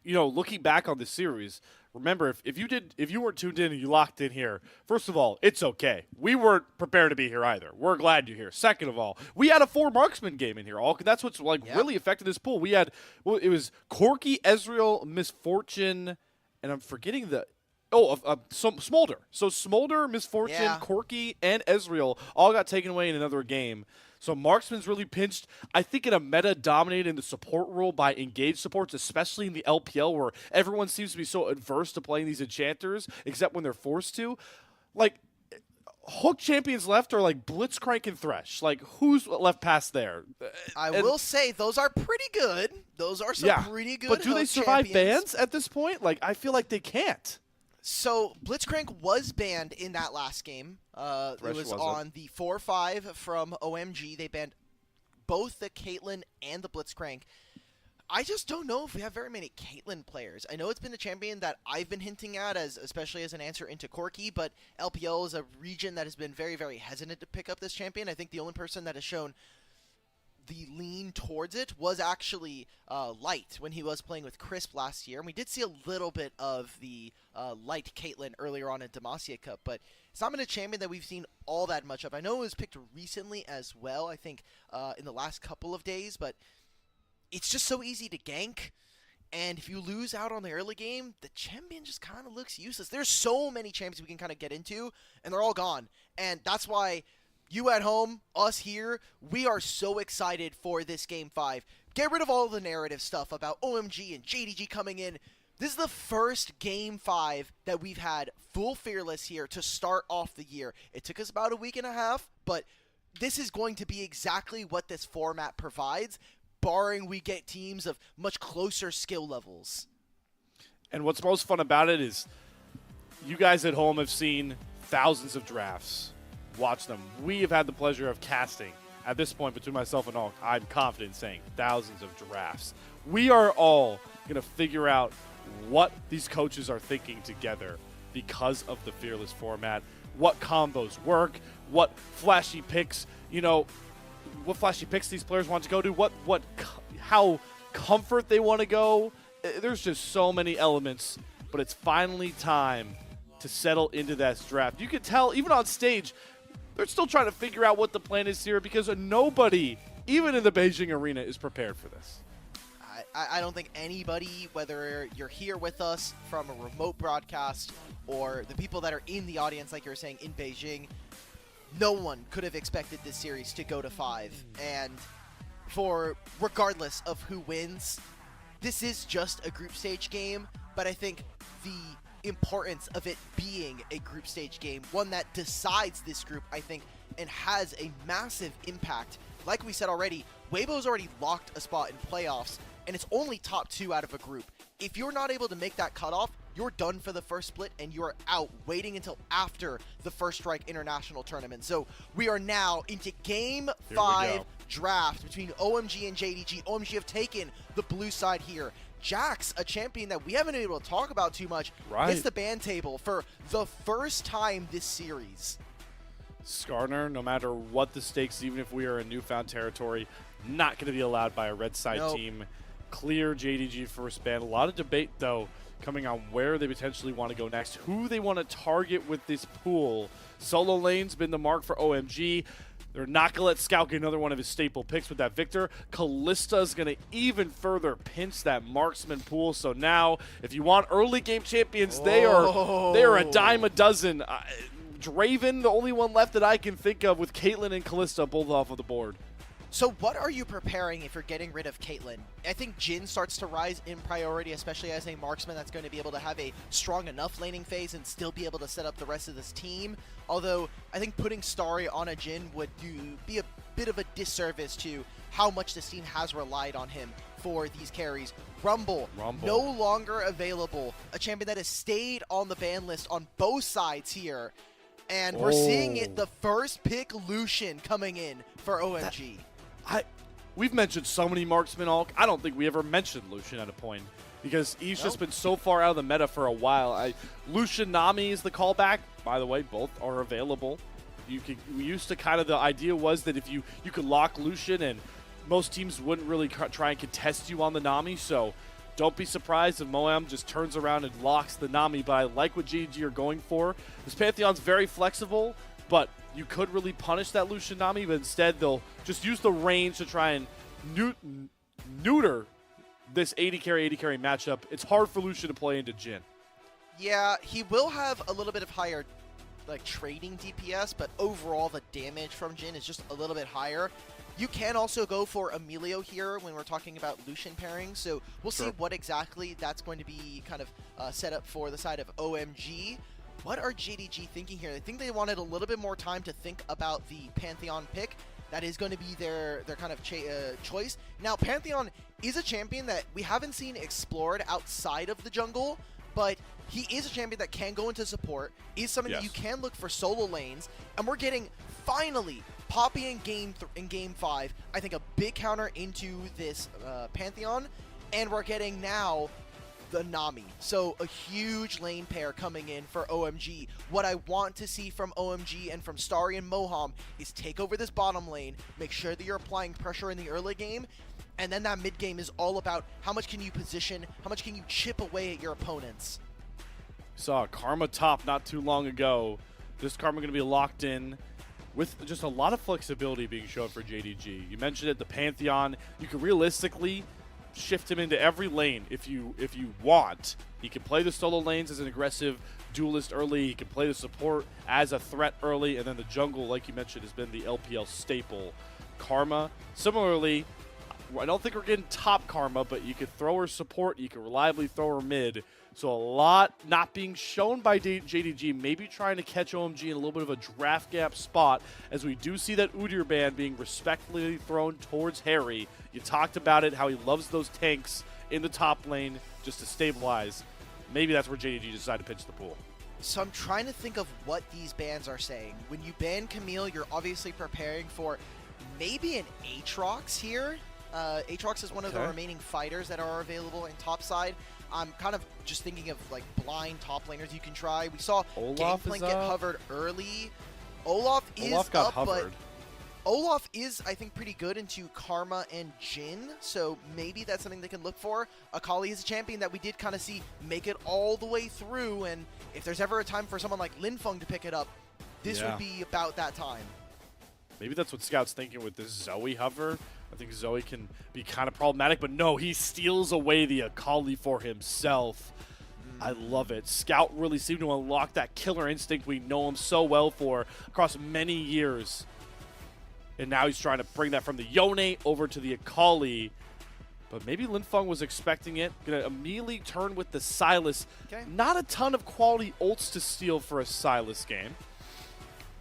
looking back on the series, remember if you weren't tuned in and you locked in here, first of all, it's okay. We weren't prepared to be here either. We're glad you're here. Second of all, we had a 4 marksman game in here. That's what's really affected this pool. We had it was Corki, Ezreal, Misfortune, and I'm forgetting Smolder. So Smolder, Misfortune, Corki, and Ezreal all got taken away in another game. So Marksman's really pinched. I think in a meta dominated in the support role by engaged supports, especially in the LPL where everyone seems to be so adverse to playing these enchanters, except when they're forced to. Like, hook champions left are like Blitzcrank and Thresh. Like, who's left past there? I will say those are pretty good. Those are some pretty good. But do they survive bans at this point? Like, I feel like they can't. So Blitzcrank was banned in that last game. It was on the 4-5 from OMG. They banned both the Caitlyn and the Blitzcrank. I just don't know if we have very many Caitlyn players. I know it's been a champion that I've been hinting at, especially as an answer into Corki, but LPL is a region that has been very, very hesitant to pick up this champion. I think the only person that has shown the lean towards it was actually Light when he was playing with Crisp last year. And we did see a little bit of the Light Caitlyn earlier on in Demacia Cup, but it's not been a champion that we've seen all that much of. I know it was picked recently as well, I think in the last couple of days, but it's just so easy to gank. And if you lose out on the early game, the champion just kind of looks useless. There's so many champions we can kind of get into, and they're all gone. And that's why you at home, us here, we are so excited for this Game 5. Get rid of all the narrative stuff about OMG and JDG coming in. This is the first Game 5 that we've had full Fearless here to start off the year. It took us about a week and a half, but this is going to be exactly what this format provides, barring we get teams of much closer skill levels. And what's most fun about it is you guys at home have seen thousands of drafts. Watch them. We have had the pleasure of casting. At this point, between myself and Hulk, I'm confident in saying thousands of drafts. We are all going to figure out what these coaches are thinking together because of the Fearless format, what combos work, what flashy picks, what flashy picks these players want to go to, how comfort they want to go. There's just so many elements, but it's finally time to settle into that draft. You can tell, even on stage, they're still trying to figure out what the plan is here because nobody, even in the Beijing arena, is prepared for this. I don't think anybody, whether you're here with us from a remote broadcast or the people that are in the audience, like you were saying, in Beijing, no one could have expected this series to go to 5. And regardless of who wins, this is just a group stage game, but I think the importance of it being a group stage game, one that decides this group, I think, and has a massive impact. Like we said already, Weibo's already locked a spot in playoffs, and it's only top 2 out of a group. If you're not able to make that cutoff, you're done for the first split, and you're out waiting until after the First Strike International Tournament. So we are now into Game 5 draft between OMG and JDG. OMG have taken the blue side here. Jax, a champion that we haven't been able to talk about too much, hits the ban table for the first time this series. Skarner, no matter what the stakes, even if we are in newfound territory, not going to be allowed by a red side team. Clear JDG first ban. A lot of debate, though, coming on where they potentially want to go next, who they want to target with this pool. Solo lane's been the mark for OMG. They're not going to let Scout get another one of his staple picks with that Victor. Draven's going to even further pinch that marksman pool. So now, if you want early game champions, they are a dime a dozen. Draven, the only one left that I can think of, with Caitlyn and Kalista both off of the board. So what are you preparing if you're getting rid of Caitlyn? I think Jhin starts to rise in priority, especially as a marksman that's going to be able to have a strong enough laning phase and still be able to set up the rest of this team. Although I think putting Starry on a Jhin would be a bit of a disservice to how much this team has relied on him for these carries. Rumble, no longer available. A champion that has stayed on the ban list on both sides here. And we're seeing it, the first pick Lucian coming in for OMG. We've mentioned so many marksmen, Hulk. I don't think we ever mentioned Lucian at a point because he's just been so far out of the meta for a while. Lucian Nami is the callback. By the way, both are available. We used to the idea was that if you could lock Lucian and most teams wouldn't really try and contest you on the Nami, so don't be surprised if Moam just turns around and locks the Nami, but I like what GG are going for. This Pantheon's very flexible, but you could really punish that Lucian Nami, but instead they'll just use the range to try and neuter this 80 carry matchup. It's hard for Lucian to play into Jhin. Yeah, he will have a little bit of higher trading DPS, but overall the damage from Jhin is just a little bit higher. You can also go for Emilio here when we're talking about Lucian pairing, so we'll see what exactly that's going to be set up for the side of OMG. What are JDG thinking here? I think they wanted a little bit more time to think about the Pantheon pick. That is going to be their choice. Now, Pantheon is a champion that we haven't seen explored outside of the jungle, but he is a champion that can go into support, is something that you can look for solo lanes, and we're getting, finally, Poppy in game 5, I think a big counter into this Pantheon, and we're getting now the Nami. So a huge lane pair coming in for OMG. What I want to see from OMG and from Starry and Moham is take over this bottom lane, make sure that you're applying pressure in the early game, and then that mid game is all about how much can you position, how much can you chip away at your opponents. Saw Karma top not too long ago. This Karma going to be locked in with just a lot of flexibility being shown for JDG. You mentioned it, the Pantheon. You can realistically shift him into every lane if you want. He can play the solo lanes as an aggressive duelist early. He can play the support as a threat early, and then the jungle, like you mentioned, has been the LPL staple. Karma, similarly, I don't think we're getting top Karma, but you can throw her support, you can reliably throw her mid. So a lot not being shown by JDG, maybe trying to catch OMG in a little bit of a draft gap spot, as we do see that Udyr ban being respectfully thrown towards Harry. You talked about it, how he loves those tanks in the top lane just to stabilize. Maybe that's where JDG decided to pitch the pool. So I'm trying to think of what these bans are saying. When you ban Camille, you're obviously preparing for maybe an Aatrox here. Aatrox is one of the remaining fighters that are available in topside. I'm kind of just thinking of like blind top laners you can try. We saw Gangplank get hovered early. Olaf got up, hovered. but Olaf is, I think, pretty good into Karma and Jhin, so maybe that's something they can look for. Akali is a champion that we did kind of see make it all the way through, and if there's ever a time for someone like Linfeng to pick it up, this would be about that time. Maybe that's what Scout's thinking with this Zoe hover. I think Zoe can be kind of problematic, but no, he steals away the Akali for himself. I love it. Scout really seemed to unlock that killer instinct we know him so well for across many years. And now he's trying to bring that from the Yone over to the Akali. But maybe Linfeng was expecting it. Gonna immediately turn with the Sylas. Okay. Not a ton of quality ults to steal for a Sylas game.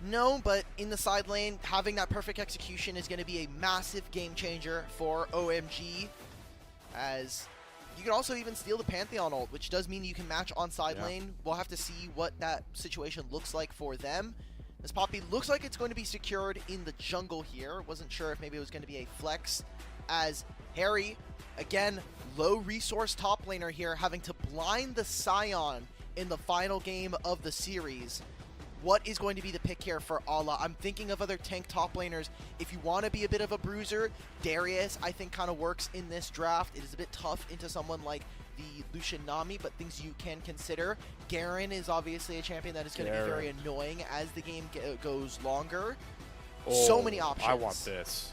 No, but in the side lane, having that perfect execution is going to be a massive game changer for OMG. As you can also even steal the Pantheon ult, which does mean you can match on side lane. We'll have to see what that situation looks like for them. This Poppy looks like it's going to be secured in the jungle here. Wasn't sure if maybe it was going to be a flex. As Harry, again, low resource top laner here, having to blind the Scion in the final game of the series. What is going to be the pick here for Ala? I'm thinking of other tank top laners. If you want to be a bit of a bruiser, Darius, I think, kind of works in this draft. It is a bit tough into someone like the Lucian Nami, but things you can consider. Garen is obviously a champion that is going to be very annoying as the game goes longer. So many options. I want this.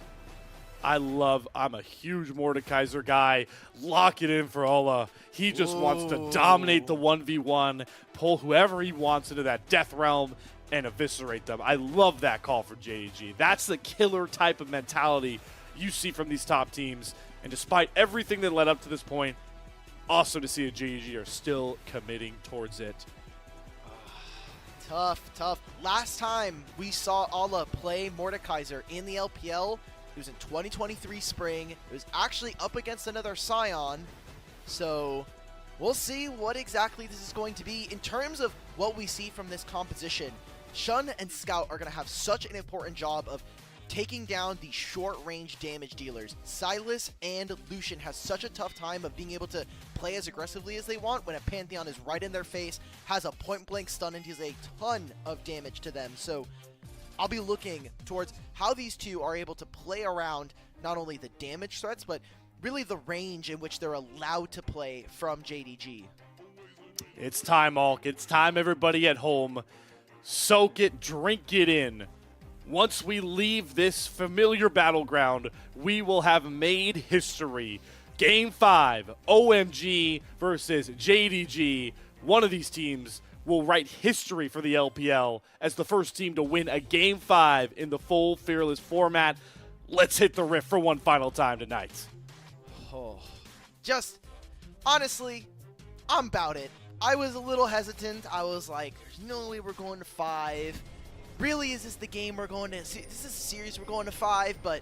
I'm a huge Mordekaiser guy. Lock it in for Ola. He just wants to dominate the 1v1, pull whoever he wants into that death realm, and eviscerate them. I love that call for JDG. That's the killer type of mentality you see from these top teams. And despite everything that led up to this point, awesome to see that JDG are still committing towards it. Tough. Last time we saw Ala play Mordekaiser in the LPL, it was in 2023 spring. It was actually up against another Scion. So we'll see what exactly this is going to be. In terms of what we see from this composition, Shun and Scout are going to have such an important job of taking down the short-range damage dealers. Sylas and Lucian have such a tough time of being able to play as aggressively as they want when a Pantheon is right in their face, has a point-blank stun, and deals a ton of damage to them. So I'll be looking towards how these two are able to play around not only the damage threats, but really the range in which they're allowed to play from JDG. It's time, Alk. It's time, everybody at home. Soak it, drink it in. Once we leave this familiar battleground, we will have made history. Game 5, OMG versus JDG. One of these teams will write history for the LPL as the first team to win a Game 5 in the full Fearless format. Let's hit the riff for one final time tonight. Just, honestly, I'm about it. I was a little hesitant. I was like, there's no way we're going to 5. Really, is this the game we're going to... This is a series we're going to 5, but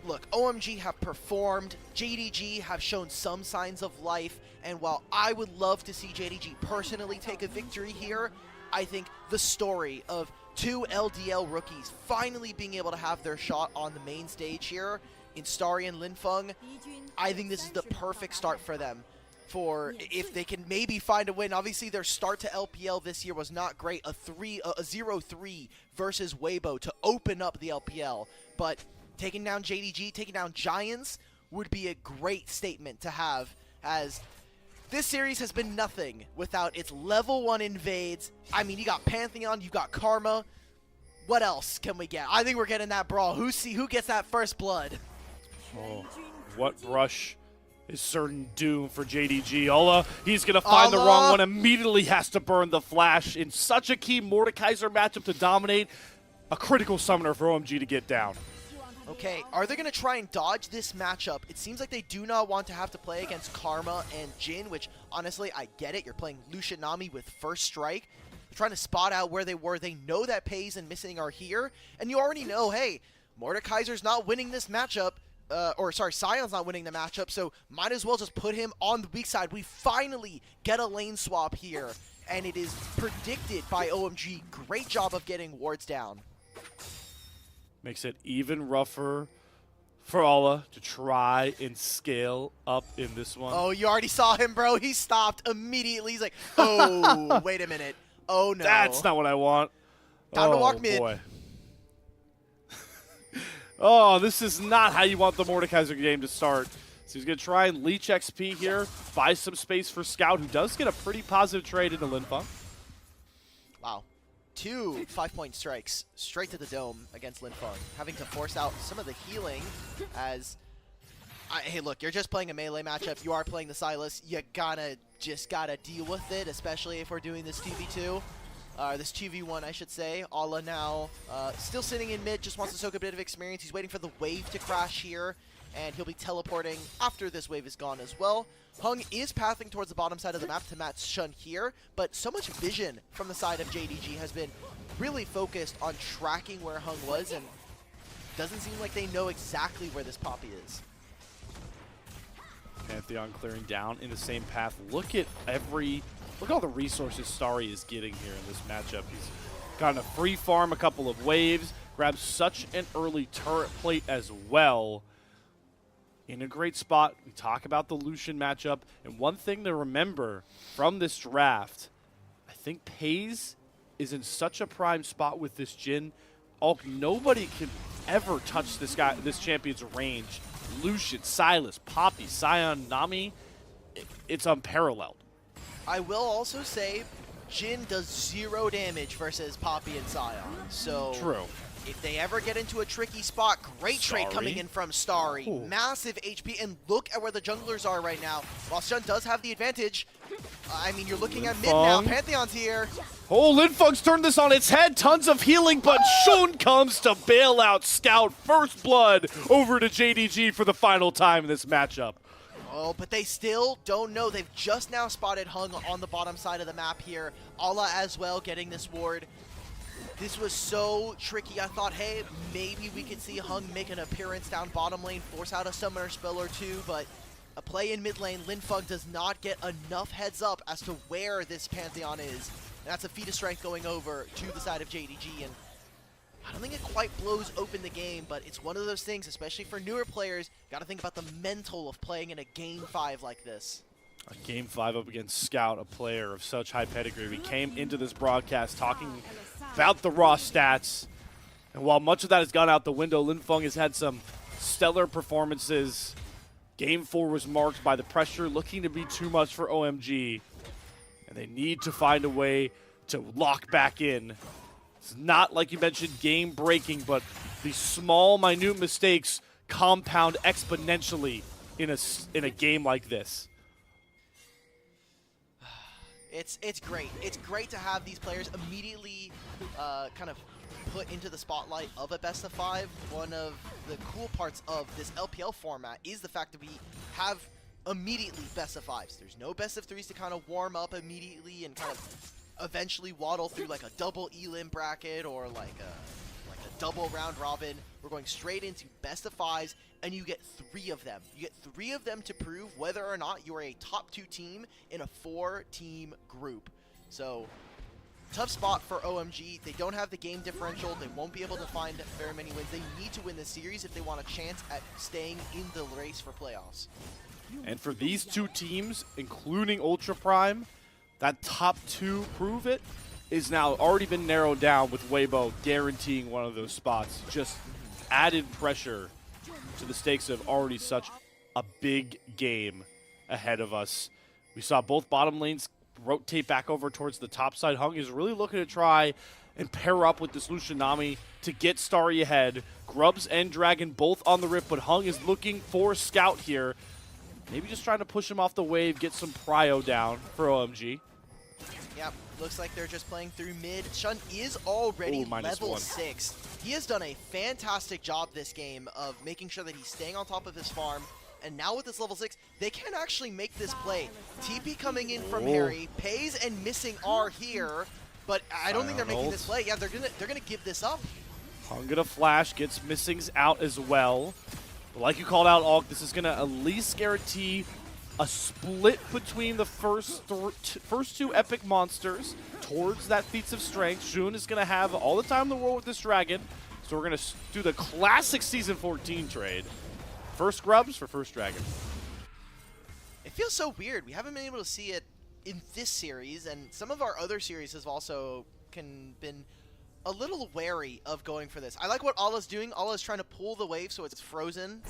look, OMG have performed. JDG have shown some signs of life. And while I would love to see JDG personally take a victory here, I think the story of two LDL rookies finally being able to have their shot on the main stage here in Starry and Linfeng, I think this is the perfect start for them. For if they can maybe find a win. Obviously, their start to LPL this year was not great. A 0-3 versus Weibo to open up the LPL. But taking down JDG, taking down Giants would be a great statement to have, as this series has been nothing without its level 1 invades. I mean, you got Pantheon, you got Karma. What else can we get? I think we're getting that brawl. Who gets that first blood? Oh, what brush is certain doom for JDG. Ola, he's going to find the wrong one. Immediately has to burn the flash in such a key Mordekaiser matchup to dominate. A critical summoner for OMG to get down. Okay, are they going to try and dodge this matchup? It seems like they do not want to have to play against Karma and Jhin, which, honestly, I get it. You're playing Lucian Nami with first strike. They're trying to spot out where they were. They know that Pays and Missing are here, and you already know, hey, Mordekaiser's not winning this matchup. Sion's not winning the matchup, so might as well just put him on the weak side. We finally get a lane swap here and it is predicted by OMG. Great job of getting wards down. Makes it even rougher for Alla to try and scale up in this one. Oh, you already saw him, bro. He stopped immediately. He's like, oh, wait a minute. Oh, no. That's not what I want. Time to walk mid. Boy. Oh, this is not how you want the Mordekaiser game to start. So he's going to try and leech XP here, buy some space for Scout, who does get a pretty positive trade into Linfeng. Wow. 2 5-point strikes straight to the dome against Linfeng, having to force out some of the healing as... hey, look, you're just playing a melee matchup. You are playing the Sylas. You just gotta deal with it, especially if we're doing this 2v2. This 2v1, I should say. Alla now still sitting in mid, just wants to soak a bit of experience. He's waiting for the wave to crash here, and he'll be teleporting after this wave is gone as well. Hung is pathing towards the bottom side of the map to match Shun here, but so much vision from the side of JDG has been really focused on tracking where Hung was, and doesn't seem like they know exactly where this Poppy is. Pantheon clearing down in the same path. Look at all the resources Starry is getting here in this matchup. He's gotten a free farm, a couple of waves, grabs such an early turret plate as well. In a great spot. We talk about the Lucian matchup, and one thing to remember from this draft, I think Pays is in such a prime spot with this Jhin. Nobody can ever touch this champion's range. Lucian, Sylas, Poppy, Sion, Nami, it's unparalleled. I will also say Jhin does 0 damage versus Poppy and Sion. So true. If they ever get into a tricky spot, great trade coming in from Starry. Ooh. Massive HP, and look at where the junglers are right now. While Shun does have the advantage, I mean, you're looking at mid now. Pantheon's here. Oh, Linfeng's turned this on its head. Tons of healing, but Shun comes to bail out Scout. First blood over to JDG for the final time in this matchup. Oh, but they still don't know. They've just now spotted Hung on the bottom side of the map here. Alla as well getting this ward. This was so tricky. I thought, hey, maybe we could see Hung make an appearance down bottom lane, force out a summoner spell or two, but a play in mid lane, Linfeng does not get enough heads up as to where this Pantheon is. And that's a feat of strength going over to the side of JDG, and I don't think it quite blows open the game, but it's one of those things, especially for newer players, got to think about the mental of playing in a Game 5 like this. A Game 5 up against Scout, a player of such high pedigree. We came into this broadcast talking about the raw stats, and while much of that has gone out the window, Linfeng has had some stellar performances. Game 4 was marked by the pressure looking to be too much for OMG, and they need to find a way to lock back in. It's not, like you mentioned, game-breaking, but these small, minute mistakes compound exponentially in a game like this. It's great. It's great to have these players immediately kind of put into the spotlight of a best of 5. One of the cool parts of this LPL format is the fact that we have immediately best of 5s. There's no best of 3s to kind of warm up immediately and kind of eventually waddle through like a double elim bracket or like a double round robin. We're going straight into best of 5s, and you get 3 of them. You get 3 of them to prove whether or not you're a top 2 team in a 4-team group. So tough spot for OMG. They don't have the game differential. They won't be able to find very many wins. They need to win this series if they want a chance at staying in the race for playoffs. And for these 2 teams, including Ultra Prime, that top 2 prove it is now already been narrowed down with Weibo guaranteeing one of those spots. Just added pressure to the stakes of already such a big game ahead of us. We saw both bottom lanes rotate back over towards the top side. Hung is really looking to try and pair up with this Lucian Nami to get Starry ahead. Grubs and Dragon both on the rip, but Hung is looking for Scout here. Maybe just trying to push him off the wave, get some prio down for OMG. Yep, looks like they're just playing through mid. Shun is already level -1. 6. He has done a fantastic job this game of making sure that he's staying on top of his farm. And now with this level 6, they can actually make this play. TP coming in from Harry, Pays and Missing are here, but I don't think they're making this play. Yeah, they're gonna give this up. Hung gonna flash, gets Missings out as well. But like you called out, Alk, this is gonna at least guarantee a split between the first two epic monsters towards that feats of strength. Shun is going to have all the time in the world with this dragon. So we're going to do the classic Season 14 trade. First grubs for first dragon. It feels so weird. We haven't been able to see it in this series, and some of our other series have also been a little wary of going for this. I like what Allah's doing. Allah's trying to pull the wave so it's frozen.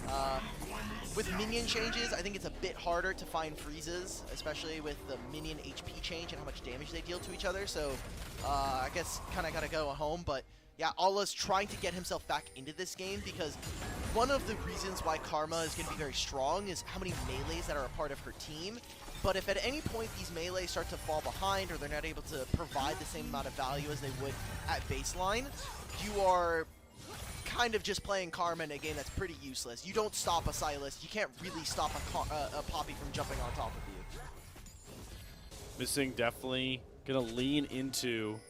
With minion changes, I think it's a bit harder to find freezes, especially with the minion HP change and how much damage they deal to each other. So I guess kind of got to go home. But yeah, Allah's trying to get himself back into this game because one of the reasons why Karma is going to be very strong is how many melees that are a part of her team. But if at any point these melees start to fall behind or they're not able to provide the same amount of value as they would at baseline, you are kind of just playing Karma in a game that's pretty useless. You don't stop a Silas. You can't really stop a Poppy from jumping on top of you. Missing definitely going to lean into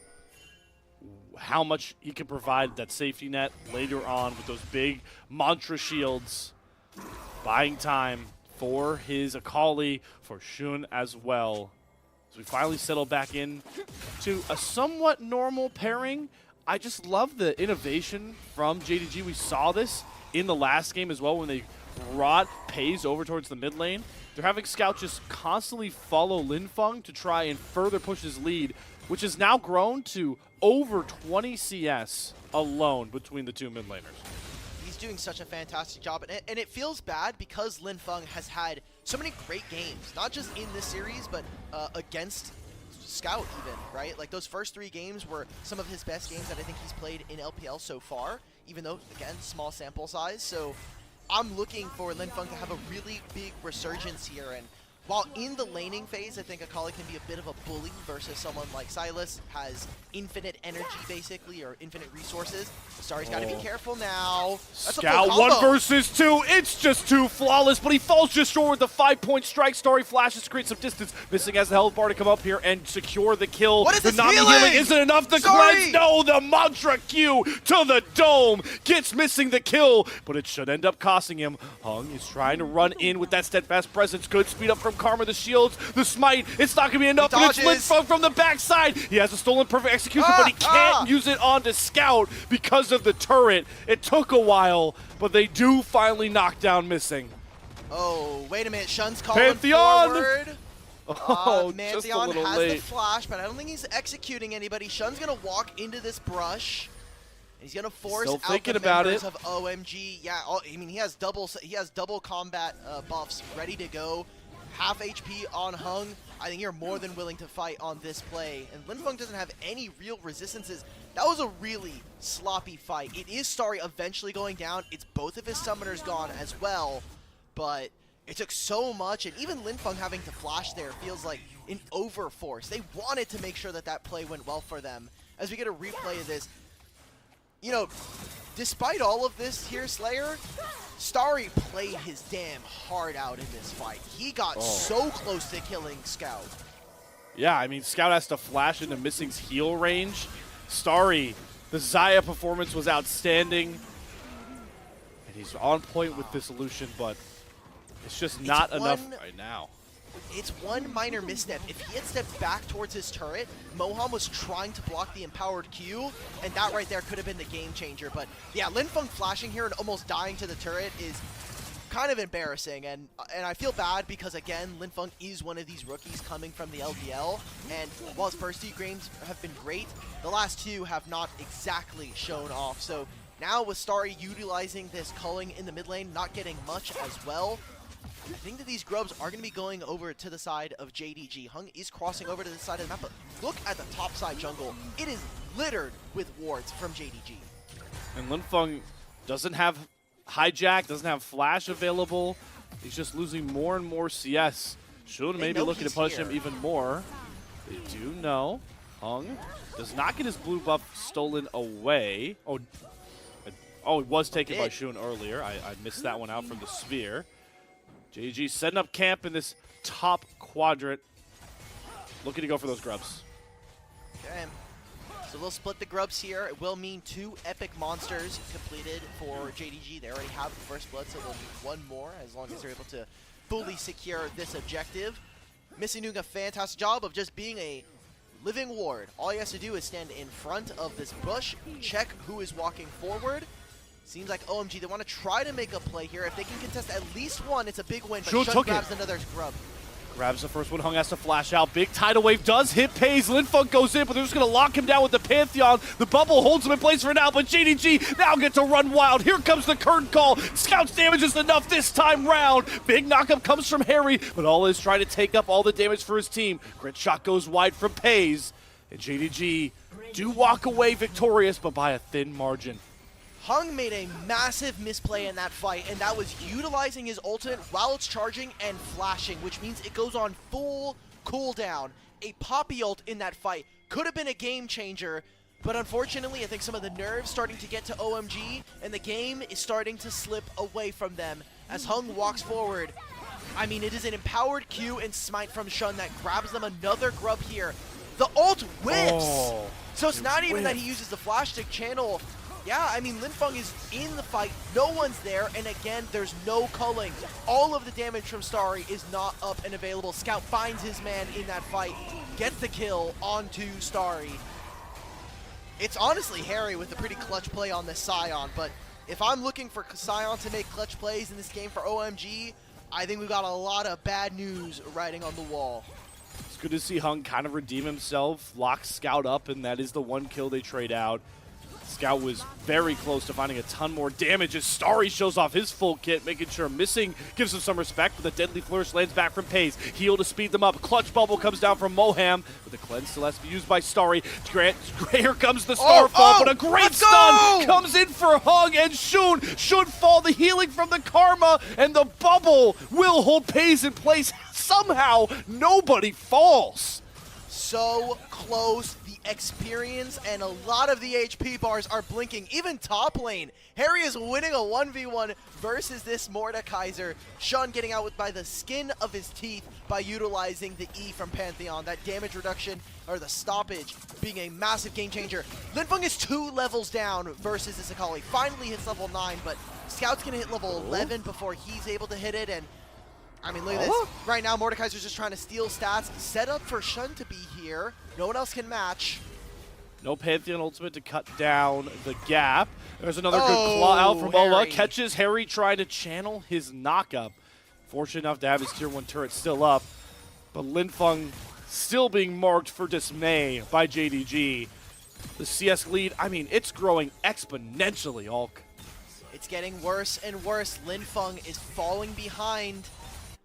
how much he can provide that safety net later on with those big mantra shields. Buying time for his Akali, for Shun as well. As we finally settle back in to a somewhat normal pairing. I just love the innovation from JDG. We saw this in the last game as well when they brought Pays over towards the mid lane. They're having Scout just constantly follow Linfeng to try and further push his lead, which has now grown to over 20 CS alone between the two mid laners. He's doing such a fantastic job, and it feels bad because Linfeng has had so many great games, not just in this series, but against Scout even, right? Like those first 3 games were some of his best games that I think he's played in LPL so far, even though, again, small sample size. So I'm looking for Linfeng to have a really big resurgence here, and while in the laning phase, I think Akali can be a bit of a bully versus someone like Silas, has infinite energy basically, or infinite resources. Starry's got to be careful now. That's Scout a full combo. 1 versus 2. It's just too flawless, but he falls just short with the 5-point strike. Starry flashes to create some distance. Missing has the health bar to come up here and secure the kill. What is this the Nami healing? isn't enough to Sorry. cleanse. No, the mantra Q to the dome gets Missing the kill, but it should end up costing him. Hung is trying to run in with that steadfast presence. Good speed up from Karma, the shields, the smite. It's not going to be enough, but it's Linfeng from the backside. He has a stolen perfect execution, but he can't use it onto Scout because of the turret. It took a while, but they do finally knock down Missing. Oh, wait a minute. Shun's calling Pantheon! forward. Oh, Pantheon just a little has late. the flash, but I don't think he's executing anybody. Shun's going to walk into this brush. He's going to force Still out thinking the about members it. of OMG. Yeah, I mean, he has double combat buffs ready to go. Half HP on Hung. I think you're more than willing to fight on this play. And Linfeng doesn't have any real resistances. That was a really sloppy fight. It is Starry eventually going down. It's both of his summoners gone as well. But it took so much. And even Linfeng having to flash there feels like an overforce. They wanted to make sure that that play went well for them. As we get a replay of this, you know, despite all of this here, Slayer, Starry played his damn heart out in this fight. He got so close to killing Scout. Yeah, I mean, Scout has to flash into Missing's heal range. Starry, the Xayah performance was outstanding. And he's on point with this solution, but it's just not enough right now. It's one minor misstep. If he had stepped back towards his turret, Moham was trying to block the empowered Q, and that right there could have been the game changer. But yeah, Linfeng flashing here and almost dying to the turret is kind of embarrassing, and I feel bad because, again, Linfeng is one of these rookies coming from the LPL, and while his first 2 games have been great, the last 2 have not exactly shown off. So now with Starry utilizing this culling in the mid lane, not getting much as well, I think that these grubs are going to be going over to the side of JDG. Hung is crossing over to the side of the map, but look at the top side jungle. It is littered with wards from JDG. And Linfeng doesn't have hijack, doesn't have flash available. He's just losing more and more CS. Should maybe looking to punish him even more. They do know. Hung does not get his blue buff stolen away. Oh, it was taken by Shun earlier. I missed that one out from the Sphere. JG setting up camp in this top quadrant. Looking to go for those grubs. Okay. So we'll split the grubs here. It will mean 2 epic monsters completed for JDG. They already have the first blood, so they'll need 1 more as long as they're able to fully secure this objective. Missy doing a fantastic job of just being a living ward. All he has to do is stand in front of this bush, check who is walking forward. Seems like OMG, they want to try to make a play here. If they can contest at least one, it's a big win, but Shun grabs another grub. Grabs the first one, Hung has to flash out. Big tidal wave does hit Pays. Linfunk goes in, but they're just going to lock him down with the Pantheon. The bubble holds him in place for now, but JDG now gets to run wild. Here comes the curtain call. Scout's damage is enough this time round. Big knockup comes from Harry, but all is trying to take up all the damage for his team. Grit shot goes wide from Pays, and JDG do walk away victorious, but by a thin margin. Hung made a massive misplay in that fight, and that was utilizing his ultimate while it's charging and flashing, which means it goes on full cooldown. A Poppy ult in that fight could have been a game changer, but unfortunately I think some of the nerves starting to get to OMG, and the game is starting to slip away from them as Hung walks forward. I mean, it is an empowered Q and smite from Shun that grabs them another grub here. The ult whiffs! So it's not even that he uses the flash stick channel. Yeah, I mean, Linfeng is in the fight, no one's there, and again, there's no culling. All of the damage from Starry is not up and available. Scout finds his man in that fight, gets the kill onto Starry. It's honestly Harry with a pretty clutch play on this Sion, but if I'm looking for Sion to make clutch plays in this game for OMG, I think we've got a lot of bad news writing on the wall. It's good to see Hung kind of redeem himself, lock Scout up, and that is the one kill they trade out. Scout was very close to finding a ton more damage as Starry shows off his full kit, making sure Missing gives him some respect, but the Deadly Flourish lands back from Pays. Heal to speed them up. Clutch Bubble comes down from Moham, but the cleanse still has to be used by Starry. Here comes the Starfall, but a great stun comes in for Hung, and Shun should fall. The healing from the Karma, and the Bubble will hold Pays in place. Somehow, nobody falls. So close. Experience and a lot of the HP bars are blinking. Even top lane, Harry is winning a 1v1 versus this Mordekaiser. Shun getting out by the skin of his teeth by utilizing the E from Pantheon. That damage reduction, or the stoppage, being a massive game changer. Linfeng is 2 levels down versus this Akali. Finally hits level 9, but Scout's gonna hit level 11 before he's able to hit it, and I mean, look at this. Right now, Mordekaiser's just trying to steal stats. Set up for Shun to be here. No one else can match. No Pantheon ultimate to cut down the gap. There's another good claw out from Ola. Catches Harry trying to channel his knockup. Fortunate enough to have his tier 1 turret still up. But Linfeng still being marked for dismay by JDG. The CS lead, I mean, it's growing exponentially, Ulk. It's getting worse and worse. Linfeng is falling behind.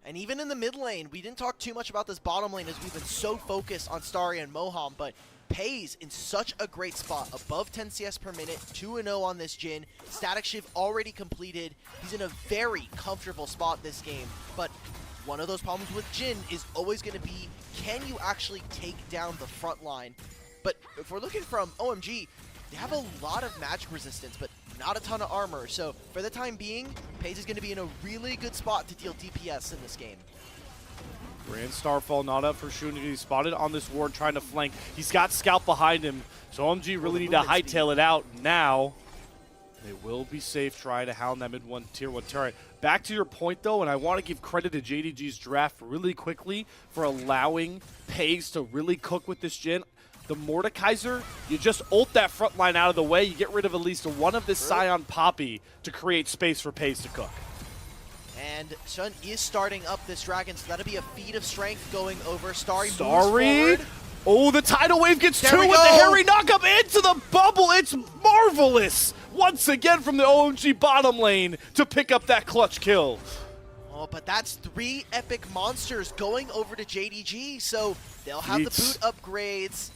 And even in the mid lane, we didn't talk too much about this bottom lane as we've been so focused on Starry and Moham, but Pays in such a great spot, above 10 CS per minute, 2-0 on this Jhin, static shift already completed. He's in a very comfortable spot this game, but one of those problems with Jhin is always going to be, can you actually take down the front line? But if we're looking from OMG, they have a lot of magic resistance, but not a ton of armor. So for the time being, Pays is going to be in a really good spot to deal DPS in this game. Grand Starfall not up for Shun. He's spotted on this ward trying to flank. He's got Scout behind him, so OMG really need to hightail it out now. They will be safe trying to hound that tier 1 turret. Back to your point, though, and I want to give credit to JDG's draft really quickly for allowing Pays to really cook with this Jhin. The Mordekaiser, you just ult that front line out of the way, you get rid of at least one of this Sion Poppy to create space for Pays to cook. And Shun is starting up this dragon, so that'll be a feat of strength going over. Starry moves forward. Oh, the tidal wave gets two with the Harry knockup into the bubble. It's marvelous. Once again from the OMG bottom lane to pick up that clutch kill. Oh, but that's 3 epic monsters going over to JDG, so they'll have the boot upgrades.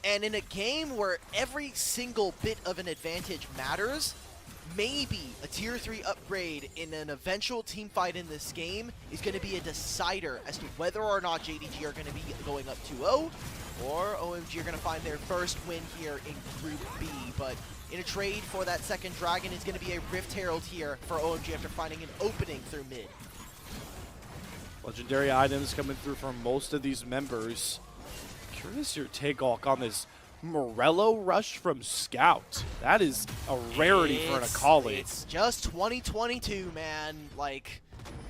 And in a game where every single bit of an advantage matters, maybe a tier 3 upgrade in an eventual team fight in this game is going to be a decider as to whether or not JDG are going to be going up 2-0 or OMG are going to find their first win here in Group B. But in a trade for that second dragon is going to be a Rift Herald here for OMG after finding an opening through mid. Legendary items coming through from most of these members. Curious your take, Ulk, on this Morello rush from Scout. That is a rarity for an Akali. It's just 2022, man. Like,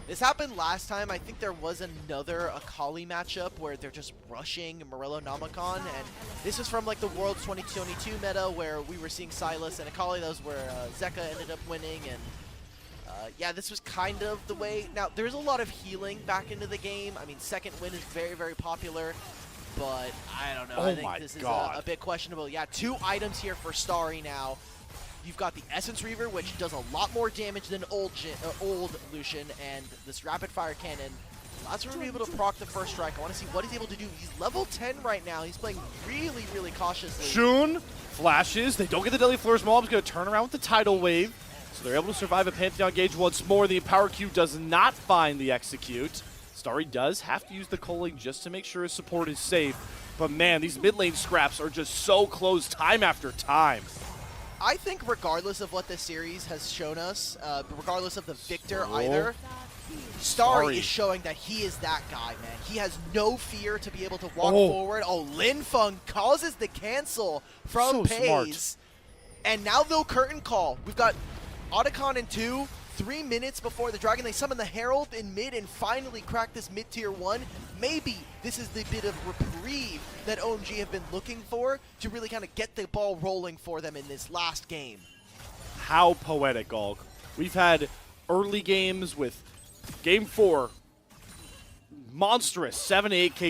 This happened last time. I think there was another Akali matchup where they're just rushing Morello Namacon, and this is from like the Worlds 2022 meta where we were seeing Sylas and Akali. That was where Zeka ended up winning, and yeah, this was kind of the way. Now, there's a lot of healing back into the game. I mean, second win is very, very popular, but I don't know. I think this is a bit questionable. Yeah, 2 items here for Starry now. You've got the Essence Reaver, which does a lot more damage than old Lucian, and this Rapid Fire Cannon. That's going to be able to proc the first strike. I want to see what he's able to do. He's level 10 right now. He's playing really, really cautiously. Shun flashes. They don't get the Deadly Flourish. Mob's going to turn around with the Tidal Wave. So they're able to survive a Pantheon Gauge once more. The Empower Q does not find the Execute. Starry does have to use the culling just to make sure his support is safe. But man, these mid lane scraps are just so close time after time. I think regardless of what this series has shown us, regardless of the victor either, Starry is showing that he is that guy, man. He has no fear to be able to walk forward. Oh, Linfeng causes the cancel from Pays. And now they'll curtain call. We've got Otacon in 2, 3 minutes before the Dragon. They summon the Herald in mid and finally crack this mid-tier 1. Maybe this is the bit of reprieve that OMG have been looking for to really kind of get the ball rolling for them in this last game. How poetic, Gulg. We've had early games with Game 4, monstrous 7-8K